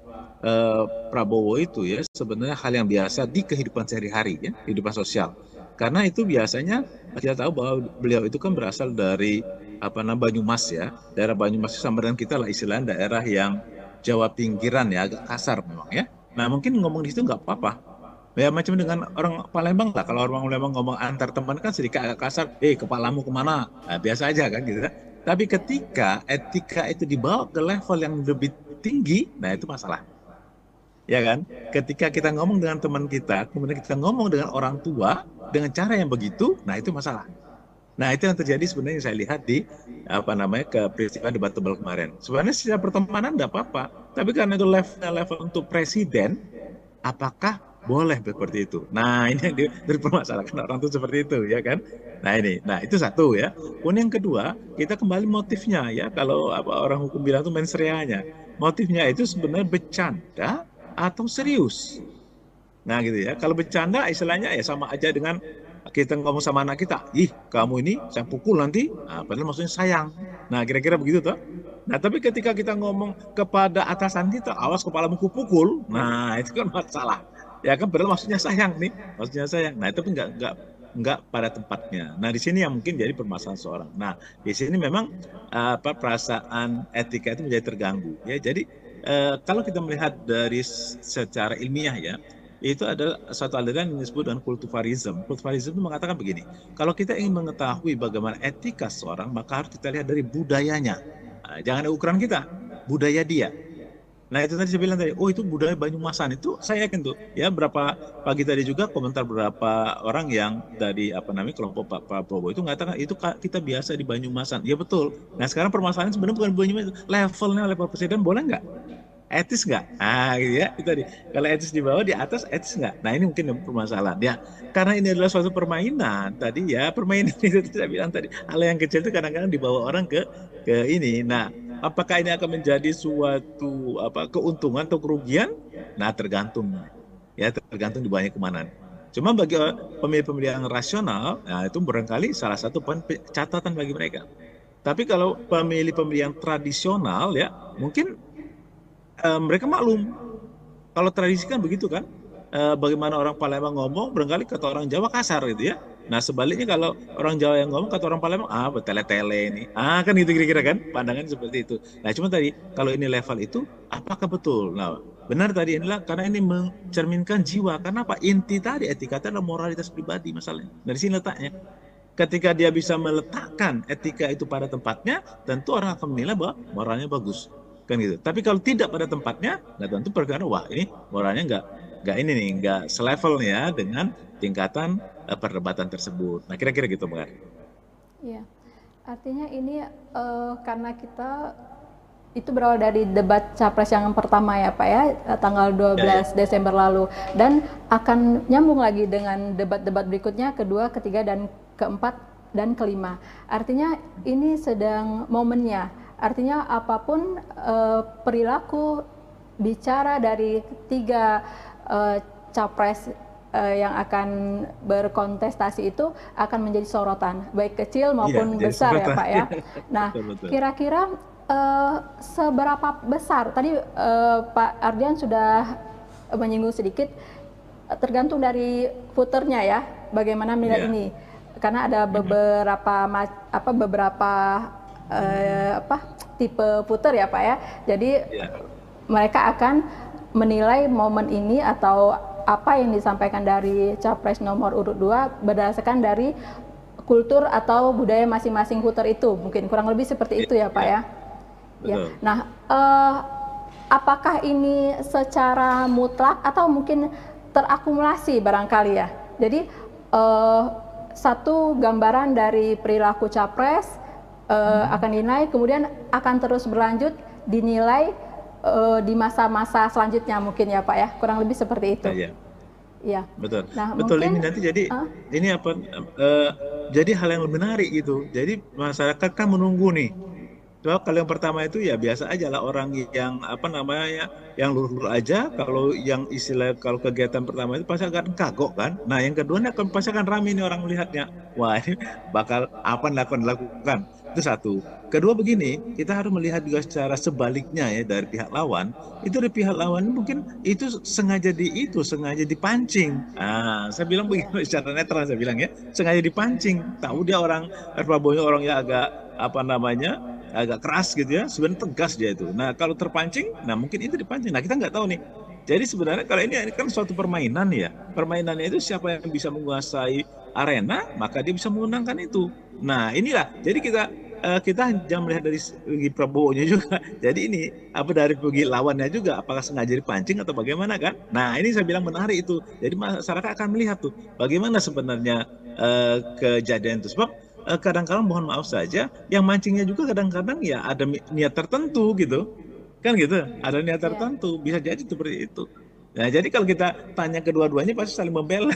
C: Prabowo itu ya sebenarnya hal yang biasa di kehidupan sehari-hari ya, kehidupan sosial. Karena itu biasanya kita tahu bahwa beliau itu kan berasal dari Banyumas ya. Daerah Banyumas sama dengan kita lah istilahnya daerah yang Jawa pinggiran ya, agak kasar memang ya. Nah, mungkin ngomong di situ nggak apa-apa. Ya macam dengan orang Palembang lah. Kalau orang Palembang ngomong antar teman kan sedikit agak kasar. Kepalamu kemana? Nah, biasa aja kan gitu. Tapi ketika etika itu dibawa ke level yang lebih tinggi, nah itu masalah. Ya kan? Ketika kita ngomong dengan teman kita, kemudian kita ngomong dengan orang tua dengan cara yang begitu, nah itu masalah. Nah, itu yang terjadi sebenarnya saya lihat di peristiwa debat tebal kemarin. Sebenarnya secara pertemanan tidak apa-apa, tapi karena itu level untuk presiden, apakah boleh seperti itu? Nah, ini yang dipermasalahkan orang itu seperti itu, ya kan? Nah itu satu ya. Kemudian yang kedua, kita kembali motifnya ya. Kalau orang hukum bilang itu mens reanya. Motifnya itu sebenarnya bercanda atau serius. Nah, gitu ya. Kalau bercanda istilahnya ya sama aja dengan kita ngomong sama anak kita, kamu ini saya pukul nanti, padahal maksudnya sayang. Nah, kira-kira begitu toh. Nah, tapi ketika kita ngomong kepada atasan kita, awas kepalamu kupukul, nah itu kan masalah. Ya kan, padahal maksudnya sayang nih, maksudnya sayang. Nah, itu pun nggak pada tempatnya. Nah, di sini yang mungkin jadi permasalahan seorang. Nah, di sini memang perasaan etika itu menjadi terganggu. Ya, jadi kalau kita melihat dari secara ilmiah ya, itu adalah suatu aliran yang disebut dengan kultivarism. Kultivarism itu mengatakan begini, kalau kita ingin mengetahui bagaimana etika seorang, maka harus kita lihat dari budayanya. Jangan ada ukuran kita, budaya dia. Nah itu tadi saya bilang tadi, oh itu budaya Banyumasan itu saya yakin tuh. Ya berapa pagi tadi juga komentar beberapa orang yang dari apa namanya kelompok Pak Prabowo itu mengatakan itu kita biasa di Banyumasan. Ya betul. Nah sekarang permasalahannya sebenarnya bukan Banyumasan, levelnya level presiden boleh nggak? Etis nggak? Ah gitu ya, itu tadi. Kalau etis di bawah, di atas etis nggak? Nah ini mungkin permasalahan. Ya, karena ini adalah suatu permainan. Tadi ya, permainan itu saya bilang tadi. Hal yang kecil itu kadang-kadang dibawa orang ke ini. Nah, apakah ini akan menjadi suatu keuntungan atau kerugian? Nah, tergantung. Ya, tergantung dibawanya kemana. Cuma bagi pemilih-pemilih yang rasional, nah itu barangkali salah satu catatan bagi mereka. Tapi kalau pemilih-pemilih yang tradisional, ya mungkin mereka maklum. Kalau tradisi kan begitu kan, bagaimana orang Palembang ngomong, barangkali kata orang Jawa kasar gitu ya. Nah sebaliknya kalau orang Jawa yang ngomong, kata orang Palembang, bertele-tele ini. Kan gitu kira-kira kan, pandangan seperti itu. Nah cuma tadi, kalau ini level itu, apakah betul? Nah benar tadi inilah, karena ini mencerminkan jiwa. Karena apa? Inti tadi, etika itu adalah moralitas pribadi masalahnya. Dari sini letaknya. Ketika dia bisa meletakkan etika itu pada tempatnya, tentu orang akan menilai bahwa moralnya bagus. Kan gitu. Tapi kalau tidak pada tempatnya, nah tentu perkara wah ini moralnya nggak selevel ya dengan tingkatan perdebatan tersebut. Nah kira-kira gitu Mbak.
A: Iya, artinya ini karena kita itu berawal dari debat capres yang pertama ya Pak ya, tanggal 12 Desember lalu, dan akan nyambung lagi dengan debat-debat berikutnya, kedua, ketiga, dan keempat, dan kelima. Artinya ini sedang momennya. Artinya apapun perilaku bicara dari tiga capres yang akan berkontestasi itu akan menjadi sorotan, baik kecil maupun besar ya Pak ya. Nah, kira-kira seberapa besar, tadi Pak Ardian sudah menyinggung sedikit, tergantung dari voternya ya, bagaimana menilai ini. Karena ada beberapa tipe voter ya Pak ya. Jadi mereka akan menilai momen ini atau apa yang disampaikan dari capres nomor urut 2 berdasarkan dari kultur atau budaya masing-masing voter itu. Mungkin kurang lebih seperti itu ya Pak ya. Ya. Nah, apakah ini secara mutlak atau mungkin terakumulasi barangkali ya. Jadi satu gambaran dari perilaku capres akan dinilai, kemudian akan terus berlanjut dinilai di masa-masa selanjutnya mungkin ya Pak ya, kurang lebih seperti itu. Iya. Betul. Nah,
C: betul
A: mungkin,
C: ini nanti jadi ini jadi hal yang lebih menarik gitu. Jadi masyarakat kan menunggu nih. Kalau yang pertama itu ya biasa aja lah, orang yang yang lurus aja. Kalau yang kalau kegiatan pertama itu pasti akan kagok kan. Nah yang kedua pasti akan ramai nih orang melihatnya. Wah ini bakal apa yang akan dilakukan. Itu satu. Kedua begini, kita harus melihat juga secara sebaliknya ya dari pihak lawan. Itu dari pihak lawan mungkin itu sengaja dipancing. Saya bilang begini secara netral saya bilang ya, sengaja dipancing. Tahu dia orang Prabowo orangnya agak keras gitu ya, sebenarnya tegas dia itu. Nah kalau terpancing, nah mungkin itu dipancing. Nah kita nggak tahu nih. Jadi sebenarnya kalau ini kan suatu permainan ya. Permainannya itu siapa yang bisa menguasai arena, maka dia bisa memenangkan itu. Nah inilah. Jadi kita jangan melihat dari segi Prabowo-nya juga. Jadi ini dari segi lawannya juga, apakah sengaja dipancing atau bagaimana kan? Nah ini saya bilang menarik itu. Jadi masyarakat akan melihat tuh bagaimana sebenarnya kejadian itu. Sebab kadang-kadang mohon maaf saja, yang mancingnya juga kadang-kadang ya ada niat tertentu gitu. Kan gitu, ada niat tertentu, bisa jadi seperti itu. Nah, jadi kalau kita tanya kedua-duanya pasti saling membela.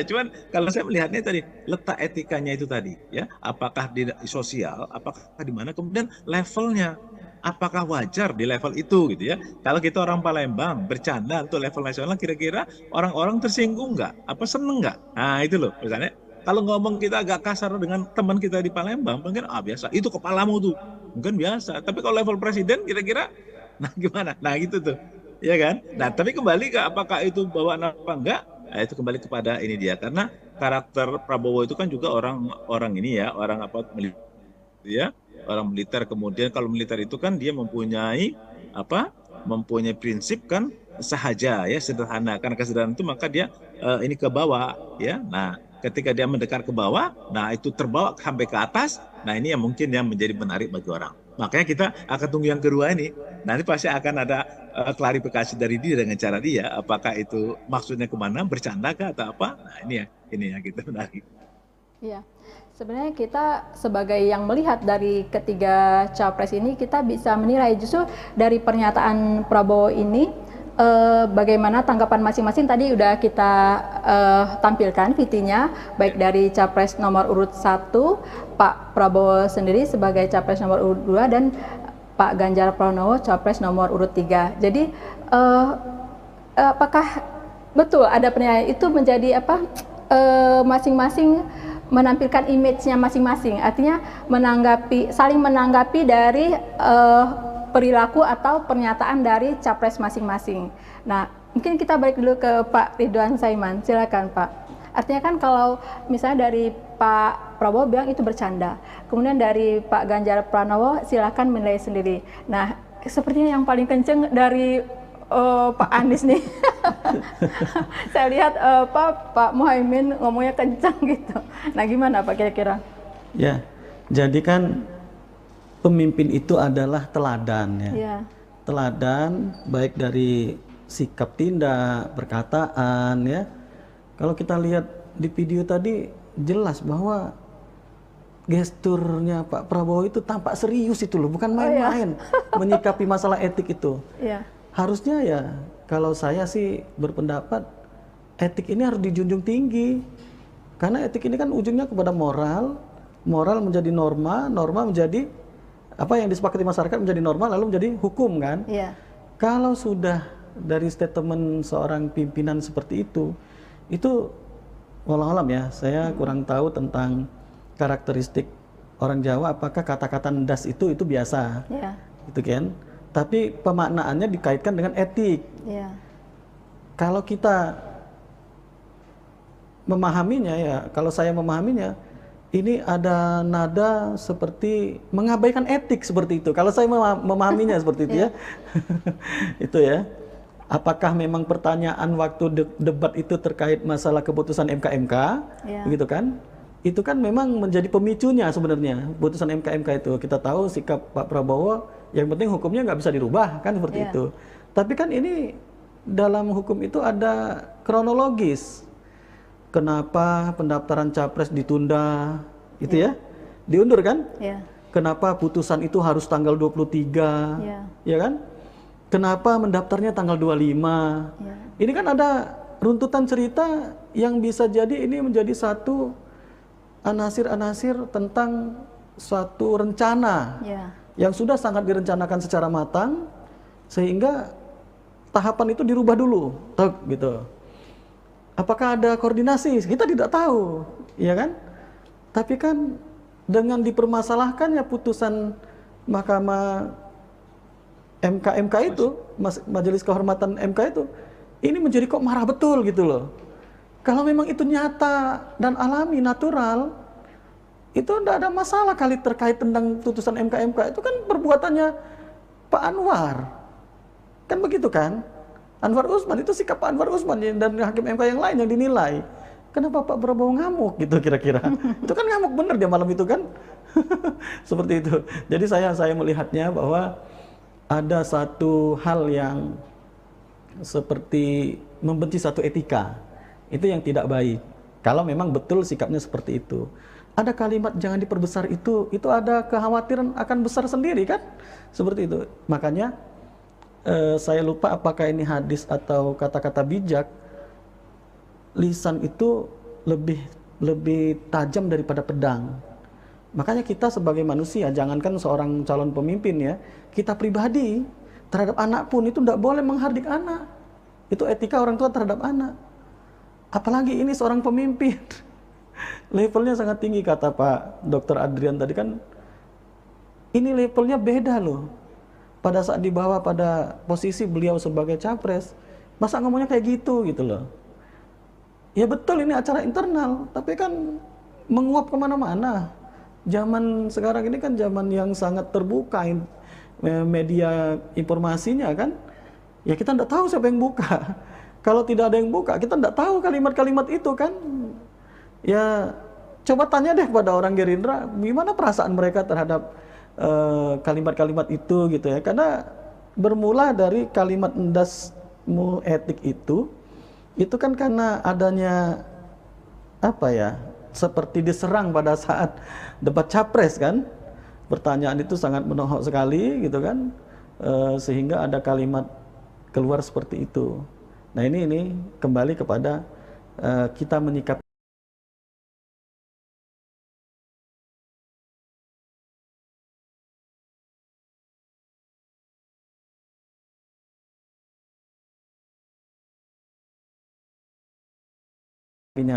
C: Cuman kalau saya melihatnya tadi, letak etikanya itu tadi, ya, apakah di sosial, apakah di mana, kemudian levelnya, apakah wajar di level itu gitu ya. Kalau kita orang Palembang bercanda untuk level nasional, kira-kira orang-orang tersinggung nggak? Apa seneng nggak? Nah itu loh, misalnya. Kalau ngomong kita agak kasar dengan teman kita di Palembang, mungkin biasa, itu kepalamu tuh, mungkin biasa. Tapi kalau level presiden kira-kira, nah gimana? Nah gitu tuh, ya kan? Nah tapi kembali ke apakah itu bawaan apa enggak? Nah, itu kembali kepada ini dia, karena karakter Prabowo itu kan juga orang ini ya, orang militer, ya, orang militer. Kemudian kalau militer itu kan dia mempunyai prinsip kan sahaja ya, sederhana. Karena kesederhanaan itu maka dia ini ke bawah ya. Nah ketika dia mendekat ke bawah, nah itu terbawa sampai ke atas. Nah ini yang mungkin yang menjadi menarik bagi orang. Makanya kita akan tunggu yang kedua ini. Nanti pasti akan ada klarifikasi dari dia dengan cara dia. Apakah itu maksudnya kemana, bercanda kah atau apa? Nah ini ya kita menarik.
A: Iya, sebenarnya kita sebagai yang melihat dari ketiga capres ini, kita bisa menilai justru dari pernyataan Prabowo ini bagaimana tanggapan masing-masing. Tadi udah kita tampilkan VT-nya, baik dari capres nomor urut 1 Pak Prabowo sendiri sebagai capres nomor urut 2 dan Pak Ganjar Pranowo capres nomor urut 3. Jadi apakah betul ada penilaian itu menjadi apa, masing-masing menampilkan image-nya masing-masing, artinya saling menanggapi dari perilaku atau pernyataan dari capres masing-masing. Nah, mungkin kita balik dulu ke Pak Ridwan Saiman, silakan Pak. Artinya kan kalau misalnya dari Pak Prabowo bilang itu bercanda, kemudian dari Pak Ganjar Pranowo silakan menilai sendiri. Nah, sepertinya yang paling kenceng dari Pak Anies nih. Saya lihat Pak Muhaimin ngomongnya kencang gitu. Nah, gimana Pak kira-kira?
B: Ya, jadi kan pemimpin itu adalah teladan ya.
A: Ya.
B: Teladan baik dari sikap tindak, perkataan ya. Kalau kita lihat di video tadi jelas bahwa gesturnya Pak Prabowo itu tampak serius itu loh, bukan main-main menyikapi masalah etik itu.
A: Ya.
B: Harusnya ya, kalau saya sih berpendapat etik ini harus dijunjung tinggi. Karena etik ini kan ujungnya kepada moral, moral menjadi norma, norma menjadi apa yang disepakati masyarakat menjadi norma, lalu menjadi hukum kan.
A: Iya.
B: Kalau sudah dari statement seorang pimpinan seperti itu walau alam ya, saya kurang tahu tentang karakteristik orang Jawa, apakah kata-kata ndas itu biasa, gitu kan? Tapi pemaknaannya dikaitkan dengan etik.
A: Yeah.
B: Kalau kita memahaminya ya, kalau saya memahaminya, ini ada nada seperti mengabaikan etik seperti itu. Kalau saya memahaminya seperti itu ya, itu ya. Apakah memang pertanyaan waktu debat itu terkait masalah keputusan MK, begitu kan? Itu kan memang menjadi pemicunya sebenarnya putusan MK itu. Kita tahu sikap Pak Prabowo, yang penting hukumnya nggak bisa dirubah kan seperti itu. Tapi kan ini dalam hukum itu ada kronologis. Kenapa pendaftaran capres ditunda, itu ya? Diundur kan? Kenapa putusan itu harus tanggal 23, ya kan? Kenapa mendaftarnya tanggal 25? Ini kan ada runtutan cerita yang bisa jadi ini menjadi satu anasir-anasir tentang suatu rencana yang sudah sangat direncanakan secara matang, sehingga tahapan itu dirubah dulu, gitu. Apakah ada koordinasi? Kita tidak tahu, ya kan? Tapi kan dengan dipermasalahkannya putusan Mahkamah MK itu, Majelis Kehormatan MK itu, ini menjadi kok marah betul gitu loh. Kalau memang itu nyata dan alami, natural, itu tidak ada masalah kali terkait tentang putusan MK itu kan perbuatannya Pak Anwar, kan begitu kan? Anwar Usman itu sikap Pak Anwar Usman dan hakim MK yang lain yang dinilai. Kenapa Pak Prabowo ngamuk gitu kira-kira? Itu kan ngamuk bener dia malam itu kan? Seperti itu. Jadi saya melihatnya bahwa ada satu hal yang seperti membenci satu etika. Itu yang tidak baik. Kalau memang betul sikapnya seperti itu. Ada kalimat jangan diperbesar itu ada kekhawatiran akan besar sendiri kan? Seperti itu. Makanya saya lupa apakah ini hadis atau kata-kata bijak. Lisan itu lebih tajam daripada pedang. Makanya kita sebagai manusia, jangankan seorang calon pemimpin ya, kita pribadi terhadap anak pun itu tidak boleh menghardik anak. Itu etika orang tua terhadap anak. Apalagi ini seorang pemimpin. Levelnya sangat tinggi kata Pak Dr. Adrian tadi kan. Ini levelnya beda loh. Pada saat dibawa pada posisi beliau sebagai capres, masa ngomongnya kayak gitu loh. Ya betul ini acara internal, tapi kan menguap kemana-mana. Zaman sekarang ini kan zaman yang sangat terbuka media informasinya kan. Ya kita tidak tahu siapa yang buka. Kalau tidak ada yang buka, kita tidak tahu kalimat-kalimat itu kan. Ya coba tanya deh kepada orang Gerindra, gimana perasaan mereka terhadap kalimat-kalimat itu gitu ya, karena bermula dari kalimat endasmu etik itu kan karena adanya apa ya, seperti diserang pada saat debat capres kan, pertanyaan itu sangat menohok sekali gitu kan, sehingga ada kalimat keluar seperti itu. Nah ini kembali kepada kita menyikapinya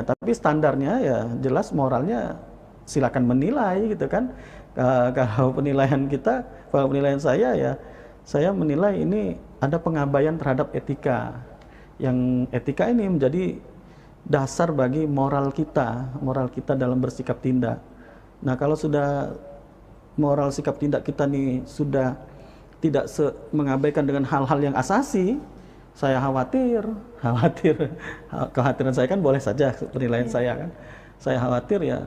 B: tapi standarnya ya jelas, moralnya silakan menilai gitu kan. Kalau penilaian kita, kalau penilaian saya ya, saya menilai ini ada pengabaian terhadap etika, yang etika ini menjadi dasar bagi moral kita dalam bersikap tindak. Nah kalau sudah moral sikap tindak kita nih sudah tidak mengabaikan dengan hal-hal yang asasi, saya khawatir, kekhawatiran saya kan boleh saja penilaian saya kan, saya khawatir ya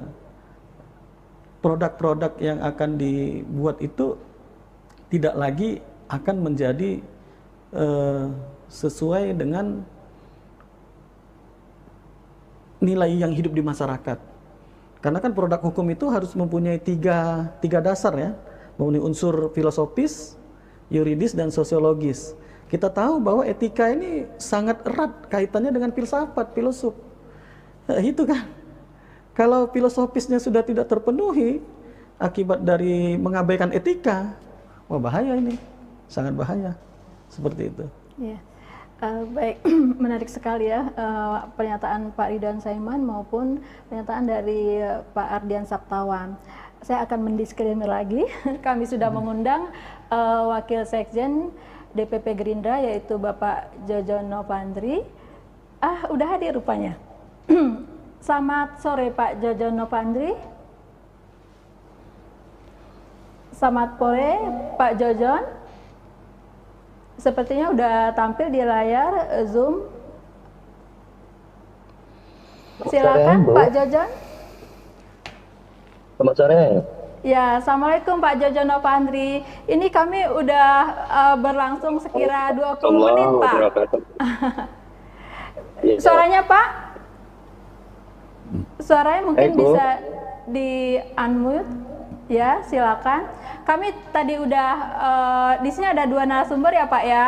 B: produk-produk yang akan dibuat itu tidak lagi akan menjadi sesuai dengan nilai yang hidup di masyarakat. Karena kan produk hukum itu harus mempunyai tiga dasar ya, mempunyai unsur filosofis, yuridis, dan sosiologis. Kita tahu bahwa etika ini sangat erat kaitannya dengan filsafat, filosof. Itu kan. Kalau filosofisnya sudah tidak terpenuhi akibat dari mengabaikan etika, wah bahaya ini, sangat bahaya. Seperti itu.
A: Ya. Baik, menarik sekali ya pernyataan Pak Ridwan Saiman maupun pernyataan dari Pak Ardian Saptawan. Saya akan mendiskriminasi lagi. Kami sudah mengundang Wakil Sekjen DPP Gerindra yaitu Bapak Jojon Novandri. Udah hadir rupanya. Selamat sore Pak Jojon Novandri. Selamat sore Pak Jojon. Sepertinya udah tampil di layar Zoom. Silakan Pak Jojon.
D: Selamat sore.
A: Ya, Assalamualaikum Pak Jojon Novandri. Ini kami udah berlangsung sekira 20 menit Pak. Suaranya Pak? Suaranya mungkin bisa di unmute. Ya, silakan. Kami tadi udah di sini ada dua narasumber ya Pak ya,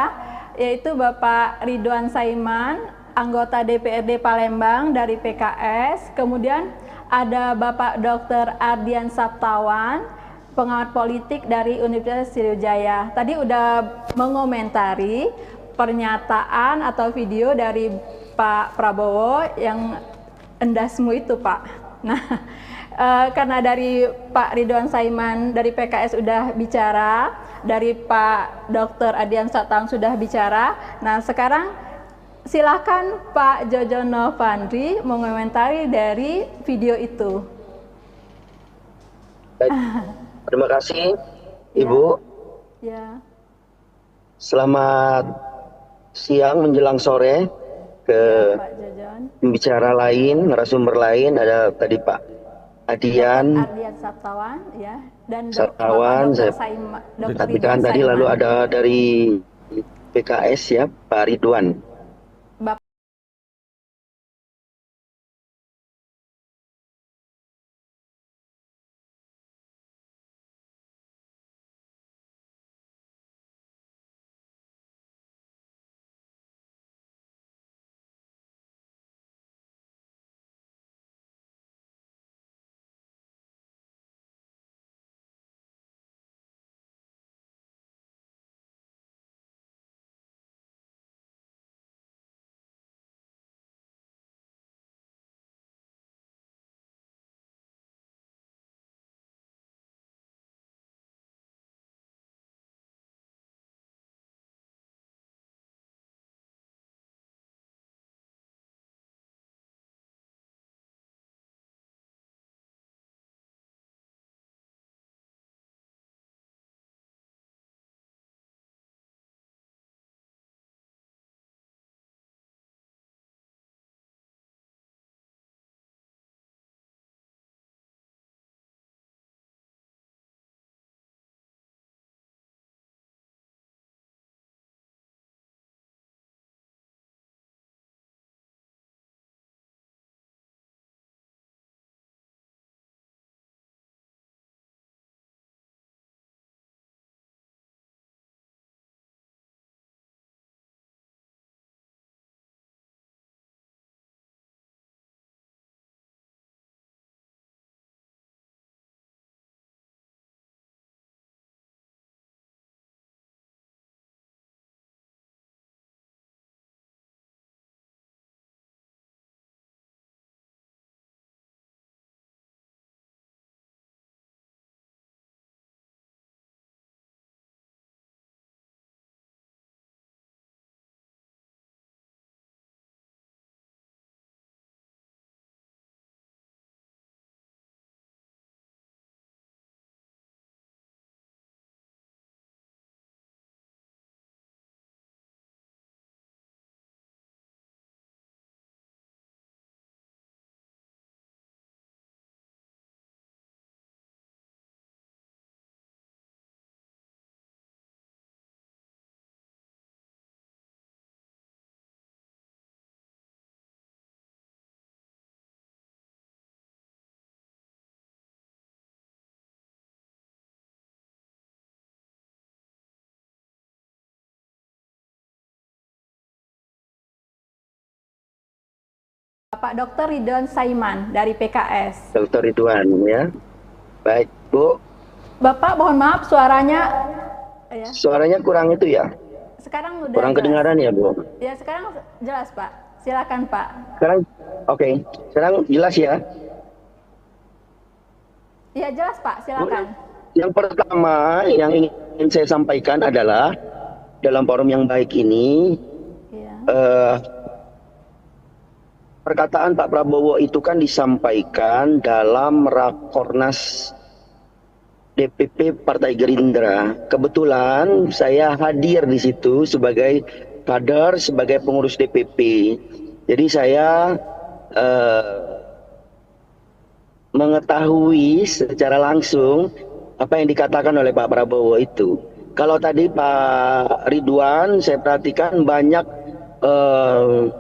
A: yaitu Bapak Ridwan Saiman, anggota DPRD Palembang dari PKS, kemudian ada Bapak Dr. Ardian Saptawan, pengamat politik dari Universitas Sriwijaya. Tadi udah mengomentari pernyataan atau video dari Pak Prabowo yang endasmu itu Pak. Nah, karena dari Pak Ridwan Saiman dari PKS sudah bicara, dari Pak Dr. Ardian Saptawan sudah bicara. Nah sekarang silakan Pak Jojon Novandri mengomentari dari video itu.
D: Baik. Terima kasih Ibu.
A: Ya.
D: Selamat siang menjelang sore ke
A: Pak Jojon.
D: pembicara lain, narasumber lain, ada tadi Pak Ardian
A: Saptawan ya, dan
D: Saptawan,
A: Dr. Saiman,
D: Ridwan tadi, lalu ada dari PKS ya Pak Ridwan.
A: Pak Dr. Ridwan Saiman dari PKS.
D: Dr. Ridwan ya. Baik, Bu.
A: Bapak mohon maaf suaranya ya.
D: Suaranya kurang itu ya.
A: Sekarang udah
D: Kurang
A: jelas.
D: kedengaran ya, Bu.
A: Ya, sekarang jelas, Pak. Silakan, Pak.
D: Sekarang oke. Sekarang jelas ya.
A: Ya, jelas, Pak. Silakan.
D: Yang pertama yang ingin saya sampaikan adalah dalam forum yang baik ini perkataan Pak Prabowo itu kan disampaikan dalam Rakornas DPP Partai Gerindra. Kebetulan saya hadir di situ sebagai kader, sebagai pengurus DPP. Jadi saya mengetahui secara langsung apa yang dikatakan oleh Pak Prabowo itu. Kalau tadi Pak Ridwan saya perhatikan banyak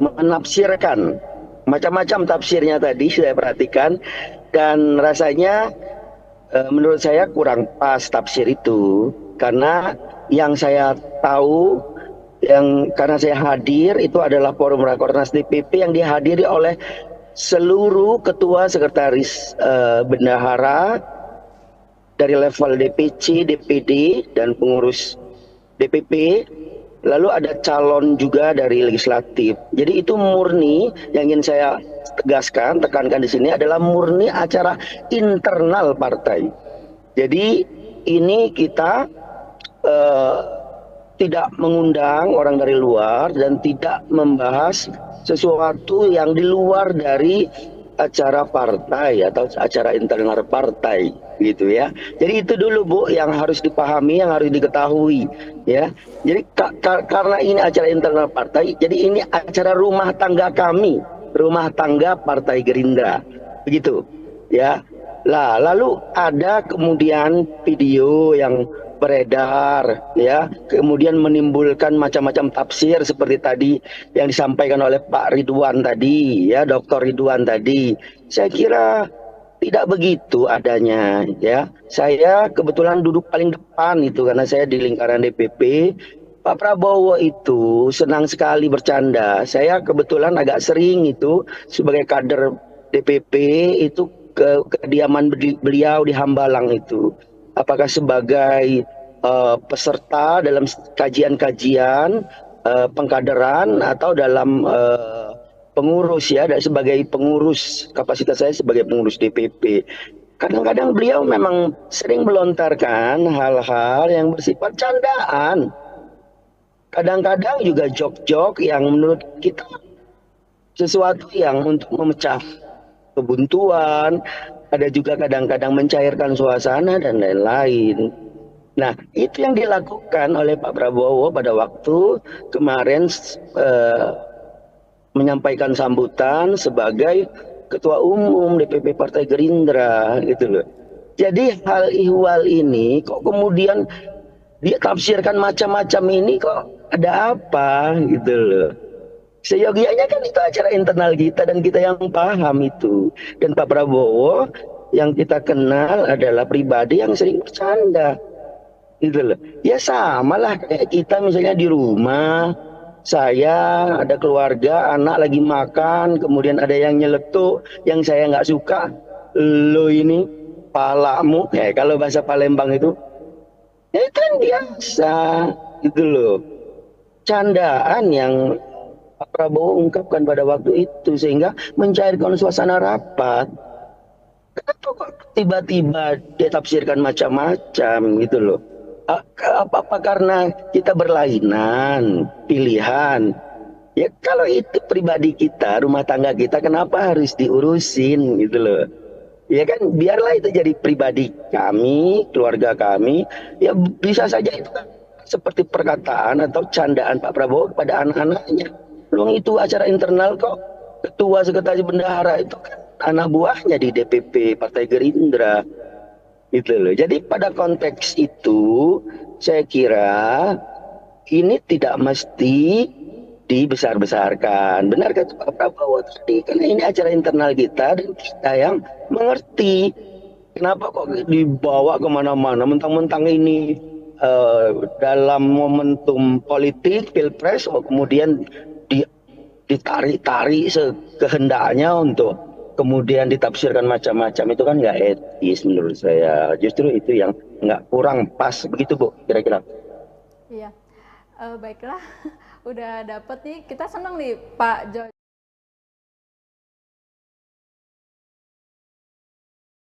D: menafsirkan macam-macam tafsirnya tadi saya perhatikan, dan rasanya menurut saya kurang pas tafsir itu, karena yang saya tahu karena saya hadir itu adalah forum Rakornas DPP yang dihadiri oleh seluruh ketua sekretaris bendahara dari level DPC, DPD dan pengurus DPP. Lalu ada calon juga dari legislatif. Jadi itu murni yang ingin saya tekankan di sini adalah murni acara internal partai. Jadi ini kita tidak mengundang orang dari luar dan tidak membahas sesuatu yang di luar dari acara partai atau acara internal partai gitu ya. Jadi itu dulu Bu yang harus dipahami, yang harus diketahui ya. Jadi karena ini acara internal partai, jadi ini acara rumah tangga kami, rumah tangga Partai Gerindra. Begitu ya. Lah lalu ada kemudian video yang beredar ya, kemudian menimbulkan macam-macam tafsir seperti tadi yang disampaikan oleh Pak Ridwan tadi ya, Dr. Ridwan tadi. Saya kira tidak begitu adanya ya. Saya kebetulan duduk paling depan itu karena saya di lingkaran DPP. Pak Prabowo itu senang sekali bercanda. Saya kebetulan agak sering itu sebagai kader DPP itu ke kediaman beliau di Hambalang itu. Apakah sebagai peserta dalam kajian-kajian pengkaderan atau dalam pengurus ya, sebagai pengurus, kapasitas saya sebagai pengurus DPP. Kadang-kadang beliau memang sering melontarkan hal-hal yang bersifat candaan. Kadang-kadang juga jok-jok yang menurut kita sesuatu yang untuk memecah kebuntuan. Ada juga kadang-kadang mencairkan suasana dan lain-lain. Nah, itu yang dilakukan oleh Pak Prabowo pada waktu kemarin menyampaikan sambutan sebagai Ketua Umum DPP Partai Gerindra gitu loh. Jadi hal ihwal ini kok kemudian dia tafsirkan macam-macam ini, kok ada apa gitu loh. Seyogianya kan itu acara internal kita dan kita yang paham itu. Dan Pak Prabowo yang kita kenal adalah pribadi yang sering bercanda. Gitu loh. Ya sama lah kayak kita misalnya di rumah. Saya ada keluarga, anak lagi makan, kemudian ada yang nyeletuk, yang saya nggak suka. Lo ini palamu, kayak kalau bahasa Palembang itu. Ya kan biasa gitu loh. Candaan yang Pak Prabowo ungkapkan pada waktu itu sehingga mencairkan suasana rapat. Kenapa kok tiba-tiba dia tafsirkan macam-macam gitu loh? Apa karena kita berlainan pilihan? Ya kalau itu pribadi kita, rumah tangga kita, kenapa harus diurusin gitu loh? Ya kan biarlah itu jadi pribadi kami, keluarga kami. Ya bisa saja itu kan seperti perkataan atau candaan Pak Prabowo kepada anak-anaknya. Luang itu acara internal kok. Ketua sekretaris bendahara itu kan anak buahnya di DPP Partai Gerindra gitu loh. Jadi pada konteks itu saya kira ini tidak mesti dibesar-besarkan. Benar kata Pak Prabowo tadi, karena ini acara internal kita dan kita yang mengerti kenapa kok dibawa kemana-mana, mentang-mentang ini dalam momentum politik pilpres, kemudian ditarik-tarik sekehendaknya untuk kemudian ditafsirkan macam-macam, itu kan nggak etis menurut saya. Justru itu yang nggak kurang pas, begitu Bu, kira-kira.
A: Iya, baiklah, udah dapet nih, kita senang nih Pak Jo.